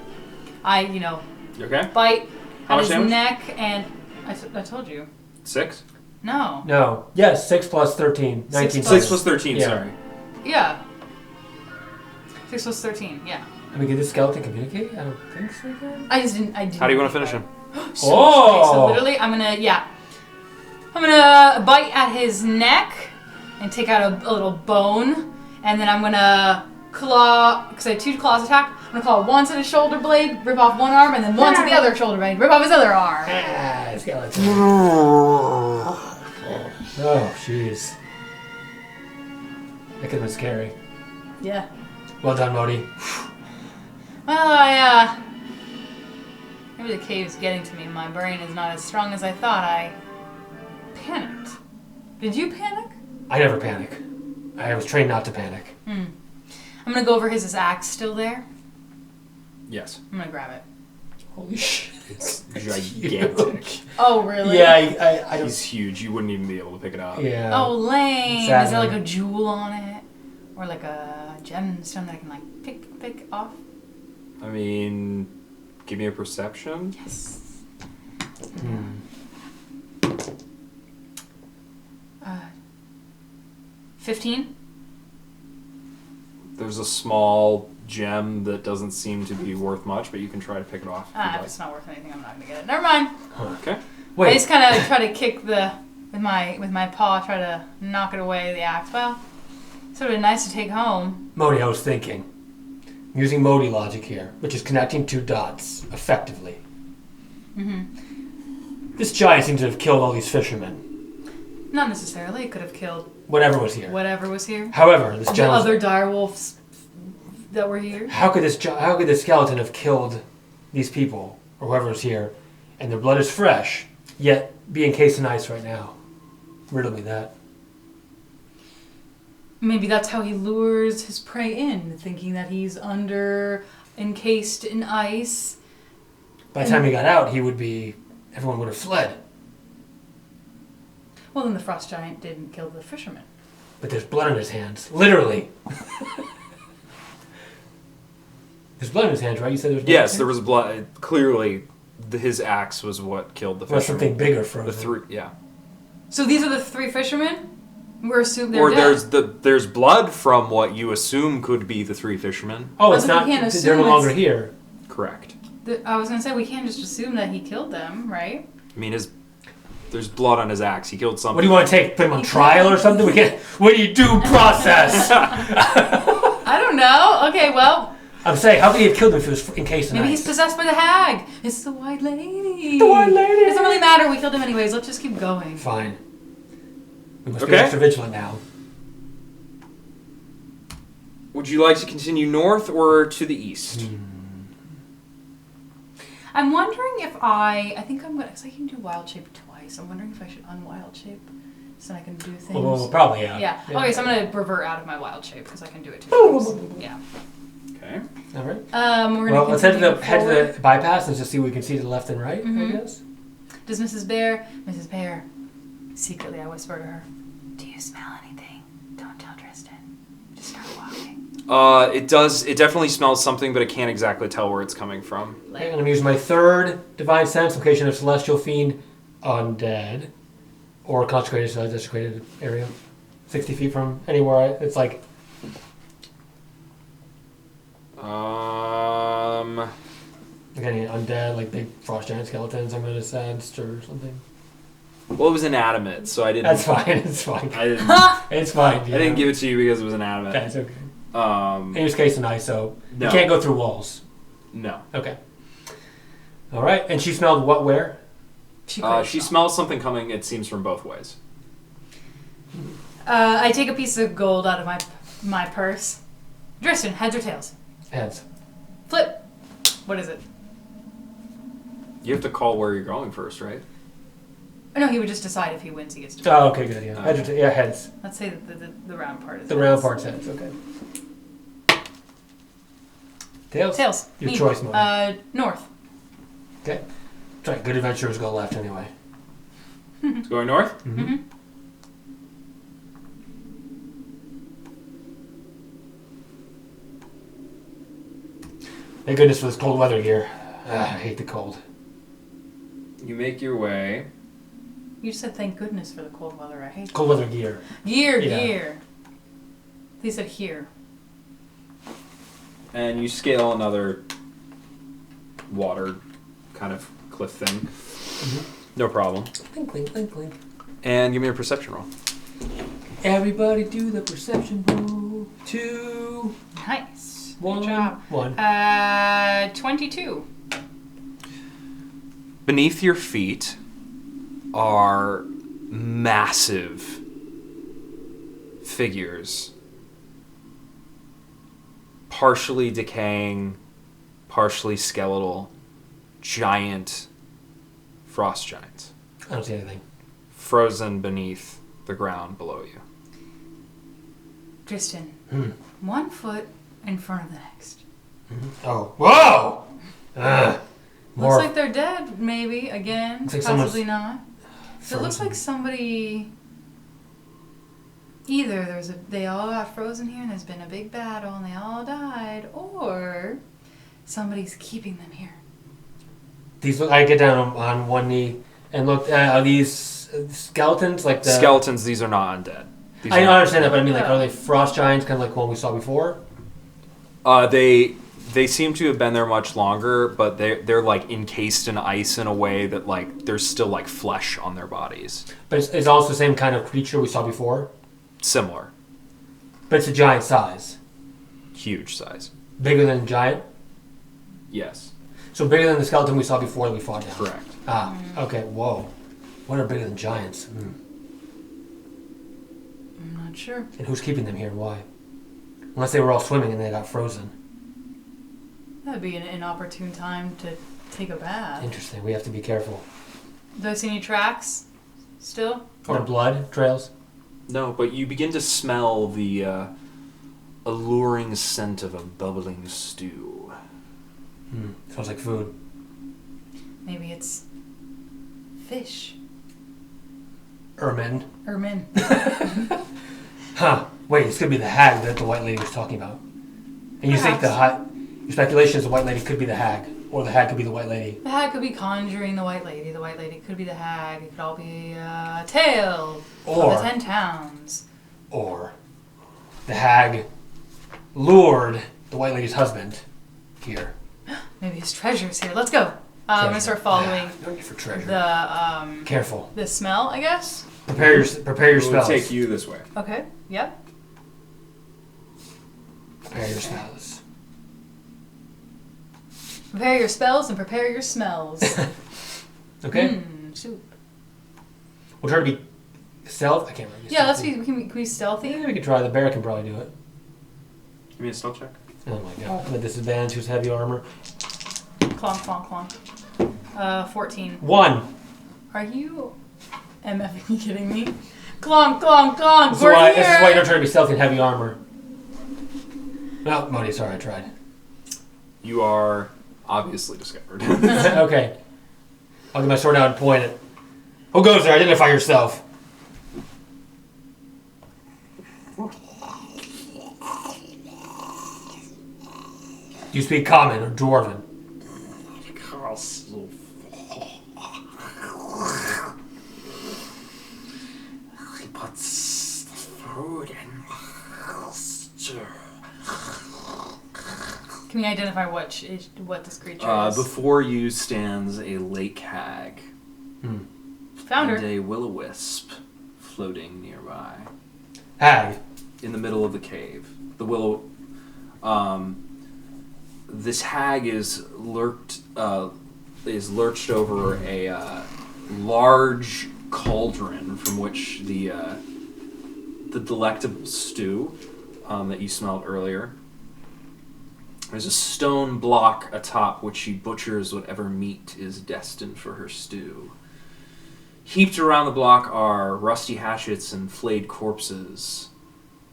[SPEAKER 6] You okay?
[SPEAKER 2] Bite
[SPEAKER 6] How
[SPEAKER 2] at
[SPEAKER 6] much
[SPEAKER 2] his
[SPEAKER 6] damage?
[SPEAKER 2] neck, and I told you.
[SPEAKER 6] 6?
[SPEAKER 2] No.
[SPEAKER 3] No. Yes, 6 plus 13. 19.
[SPEAKER 6] 6 plus 13,
[SPEAKER 3] Yeah.
[SPEAKER 6] sorry.
[SPEAKER 2] Yeah. 6 plus 13. Yeah.
[SPEAKER 3] I mean, can this skeleton communicate? I don't think so.
[SPEAKER 2] I didn't.
[SPEAKER 6] How do you want to finish him?
[SPEAKER 2] So, okay, so literally, I'm gonna bite at his neck and take out a little bone, and then I'm gonna claw, because I have 2 claws attack. I'm gonna claw once at his shoulder blade, rip off one arm, and then once at the other shoulder blade, rip off his other arm.
[SPEAKER 3] Skeleton. Oh, jeez. That could have been scary.
[SPEAKER 2] Yeah.
[SPEAKER 3] Well done, Mohdee.
[SPEAKER 2] Well, maybe the cave's getting to me. My brain is not as strong as I thought. I panicked. Did you panic?
[SPEAKER 3] I never panic. I was trained not to panic.
[SPEAKER 2] I'm gonna go over his axe still there.
[SPEAKER 6] Yes.
[SPEAKER 2] I'm gonna grab it.
[SPEAKER 3] Holy shit.
[SPEAKER 6] It's gigantic.
[SPEAKER 2] Oh, really?
[SPEAKER 3] Yeah, I don't...
[SPEAKER 6] He's huge. You wouldn't even be able to pick it up.
[SPEAKER 3] Yeah.
[SPEAKER 2] Oh, lame.
[SPEAKER 3] Sadly.
[SPEAKER 2] Is there like a jewel on it? Or like a gemstone that I can like pick off?
[SPEAKER 6] I mean, give me a perception.
[SPEAKER 2] Yes. 15?
[SPEAKER 6] There's a small gem that doesn't seem to be worth much, but you can try to pick it off.
[SPEAKER 2] If it's not worth anything, I'm not gonna get it. Never mind.
[SPEAKER 6] Okay.
[SPEAKER 3] Wait.
[SPEAKER 2] I just kind of try to kick with my paw, try to knock it away, the axe. Well, it's sort of nice to take home.
[SPEAKER 3] Mohdee, I was thinking. I'm using Mohdee logic here, which is connecting 2 dots effectively. This giant seems to have killed all these fishermen.
[SPEAKER 2] Not necessarily. It could have killed
[SPEAKER 3] Whatever was here.
[SPEAKER 2] whatever was here.
[SPEAKER 3] However, this
[SPEAKER 2] The
[SPEAKER 3] giant...
[SPEAKER 2] other direwolves that were here.
[SPEAKER 3] How could this skeleton have killed these people, or whoever was here, and their blood is fresh, yet be encased in ice right now? Riddle me that.
[SPEAKER 2] Maybe that's how he lures his prey in, thinking that he's encased in ice.
[SPEAKER 3] By the time he got out, everyone would have fled.
[SPEAKER 2] Well, then the frost giant didn't kill the fisherman.
[SPEAKER 3] But there's blood on his hands. Literally. There's blood on his hands, right? You said there was blood.
[SPEAKER 6] Yes, there was blood. Clearly, his axe was what killed the
[SPEAKER 3] Well,
[SPEAKER 6] fisherman.
[SPEAKER 3] something bigger frozen.
[SPEAKER 6] The 3, yeah.
[SPEAKER 2] So these are the 3 fishermen? We're assuming they're
[SPEAKER 6] Or
[SPEAKER 2] dead.
[SPEAKER 6] there's blood from what you assume could be the 3 fishermen.
[SPEAKER 3] Oh, it's
[SPEAKER 2] But we
[SPEAKER 3] not.
[SPEAKER 2] can't
[SPEAKER 3] They're
[SPEAKER 2] assume
[SPEAKER 3] no longer
[SPEAKER 2] it's-
[SPEAKER 3] here.
[SPEAKER 6] Correct.
[SPEAKER 2] I was going to say, we can't just assume that he killed them, right?
[SPEAKER 6] I mean, there's blood on his axe. He killed something.
[SPEAKER 3] What do you want to take? Put him on trial or something? What do you do process?
[SPEAKER 2] I don't know. Okay, well,
[SPEAKER 3] I'm saying, how could he have killed him if he was encased in
[SPEAKER 2] maybe
[SPEAKER 3] ice?
[SPEAKER 2] he's possessed by the hag. It's the White Lady.
[SPEAKER 3] The White Lady.
[SPEAKER 2] It doesn't really matter. We killed him anyways. Let's just keep going.
[SPEAKER 3] Fine. We must be
[SPEAKER 6] Okay.
[SPEAKER 3] extra vigilant now.
[SPEAKER 6] Would you like to continue north or to the east?
[SPEAKER 2] I'm wondering if I think I'm going to, because I can do wild shape twice. I'm wondering if I should unwild shape so I can do things.
[SPEAKER 3] Well, probably, yeah.
[SPEAKER 2] Yeah. Okay, so I'm going to revert out of my wild shape because I can do it 2 times. Yeah.
[SPEAKER 6] Okay.
[SPEAKER 3] All right.
[SPEAKER 2] We're
[SPEAKER 3] Well,
[SPEAKER 2] gonna
[SPEAKER 3] let's head to
[SPEAKER 2] continue
[SPEAKER 3] the bypass and just see what we can see to the left and right, I guess.
[SPEAKER 2] Does Mrs. Bear, secretly I whisper to her, do you smell anything? Don't tell Tristan. Just start walking.
[SPEAKER 6] It definitely smells something, but I can't exactly tell where it's coming from.
[SPEAKER 3] Okay, I'm going to use my 3rd divine sense, location of celestial fiend, undead, or consecrated, so desecrated area, 60 feet from anywhere. It's like... Again, undead, like big frost giant skeletons, I'm going to sense, or something.
[SPEAKER 6] Well, it was inanimate, so I didn't.
[SPEAKER 3] That's fine, it's fine.
[SPEAKER 6] I didn't.
[SPEAKER 3] It's fine.
[SPEAKER 6] I didn't give it to you because it was inanimate.
[SPEAKER 3] That's okay. He was cased in ice, so
[SPEAKER 6] No.
[SPEAKER 3] you can't go through walls.
[SPEAKER 6] No.
[SPEAKER 3] Okay. All right. And she smelled what? Where?
[SPEAKER 6] She smells something coming, it seems, from both ways.
[SPEAKER 2] I take a piece of gold out of my purse. Drystan, heads or tails?
[SPEAKER 3] Heads.
[SPEAKER 2] Flip. What is it?
[SPEAKER 6] You have to call where you're going first, right?
[SPEAKER 2] Oh, no, he would just decide if he wins, he gets to.
[SPEAKER 3] Oh, okay, good. Yeah. Heads. Yeah, heads.
[SPEAKER 2] Let's say the round part is
[SPEAKER 3] The
[SPEAKER 2] heads.
[SPEAKER 3] round part's heads. Okay. Tails.
[SPEAKER 2] Tails.
[SPEAKER 3] Your
[SPEAKER 2] Me.
[SPEAKER 3] choice, Mohdee.
[SPEAKER 2] North.
[SPEAKER 3] Okay. That's right. Good adventurers go left anyway.
[SPEAKER 6] It's going north?
[SPEAKER 3] Mm-hmm. Thank goodness for this cold weather gear. I hate the cold.
[SPEAKER 6] You make your way.
[SPEAKER 2] You said thank goodness for the cold weather. I hate
[SPEAKER 3] Cold weather gear.
[SPEAKER 2] Gear. He said here.
[SPEAKER 6] And you scale another water kind of cliff thing.
[SPEAKER 3] Mm-hmm.
[SPEAKER 6] No problem.
[SPEAKER 3] Clink, clink, clink, clink.
[SPEAKER 6] And give me a perception roll.
[SPEAKER 3] Everybody do the perception roll. 2.
[SPEAKER 2] Nice.
[SPEAKER 3] 1.
[SPEAKER 2] Good job.
[SPEAKER 3] 1.
[SPEAKER 2] 22.
[SPEAKER 6] Beneath your feet are massive figures, partially decaying, partially skeletal, giant frost giants,
[SPEAKER 3] I don't see anything.
[SPEAKER 6] frozen beneath the ground below you.
[SPEAKER 2] Tristan, 1 foot in front of the next.
[SPEAKER 3] Mm-hmm. Oh. Whoa!
[SPEAKER 2] Looks like they're dead, maybe, again.
[SPEAKER 3] Looks like
[SPEAKER 2] Possibly not.
[SPEAKER 3] frozen.
[SPEAKER 2] It looks like somebody... Either they all got frozen here and there's been a big battle and they all died, or somebody's keeping them here.
[SPEAKER 3] These look. I get down on one knee and look. Are these skeletons like the
[SPEAKER 6] Skeletons, these are not undead. These
[SPEAKER 3] I
[SPEAKER 6] are
[SPEAKER 3] understand that, but I mean, like, are they frost giants, kind of like one we saw before?
[SPEAKER 6] They seem to have been there much longer, but they're like encased in ice in a way that like there's still like flesh on their bodies.
[SPEAKER 3] But it's also the same kind of creature we saw before.
[SPEAKER 6] Similar,
[SPEAKER 3] But it's a giant size,
[SPEAKER 6] huge size.
[SPEAKER 3] bigger than giant.
[SPEAKER 6] Yes,
[SPEAKER 3] So bigger than the skeleton we saw before that we fought down.
[SPEAKER 6] correct.
[SPEAKER 3] Ah, okay. Whoa, what are bigger than giants?
[SPEAKER 2] I'm not sure.
[SPEAKER 3] And who's keeping them here and why? Unless they were all swimming and they got frozen.
[SPEAKER 2] That'd be an inopportune time to take a bath.
[SPEAKER 3] Interesting. We have to be careful.
[SPEAKER 2] Do I see any tracks still?
[SPEAKER 3] Or blood trails.
[SPEAKER 6] No, but you begin to smell the alluring scent of a bubbling stew.
[SPEAKER 3] Smells like food.
[SPEAKER 2] Maybe it's fish.
[SPEAKER 3] Ermine.
[SPEAKER 2] Ermine.
[SPEAKER 3] Huh. Wait, this could be the hag that the white lady was talking about. And you think your speculation is the white lady could be the hag, or the hag could be the white lady.
[SPEAKER 2] The hag could be conjuring the white lady. The white lady could be the hag. It could all be a tale
[SPEAKER 3] Or-
[SPEAKER 2] of the 10 towns.
[SPEAKER 3] Or the hag lured the white lady's husband here.
[SPEAKER 2] Maybe his treasure's here. Let's go. I'm gonna start following
[SPEAKER 3] No need for treasure.
[SPEAKER 2] the
[SPEAKER 3] Careful.
[SPEAKER 2] the smell, I guess.
[SPEAKER 3] Prepare your
[SPEAKER 6] It will
[SPEAKER 3] spells.
[SPEAKER 6] take you this way.
[SPEAKER 2] Okay. Yep.
[SPEAKER 3] Prepare your spells.
[SPEAKER 2] Prepare your spells and prepare your smells.
[SPEAKER 3] Okay.
[SPEAKER 2] Soup.
[SPEAKER 3] We'll try to be stealth. I can't remember.
[SPEAKER 2] Yeah, let's be. Can we stealthy?
[SPEAKER 3] Yeah, we can try. The bear can probably do it.
[SPEAKER 6] Give me a stealth check.
[SPEAKER 3] Oh my god. I'm at disadvantage. Who's heavy armor?
[SPEAKER 2] Clonk, clonk, clonk. 14.
[SPEAKER 3] 1.
[SPEAKER 2] Are you MFing kidding me? Clonk, clonk, clonk.
[SPEAKER 3] This is
[SPEAKER 2] We're
[SPEAKER 3] why
[SPEAKER 2] here.
[SPEAKER 3] you don't try to be stealthy in heavy armor. No, Mohdee, sorry, I tried.
[SPEAKER 6] You are obviously discovered.
[SPEAKER 3] Okay. I'll get my sword out and point it. Who goes there? Identify yourself. Do you speak common or dwarven?
[SPEAKER 5] He puts the food in stew.
[SPEAKER 2] Can we identify what this creature is?
[SPEAKER 6] Before you stands a lake hag
[SPEAKER 2] Found
[SPEAKER 6] and
[SPEAKER 2] her.
[SPEAKER 6] a will-o-wisp floating nearby
[SPEAKER 3] Hag.
[SPEAKER 6] in the middle of the cave. The willow This hag is lurched over a large cauldron from which the delectable stew that you smelled earlier. There's a stone block atop which she butchers whatever meat is destined for her stew. Heaped around the block are rusty hatchets and flayed corpses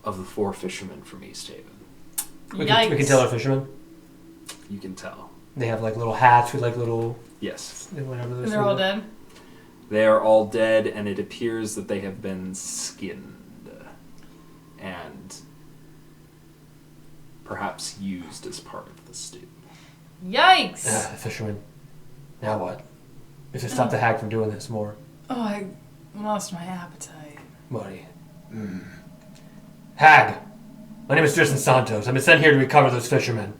[SPEAKER 6] of the 4 fishermen from East Haven.
[SPEAKER 3] We can tell they're fishermen.
[SPEAKER 6] You can tell.
[SPEAKER 3] They have like little hats with like little...
[SPEAKER 6] Yes.
[SPEAKER 3] Whatever
[SPEAKER 2] And they're all dead?
[SPEAKER 6] They are all dead, and it appears that they have been skinned. And perhaps used as part of the stew.
[SPEAKER 2] Yikes!
[SPEAKER 3] The fishermen. Now what? We should stop the hag from doing this more.
[SPEAKER 2] Oh, I lost my appetite.
[SPEAKER 3] Mohdee. Hag! My name is Tristan Santos. I've been sent here to recover those fishermen.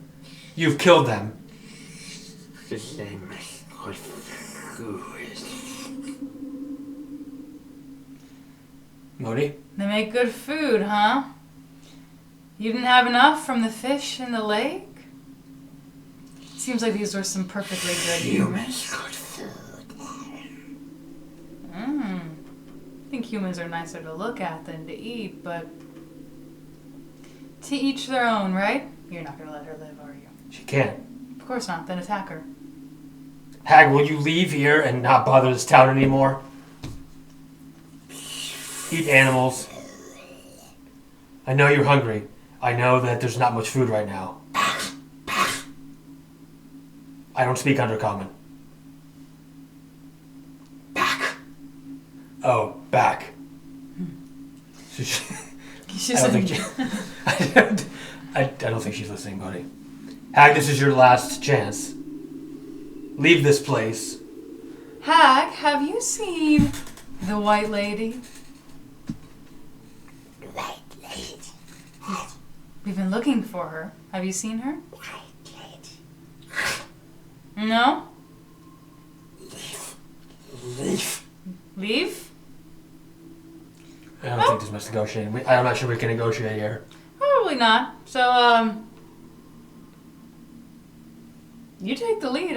[SPEAKER 3] You've killed them. Mohdee?
[SPEAKER 2] They make good food, huh? You didn't have enough from the fish in the lake? Seems like these were some perfectly good humans.
[SPEAKER 5] Good food.
[SPEAKER 2] I think humans are nicer to look at than to eat, but to each their own, right? You're not going to let her live, are you?
[SPEAKER 3] She can't.
[SPEAKER 2] Of course not, then attack her.
[SPEAKER 3] Hag, will you leave here and not bother this town anymore? Eat animals. I know you're hungry. I know that there's not much food right now. I don't speak Undercommon.
[SPEAKER 5] Back.
[SPEAKER 3] Oh, back.
[SPEAKER 2] She's
[SPEAKER 3] I don't think she's listening, buddy. Hag, this is your last chance. Leave this place.
[SPEAKER 2] Hag, have you seen the White Lady?
[SPEAKER 5] White lady.
[SPEAKER 2] We've been looking for her. Have you seen her?
[SPEAKER 5] White lady.
[SPEAKER 2] No?
[SPEAKER 5] Leave.
[SPEAKER 2] Leave?
[SPEAKER 3] I don't think there's much negotiating. I'm not sure we can negotiate here.
[SPEAKER 2] Probably not. So, you take the lead.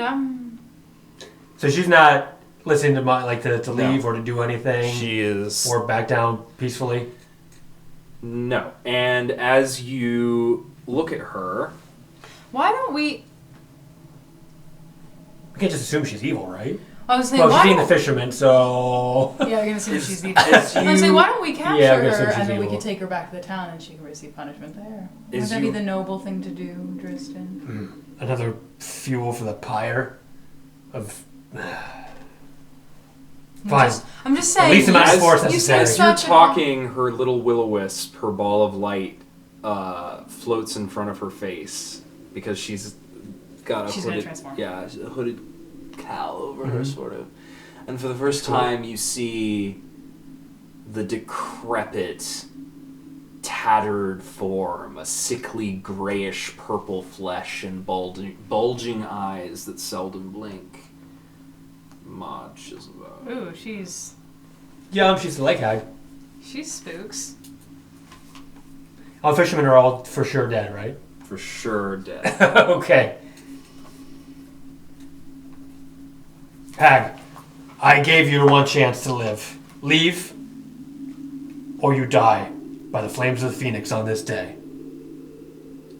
[SPEAKER 3] So she's not listening to to leave or to do anything.
[SPEAKER 6] She is.
[SPEAKER 3] Or back down peacefully.
[SPEAKER 6] No. And as you look at her,
[SPEAKER 2] Why don't we...
[SPEAKER 3] We can't just assume she's evil, right?
[SPEAKER 2] I was saying,
[SPEAKER 3] Well,
[SPEAKER 2] why
[SPEAKER 3] she's eating the
[SPEAKER 2] don't...
[SPEAKER 3] fisherman, so...
[SPEAKER 2] Yeah, we're gonna see if she's evil.
[SPEAKER 6] as
[SPEAKER 2] I was saying,
[SPEAKER 6] you,
[SPEAKER 2] why don't we capture
[SPEAKER 3] Yeah, I'm gonna assume
[SPEAKER 2] her
[SPEAKER 3] she's
[SPEAKER 2] and then we
[SPEAKER 3] evil.
[SPEAKER 2] can take her back to the town and she can receive punishment there?
[SPEAKER 6] Is
[SPEAKER 2] Would that be
[SPEAKER 6] you-
[SPEAKER 2] the noble thing to do, Drystan?
[SPEAKER 3] Another fuel for the pyre of... Fine.
[SPEAKER 2] I'm just saying.
[SPEAKER 3] Least amount of force
[SPEAKER 2] you
[SPEAKER 3] necessary.
[SPEAKER 2] seem
[SPEAKER 6] as you're
[SPEAKER 2] such a-
[SPEAKER 6] talking, her little will-o-wisp, her ball of light, floats in front of her face because she's got a
[SPEAKER 2] She's gonna
[SPEAKER 6] hooded,
[SPEAKER 2] transform.
[SPEAKER 6] yeah, a hooded cowl over her, sort of. And for the first time, you see the decrepit, tattered form, a sickly grayish purple flesh and bulging eyes that seldom blink. Maud Chiselba.
[SPEAKER 2] Ooh, she's
[SPEAKER 3] She's the lake hag.
[SPEAKER 2] spooks.
[SPEAKER 3] All fishermen are all for sure dead, right?
[SPEAKER 6] For sure dead.
[SPEAKER 3] Okay. Hag, I gave you one chance to live. Leave, or you die by the flames of the phoenix on this day.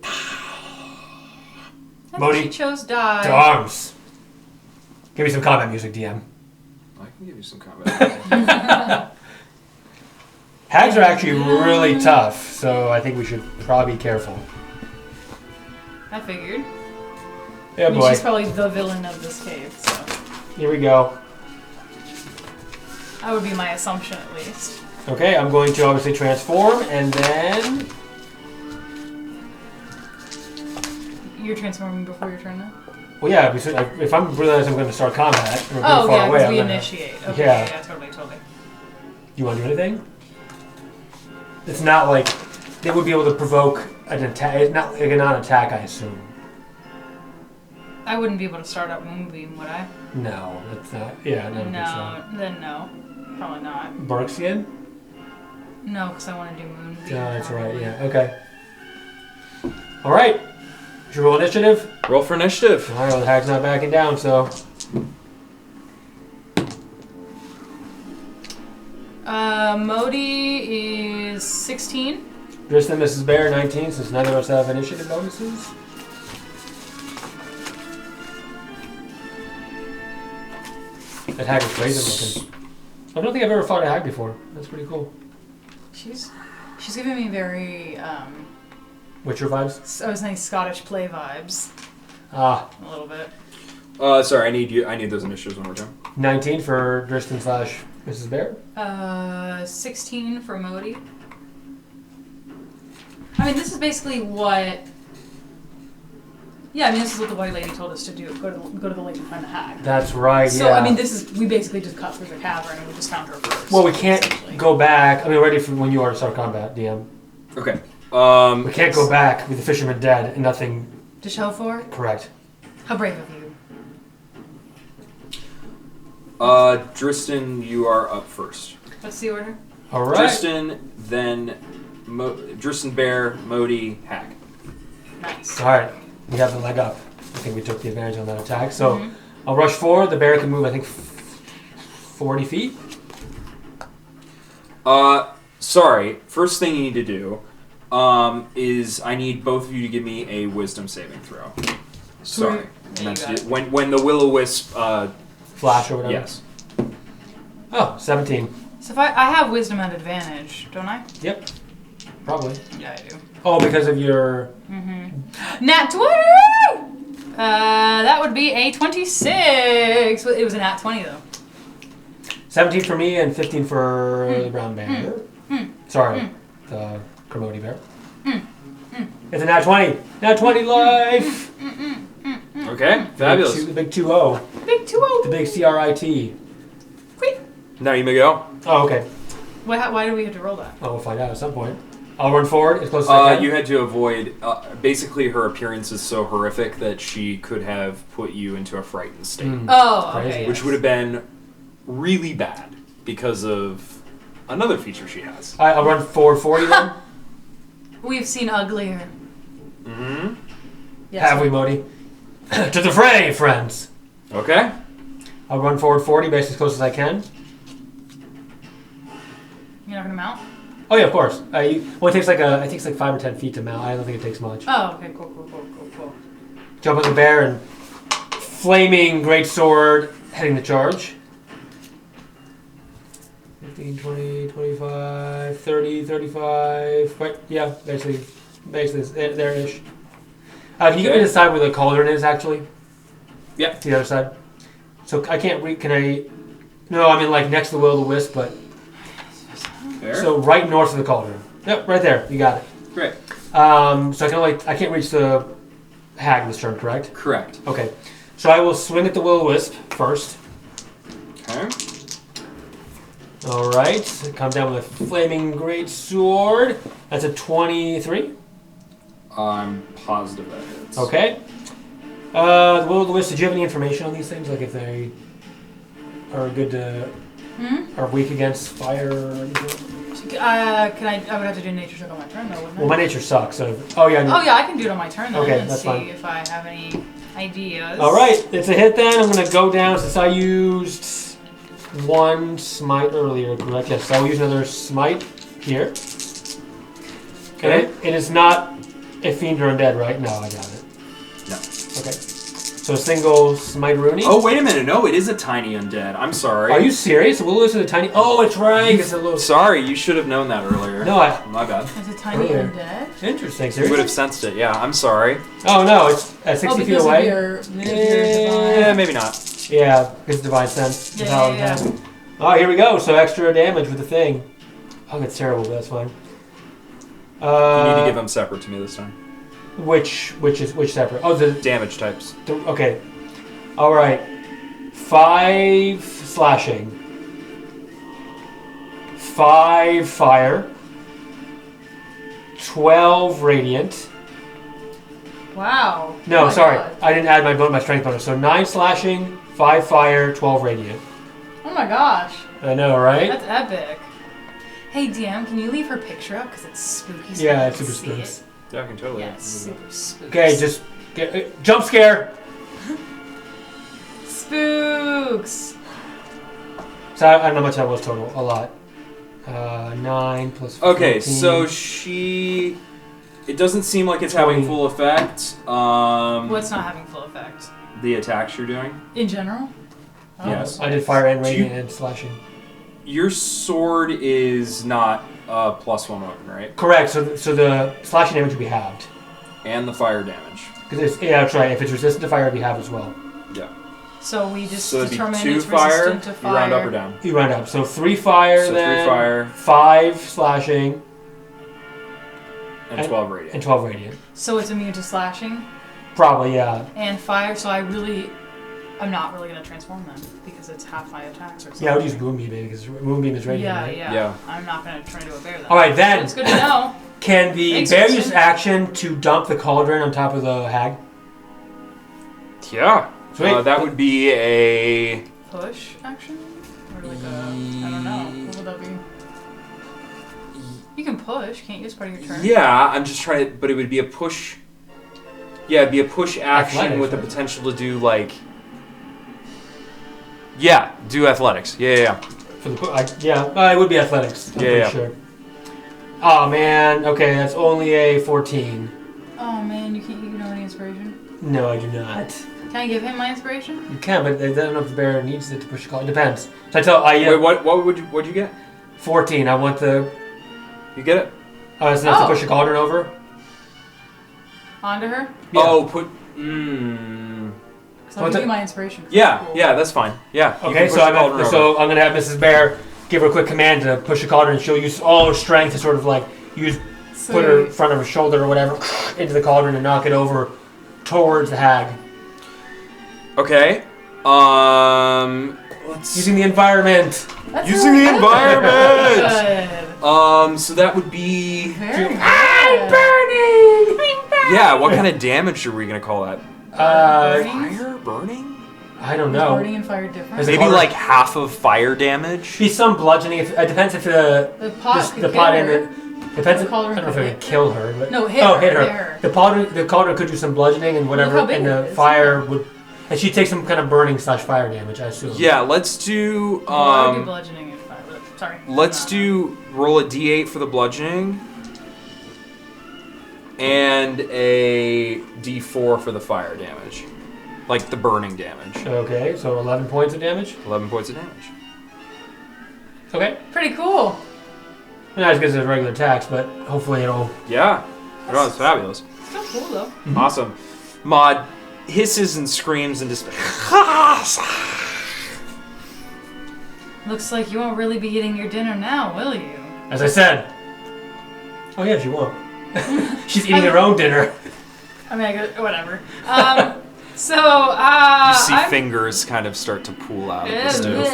[SPEAKER 2] I
[SPEAKER 3] Mohdee,
[SPEAKER 2] think she chose die.
[SPEAKER 3] to arms. Give me some combat music, DM.
[SPEAKER 6] I can give you some combat.
[SPEAKER 3] Hags are actually really tough, so I think we should probably be careful.
[SPEAKER 2] I figured.
[SPEAKER 3] Yeah,
[SPEAKER 2] I mean,
[SPEAKER 3] boy.
[SPEAKER 2] she's probably the villain of this cave, so
[SPEAKER 3] Here we go.
[SPEAKER 2] that would be my assumption at least.
[SPEAKER 3] Okay, I'm going to obviously transform, and then...
[SPEAKER 2] You're transforming before your turn, then?
[SPEAKER 3] Well, yeah, if I realize I'm going to start combat, or go
[SPEAKER 2] Oh,
[SPEAKER 3] far
[SPEAKER 2] yeah,
[SPEAKER 3] away,
[SPEAKER 2] because
[SPEAKER 3] I'm
[SPEAKER 2] we
[SPEAKER 3] gonna...
[SPEAKER 2] initiate. Okay,
[SPEAKER 3] Yeah.
[SPEAKER 2] yeah, totally.
[SPEAKER 3] You want to do anything? It's not like they would be able to provoke an attack. It's not like a non-attack, I assume.
[SPEAKER 2] I wouldn't be able to start up Moonbeam, would I?
[SPEAKER 3] No, that's not. Yeah, no.
[SPEAKER 2] No, then no. Probably not.
[SPEAKER 3] Barksian?
[SPEAKER 2] No, because I want to do Moonbeam.
[SPEAKER 3] No, that's right.
[SPEAKER 2] probably.
[SPEAKER 3] Yeah. Okay. All right. Should we roll initiative?
[SPEAKER 6] Roll for initiative.
[SPEAKER 3] All right, well, the hag's not backing down, so...
[SPEAKER 2] Mohdee is 16.
[SPEAKER 3] Tristan, Mrs. Bear, 19, since neither of us have initiative bonuses. That hag is crazy looking. I don't think I've ever fought a hag before. That's pretty cool.
[SPEAKER 2] She's giving me very
[SPEAKER 3] Witcher vibes?
[SPEAKER 2] I was saying Scottish play vibes.
[SPEAKER 3] Ah.
[SPEAKER 2] A little bit.
[SPEAKER 6] Sorry, I need those initiatives one more time.
[SPEAKER 3] 19 for Drystan / Mrs. Bear.
[SPEAKER 2] 16 for Mohdee. I mean, this is basically what... Yeah, I mean, this is what the White Lady told us to do. Go to the lake and find the hag.
[SPEAKER 3] That's right,
[SPEAKER 2] So,
[SPEAKER 3] yeah.
[SPEAKER 2] I mean, we basically just cut through the cavern and we just found her first.
[SPEAKER 3] Well, we can't go back. I mean, ready for when you are to start combat, DM.
[SPEAKER 6] Okay.
[SPEAKER 3] We can't go back with the fisherman dead and nothing...
[SPEAKER 2] To show for?
[SPEAKER 3] Correct.
[SPEAKER 2] How brave of you.
[SPEAKER 6] Drystan, you are up first.
[SPEAKER 2] What's the order?
[SPEAKER 3] All right.
[SPEAKER 6] Drystan, then Drystan Bear, Mohdee, Hag.
[SPEAKER 2] Nice.
[SPEAKER 3] All right. We have the leg up. I think we took the advantage on that attack. So I'll rush forward. The bear can move, I think, 40 feet.
[SPEAKER 6] Sorry. First thing you need to do is I need both of you to give me a wisdom saving throw. Sorry. When the will-o-wisp...
[SPEAKER 3] Flash or whatever?
[SPEAKER 6] Yes.
[SPEAKER 3] Oh, 17.
[SPEAKER 2] So if I have wisdom at advantage, don't I?
[SPEAKER 3] Yep. Probably.
[SPEAKER 2] Yeah, I do.
[SPEAKER 3] Oh, because of your...
[SPEAKER 2] Nat 20! That would be a 26. It was a nat 20, though.
[SPEAKER 3] 17 for me and 15 for the brown bear. Sorry, the Kermode bear. It's a nat 20. Nat 20 life!
[SPEAKER 6] Okay, fabulous.
[SPEAKER 3] The big 2-0.
[SPEAKER 2] Big 2-0.
[SPEAKER 3] The big CRIT.
[SPEAKER 2] Quick.
[SPEAKER 6] Now you may go.
[SPEAKER 3] Oh, okay.
[SPEAKER 2] Why do we have to roll that?
[SPEAKER 3] Oh, we'll find out at some point. I'll run forward as close as I can.
[SPEAKER 6] You had to avoid... basically, her appearance is so horrific that she could have put you into a frightened state.
[SPEAKER 2] Oh,
[SPEAKER 3] Crazy.
[SPEAKER 2] okay.
[SPEAKER 6] Which would have been really bad because of another feature she has.
[SPEAKER 3] I'll run forward 40 then.
[SPEAKER 2] We've seen uglier.
[SPEAKER 6] Mm-hmm.
[SPEAKER 2] Yes.
[SPEAKER 3] Have we, Mohdee? To the fray, friends!
[SPEAKER 6] Okay.
[SPEAKER 3] I'll run forward 40, basically as close as I can.
[SPEAKER 2] You're not gonna mount?
[SPEAKER 3] Oh yeah, of course. It takes like 5 or 10 feet to mount. I don't think it takes much.
[SPEAKER 2] Oh, okay, cool.
[SPEAKER 3] Jump on the bear and flaming greatsword heading the charge. 15, 20, 25, 30, 35. Right, yeah, basically there-ish. Can you get me to the side where the cauldron is, actually?
[SPEAKER 6] Yep.
[SPEAKER 3] To the other side. So I can't can I... No, I mean like next to the will-o-wisp, but...
[SPEAKER 6] There.
[SPEAKER 3] So right north of the cauldron. Yep, right there. You got it.
[SPEAKER 6] Great.
[SPEAKER 3] So I can't reach the hag this turn, correct?
[SPEAKER 6] Correct.
[SPEAKER 3] Okay. So I will swing at the will-o-wisp first.
[SPEAKER 6] Okay.
[SPEAKER 3] All right. Come down with a flaming great sword. That's a 23.
[SPEAKER 6] I'm positive that hits.
[SPEAKER 3] Okay. The will-o-wisp. Did you have any information on these things? Like if they are good to, are weak against fire or anything?
[SPEAKER 2] I would have to do nature check on my turn, though, wouldn't I?
[SPEAKER 3] Well, my nature sucks. So. Oh yeah.
[SPEAKER 2] Oh yeah, I can do it on my turn then
[SPEAKER 3] Okay,
[SPEAKER 2] and
[SPEAKER 3] that's
[SPEAKER 2] see
[SPEAKER 3] fine.
[SPEAKER 2] if I have any ideas.
[SPEAKER 3] All right. It's a hit then. I'm gonna go down since I used one smite earlier. Correct. Yes. So I'll use another smite here.
[SPEAKER 6] Okay.
[SPEAKER 3] It is not a fiend or undead, right? No, I got it.
[SPEAKER 6] No.
[SPEAKER 3] Okay. So a single smite Rooney.
[SPEAKER 6] Oh, wait a minute. No, it is a tiny undead. I'm sorry.
[SPEAKER 3] Are you serious? Will-o-wisp is a tiny... Oh, it's right. It's a little...
[SPEAKER 6] Sorry, you should have known that earlier.
[SPEAKER 3] No,
[SPEAKER 6] My bad.
[SPEAKER 2] Is it tiny
[SPEAKER 3] Earlier.
[SPEAKER 2] undead?
[SPEAKER 3] Interesting.
[SPEAKER 6] You
[SPEAKER 3] Seriously?
[SPEAKER 6] would have sensed it. Yeah, I'm sorry.
[SPEAKER 3] Oh, no. It's at 60 feet
[SPEAKER 2] because
[SPEAKER 3] away.
[SPEAKER 2] of your divine...
[SPEAKER 6] Yeah, maybe not.
[SPEAKER 3] Yeah, because divine sense.
[SPEAKER 2] Yeah,
[SPEAKER 3] Paladin
[SPEAKER 2] yeah.
[SPEAKER 3] has. Oh, here we go. So extra damage with the thing. Oh, that's terrible, but that's fine.
[SPEAKER 6] You need to give them separate to me this time.
[SPEAKER 3] Which separate? Oh, the
[SPEAKER 6] Damage types.
[SPEAKER 3] okay. All right. 5 slashing. 5 fire. 12 radiant.
[SPEAKER 2] Wow.
[SPEAKER 3] No,
[SPEAKER 2] Oh my
[SPEAKER 3] sorry.
[SPEAKER 2] God.
[SPEAKER 3] I didn't add my strength bonus. So 9 slashing, 5 fire, 12 radiant.
[SPEAKER 2] Oh my gosh.
[SPEAKER 3] I know, right?
[SPEAKER 2] That's epic. Hey, DM, can you leave her picture up? Because it's spooky. So
[SPEAKER 3] Yeah,
[SPEAKER 2] I
[SPEAKER 3] it's
[SPEAKER 2] can
[SPEAKER 3] super
[SPEAKER 2] see
[SPEAKER 3] spooks.
[SPEAKER 6] Yeah, I can totally.
[SPEAKER 2] Yeah, it's super spooks.
[SPEAKER 3] Okay, just get jump scare.
[SPEAKER 2] Spooks.
[SPEAKER 3] So I don't know how much that was total. A lot. 9 plus 14.
[SPEAKER 6] Okay, so she. It doesn't seem like it's having
[SPEAKER 3] 20.
[SPEAKER 6] full effect.
[SPEAKER 2] What's not having full effect?
[SPEAKER 6] The attacks you're doing.
[SPEAKER 2] In general? Oh.
[SPEAKER 6] Yes.
[SPEAKER 3] I did fire and radiant and slashing.
[SPEAKER 6] Your sword is not a +1 weapon, right?
[SPEAKER 3] Correct. So the slashing damage would be halved.
[SPEAKER 6] And the fire damage.
[SPEAKER 3] Because that's right. If it's resistant to fire, it'd be halved as well.
[SPEAKER 6] Yeah.
[SPEAKER 2] So we just
[SPEAKER 6] So it'd be
[SPEAKER 2] determine
[SPEAKER 6] 2
[SPEAKER 2] it's
[SPEAKER 6] fire.
[SPEAKER 2] resistant to fire.
[SPEAKER 6] You round up or down.
[SPEAKER 3] You round up. So 3 fire,
[SPEAKER 6] So
[SPEAKER 3] then
[SPEAKER 6] 3 fire
[SPEAKER 3] 5 slashing,
[SPEAKER 6] and 12 radiant.
[SPEAKER 3] and 12 radiant.
[SPEAKER 2] So it's immune to slashing
[SPEAKER 3] Probably, yeah.
[SPEAKER 2] and fire. So I'm not really gonna transform then because it's half my attacks or something.
[SPEAKER 3] Yeah, I would use Moonbeam because Moonbeam is radiant, right?
[SPEAKER 2] Yeah. I'm not gonna try to do a bear then.
[SPEAKER 3] All right, then.
[SPEAKER 2] So it's good to know.
[SPEAKER 3] Can the
[SPEAKER 2] Thanks,
[SPEAKER 3] bear use
[SPEAKER 2] Tristan.
[SPEAKER 3] action to dump the cauldron on top of the hag?
[SPEAKER 6] Yeah.
[SPEAKER 3] Sweet.
[SPEAKER 6] That would be a.
[SPEAKER 2] Push action? Or like I don't know. What would that be? You can push, can't you? As part of your turn.
[SPEAKER 6] Yeah, I'm just trying to. But it would be a push. Yeah, it'd be a push action
[SPEAKER 3] Athletics,
[SPEAKER 6] with the
[SPEAKER 3] right?
[SPEAKER 6] potential to do like. Yeah, do athletics. Yeah.
[SPEAKER 3] For the it would be athletics. I'm
[SPEAKER 6] Yeah,
[SPEAKER 3] pretty
[SPEAKER 6] yeah.
[SPEAKER 3] sure. Oh man. Okay, that's only a 14.
[SPEAKER 2] Oh man, you don't have any inspiration?
[SPEAKER 3] No, I do not.
[SPEAKER 2] Can I give him my inspiration?
[SPEAKER 3] You can, but I don't know if the bear needs it to push the cauldron. It depends. So
[SPEAKER 6] Wait, what'd you get?
[SPEAKER 3] 14. I want the.
[SPEAKER 6] You get it?
[SPEAKER 3] It's enough to push the cauldron over.
[SPEAKER 2] Onto her?
[SPEAKER 3] Yeah.
[SPEAKER 6] Oh, put.
[SPEAKER 2] So I'll give you my inspiration.
[SPEAKER 6] Yeah,
[SPEAKER 2] Cool.
[SPEAKER 6] yeah, that's fine. Yeah. you
[SPEAKER 3] Okay,
[SPEAKER 6] can
[SPEAKER 3] so
[SPEAKER 6] push the cauldron over.
[SPEAKER 3] so I'm gonna have Mrs. Bear give her a quick command to push the cauldron. She'll use all her strength to sort of like put her in front of her shoulder or whatever into the cauldron and knock it over towards the hag.
[SPEAKER 6] Okay. Let's.
[SPEAKER 3] Using the environment.
[SPEAKER 2] That's
[SPEAKER 6] Using
[SPEAKER 2] really
[SPEAKER 6] the
[SPEAKER 2] good.
[SPEAKER 6] environment. So that would be.
[SPEAKER 2] Very good.
[SPEAKER 3] I'm burning.
[SPEAKER 6] Yeah. What kind of damage are we gonna call that? Fire burning?
[SPEAKER 3] I don't
[SPEAKER 2] Is
[SPEAKER 3] know.
[SPEAKER 2] burning and fire different?
[SPEAKER 3] Is it-
[SPEAKER 6] Maybe
[SPEAKER 3] cauldron-
[SPEAKER 6] like half of fire damage.
[SPEAKER 3] Be some bludgeoning. It depends if
[SPEAKER 2] The pot could
[SPEAKER 3] the
[SPEAKER 2] kill
[SPEAKER 3] pot
[SPEAKER 2] her.
[SPEAKER 3] and the depends.
[SPEAKER 2] The
[SPEAKER 3] I
[SPEAKER 2] cauldron
[SPEAKER 3] don't know if
[SPEAKER 2] could
[SPEAKER 3] it
[SPEAKER 2] hit
[SPEAKER 3] would kill her. But,
[SPEAKER 2] No, hit
[SPEAKER 3] oh,
[SPEAKER 2] her,
[SPEAKER 3] hit her.
[SPEAKER 2] hit her.
[SPEAKER 3] The cauldron could do some bludgeoning and whatever,
[SPEAKER 2] how big
[SPEAKER 3] and
[SPEAKER 2] it
[SPEAKER 3] the
[SPEAKER 2] is.
[SPEAKER 3] fire would. And she'd take some kind of burning / fire damage, I assume.
[SPEAKER 6] Yeah. Let's do.
[SPEAKER 2] Or do bludgeoning and fire. Sorry.
[SPEAKER 6] Let's do roll a d8 for the bludgeoning. And a d4 for the fire damage. Like the burning damage.
[SPEAKER 3] Okay, so 11 points of damage.
[SPEAKER 6] 11 points of damage.
[SPEAKER 3] Okay.
[SPEAKER 2] Pretty cool.
[SPEAKER 3] Not as good as regular attacks, but hopefully it'll.
[SPEAKER 6] Yeah. No, it's fabulous.
[SPEAKER 2] Still cool though.
[SPEAKER 6] Awesome. Maud hisses and screams in despair.
[SPEAKER 2] Looks like you won't really be eating your dinner now, will you?
[SPEAKER 3] As I said. Oh yeah, she won't. She's eating her own dinner.
[SPEAKER 2] I mean, whatever. So,
[SPEAKER 6] You see
[SPEAKER 2] I'm-
[SPEAKER 6] fingers kind of start to pool out of the stew.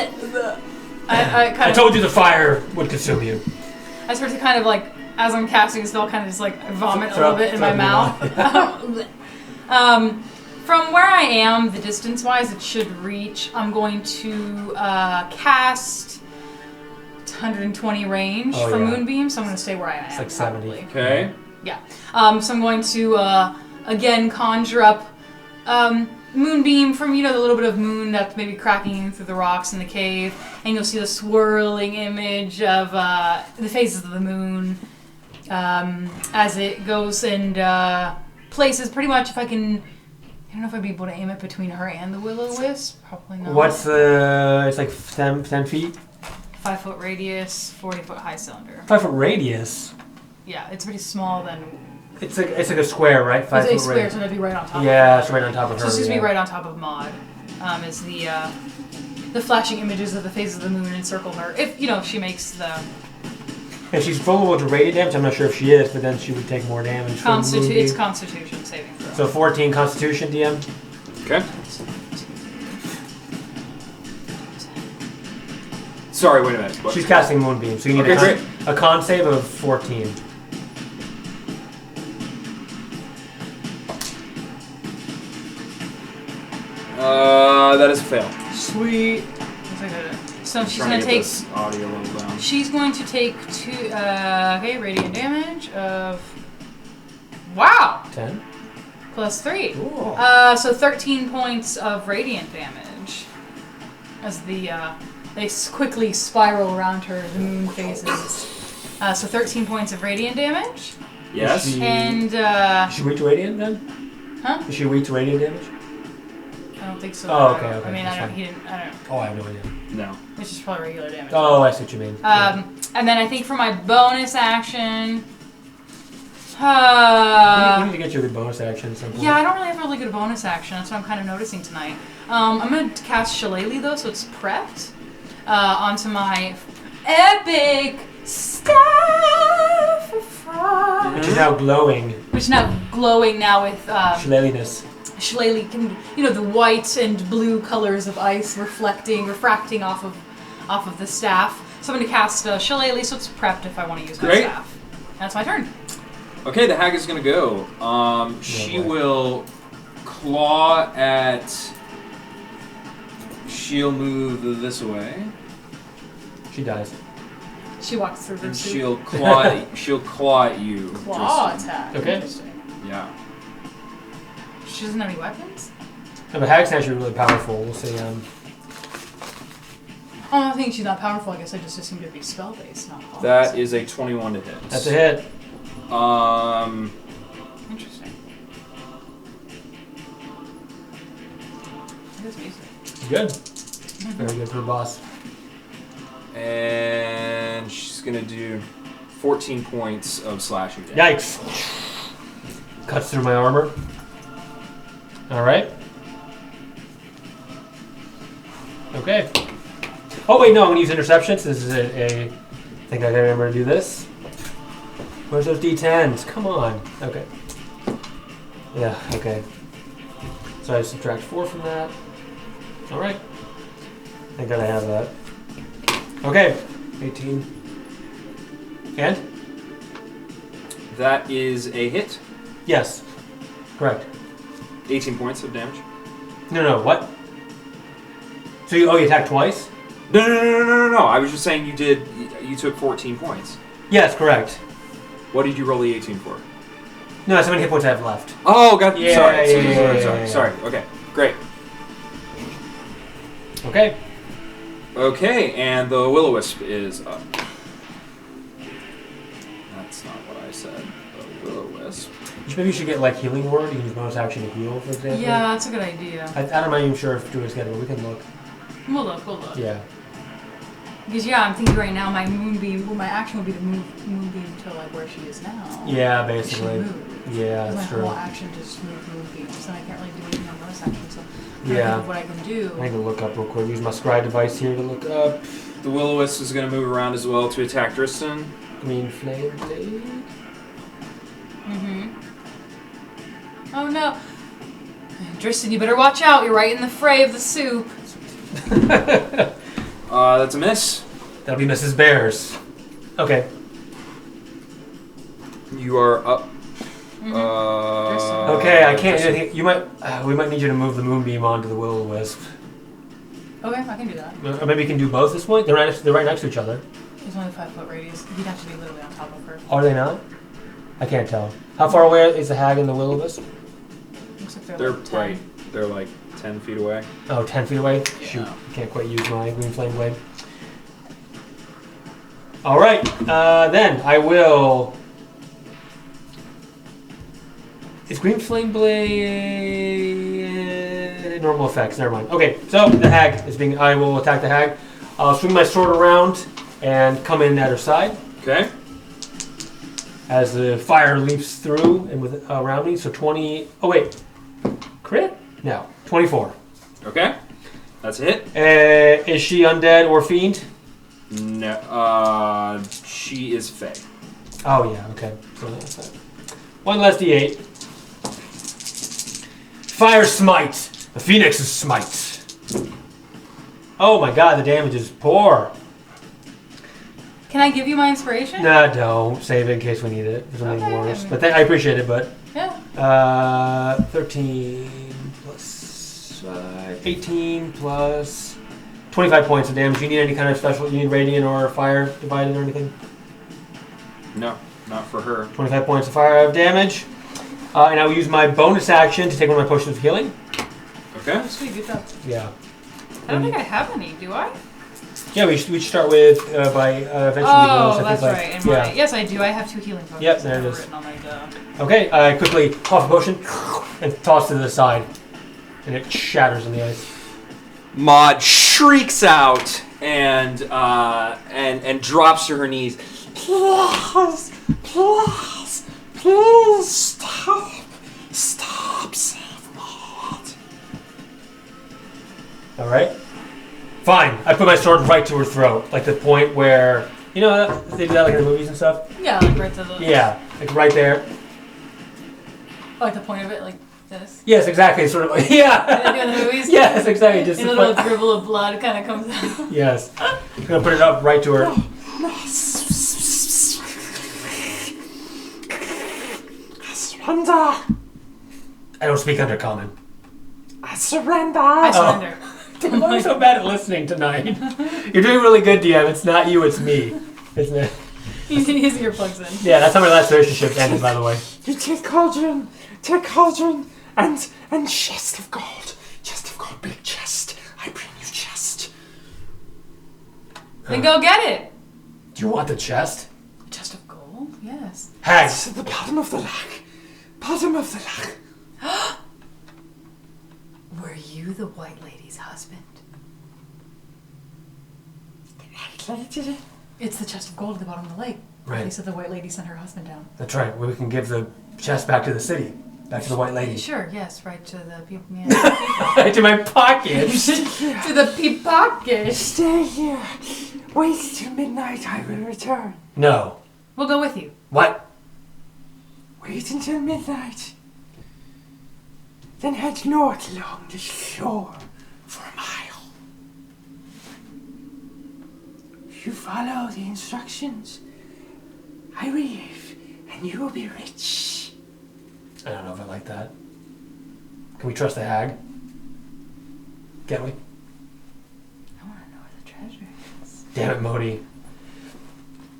[SPEAKER 3] I told you the fire would consume you.
[SPEAKER 2] I start to kind of like, as I'm casting a spell, kind of just like vomit a
[SPEAKER 3] Throw-
[SPEAKER 2] little bit in
[SPEAKER 3] throw
[SPEAKER 2] my
[SPEAKER 3] it
[SPEAKER 2] mouth. From where I am, the distance-wise, it should reach. I'm going to cast 120 range
[SPEAKER 3] Oh,
[SPEAKER 2] for
[SPEAKER 3] yeah.
[SPEAKER 2] Moonbeam, so I'm going to stay where I am.
[SPEAKER 3] It's like 70.
[SPEAKER 2] probably.
[SPEAKER 6] Okay.
[SPEAKER 2] Yeah. So I'm going to again conjure up Moonbeam from the little bit of moon that's maybe cracking through the rocks in the cave, and you'll see the swirling image of the phases of the moon as it goes and places. Pretty much, if I can, I don't know if I'd be able to aim it between her and the will-o-wisp. Probably not.
[SPEAKER 3] What's the? It's like 10 feet.
[SPEAKER 2] 5 foot radius, 40 foot high cylinder.
[SPEAKER 3] 5 foot radius.
[SPEAKER 2] Yeah, it's pretty small. Then
[SPEAKER 3] It's like a square, right? 5
[SPEAKER 2] it's a
[SPEAKER 3] foot
[SPEAKER 2] square,
[SPEAKER 3] radius.
[SPEAKER 2] so that'd be right on top.
[SPEAKER 3] Yeah,
[SPEAKER 2] of
[SPEAKER 3] it's right on top of her.
[SPEAKER 2] So it's just
[SPEAKER 3] yeah.
[SPEAKER 2] be right on top of Maud. Is the flashing images of the phases of the moon encircle her. If she makes the
[SPEAKER 3] And she's vulnerable to radiant damage. I'm not sure if she is, but then she would take more damage. from Moonbeam.
[SPEAKER 2] it's Constitution saving throw.
[SPEAKER 3] So 14 Constitution, DM.
[SPEAKER 6] Okay. Sorry, wait a minute. What?
[SPEAKER 3] She's casting Moonbeam, so you need
[SPEAKER 6] Okay,
[SPEAKER 3] a con save of 14.
[SPEAKER 6] That is a fail.
[SPEAKER 2] Sweet. So she's
[SPEAKER 6] Trying
[SPEAKER 2] gonna
[SPEAKER 6] to get
[SPEAKER 2] take.
[SPEAKER 6] this audio a little down.
[SPEAKER 2] She's going to take 2 radiant damage of Wow.
[SPEAKER 3] 10.
[SPEAKER 2] Plus 3.
[SPEAKER 3] Cool.
[SPEAKER 2] So 13 points of radiant damage. As they quickly spiral around her, the moon phases. So 13 points of radiant damage.
[SPEAKER 6] Yes.
[SPEAKER 3] Is she weak to radiant then?
[SPEAKER 2] Huh?
[SPEAKER 3] Is she weak to radiant damage?
[SPEAKER 2] I don't think so.
[SPEAKER 3] Oh, okay.
[SPEAKER 2] I mean,
[SPEAKER 3] That's
[SPEAKER 2] I don't.
[SPEAKER 3] fine.
[SPEAKER 2] He didn't. I don't know.
[SPEAKER 3] Oh, I have no idea.
[SPEAKER 6] No.
[SPEAKER 2] It's just probably regular damage.
[SPEAKER 3] Oh, I see what you mean.
[SPEAKER 2] And then I think for my bonus action.
[SPEAKER 3] We need to get you a good bonus action at some point.
[SPEAKER 2] Yeah, I don't really have a really good bonus action. That's what I'm kind of noticing tonight. I'm going to cast Shillelagh, though, so it's prepped onto my epic Staff of Frost.
[SPEAKER 3] Which is now glowing.
[SPEAKER 2] Which is now glowing now with
[SPEAKER 3] Shillelagh'ness.
[SPEAKER 2] Shillelagh, the white and blue colors of ice refracting off of the staff. So I'm going to cast Shillelagh, so it's prepped if I want to use my staff. That's my turn.
[SPEAKER 6] Okay, the hag is gonna go. She will claw at. She'll move this way.
[SPEAKER 3] She dies.
[SPEAKER 2] She walks through her
[SPEAKER 6] And
[SPEAKER 2] suit.
[SPEAKER 6] she'll claw. She'll claw at you.
[SPEAKER 2] Claw
[SPEAKER 6] Tristan.
[SPEAKER 2] attack.
[SPEAKER 3] Okay.
[SPEAKER 2] Interesting.
[SPEAKER 6] Yeah.
[SPEAKER 2] She doesn't have any weapons?
[SPEAKER 3] No, but hag's actually really powerful. We'll see.
[SPEAKER 2] Oh, I think she's not powerful. I guess I just assumed it'd be spell-based, not claw.
[SPEAKER 6] That is a 21 to hit.
[SPEAKER 3] That's a hit.
[SPEAKER 2] Interesting. That is music.
[SPEAKER 3] Good. Very good for a boss.
[SPEAKER 6] And she's gonna do 14 points of slashing damage.
[SPEAKER 3] Yikes. Cuts through my armor. Alright. Okay. Oh wait, no, I'm gonna use interceptions. This is I think I gotta remember to do this. Where's those D10s? Come on. Okay. Yeah, okay. So I subtract 4 from that. Alright. Thank God I have that. Okay. 18. And?
[SPEAKER 6] That is a hit.
[SPEAKER 3] Yes. Correct.
[SPEAKER 6] 18 points of damage.
[SPEAKER 3] No, what? So you attacked twice?
[SPEAKER 6] No. I was just saying you took 14 points.
[SPEAKER 3] Yes, correct.
[SPEAKER 6] What did you roll the 18 for?
[SPEAKER 3] No, that's how many hit points I have left.
[SPEAKER 6] Oh, got
[SPEAKER 3] Yeah,
[SPEAKER 6] sorry. Okay, great.
[SPEAKER 3] Okay.
[SPEAKER 6] Okay, and the will-o-wisp is up. That's not what I said. The will-o-wisp.
[SPEAKER 3] Maybe you should get like healing word. You can use bonus action to heal, for example.
[SPEAKER 2] Yeah, that's a good idea.
[SPEAKER 3] I'm not even sure if Druid's got it, but we can look.
[SPEAKER 2] We'll look.
[SPEAKER 3] Yeah.
[SPEAKER 2] Because I'm thinking right now my action would be to move moonbeam to like where she is now.
[SPEAKER 3] Yeah,
[SPEAKER 2] She
[SPEAKER 3] basically.
[SPEAKER 2] moved.
[SPEAKER 3] Yeah,
[SPEAKER 2] My
[SPEAKER 3] that's true.
[SPEAKER 2] whole action just move moonbeams, and I can't really do anything on bonus action. So
[SPEAKER 3] Yeah.
[SPEAKER 2] think of what I can do.
[SPEAKER 3] I need to look up real quick. Use my scribe device here to look up.
[SPEAKER 6] The will-o-wisp is going to move around as well to attack Drystan.
[SPEAKER 3] Green flame blade.
[SPEAKER 2] Oh no. Drystan, you better watch out. You're right in the fray of the soup.
[SPEAKER 6] That's a miss.
[SPEAKER 3] That'll be Mrs. Bears. Okay.
[SPEAKER 6] You are up.
[SPEAKER 3] Okay, I can't do anything. You might. We might need you to move the moonbeam onto the will-o-wisp.
[SPEAKER 2] Okay, I can do that.
[SPEAKER 3] Or maybe you can do both at this point. They're right next to each other.
[SPEAKER 2] There's only 5 foot radius. You'd have to be literally on top of her.
[SPEAKER 3] Are they not? I can't tell. How far away is the hag and the will-o-wisp?
[SPEAKER 2] Looks like
[SPEAKER 6] They're
[SPEAKER 2] like 10.
[SPEAKER 6] right. They're like 10 feet away.
[SPEAKER 3] Oh, 10 feet away?
[SPEAKER 2] Yeah.
[SPEAKER 3] Shoot, can't quite use my green flame blade. Alright, then I will... Is green flame blade... normal effects, never mind. Okay, so the hag is being... I will attack the hag. I'll swing my sword around and come in at her side.
[SPEAKER 6] Okay.
[SPEAKER 3] As the fire leaps through and with around me, so 20... Oh wait, crit? No, 24.
[SPEAKER 6] Okay. That's a hit.
[SPEAKER 3] Is she undead or fiend?
[SPEAKER 6] No. She is Fae.
[SPEAKER 3] Oh yeah, okay. So that's that. 1 less d8. Fire smite. The phoenix's smite. Oh my god, the damage is poor.
[SPEAKER 2] Can I give you my inspiration?
[SPEAKER 3] Nah, don't. Save it in case we need it. There's something
[SPEAKER 2] Okay,
[SPEAKER 3] worse.
[SPEAKER 2] I mean-
[SPEAKER 3] But I appreciate it, but...
[SPEAKER 2] Yeah.
[SPEAKER 3] 13 plus 5... 18 plus... 25 points of damage. Do you need any kind of special... You need radiant or fire divided or anything?
[SPEAKER 6] No, not for her.
[SPEAKER 3] 25 points of fire of damage. And I will use my bonus action to take one of my potions of healing.
[SPEAKER 6] Okay.
[SPEAKER 2] Oh, sweet, good job.
[SPEAKER 3] Yeah.
[SPEAKER 2] I don't think I have any, do I?
[SPEAKER 3] Yeah, we should start with by eventually.
[SPEAKER 2] Oh,
[SPEAKER 3] bonus, I
[SPEAKER 2] that's
[SPEAKER 3] think,
[SPEAKER 2] right. And
[SPEAKER 3] yeah.
[SPEAKER 2] my, yes, I do. I have 2 healing potions.
[SPEAKER 3] Yep, there it is.
[SPEAKER 2] Written on my
[SPEAKER 3] Okay, I quickly toss a potion and toss it to the side, and it shatters in the ice.
[SPEAKER 6] Maud shrieks out and drops to her knees. Please, please, please stop, save Maud.
[SPEAKER 3] All right. Fine. I put my sword right to her throat, like the point where they do that like in the movies and stuff.
[SPEAKER 2] Yeah, like right to the.
[SPEAKER 3] Yeah, like right there.
[SPEAKER 2] Like the point of it, like this.
[SPEAKER 3] Yes, exactly. Sort of. Like, yeah.
[SPEAKER 2] Like in the movies.
[SPEAKER 3] Yes, exactly. Just
[SPEAKER 2] a little dribble of blood kind of comes out.
[SPEAKER 3] Yes. I'm gonna put it up right to her.
[SPEAKER 5] Surrender!
[SPEAKER 3] I don't speak undercommon.
[SPEAKER 5] I surrender!
[SPEAKER 2] I surrender.
[SPEAKER 3] I'm so bad at listening tonight. You're doing really good, DM. It's not you, it's me. It's me.
[SPEAKER 2] His earplugs in.
[SPEAKER 3] Yeah, that's how my last relationship ended, by the way.
[SPEAKER 5] You take cauldron, and chest of gold, big chest. I bring you chest.
[SPEAKER 2] Then go get it.
[SPEAKER 3] Do you want the chest?
[SPEAKER 2] Chest of gold? Yes.
[SPEAKER 3] Hag!
[SPEAKER 5] It's at the bottom of the lake.
[SPEAKER 2] Were you the White Lady's husband?
[SPEAKER 5] The White Lady?
[SPEAKER 2] It's the chest of gold at the bottom of the lake.
[SPEAKER 3] Right.
[SPEAKER 2] They said the White Lady sent her husband down.
[SPEAKER 3] That's right. We can give the chest back to the city. Back to the White Lady.
[SPEAKER 2] Sure, yes, right to the people. Yeah,
[SPEAKER 3] To my pocket.
[SPEAKER 2] to the pickpocket.
[SPEAKER 5] Stay here. Wait till midnight. I will return.
[SPEAKER 3] No.
[SPEAKER 2] We'll go with you.
[SPEAKER 3] What?
[SPEAKER 5] Wait until midnight. Then head north along the shore for a mile. You follow the instructions. I leave, and you will be rich.
[SPEAKER 3] I don't know if I like that. Can we trust the hag? Can we?
[SPEAKER 2] I want to know where the treasure is.
[SPEAKER 3] Damn it, Mohdee.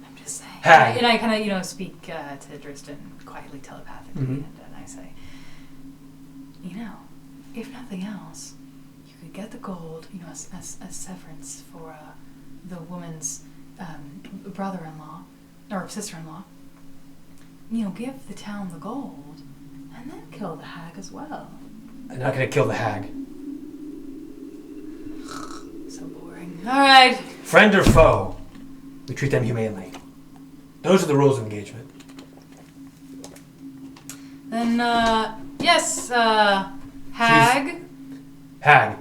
[SPEAKER 2] I'm just saying.
[SPEAKER 3] Hag.
[SPEAKER 2] And I kind of, speak to Drystan quietly, telepathically, and I say, if nothing else, you could get the gold, as severance for the woman's brother-in-law or sister-in-law. Give the town the gold, and then kill the hag as well.
[SPEAKER 3] I'm not gonna kill the hag.
[SPEAKER 2] So boring. All right.
[SPEAKER 3] Friend or foe, we treat them humanely. Those are the rules of engagement.
[SPEAKER 2] Then, yes, hag.
[SPEAKER 3] Hag.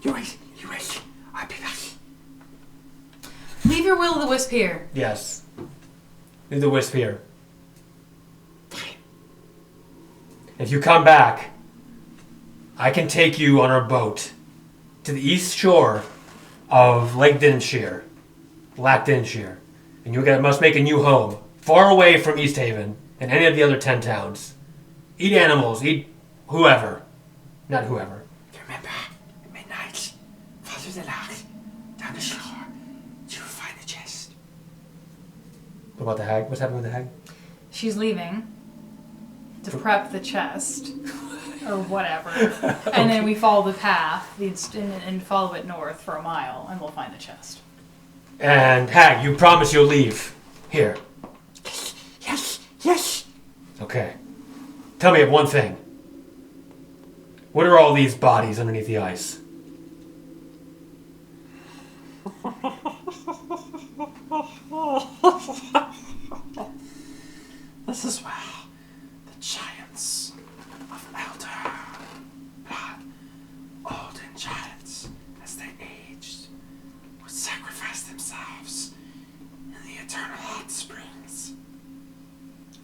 [SPEAKER 5] You wait. I'll be back.
[SPEAKER 2] Leave your will-o'-the-wisp here.
[SPEAKER 3] Yes. Leave the wisp here. If you come back, I can take you on our boat to the east shore of Lake Dinshire, Lac Dinshire, and you must make a new home, far away from East Haven and any of the other 10 towns. Eat animals, eat whoever. Not whoever.
[SPEAKER 5] Remember, at midnight, follow the lake, down the shore. You will find the chest.
[SPEAKER 3] What about the hag? What's happening with the hag?
[SPEAKER 2] She's leaving to prep the chest or whatever, and then we follow the path and follow it north for a mile, and we'll find the chest.
[SPEAKER 3] And hag, you promise you'll leave here.
[SPEAKER 5] Yes.
[SPEAKER 3] Okay. Tell me of one thing. What are all these bodies underneath the ice?
[SPEAKER 5] This is where the giants of Elder Blood, olden giants, as they aged, would sacrifice themselves in the eternal hot springs.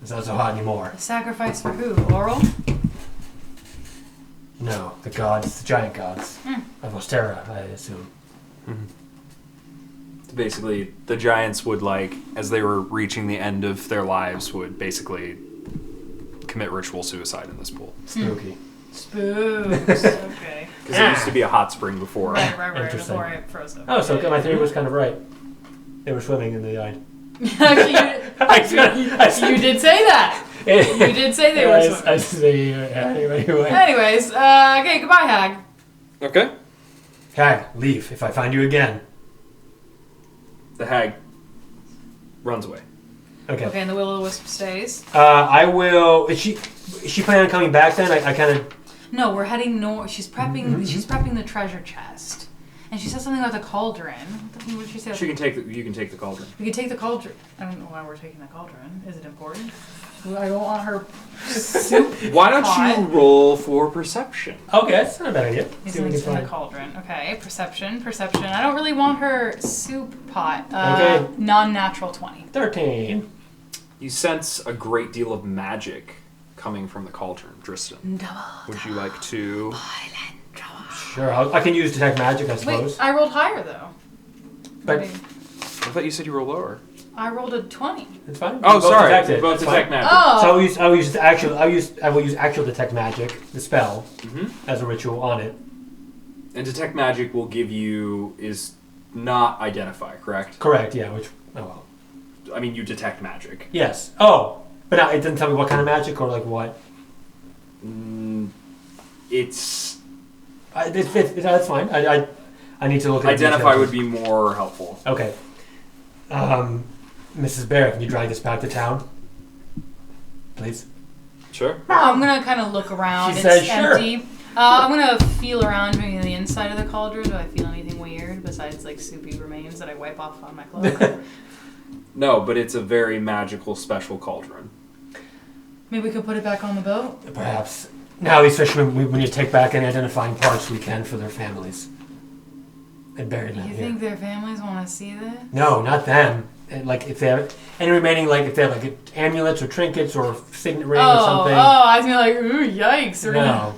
[SPEAKER 3] It's not so hot anymore.
[SPEAKER 2] The sacrifice for who? Oral?
[SPEAKER 3] No, the gods, the giant gods of Ostera, I assume.
[SPEAKER 6] Basically, the giants would, as they were reaching the end of their lives, would basically commit ritual suicide in this pool.
[SPEAKER 3] Spooky.
[SPEAKER 2] Spooks. Okay.
[SPEAKER 6] Because it used to be a hot spring before.
[SPEAKER 2] Right.
[SPEAKER 3] Interesting.
[SPEAKER 2] Before it froze up.
[SPEAKER 3] Oh, so my theory was kind of right. They were swimming in the
[SPEAKER 2] Actually, you did say that. You did say they were swimming.
[SPEAKER 3] I see. Anyway.
[SPEAKER 2] Anyways, okay, goodbye, Hag.
[SPEAKER 6] Okay.
[SPEAKER 3] Hag, leave if I find you again.
[SPEAKER 6] The hag runs away.
[SPEAKER 3] Okay.
[SPEAKER 2] Okay, and the will-o'-the-wisp stays.
[SPEAKER 3] I will. Is she planning on coming back then? I kind of.
[SPEAKER 2] No, we're heading north. She's prepping. She's prepping the treasure chest, and she said something about the cauldron. What did she say?
[SPEAKER 6] You can take the cauldron.
[SPEAKER 2] We can take the cauldron. I don't know why we're taking the cauldron. Is it important? I don't want her soup.
[SPEAKER 6] Why don't you roll for perception?
[SPEAKER 3] Okay, that's not a bad idea.
[SPEAKER 2] It's
[SPEAKER 3] See what we
[SPEAKER 2] in
[SPEAKER 3] can
[SPEAKER 2] the
[SPEAKER 3] find.
[SPEAKER 2] cauldron. Okay, perception. I don't really want her soup pot.
[SPEAKER 3] Okay.
[SPEAKER 2] Non-natural 20.
[SPEAKER 3] 13.
[SPEAKER 6] You sense a great deal of magic coming from the cauldron, Tristan. Would you like to?
[SPEAKER 3] Sure, I can use detect magic, I suppose.
[SPEAKER 2] Wait, I rolled higher though.
[SPEAKER 3] But
[SPEAKER 2] Wait,
[SPEAKER 6] I thought you said you were lower.
[SPEAKER 2] I rolled a 20.
[SPEAKER 3] it's fine.
[SPEAKER 6] Oh,
[SPEAKER 3] We both
[SPEAKER 6] sorry.
[SPEAKER 3] detect it.
[SPEAKER 6] Both
[SPEAKER 3] It's
[SPEAKER 6] detect
[SPEAKER 3] fine.
[SPEAKER 6] magic.
[SPEAKER 2] Oh.
[SPEAKER 3] So I will use actual detect magic, the spell, as a ritual on it.
[SPEAKER 6] And detect magic will give you is not identify, correct?
[SPEAKER 3] Correct. Yeah. Which. Oh well.
[SPEAKER 6] I mean, you detect magic.
[SPEAKER 3] Yes. Oh, but now it doesn't tell me what kind of magic or like what.
[SPEAKER 6] It's
[SPEAKER 3] That's fine. I need to look at
[SPEAKER 6] identify
[SPEAKER 3] the
[SPEAKER 6] would be more helpful.
[SPEAKER 3] Okay. Mrs. Bear, can you drag this back to town? Please.
[SPEAKER 6] Sure.
[SPEAKER 2] I'm gonna kind of look around.
[SPEAKER 3] She
[SPEAKER 2] It's
[SPEAKER 3] says, "Sure."
[SPEAKER 2] empty. I'm gonna feel around maybe the inside of the cauldron. Do I feel anything weird besides like soupy remains that I wipe off on my cloak?
[SPEAKER 6] No, but it's a very magical, special cauldron.
[SPEAKER 2] Maybe we could put it back on the boat.
[SPEAKER 3] Perhaps. Now these fishermen, we need to take back any identifying parts we can for their families. And bury them
[SPEAKER 2] You
[SPEAKER 3] here.
[SPEAKER 2] think their families want to see this?
[SPEAKER 3] No, not them. Like if they have any remaining, like if they have like amulets or trinkets or signet ring or something.
[SPEAKER 2] I was gonna like, ooh, yikes!
[SPEAKER 3] No.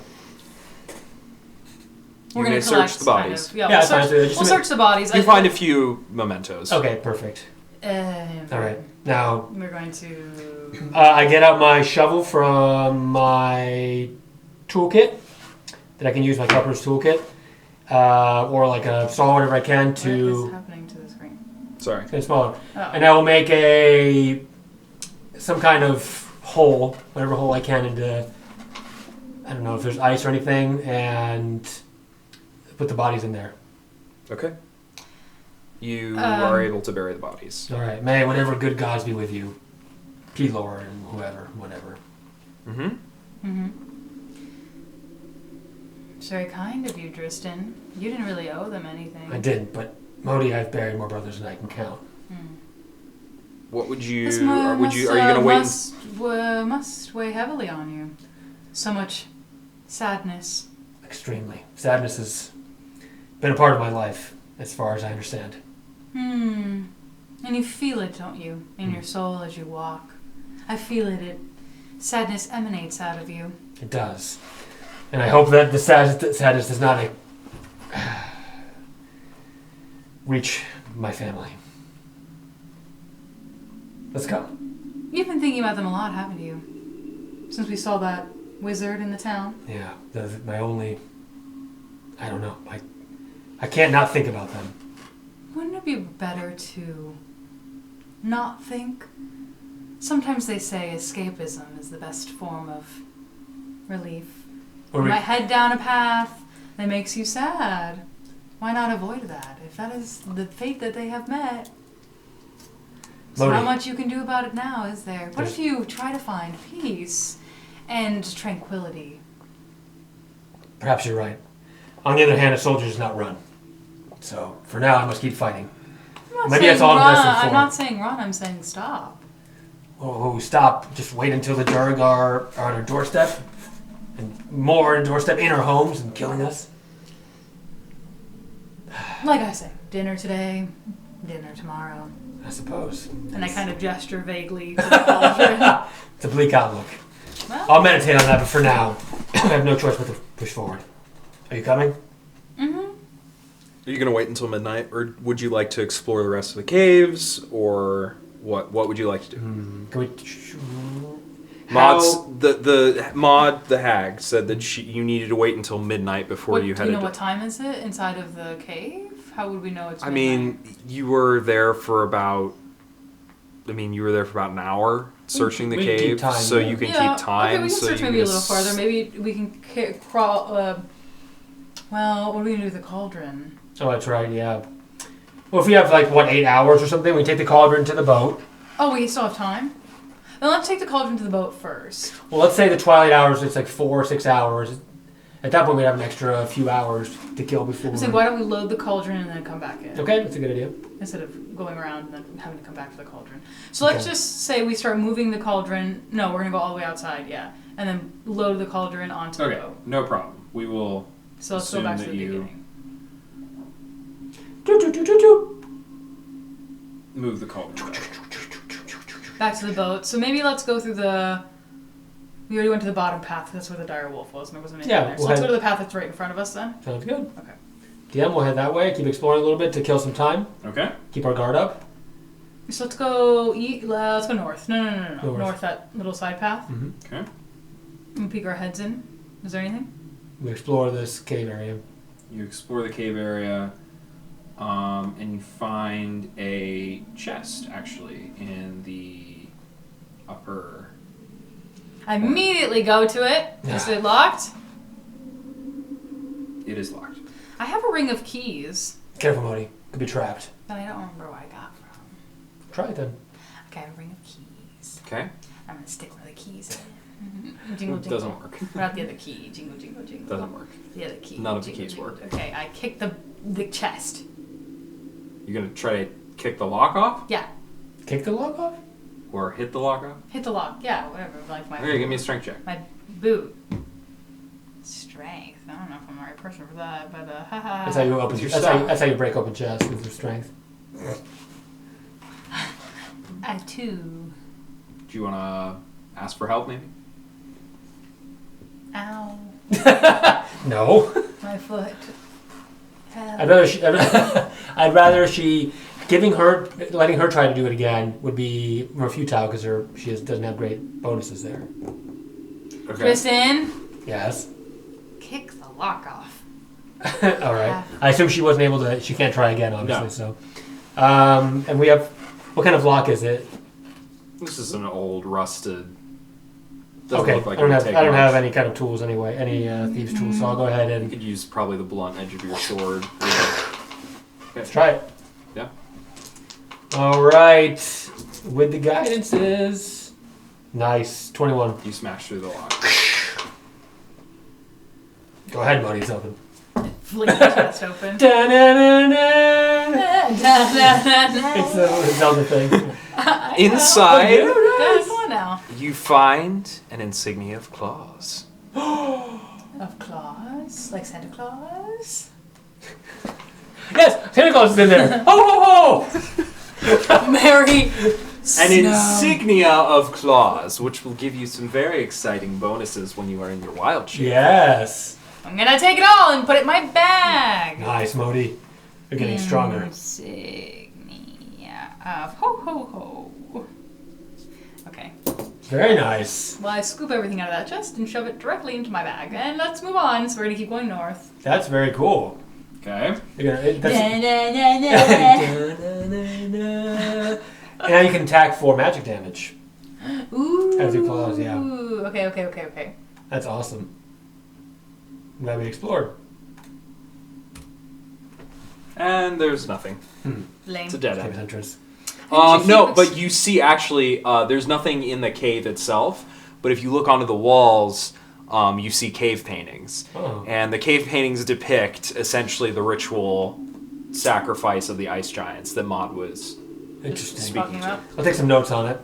[SPEAKER 2] We're
[SPEAKER 6] You
[SPEAKER 2] gonna
[SPEAKER 6] may
[SPEAKER 2] collect
[SPEAKER 6] search the bodies.
[SPEAKER 2] Kind of,
[SPEAKER 3] Yeah,
[SPEAKER 2] we'll
[SPEAKER 3] fine,
[SPEAKER 2] search,
[SPEAKER 3] so just
[SPEAKER 2] we'll search the bodies.
[SPEAKER 6] You find a few mementos.
[SPEAKER 3] Okay, perfect. All right. Now
[SPEAKER 2] We're going to.
[SPEAKER 3] I get out my shovel from my toolkit that I can use, my carpenter's toolkit, or like a saw, whatever I can
[SPEAKER 2] What is
[SPEAKER 3] to.
[SPEAKER 2] happening to the screen?
[SPEAKER 6] Sorry.
[SPEAKER 3] It's smaller.
[SPEAKER 2] Oh.
[SPEAKER 3] And I will make some kind of hole, whatever hole I can into. I don't know if there's ice or anything, and put the bodies in there.
[SPEAKER 6] Okay. You are able to bury the bodies.
[SPEAKER 3] All right, may whatever good gods be with you, P-Lord and whoever, whatever.
[SPEAKER 2] It's very kind of you, Drystan. You didn't really owe them anything.
[SPEAKER 3] I didn't, but Mohdee, I've buried more brothers than I can count.
[SPEAKER 6] What would you?
[SPEAKER 2] This
[SPEAKER 6] Are you going to wait?
[SPEAKER 2] Must weigh heavily on you. So much sadness.
[SPEAKER 3] Extremely. Sadness has been a part of my life, as far as I understand.
[SPEAKER 2] And you feel it, don't you, in your soul as you walk? I feel it. Sadness emanates out of you.
[SPEAKER 3] It does. And I hope that the sadness does not reach my family. Let's go.
[SPEAKER 2] You've been thinking about them a lot, haven't you? Since we saw that wizard in the town.
[SPEAKER 3] Yeah, my only... I don't know. I can't not think about them.
[SPEAKER 2] Wouldn't it be better to not think? Sometimes they say escapism is the best form of relief. You might head down a path that makes you sad. Why not avoid that? If that is the fate that they have met. So
[SPEAKER 3] Mohdee,
[SPEAKER 2] how much you can do about it now, is there? What if you try to find peace and tranquility?
[SPEAKER 3] perhaps you're right. On the other hand, a soldier does not run. So, for now, I must keep fighting. Maybe that's all I'm destined for.
[SPEAKER 2] I'm not saying run, I'm saying stop.
[SPEAKER 3] Oh, stop. Just wait until the Duergar are on our doorstep. And more on our doorstep in our homes and killing us.
[SPEAKER 2] Like I say, dinner today, dinner tomorrow.
[SPEAKER 3] I suppose.
[SPEAKER 2] And I kind of gesture vaguely to the cauldron.
[SPEAKER 3] It's a bleak outlook.
[SPEAKER 2] Well,
[SPEAKER 3] I'll meditate on that, but for now, I have no choice but to push forward. Are you coming?
[SPEAKER 2] mm-hmm.
[SPEAKER 6] Are you going to wait until midnight, or would you like to explore the rest of the caves, or what? What would you like to do?
[SPEAKER 3] Can we...
[SPEAKER 6] Maud the hag said that you needed to wait until midnight before you
[SPEAKER 2] Do
[SPEAKER 6] headed.
[SPEAKER 2] you know what time is it inside of the cave? How would we know it's midnight?
[SPEAKER 6] I mean, you were there for about I mean, you were there for about an hour searching the
[SPEAKER 3] We can keep
[SPEAKER 6] cave,
[SPEAKER 3] time,
[SPEAKER 6] so
[SPEAKER 3] yeah.
[SPEAKER 6] you can keep time.
[SPEAKER 2] Okay, we can
[SPEAKER 6] so
[SPEAKER 2] search
[SPEAKER 6] you
[SPEAKER 2] maybe a
[SPEAKER 6] can
[SPEAKER 2] little farther. Maybe we can crawl. Well, what are we gonna do with the cauldron?
[SPEAKER 3] Oh, that's right, yeah. Well, if we have, 8 hours or something, we take the cauldron to the boat.
[SPEAKER 2] Oh, we still have time? Then let's take the cauldron to the boat first.
[SPEAKER 3] Well, let's say the twilight hours, it's 4 or 6 hours. At that point, we'd have an extra few hours to kill before.
[SPEAKER 2] So why don't we load the cauldron and then come back in?
[SPEAKER 3] Okay, that's a good idea.
[SPEAKER 2] Instead of going around and then having to come back to the cauldron. So let's just say we start moving the cauldron. No, we're going to go all the way outside, yeah. And then load the cauldron onto the
[SPEAKER 6] Okay,
[SPEAKER 2] boat.
[SPEAKER 6] no problem. We will.
[SPEAKER 2] So let's go back to the beginning.
[SPEAKER 6] Move the cauldron.
[SPEAKER 2] Back to the boat. So maybe let's go through the... We already went to the bottom path. That's where the dire wolf was. And there wasn't anything there. So let's go to the path that's right in front of us then.
[SPEAKER 3] Sounds good.
[SPEAKER 2] Okay.
[SPEAKER 3] DM, we'll head that way. Keep exploring a little bit to kill some time.
[SPEAKER 6] Okay.
[SPEAKER 3] Keep our guard up.
[SPEAKER 2] So let's go let's go north. No.
[SPEAKER 3] North.
[SPEAKER 2] That little side path.
[SPEAKER 3] Mm-hmm.
[SPEAKER 6] Okay.
[SPEAKER 2] And peek our heads in. Is there anything?
[SPEAKER 3] We explore this cave area.
[SPEAKER 6] You explore the cave area, and you find a chest, actually, in the upper...
[SPEAKER 2] I immediately go to it. Is it locked?
[SPEAKER 6] It is locked.
[SPEAKER 2] I have a ring of keys
[SPEAKER 3] Careful, Mohdee. Could be trapped.
[SPEAKER 2] that I don't remember where I got from.
[SPEAKER 3] Try it then.
[SPEAKER 2] Okay, I have a ring of keys.
[SPEAKER 6] Okay.
[SPEAKER 2] I'm gonna stick one of the keys in. Jingle, jingle.
[SPEAKER 6] Doesn't work.
[SPEAKER 2] What about the other key? Jingle, jingle, jingle.
[SPEAKER 6] Doesn't work.
[SPEAKER 2] The other key.
[SPEAKER 6] None of the
[SPEAKER 2] jingle,
[SPEAKER 6] keys
[SPEAKER 2] jingle.
[SPEAKER 6] work.
[SPEAKER 2] Okay, I kick the chest.
[SPEAKER 6] You're going to try to kick the lock off?
[SPEAKER 2] Yeah,
[SPEAKER 3] Kick the lock off?
[SPEAKER 6] Or hit the lock off?
[SPEAKER 2] hit the lock. Yeah, whatever. Like my
[SPEAKER 6] Okay, give me a strength check.
[SPEAKER 2] my boot. Strength. I don't know if I'm the right person for that, but haha.
[SPEAKER 3] That's how you open.
[SPEAKER 6] Your
[SPEAKER 3] That's how you break open chests with your strength.
[SPEAKER 2] I have 2.
[SPEAKER 6] Do you want to ask for help, maybe?
[SPEAKER 2] Ow.
[SPEAKER 3] No.
[SPEAKER 2] My foot. Help.
[SPEAKER 3] I'd rather she letting her try to do it again would be more futile because she doesn't have great bonuses there.
[SPEAKER 6] Okay.
[SPEAKER 2] Tristan,
[SPEAKER 3] Yes.
[SPEAKER 2] kick the lock off.
[SPEAKER 3] All right. I assume she wasn't able to. She can't try again, obviously.
[SPEAKER 6] No.
[SPEAKER 3] So, and we have. What kind of lock is it?
[SPEAKER 6] This is an old, rusted... Doesn't
[SPEAKER 3] Okay.
[SPEAKER 6] look like
[SPEAKER 3] I don't
[SPEAKER 6] it would
[SPEAKER 3] have.
[SPEAKER 6] take
[SPEAKER 3] I don't have
[SPEAKER 6] much.
[SPEAKER 3] any kind of tools anyway. Any thieves' tools. So I'll go ahead
[SPEAKER 6] You
[SPEAKER 3] and
[SPEAKER 6] could use probably the blunt edge of your sword.
[SPEAKER 3] let's try it.
[SPEAKER 6] Yeah.
[SPEAKER 3] All right. With the guidances. Nice. 21.
[SPEAKER 6] You smash through the lock.
[SPEAKER 3] Go ahead, buddy. It's open.
[SPEAKER 2] Fling the chest open.
[SPEAKER 3] It's the Zelda thing.
[SPEAKER 6] Inside,
[SPEAKER 2] Guys, come on now.
[SPEAKER 6] you find an insignia of claws.
[SPEAKER 2] Of claws? Like Santa Claus?
[SPEAKER 3] Yes, Santa Claus is in there. Ho ho ho!
[SPEAKER 2] Merry
[SPEAKER 6] An insignia of claws, which will give you some very exciting bonuses when you are in your wild shape.
[SPEAKER 3] Yes.
[SPEAKER 2] I'm gonna take it all and put it in my bag.
[SPEAKER 3] Nice, Mohdee. You're getting stronger.
[SPEAKER 2] Insignia of ho ho ho. Okay.
[SPEAKER 3] Very nice.
[SPEAKER 2] Well, I scoop everything out of that chest and shove it directly into my bag. And let's move on. So we're gonna keep going north.
[SPEAKER 3] That's very cool.
[SPEAKER 6] Okay.
[SPEAKER 3] And now you can attack for magic damage.
[SPEAKER 2] Ooh.
[SPEAKER 3] As your claws, yeah.
[SPEAKER 2] Okay.
[SPEAKER 3] That's awesome. I'm glad we explored.
[SPEAKER 6] And there's nothing.
[SPEAKER 2] Lame.
[SPEAKER 6] It's a dead
[SPEAKER 3] Cave
[SPEAKER 6] end.
[SPEAKER 3] entrance.
[SPEAKER 6] No, but you see actually, there's nothing in the cave itself, but if you look onto the walls, you see cave paintings.
[SPEAKER 3] Oh.
[SPEAKER 6] And the cave paintings depict essentially the ritual sacrifice of the ice giants that Mod was
[SPEAKER 3] Interesting.
[SPEAKER 6] speaking
[SPEAKER 2] Talking
[SPEAKER 6] to.
[SPEAKER 2] about.
[SPEAKER 3] I'll take some notes on it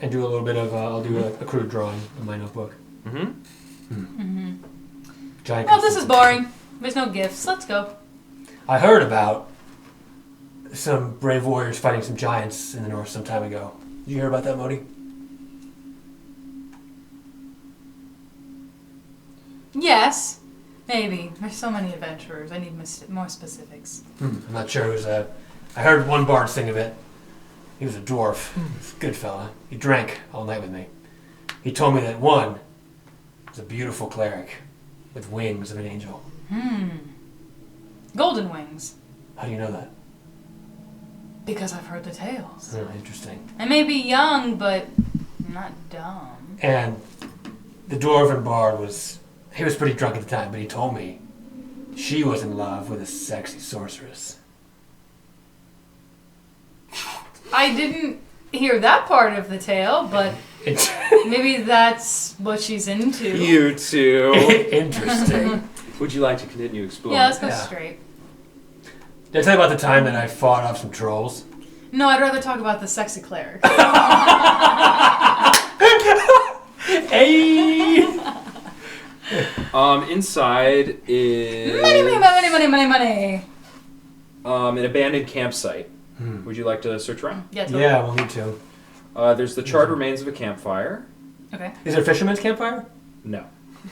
[SPEAKER 3] and do a little bit of. I'll do a crude drawing in my notebook.
[SPEAKER 6] Mm-hmm.
[SPEAKER 3] Giant.
[SPEAKER 2] Well, this is boring. There's no gifts. Let's go.
[SPEAKER 3] I heard about some brave warriors fighting some giants in the north some time ago. Did you hear about that, Mohdee?
[SPEAKER 2] Yes. Maybe. There's so many adventurers. I need more specifics.
[SPEAKER 3] I'm not sure. It was a. I heard one bard sing of it. He was a dwarf. He's a good fella. He drank all night with me. He told me that one was a beautiful cleric with wings of an angel.
[SPEAKER 2] Golden wings.
[SPEAKER 3] How do you know that?
[SPEAKER 2] Because I've heard the tales.
[SPEAKER 3] Oh, interesting.
[SPEAKER 2] I may be young, but not dumb.
[SPEAKER 3] And the dwarven bard was pretty drunk at the time, but he told me she was in love with a sexy sorceress.
[SPEAKER 2] I didn't hear that part of the tale, but maybe that's what she's into.
[SPEAKER 6] You too.
[SPEAKER 3] Interesting.
[SPEAKER 6] Would you like to continue exploring?
[SPEAKER 2] Yeah, let's go straight.
[SPEAKER 3] Did I tell you about the time that I fought off some trolls?
[SPEAKER 2] No, I'd rather talk about the sexy cleric.
[SPEAKER 3] Hey!
[SPEAKER 6] Inside is
[SPEAKER 2] Money.
[SPEAKER 6] an abandoned campsite. Would you like to search around?
[SPEAKER 2] Yeah, totally.
[SPEAKER 3] Yeah, we'll need to.
[SPEAKER 6] There's the charred remains of a campfire.
[SPEAKER 2] Okay.
[SPEAKER 3] Is it a fisherman's campfire?
[SPEAKER 6] No.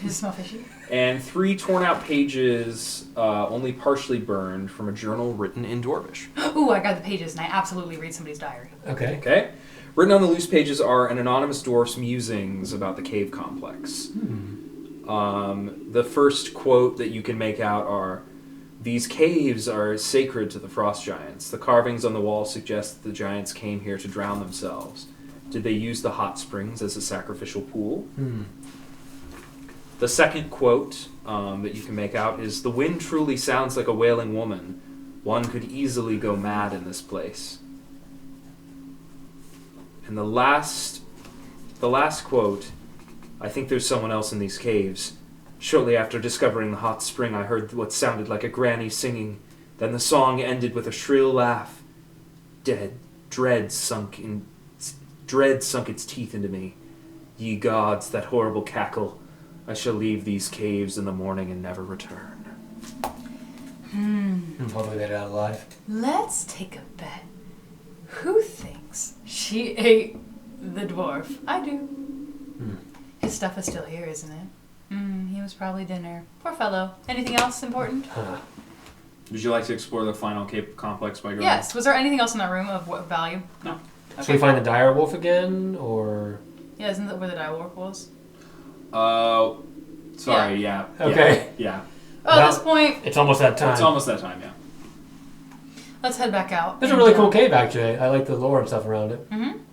[SPEAKER 2] Does it smell fishy?
[SPEAKER 6] And 3 torn out pages, only partially burned, from a journal written in Dwarvish.
[SPEAKER 2] Ooh, I got the pages, and I absolutely read somebody's diary.
[SPEAKER 3] Okay.
[SPEAKER 6] Okay. Written on the loose pages are an anonymous dwarf's musings about the cave complex. The first quote that you can make out are, "These caves are sacred to the frost giants. The carvings on the wall suggest that the giants came here to drown themselves. Did they use the hot springs as a sacrificial pool?" The second quote that you can make out is, "The wind truly sounds like a wailing woman. One could easily go mad in this place." And the last quote, "I think there's someone else in these caves. Shortly after discovering the hot spring, I heard what sounded like a granny singing. Then the song ended with a shrill laugh. Dread sunk its teeth into me. Ye gods, that horrible cackle. I shall leave these caves in the morning and never return."
[SPEAKER 3] Hopefully they got out alive.
[SPEAKER 2] Let's take a bet. Who thinks she ate the dwarf? I do. His stuff is still here, isn't it? He was probably dinner. Poor fellow. Anything else important?
[SPEAKER 6] Would you like to explore the final cave complex by going?
[SPEAKER 2] Yes. Was there anything else in that room of what value?
[SPEAKER 6] No.
[SPEAKER 2] Okay.
[SPEAKER 3] Should we find the dire wolf again, or?
[SPEAKER 2] Yeah, isn't that where the direwolf was?
[SPEAKER 6] Sorry, yeah.
[SPEAKER 3] Okay.
[SPEAKER 6] Yeah.
[SPEAKER 2] Oh, at this point,
[SPEAKER 3] It's almost that time.
[SPEAKER 6] It's almost that time, yeah.
[SPEAKER 2] let's head back out.
[SPEAKER 3] It's a really cool cave, actually. I like the lore and stuff around it.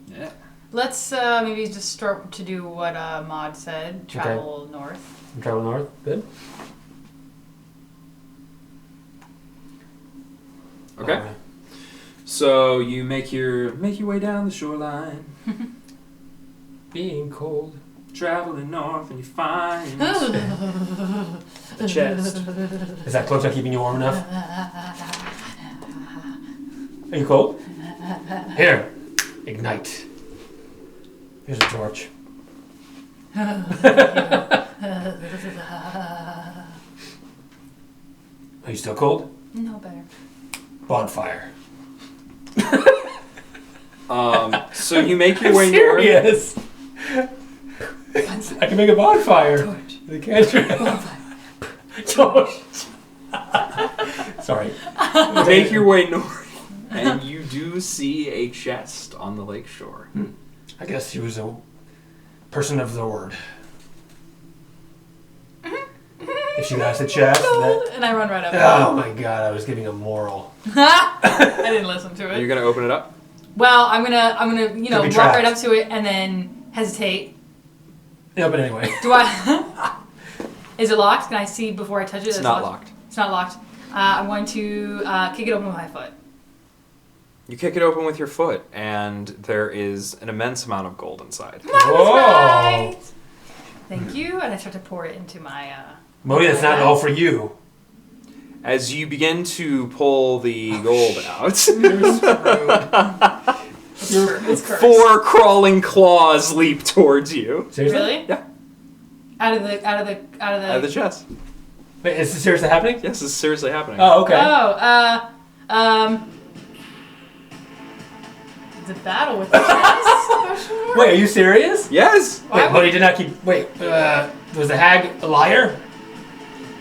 [SPEAKER 6] Yeah.
[SPEAKER 2] Let's maybe just start to do what Maud said. Travel north.
[SPEAKER 3] Travel north. Good.
[SPEAKER 6] Okay.
[SPEAKER 3] Alright.
[SPEAKER 6] So you make your way down the shoreline,
[SPEAKER 3] Being cold.
[SPEAKER 6] traveling north, and you find a chest.
[SPEAKER 3] Is that close to keeping you warm enough? Are you cold? Here. Ignite. Here's a torch. Are you still cold?
[SPEAKER 2] No, better.
[SPEAKER 3] Bonfire.
[SPEAKER 6] So you make your way
[SPEAKER 3] Serious? I can make a bonfire.
[SPEAKER 2] Torch.
[SPEAKER 3] The cantrip. Torch. Sorry.
[SPEAKER 6] north. Make your way north, and you do see a chest on the lakeshore.
[SPEAKER 3] I guess he was a person of the word. If she got the chest, that...
[SPEAKER 2] And I run right up.
[SPEAKER 3] Oh my god, I was giving a moral.
[SPEAKER 2] I didn't listen to
[SPEAKER 6] Are
[SPEAKER 2] it.
[SPEAKER 6] you gonna open it up?
[SPEAKER 2] Well, I'm gonna, walk
[SPEAKER 3] trapped.
[SPEAKER 2] right up to it and then hesitate.
[SPEAKER 3] Yeah, but anyway.
[SPEAKER 2] Do I? Is it locked? Can I see before I touch it?
[SPEAKER 6] It's not locked.
[SPEAKER 2] It's not locked. I'm going to kick it open with my foot.
[SPEAKER 6] You kick it open with your foot, and there is an immense amount of gold inside.
[SPEAKER 3] Whoa!
[SPEAKER 2] Right. Thank you. And I start to pour it into my.
[SPEAKER 3] Mohdee, that's not all for you.
[SPEAKER 6] As you begin to pull the gold out,
[SPEAKER 2] It's cursed.
[SPEAKER 6] 4 crawling claws leap towards you.
[SPEAKER 3] Seriously?
[SPEAKER 2] Really?
[SPEAKER 6] Yeah.
[SPEAKER 2] Out of the.
[SPEAKER 6] Out of the chest.
[SPEAKER 3] Wait, is this seriously happening?
[SPEAKER 6] Yes, this is seriously happening.
[SPEAKER 3] Oh, okay.
[SPEAKER 2] It's a battle with the chest.
[SPEAKER 3] Wait, are you serious?
[SPEAKER 6] Yes!
[SPEAKER 3] Wait, Mohdee did not keep... Wait, was the hag a liar?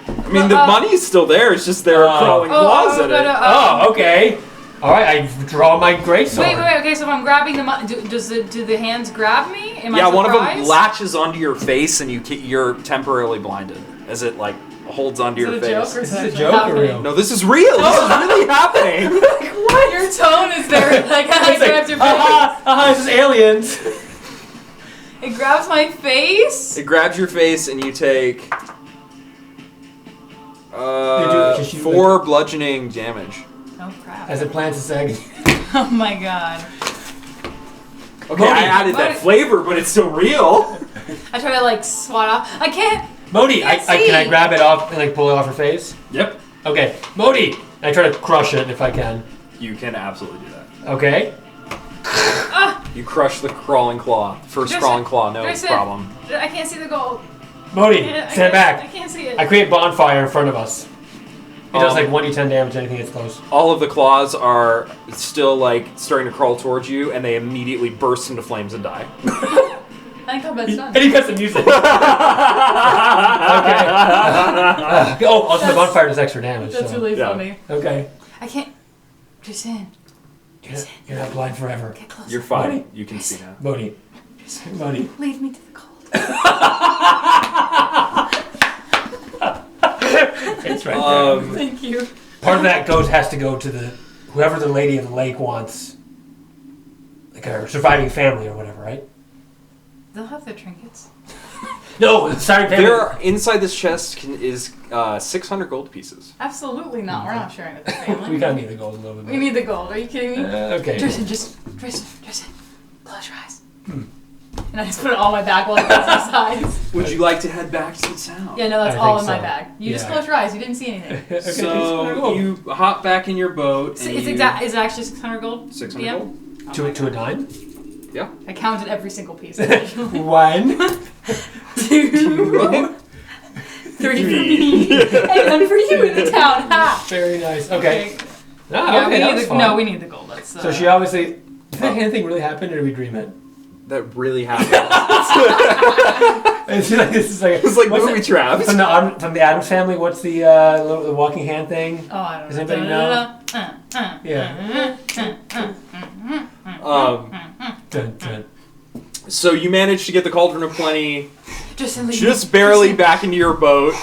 [SPEAKER 6] I mean, the money's still there, it's just there are crawling claws in it.
[SPEAKER 3] Okay. Alright, I draw my greatsword.
[SPEAKER 2] Wait, okay, so if I'm grabbing the money, do the hands grab me? Am I
[SPEAKER 6] Yeah, one of them
[SPEAKER 2] surprised?
[SPEAKER 6] latches onto your face and you're temporarily blinded as it, like, holds onto your
[SPEAKER 2] Is it a
[SPEAKER 6] face.
[SPEAKER 2] joke or
[SPEAKER 3] This is a
[SPEAKER 2] actually
[SPEAKER 3] joke or
[SPEAKER 2] happening?
[SPEAKER 3] real?
[SPEAKER 6] No, this is real! This is really happening!
[SPEAKER 2] What? Your tone is Bear, like, it grabs your face.
[SPEAKER 3] This is aliens.
[SPEAKER 2] It grabs my face.
[SPEAKER 6] It grabs your face, and you take 4 bludgeoning damage.
[SPEAKER 2] Oh crap!
[SPEAKER 3] As it plants its egg.
[SPEAKER 2] Oh my god!
[SPEAKER 6] Okay, I added that flavor, but it's still real.
[SPEAKER 2] I try to like swat off. I can't.
[SPEAKER 3] Mohdee, can I
[SPEAKER 2] see.
[SPEAKER 3] grab it off and like pull it off her face?
[SPEAKER 6] Yep.
[SPEAKER 3] Okay, Mohdee. And I try to crush it if I can.
[SPEAKER 6] You can absolutely do that.
[SPEAKER 3] Okay.
[SPEAKER 6] You crush the crawling claw. First crawling claw, no
[SPEAKER 2] Tristan,
[SPEAKER 6] problem.
[SPEAKER 2] I can't see the gold.
[SPEAKER 3] Mohdee, stand back.
[SPEAKER 2] I can't see it.
[SPEAKER 3] I create bonfire in front of us. It does like 1d10 damage to anything that's close.
[SPEAKER 6] All of the claws are still like starting to crawl towards you, and they immediately burst into flames and die.
[SPEAKER 2] I think combat's done.
[SPEAKER 3] And he cuts the music. Okay. Also the bonfire does extra damage.
[SPEAKER 2] That's
[SPEAKER 3] so.
[SPEAKER 2] really
[SPEAKER 6] yeah.
[SPEAKER 2] funny.
[SPEAKER 3] Okay.
[SPEAKER 2] I can't. Tristan,
[SPEAKER 3] You're not blind forever.
[SPEAKER 2] get closer.
[SPEAKER 6] You're fine. You can see now.
[SPEAKER 3] Mohdee. Mohdee.
[SPEAKER 2] Lead me to the gold.
[SPEAKER 3] It's right there.
[SPEAKER 2] Thank you.
[SPEAKER 3] Part of that has to go to whoever the lady of the lake wants. Like her surviving family or whatever, right?
[SPEAKER 2] They'll have their trinkets.
[SPEAKER 3] No, the surviving family.
[SPEAKER 6] There, inside this chest is 600 gold pieces.
[SPEAKER 2] Absolutely not. We're not sharing with the family.
[SPEAKER 3] We gotta need the gold a little bit.
[SPEAKER 2] We need the gold. Are you kidding me?
[SPEAKER 3] Okay.
[SPEAKER 2] Tristan, close your eyes. And I just put it all in my bag while I close my sides.
[SPEAKER 6] Would you like to head back to the town?
[SPEAKER 2] Yeah, no, that's
[SPEAKER 3] I
[SPEAKER 2] all in
[SPEAKER 3] think
[SPEAKER 2] my
[SPEAKER 3] so.
[SPEAKER 2] bag. You just
[SPEAKER 3] Yeah.
[SPEAKER 2] close your eyes. You didn't see anything.
[SPEAKER 3] Okay,
[SPEAKER 6] So you hop back in your boat.
[SPEAKER 2] So
[SPEAKER 6] And
[SPEAKER 2] it's
[SPEAKER 6] you-
[SPEAKER 2] is it actually 600 gold?
[SPEAKER 6] 600
[SPEAKER 2] Yeah.
[SPEAKER 6] gold.
[SPEAKER 3] to a dime?
[SPEAKER 6] Yeah.
[SPEAKER 2] I counted every single piece.
[SPEAKER 3] 1,
[SPEAKER 2] 2, 3 for me, and then for you in the town. Ha!
[SPEAKER 3] Very nice. Okay.
[SPEAKER 2] Yeah,
[SPEAKER 3] Okay,
[SPEAKER 2] we
[SPEAKER 3] that
[SPEAKER 2] need
[SPEAKER 3] was
[SPEAKER 2] the,
[SPEAKER 3] fun.
[SPEAKER 2] no, we need the gold. That's,
[SPEAKER 3] So she obviously. Did that anything really happen, or did we dream it?
[SPEAKER 6] That really happened.
[SPEAKER 3] It's like this is like
[SPEAKER 6] It's like
[SPEAKER 3] what's
[SPEAKER 6] movie
[SPEAKER 3] it-
[SPEAKER 6] traps.
[SPEAKER 3] from the Addams Family. What's the walking hand thing?
[SPEAKER 2] Oh, I don't
[SPEAKER 3] Does
[SPEAKER 2] know.
[SPEAKER 3] anybody know? Yeah. Dun, dun.
[SPEAKER 6] So you managed to get the Cauldron of Plenty
[SPEAKER 2] Just leave
[SPEAKER 6] just
[SPEAKER 2] me.
[SPEAKER 6] barely
[SPEAKER 2] Just
[SPEAKER 6] back into your boat.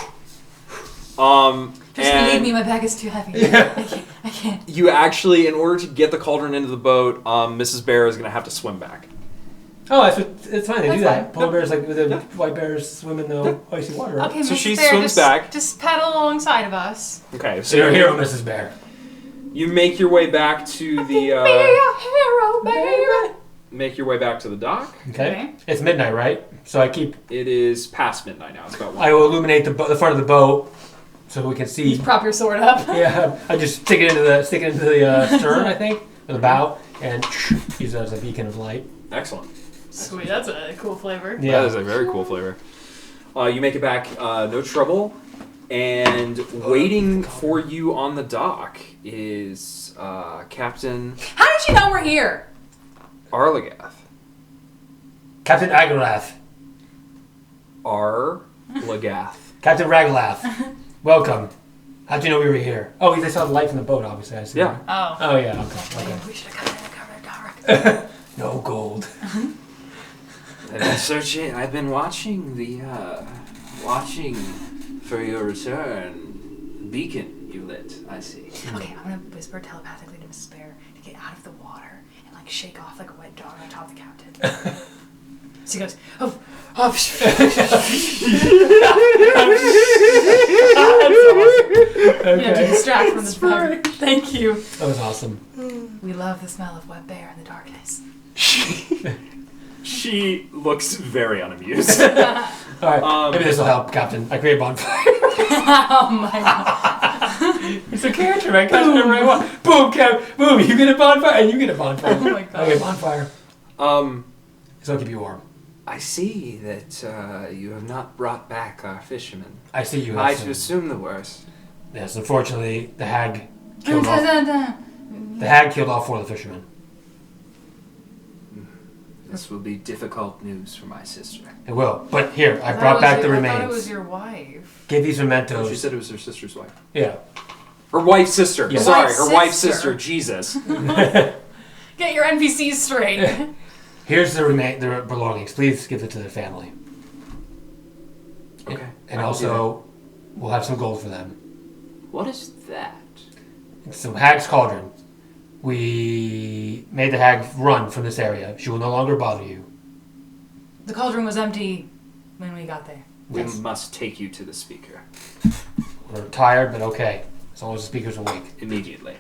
[SPEAKER 2] leave
[SPEAKER 6] And
[SPEAKER 2] me. My bag is too heavy.
[SPEAKER 3] Yeah.
[SPEAKER 2] I can't.
[SPEAKER 6] you actually, in order to get the cauldron into the boat, Mrs. Bear is going to have to swim back.
[SPEAKER 3] Oh, it's fine. They
[SPEAKER 2] That's
[SPEAKER 3] do that.
[SPEAKER 2] fine.
[SPEAKER 3] Polar bears like the
[SPEAKER 6] Yeah.
[SPEAKER 3] white bears swim in the icy water. Right?
[SPEAKER 2] Okay,
[SPEAKER 6] So
[SPEAKER 2] Mrs.
[SPEAKER 6] she
[SPEAKER 2] Bear,
[SPEAKER 6] swims
[SPEAKER 2] just,
[SPEAKER 6] back.
[SPEAKER 2] Just paddle alongside of us.
[SPEAKER 6] Okay,
[SPEAKER 3] So you're a hero, Mrs. Bear.
[SPEAKER 6] You make your way back to
[SPEAKER 2] Be
[SPEAKER 6] the
[SPEAKER 2] a hero, baby.
[SPEAKER 6] make your way back to the dock.
[SPEAKER 3] Okay. It's midnight, right? So I
[SPEAKER 6] It is past midnight now. It's about 1.
[SPEAKER 3] I will illuminate the front of the boat so we can see.
[SPEAKER 2] Just prop your sword up.
[SPEAKER 3] Yeah, I just stick it into the stern, I think, or the bow, and use it as a beacon of light.
[SPEAKER 6] Excellent.
[SPEAKER 2] Sweet, that's a cool flavor.
[SPEAKER 6] That is a very cool flavor. You make it back, no trouble, and waiting for you on the dock is Captain
[SPEAKER 2] How did you know we're here?
[SPEAKER 6] Arlagath.
[SPEAKER 3] Captain Raglath.
[SPEAKER 6] Arlagath.
[SPEAKER 3] Captain Raglath. Welcome. How'd you know we were here? Oh, they saw the light from the boat, obviously. I see.
[SPEAKER 6] Yeah.
[SPEAKER 2] Oh.
[SPEAKER 3] Oh, yeah. Okay.
[SPEAKER 2] We should have covered.
[SPEAKER 3] No gold.
[SPEAKER 1] I've been watching watching for your return. Beacon you lit, I see.
[SPEAKER 2] Okay, I'm gonna whisper telepathically to Mrs. Bear to get out of the water and like shake off like a wet dog on top of the captain. So he goes, oh.
[SPEAKER 3] Okay.
[SPEAKER 2] To distract from the fire. Thank you.
[SPEAKER 3] That was awesome.
[SPEAKER 2] We love the smell of wet bear in the darkness.
[SPEAKER 6] She looks very unamused.
[SPEAKER 3] All right. Maybe this will help, Captain. I create a bonfire.
[SPEAKER 2] Oh my god.
[SPEAKER 3] It's a character, man. Catch whatever I want. Boom, Cap. Boom. You get a bonfire, and you get a bonfire.
[SPEAKER 2] Oh my god.
[SPEAKER 3] Okay, bonfire. So I'll keep you warm.
[SPEAKER 1] I see that you have not brought back our fishermen.
[SPEAKER 3] I see you.
[SPEAKER 1] I
[SPEAKER 3] have
[SPEAKER 1] to
[SPEAKER 3] some-
[SPEAKER 1] assume the worst.
[SPEAKER 3] Yes, unfortunately, the hag killed off. The hag killed all 4 of the fishermen.
[SPEAKER 1] This will be difficult news for my sister.
[SPEAKER 3] It will. But here, I brought back the
[SPEAKER 2] I
[SPEAKER 3] remains.
[SPEAKER 2] thought it was your wife.
[SPEAKER 3] Give these mementos.
[SPEAKER 6] She said it was her sister's wife.
[SPEAKER 3] Yeah.
[SPEAKER 6] Her wife's sister.
[SPEAKER 3] Yeah.
[SPEAKER 6] Sorry,
[SPEAKER 2] Wife's
[SPEAKER 6] her wife's
[SPEAKER 2] sister.
[SPEAKER 6] sister. Jesus.
[SPEAKER 2] Get your NPCs straight.
[SPEAKER 3] Here's the belongings. Please give it to the family.
[SPEAKER 1] Okay.
[SPEAKER 3] And
[SPEAKER 1] I will do
[SPEAKER 3] also, we'll have some gold for them.
[SPEAKER 1] that. What is that?
[SPEAKER 3] Some hag's cauldron. we made the hag run from this area. She will no longer bother you.
[SPEAKER 2] The cauldron was empty when we got there.
[SPEAKER 6] We
[SPEAKER 3] Yes.
[SPEAKER 6] must take you to the speaker.
[SPEAKER 3] We're tired, but okay. As long as the speaker's awake.
[SPEAKER 6] Immediately.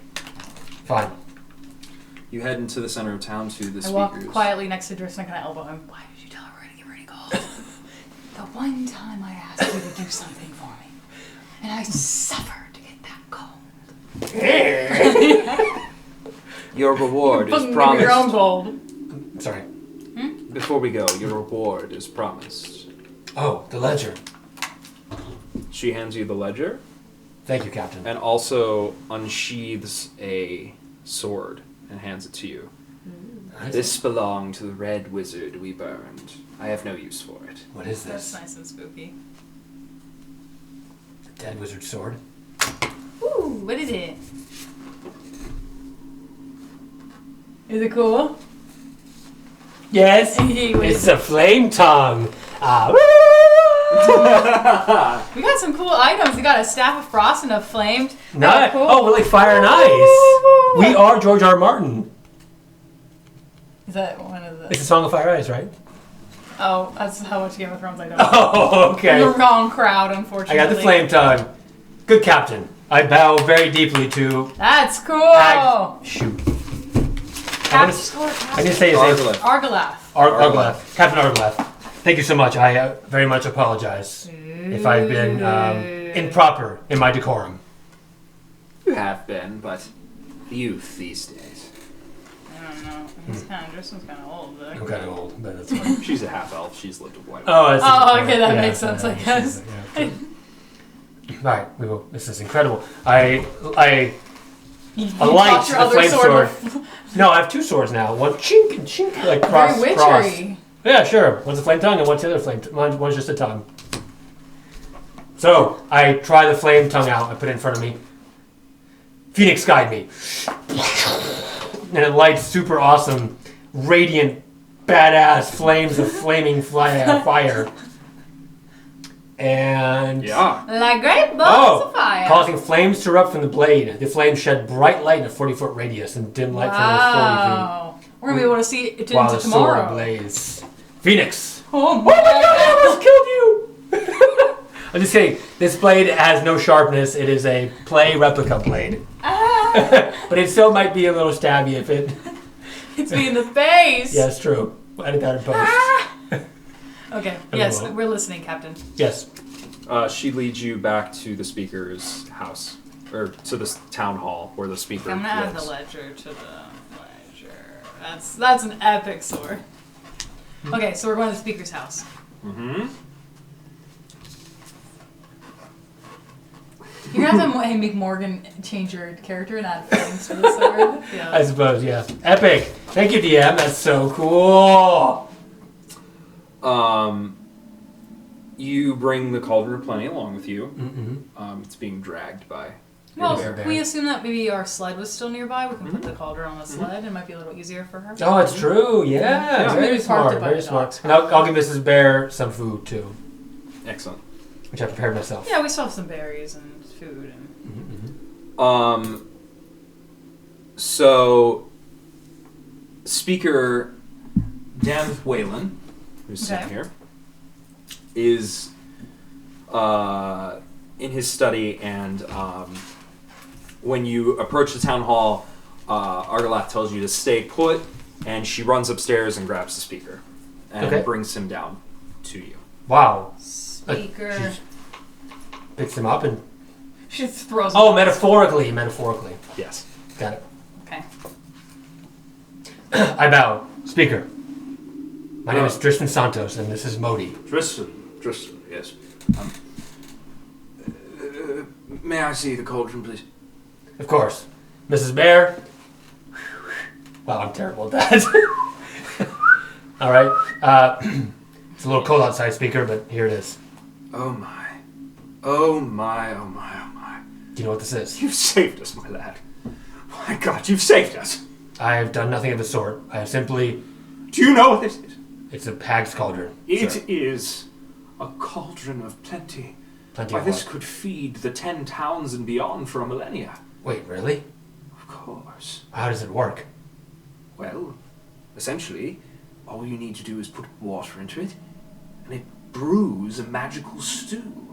[SPEAKER 3] Fine.
[SPEAKER 6] You head into the center of town to the
[SPEAKER 2] I
[SPEAKER 6] speakers.
[SPEAKER 2] walk quietly next to Drystan and kind of elbow him. Why did you tell her to give her any gold? The one time I asked you to do something for me, and I suffered to get that gold.
[SPEAKER 6] Your reward is
[SPEAKER 2] Fucking give me your own
[SPEAKER 6] promised.
[SPEAKER 2] gold.
[SPEAKER 3] Sorry.
[SPEAKER 6] Before we go, your reward is promised.
[SPEAKER 3] Oh, the ledger.
[SPEAKER 6] She hands you the ledger
[SPEAKER 3] Thank you, Captain.
[SPEAKER 6] and also unsheathes a sword and hands it to you. This belonged to the red wizard we burned. I have no use for it.
[SPEAKER 3] What is
[SPEAKER 2] That's
[SPEAKER 3] this?
[SPEAKER 2] nice and spooky.
[SPEAKER 3] Dead wizard sword.
[SPEAKER 2] Ooh, what is it? Is it cool?
[SPEAKER 3] Yes.
[SPEAKER 2] What
[SPEAKER 3] It's
[SPEAKER 2] is
[SPEAKER 3] a flame tongue.
[SPEAKER 2] We got some cool items. We got a staff of frost and a flamed.
[SPEAKER 3] Nice.
[SPEAKER 2] cool.
[SPEAKER 3] Oh, we're like fire and ice. We are George R. R. Martin.
[SPEAKER 2] Is that one of the?
[SPEAKER 3] It's a Song of Fire and Ice, right?
[SPEAKER 2] Oh, that's how much Game of Thrones I know.
[SPEAKER 3] Oh, okay.
[SPEAKER 2] The wrong crowd,
[SPEAKER 3] I
[SPEAKER 2] unfortunately.
[SPEAKER 3] got the flame tongue. Good captain. I bow very deeply to
[SPEAKER 2] That's cool.
[SPEAKER 3] Shoot. I
[SPEAKER 2] Captain
[SPEAKER 3] didn't say his name.
[SPEAKER 6] Argalyph.
[SPEAKER 2] Argalath.
[SPEAKER 3] Argalath. Captain Argalath. Thank you so much. I very much apologize if I've been improper in my decorum.
[SPEAKER 6] You have been, but youth these days.
[SPEAKER 2] I don't know. He's Tristan's kind of old, though.
[SPEAKER 3] I'm kind of old, but that's fine.
[SPEAKER 6] She's a half elf. She's lived a while.
[SPEAKER 3] Oh, that's a good point.
[SPEAKER 2] Okay, that makes sense, I guess.
[SPEAKER 3] Yeah, all right, we will. This is incredible. I light
[SPEAKER 2] Lost your
[SPEAKER 3] the
[SPEAKER 2] other
[SPEAKER 3] flame sword.
[SPEAKER 2] sword.
[SPEAKER 3] No, I have two swords now. One chink and chink, like cross.
[SPEAKER 2] Very
[SPEAKER 3] cross.
[SPEAKER 2] witchery.
[SPEAKER 3] Yeah, sure. One's a flame tongue and one's the other flame. One's just a tongue. So I try the flame tongue out. I put it in front of me. Phoenix guide me, and it lights super awesome, radiant, badass flames of flaming fire. And
[SPEAKER 6] Yeah.
[SPEAKER 2] Like great balls of fire.
[SPEAKER 3] causing flames to erupt from the blade. The flames shed bright light in a 40-foot radius and dim light for another 40
[SPEAKER 2] Wow. We're going to be able to see it
[SPEAKER 3] feet. While
[SPEAKER 2] into
[SPEAKER 3] the sword
[SPEAKER 2] tomorrow.
[SPEAKER 3] ablaze. Phoenix!
[SPEAKER 2] Oh
[SPEAKER 3] Oh my god, I almost killed you! I'm just kidding. This blade has no sharpness. It is a play replica blade.
[SPEAKER 2] Ah,
[SPEAKER 3] But it still might be a little stabby if it...
[SPEAKER 2] it's me in the face.
[SPEAKER 3] Yeah, it's true. Edit that in post.
[SPEAKER 2] Ah. Okay.
[SPEAKER 3] I
[SPEAKER 2] Yes,
[SPEAKER 3] will.
[SPEAKER 2] we're listening, Captain.
[SPEAKER 3] Yes.
[SPEAKER 6] She leads you back to the speaker's house, or to this town hall where the speaker
[SPEAKER 2] I'm gonna add the
[SPEAKER 6] lives.
[SPEAKER 2] ledger to the ledger. That's an epic sword. Okay, so we're going to the speaker's house.
[SPEAKER 6] Mm-hmm.
[SPEAKER 2] You're gonna have to hey, make Morgan change your character and add flames to the sword. Yeah.
[SPEAKER 3] I suppose, yeah. Epic. Thank you, DM. That's so cool.
[SPEAKER 6] You bring the cauldron of plenty along with you.
[SPEAKER 3] Mm-hmm.
[SPEAKER 6] It's being dragged by.
[SPEAKER 2] Well,
[SPEAKER 3] Bear.
[SPEAKER 2] can we assume that maybe our sled was still nearby? We can put the cauldron on the sled. It might be a little easier for her.
[SPEAKER 3] Oh, it's true. Yeah,
[SPEAKER 2] Yeah.
[SPEAKER 3] very
[SPEAKER 2] Maybe parked
[SPEAKER 3] smart.
[SPEAKER 2] it by
[SPEAKER 3] Very
[SPEAKER 2] the
[SPEAKER 3] smart.
[SPEAKER 2] dogs.
[SPEAKER 3] And I'll give Mrs. Bear some food too,
[SPEAKER 6] Excellent.
[SPEAKER 3] which I prepared myself.
[SPEAKER 2] Yeah, we still have some berries and food. And
[SPEAKER 6] So, Speaker Dan Whalen, who's sitting
[SPEAKER 2] Okay.
[SPEAKER 6] here, is in his study, and when you approach the town hall, Argalath tells you to stay put, and she runs upstairs and grabs the speaker and
[SPEAKER 3] Okay.
[SPEAKER 6] brings him down to you.
[SPEAKER 3] Wow.
[SPEAKER 2] speaker.
[SPEAKER 3] She picks him up and...
[SPEAKER 2] She just throws.
[SPEAKER 3] Oh,
[SPEAKER 2] him.
[SPEAKER 3] metaphorically.
[SPEAKER 6] Yes.
[SPEAKER 3] Got it.
[SPEAKER 2] Okay.
[SPEAKER 3] I bow. Speaker. My name is Tristan Santos, and this is Mohdee.
[SPEAKER 6] Tristan, yes. May I see the cauldron, please?
[SPEAKER 3] Of course. Mrs. Bear. Wow, I'm terrible at that. All right. It's a little cold outside, Speaker, but here it is.
[SPEAKER 6] Oh my. Oh my, oh my, oh my.
[SPEAKER 3] Do you know what this is?
[SPEAKER 6] You've saved us, my lad. My God, you've saved us.
[SPEAKER 3] I have done nothing of the sort. I have simply...
[SPEAKER 6] Do you know what this is?
[SPEAKER 3] It's a hag's cauldron.
[SPEAKER 6] It
[SPEAKER 3] sir.
[SPEAKER 6] is a cauldron of plenty.
[SPEAKER 3] Plenty
[SPEAKER 6] Why,
[SPEAKER 3] of
[SPEAKER 6] this
[SPEAKER 3] what?
[SPEAKER 6] could feed the 10 towns and beyond for a millennia.
[SPEAKER 3] Wait, really?
[SPEAKER 6] Of
[SPEAKER 1] course.
[SPEAKER 3] How does it work?
[SPEAKER 1] Well, essentially, all you need to do is put water into it, and it brews a magical stew.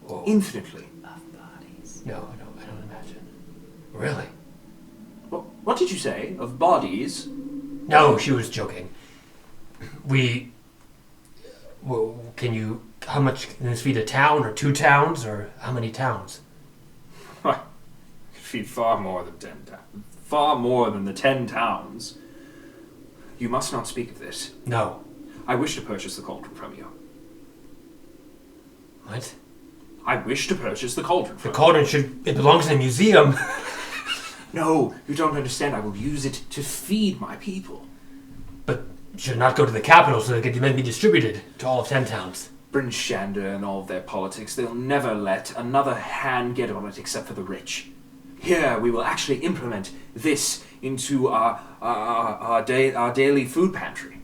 [SPEAKER 3] Whoa.
[SPEAKER 1] Infinitely.
[SPEAKER 2] Of bodies.
[SPEAKER 3] No, I don't imagine. Really?
[SPEAKER 1] What did you say? Of bodies?
[SPEAKER 3] No, she was joking. How much can this feed a town or 2 towns or how many towns?
[SPEAKER 1] It could feed far more than 10 towns. Far more than the 10 towns. You must not speak of this.
[SPEAKER 3] No.
[SPEAKER 1] I wish to purchase the cauldron from you.
[SPEAKER 3] What?
[SPEAKER 1] I wish to purchase the cauldron
[SPEAKER 3] The
[SPEAKER 1] from
[SPEAKER 3] cauldron it belongs in a museum.
[SPEAKER 1] you. No, you don't understand. I will use it to feed my people.
[SPEAKER 3] But should not go to the capital so that it can then be distributed to all of 10 towns.
[SPEAKER 1] Bryn Shander and all of their politics, they'll never let another hand get on it except for the rich. Here, we will actually implement this into our daily food pantry.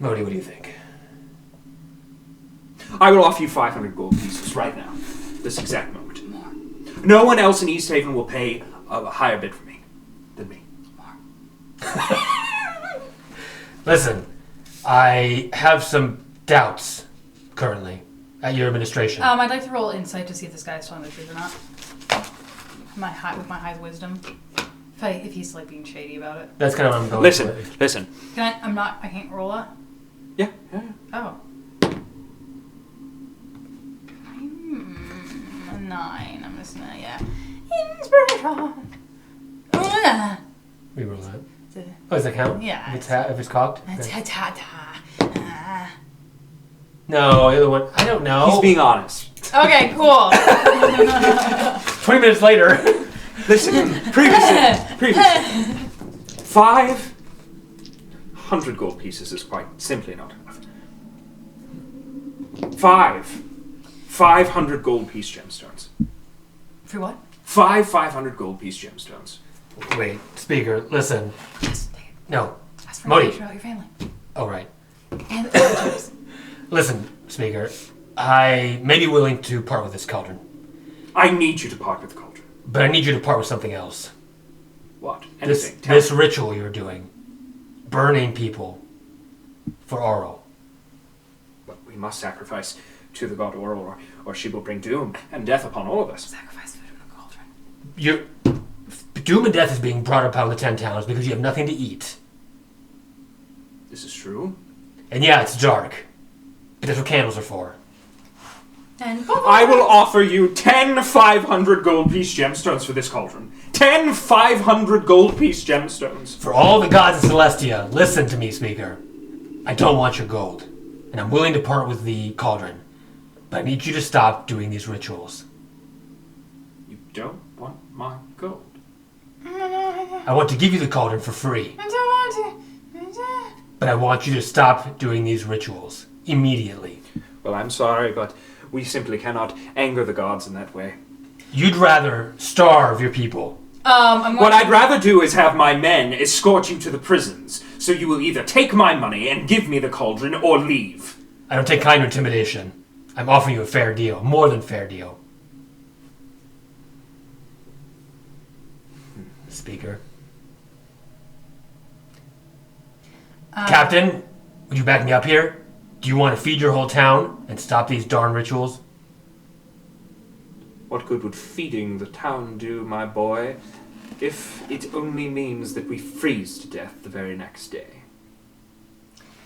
[SPEAKER 3] Mohdee, what do you think?
[SPEAKER 1] I will offer you 500 gold pieces right now, this exact moment. No one else in East Haven will pay a higher bid for me than me.
[SPEAKER 3] Listen, I have some doubts currently at your administration.
[SPEAKER 2] I'd like to roll insight to see if this guy's telling the truth or not. With my high wisdom. If he's like being shady about it.
[SPEAKER 3] That's kind of what I'm going
[SPEAKER 1] Listen.
[SPEAKER 2] I can't roll it?
[SPEAKER 1] Yeah.
[SPEAKER 2] Oh. 9. I'm just gonna, Inspiration. Oh, yeah.
[SPEAKER 3] Reroll that. Oh, does that count?
[SPEAKER 2] Yeah.
[SPEAKER 3] If it's cocked? Okay.
[SPEAKER 2] Ta-ta-ta.
[SPEAKER 3] No, the other one. I don't know.
[SPEAKER 1] He's being honest.
[SPEAKER 2] Okay, cool.
[SPEAKER 3] 20 minutes later.
[SPEAKER 1] Listen, previously. 500 gold pieces is quite simply not enough. 500 gold piece gemstones.
[SPEAKER 2] For what?
[SPEAKER 1] 500 gold piece gemstones.
[SPEAKER 3] Wait, speaker, listen.
[SPEAKER 2] Yes.
[SPEAKER 3] No.
[SPEAKER 2] Ask for
[SPEAKER 3] Mohdee.
[SPEAKER 2] information about your family.
[SPEAKER 3] Oh, right.
[SPEAKER 2] And the soldiers.
[SPEAKER 3] Listen, speaker. I may be willing to part with this cauldron,
[SPEAKER 1] I need you to part with the cauldron.
[SPEAKER 3] but I need you to part with something else.
[SPEAKER 1] What?
[SPEAKER 3] This
[SPEAKER 1] Anything. Tell me.
[SPEAKER 3] ritual you're doing. Burning people for Oral.
[SPEAKER 1] But we must sacrifice to the god Oral, or she will bring doom and death upon all of us.
[SPEAKER 2] Sacrifice food in the cauldron.
[SPEAKER 3] Doom and death is being brought upon the 10 towns because you have nothing to eat.
[SPEAKER 1] This is true.
[SPEAKER 3] And yeah, it's dark. But that's what candles are for.
[SPEAKER 2] And
[SPEAKER 1] I will offer you 10 500 gold piece gemstones for this cauldron. 10 500 gold piece gemstones.
[SPEAKER 3] For all the gods of Celestia, listen to me, speaker. I don't want your gold. And I'm willing to part with the cauldron. But I need you to stop doing these rituals.
[SPEAKER 1] You don't want my gold.
[SPEAKER 3] I want to give you the cauldron for free.
[SPEAKER 2] I don't want to.
[SPEAKER 3] But I want you to stop doing these rituals. Immediately.
[SPEAKER 1] Well, I'm sorry, but we simply cannot anger the gods in that way.
[SPEAKER 3] You'd rather starve your people.
[SPEAKER 1] What I'd rather do is have my men escort you to the prisons, so you will either take my money and give me the cauldron, or leave.
[SPEAKER 3] I don't take kind to intimidation. I'm offering you a fair deal. More than fair deal. Speaker. Captain, would you back me up here? Do you want to feed your whole town and stop these darn rituals?
[SPEAKER 1] What good would feeding the town do, my boy, if it only means that we freeze to death the very next day?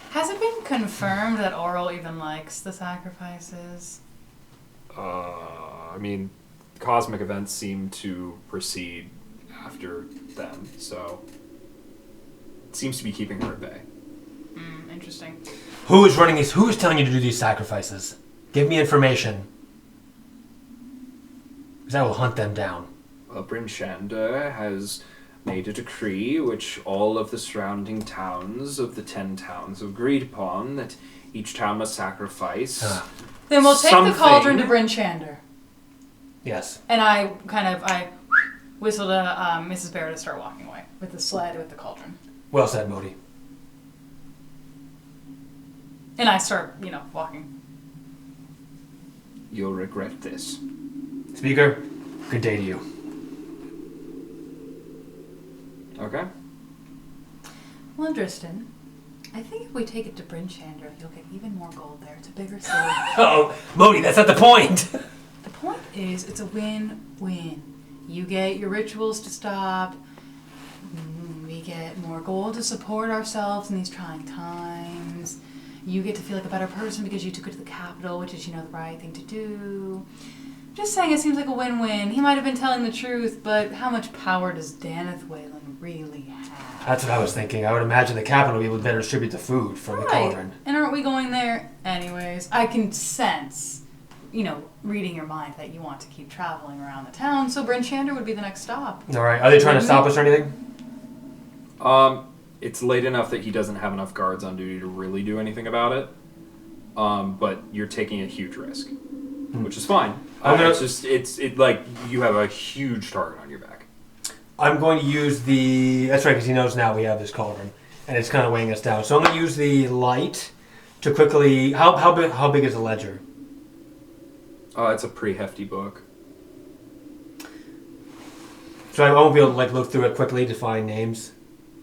[SPEAKER 2] Has it been confirmed that Oral even likes the sacrifices?
[SPEAKER 6] I mean, cosmic events seem to proceed after them, so it seems to be keeping her at bay.
[SPEAKER 2] Interesting.
[SPEAKER 3] Who is running these? Who is telling you to do these sacrifices? Give me information. Because I will hunt them down.
[SPEAKER 1] Well, Bryn Shander has made a decree which all of the surrounding towns of the 10 towns have agreed upon, that each town must sacrifice.
[SPEAKER 2] Then we'll take
[SPEAKER 1] something.
[SPEAKER 2] the cauldron to Bryn Shander.
[SPEAKER 3] Yes.
[SPEAKER 2] And I whistle to Mrs. Bear to start walking away with the sled with the cauldron.
[SPEAKER 3] Well said, Mohdee.
[SPEAKER 2] And I start, walking.
[SPEAKER 1] You'll regret this.
[SPEAKER 3] Speaker, Good day to you.
[SPEAKER 6] Okay.
[SPEAKER 2] Well, Tristan, I think if we take it to Bryn Shander, you'll get even more gold there. It's a bigger city.
[SPEAKER 3] Oh, Mohdee, that's not the point.
[SPEAKER 2] The point is, it's a win-win. You get your rituals to stop. We get more gold to support ourselves in these trying times. You get to feel like a better person because you took it to the capital, which is, the right thing to do. Just saying, it seems like a win-win. He might have been telling the truth, but how much power does Daneth Whalen really have?
[SPEAKER 3] That's what I was thinking. I would imagine the capital would be able to better distribute the food from the cauldron.
[SPEAKER 2] And aren't we going there anyways? I can sense, reading your mind, that you want to keep traveling around the town, so Bryn Shander would be the next stop.
[SPEAKER 3] All right. Are they trying to stop us or anything?
[SPEAKER 6] It's late enough that he doesn't have enough guards on duty to really do anything about it. But you're taking a huge risk, which is fine. It's like you have a huge target on your back.
[SPEAKER 3] I'm going to use the... That's right, because he knows now we have this cauldron, and it's kind of weighing us down. So I'm going to use the light to quickly... How big is the ledger?
[SPEAKER 6] It's a pretty hefty book.
[SPEAKER 3] So I won't be able to look through it quickly to find names?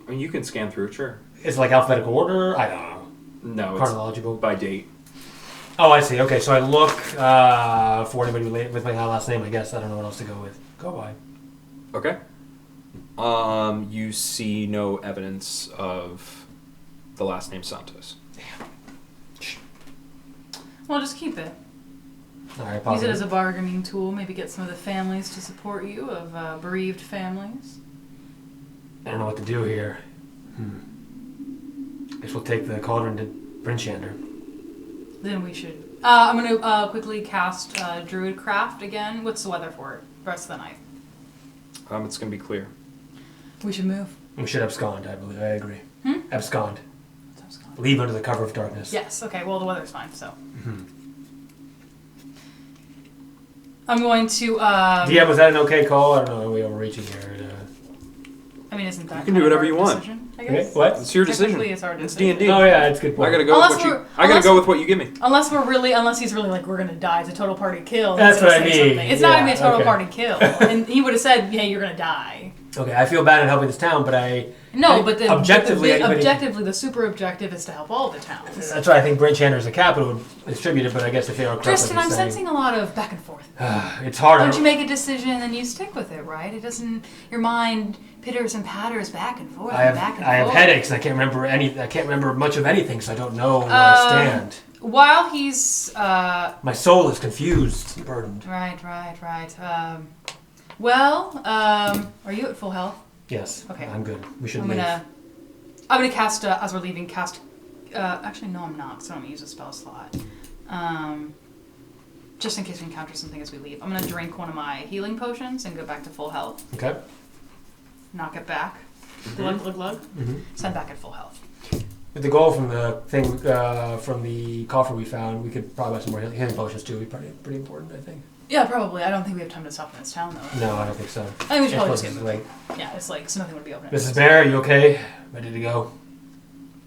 [SPEAKER 6] I mean, you can scan through it, sure.
[SPEAKER 3] It's alphabetical order? I don't know.
[SPEAKER 6] No,
[SPEAKER 3] chronological?
[SPEAKER 6] It's by date.
[SPEAKER 3] Oh, I see. Okay, so I look for anybody with my last name, I guess. I don't know what else to go with. Go by.
[SPEAKER 6] Okay. You see no evidence of the last name Santos.
[SPEAKER 3] Damn.
[SPEAKER 2] Well, just keep it.
[SPEAKER 3] All right,
[SPEAKER 2] Use it as a bargaining tool. Maybe get some of the families to support you, of bereaved families.
[SPEAKER 3] I don't know what to do here. Guess we'll take the cauldron to Bryn Shander.
[SPEAKER 2] Then we should... I'm going to quickly cast Druidcraft again. What's the weather for it? The rest of the night.
[SPEAKER 6] It's going to be clear.
[SPEAKER 2] We should move.
[SPEAKER 3] We should abscond, I believe. I agree. Abscond.
[SPEAKER 2] What's abscond?
[SPEAKER 3] Leave under the cover of darkness.
[SPEAKER 2] Yes, okay. Well, the weather's fine, so... I'm going to...
[SPEAKER 3] Yeah, was that an okay call? I don't know. Are we overreaching here?
[SPEAKER 2] I mean, isn't that
[SPEAKER 6] You can do whatever you want.
[SPEAKER 2] decision, I
[SPEAKER 3] Okay,
[SPEAKER 2] guess?
[SPEAKER 3] what?
[SPEAKER 6] It's your decision.
[SPEAKER 2] Technically, it's our
[SPEAKER 6] It's
[SPEAKER 2] decision.
[SPEAKER 6] D&D.
[SPEAKER 3] Oh, yeah, it's a good point.
[SPEAKER 6] I gotta go with what you give me.
[SPEAKER 2] Unless he's really like, we're gonna die. It's a total party kill.
[SPEAKER 3] That's what I
[SPEAKER 2] Say
[SPEAKER 3] mean.
[SPEAKER 2] something. It's not gonna be a total
[SPEAKER 3] okay.
[SPEAKER 2] party kill. And he would have said, hey, you're gonna die.
[SPEAKER 3] Okay, I feel bad in helping this town, but
[SPEAKER 2] Objectively,
[SPEAKER 3] anybody...
[SPEAKER 2] the super objective is to help all the towns.
[SPEAKER 3] That's right. I think Bryn Shander is the capital would distribute it, but I guess if they are correct,
[SPEAKER 2] Tristan,
[SPEAKER 3] like
[SPEAKER 2] I'm
[SPEAKER 3] you're saying,
[SPEAKER 2] sensing a lot of back and forth.
[SPEAKER 3] it's hard.
[SPEAKER 2] Don't you make a decision and you stick with it, right? It doesn't. Your mind pitters and patters back and forth.
[SPEAKER 3] I have headaches. And I can't remember much of anything, so I don't know where I stand.
[SPEAKER 2] While he's
[SPEAKER 3] my soul is confused, and burdened.
[SPEAKER 2] Right. Are you at full health?
[SPEAKER 3] Yes.
[SPEAKER 2] Okay.
[SPEAKER 3] I'm good. We should
[SPEAKER 2] I'm
[SPEAKER 3] leave.
[SPEAKER 2] gonna cast as we're leaving. Actually, no, I'm not. Because I don't use a spell slot. Just in case we encounter something as we leave, I'm gonna drink one of my healing potions and go back to full health.
[SPEAKER 3] Okay.
[SPEAKER 2] Knock it back. Glug. Send back at full health.
[SPEAKER 3] With the goal from the thing from the coffer we found, we could probably buy some more healing potions too. It'd be pretty important, I think.
[SPEAKER 2] Yeah, probably. I don't think we have time to stop in this town though.
[SPEAKER 3] No, I don't think so.
[SPEAKER 2] I think we should probably just get
[SPEAKER 3] It's
[SPEAKER 2] moving.
[SPEAKER 3] late.
[SPEAKER 2] Yeah, it's like so nothing would be open.
[SPEAKER 3] Mrs. Bear, are you okay? Ready to go?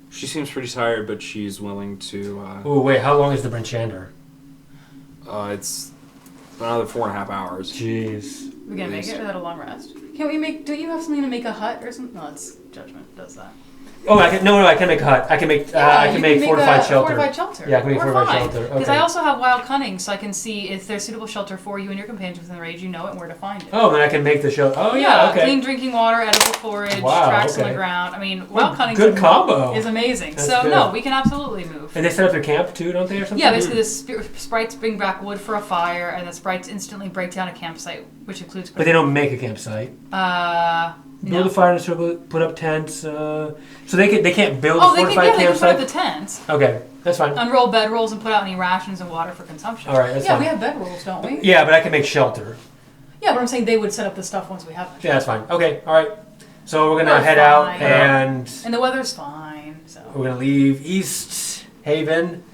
[SPEAKER 6] She seems pretty tired, but she's willing to...
[SPEAKER 3] Oh, wait, how long is the Bryn Shander?
[SPEAKER 6] It's another 4.5 hours.
[SPEAKER 3] Jeez.
[SPEAKER 2] We're gonna make it without a long rest. Can't we make? Don't you have something to make a hut or something? No, it's Judgment does that.
[SPEAKER 3] Oh, I can make a hut. I can make fortified shelter.
[SPEAKER 2] Fortified shelter.
[SPEAKER 3] Yeah, I can make
[SPEAKER 2] We're
[SPEAKER 3] fortified
[SPEAKER 2] fine.
[SPEAKER 3] shelter.
[SPEAKER 2] Because
[SPEAKER 3] Okay.
[SPEAKER 2] I also have wild cunning, so I can see if there's suitable shelter for you and your companions within range. You know it and where to find it.
[SPEAKER 3] Oh, then I can make the shelter. Oh, yeah, okay.
[SPEAKER 2] Clean drinking water, edible forage,
[SPEAKER 3] Wow,
[SPEAKER 2] tracks on
[SPEAKER 3] okay.
[SPEAKER 2] the ground. I mean, wild cunning
[SPEAKER 3] good combo.
[SPEAKER 2] is amazing.
[SPEAKER 3] That's
[SPEAKER 2] so
[SPEAKER 3] good.
[SPEAKER 2] no, we can absolutely move.
[SPEAKER 3] And they set up their camp too, don't they, or something?
[SPEAKER 2] Yeah, basically the sprites bring back wood for a fire, and the sprites instantly break down a campsite, which includes.
[SPEAKER 3] But they don't make a campsite. Build a fire in a circle, put up tents. So they can't build a fortified
[SPEAKER 2] they can put
[SPEAKER 3] campsite?
[SPEAKER 2] up the tents.
[SPEAKER 3] Okay, that's fine.
[SPEAKER 2] Unroll bedrolls and put out any rations and water for consumption.
[SPEAKER 3] All right, that's fine.
[SPEAKER 2] we have bedrolls, don't we?
[SPEAKER 3] Yeah, but I can make shelter.
[SPEAKER 2] Yeah, but I'm saying they would set up the stuff once we have it.
[SPEAKER 3] Yeah, that's fine. Okay, all right. So we're gonna head out and
[SPEAKER 2] the weather's fine. So
[SPEAKER 3] we're gonna leave East Haven.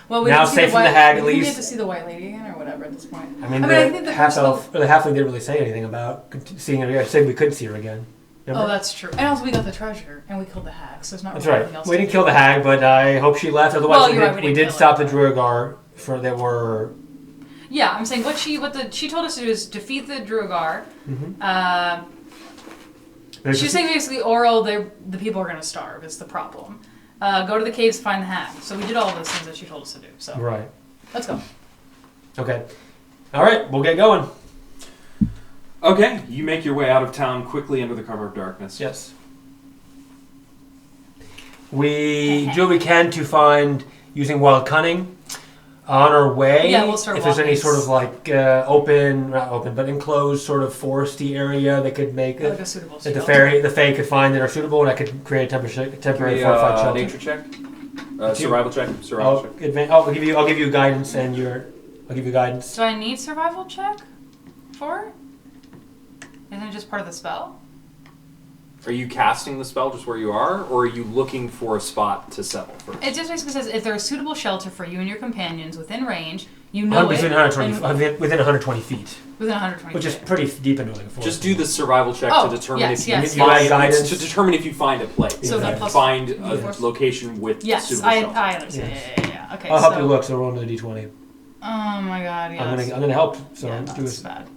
[SPEAKER 2] well, we
[SPEAKER 3] Now
[SPEAKER 2] can see
[SPEAKER 3] safe
[SPEAKER 2] the
[SPEAKER 3] from the
[SPEAKER 2] white,
[SPEAKER 3] hag, at
[SPEAKER 2] we
[SPEAKER 3] least.
[SPEAKER 2] get to see the white lady again or whatever at this point.
[SPEAKER 3] I mean,
[SPEAKER 2] I think the
[SPEAKER 3] half
[SPEAKER 2] first
[SPEAKER 3] elf or the halfling didn't really say anything about seeing her. I said we couldn't see her again. Remember?
[SPEAKER 2] Oh, that's true. And also we got the treasure and we killed the hag, so there's not
[SPEAKER 3] That's
[SPEAKER 2] really
[SPEAKER 3] right.
[SPEAKER 2] anything else.
[SPEAKER 3] We
[SPEAKER 2] to
[SPEAKER 3] didn't
[SPEAKER 2] do.
[SPEAKER 3] kill the hag, but I hope she left. Otherwise,
[SPEAKER 2] Well, you're right, we
[SPEAKER 3] we
[SPEAKER 2] didn't
[SPEAKER 3] did
[SPEAKER 2] kill
[SPEAKER 3] stop
[SPEAKER 2] her.
[SPEAKER 3] the Duergar that were
[SPEAKER 2] Yeah, I'm saying what she told us to do is defeat the Duergar. She's saying basically, Oral, the people are going to starve. Is the problem. Go to the caves, find the hag. So we did all those things that she told us to do. So
[SPEAKER 3] Right.
[SPEAKER 2] Let's go.
[SPEAKER 3] Okay. All right, we'll get going.
[SPEAKER 6] Okay, you make your way out of town quickly under the cover of darkness.
[SPEAKER 3] Yes. We do what we can to find, using wild cunning, on our way.
[SPEAKER 2] Yeah, we'll start
[SPEAKER 3] if there's any
[SPEAKER 2] walking.
[SPEAKER 3] sort of like not open, but enclosed sort of foresty area that could make
[SPEAKER 2] Like
[SPEAKER 3] it.
[SPEAKER 2] a suitable
[SPEAKER 3] That
[SPEAKER 2] shelter.
[SPEAKER 3] the Fae could find that are suitable, and I could create a temporary
[SPEAKER 6] Give me
[SPEAKER 3] fortified
[SPEAKER 6] a
[SPEAKER 3] shelter.
[SPEAKER 6] nature check. Survival check.
[SPEAKER 3] I'll give you guidance, and I'll give you guidance.
[SPEAKER 2] Do I need survival check for it? Isn't it just part of the spell?
[SPEAKER 6] Are you casting the spell just where you are, or are you looking for a spot to settle first?
[SPEAKER 2] It just basically says if there's a suitable shelter for you and your companions within range, you know
[SPEAKER 3] Within
[SPEAKER 2] it.
[SPEAKER 3] 120 feet,
[SPEAKER 2] Within 120
[SPEAKER 3] which is
[SPEAKER 2] feet.
[SPEAKER 3] pretty deep into like a forest.
[SPEAKER 6] Just do the survival check
[SPEAKER 2] Oh,
[SPEAKER 6] to determine
[SPEAKER 2] yes,
[SPEAKER 6] if
[SPEAKER 2] yes,
[SPEAKER 6] you
[SPEAKER 2] yes.
[SPEAKER 6] find
[SPEAKER 3] Guidance.
[SPEAKER 6] to determine if you find a place.
[SPEAKER 2] So
[SPEAKER 3] Yeah.
[SPEAKER 2] the plus
[SPEAKER 6] Find a
[SPEAKER 2] D4.
[SPEAKER 6] location with
[SPEAKER 2] Yes,
[SPEAKER 6] suitable shelter.
[SPEAKER 2] I understand.
[SPEAKER 3] Yes.
[SPEAKER 2] Yeah. Okay.
[SPEAKER 3] I'll help
[SPEAKER 2] so,
[SPEAKER 3] you look. So roll another d20.
[SPEAKER 2] Oh my god, yes.
[SPEAKER 3] I'm gonna help. So
[SPEAKER 2] yeah,
[SPEAKER 3] do
[SPEAKER 2] that's
[SPEAKER 3] it.
[SPEAKER 2] bad.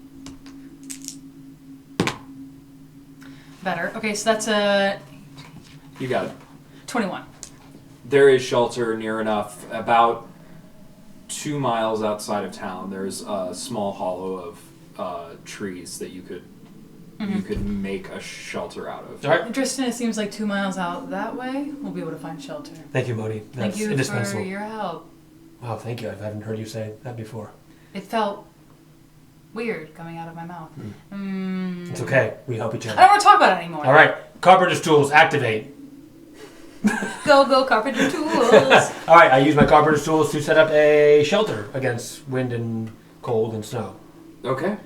[SPEAKER 2] Better. Okay, so that's a
[SPEAKER 6] You got it.
[SPEAKER 2] 21.
[SPEAKER 6] There is shelter near enough. About 2 miles outside of town, there's a small hollow of trees that you could make a shelter out of.
[SPEAKER 3] All right.
[SPEAKER 2] Tristan, it seems like 2 miles out that way, we'll be able to find shelter.
[SPEAKER 3] Thank you, Mohdee. That's
[SPEAKER 2] Thank you
[SPEAKER 3] indispensable.
[SPEAKER 2] for your help.
[SPEAKER 3] Wow, thank you. I haven't heard you say that before.
[SPEAKER 2] It felt weird coming out of my mouth.
[SPEAKER 3] It's okay. We help each
[SPEAKER 2] I
[SPEAKER 3] other.
[SPEAKER 2] don't want to talk about it anymore.
[SPEAKER 3] All right. Carpenter's tools activate.
[SPEAKER 2] Go, carpenter tools.
[SPEAKER 3] All right. I use my carpenter's tools to set up a shelter against wind and cold and snow.
[SPEAKER 6] Okay.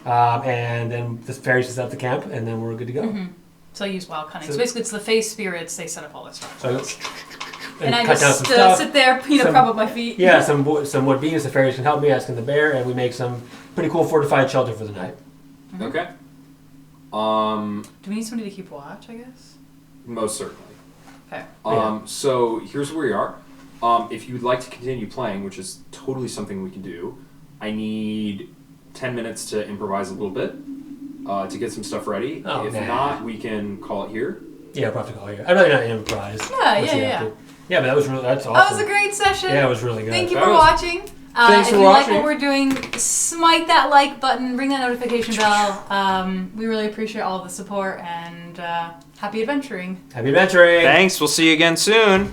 [SPEAKER 3] And then the fairies set up the camp, and then we're good to go.
[SPEAKER 2] So I use wild cunning. So
[SPEAKER 3] So-
[SPEAKER 2] basically, it's the face spirits. They set up all this stuff.
[SPEAKER 3] So
[SPEAKER 2] And I
[SPEAKER 3] cut down
[SPEAKER 2] just
[SPEAKER 3] some stuff.
[SPEAKER 2] sit there,
[SPEAKER 3] Some-
[SPEAKER 2] prop up my feet.
[SPEAKER 3] Yeah, some wood beams. The fairies can help me, asking the bear, and we make some pretty cool fortified shelter for the night.
[SPEAKER 6] Okay.
[SPEAKER 2] Do we need somebody to keep watch, I guess?
[SPEAKER 6] Most certainly.
[SPEAKER 2] Okay.
[SPEAKER 6] So here's where we are. If you would like to continue playing, which is totally something we can do, I need 10 minutes to improvise a little bit to get some stuff ready.
[SPEAKER 3] Oh,
[SPEAKER 6] if
[SPEAKER 3] nah.
[SPEAKER 6] not, we can call it here.
[SPEAKER 3] Yeah, we'll have to call here. I'd rather not improvise.
[SPEAKER 2] Yeah,
[SPEAKER 3] Once you
[SPEAKER 2] yeah,
[SPEAKER 3] have to. Yeah, but that's awesome.
[SPEAKER 2] That was a great session.
[SPEAKER 3] Yeah, it was really good.
[SPEAKER 2] Thank you
[SPEAKER 6] That
[SPEAKER 2] for
[SPEAKER 6] was-
[SPEAKER 2] watching.
[SPEAKER 6] Thanks
[SPEAKER 2] if
[SPEAKER 6] for
[SPEAKER 2] you like
[SPEAKER 6] watching.
[SPEAKER 2] what we're doing, smite that like button, ring that notification bell. We really appreciate all the support, and happy adventuring.
[SPEAKER 3] Happy adventuring!
[SPEAKER 6] Thanks. We'll see you again soon.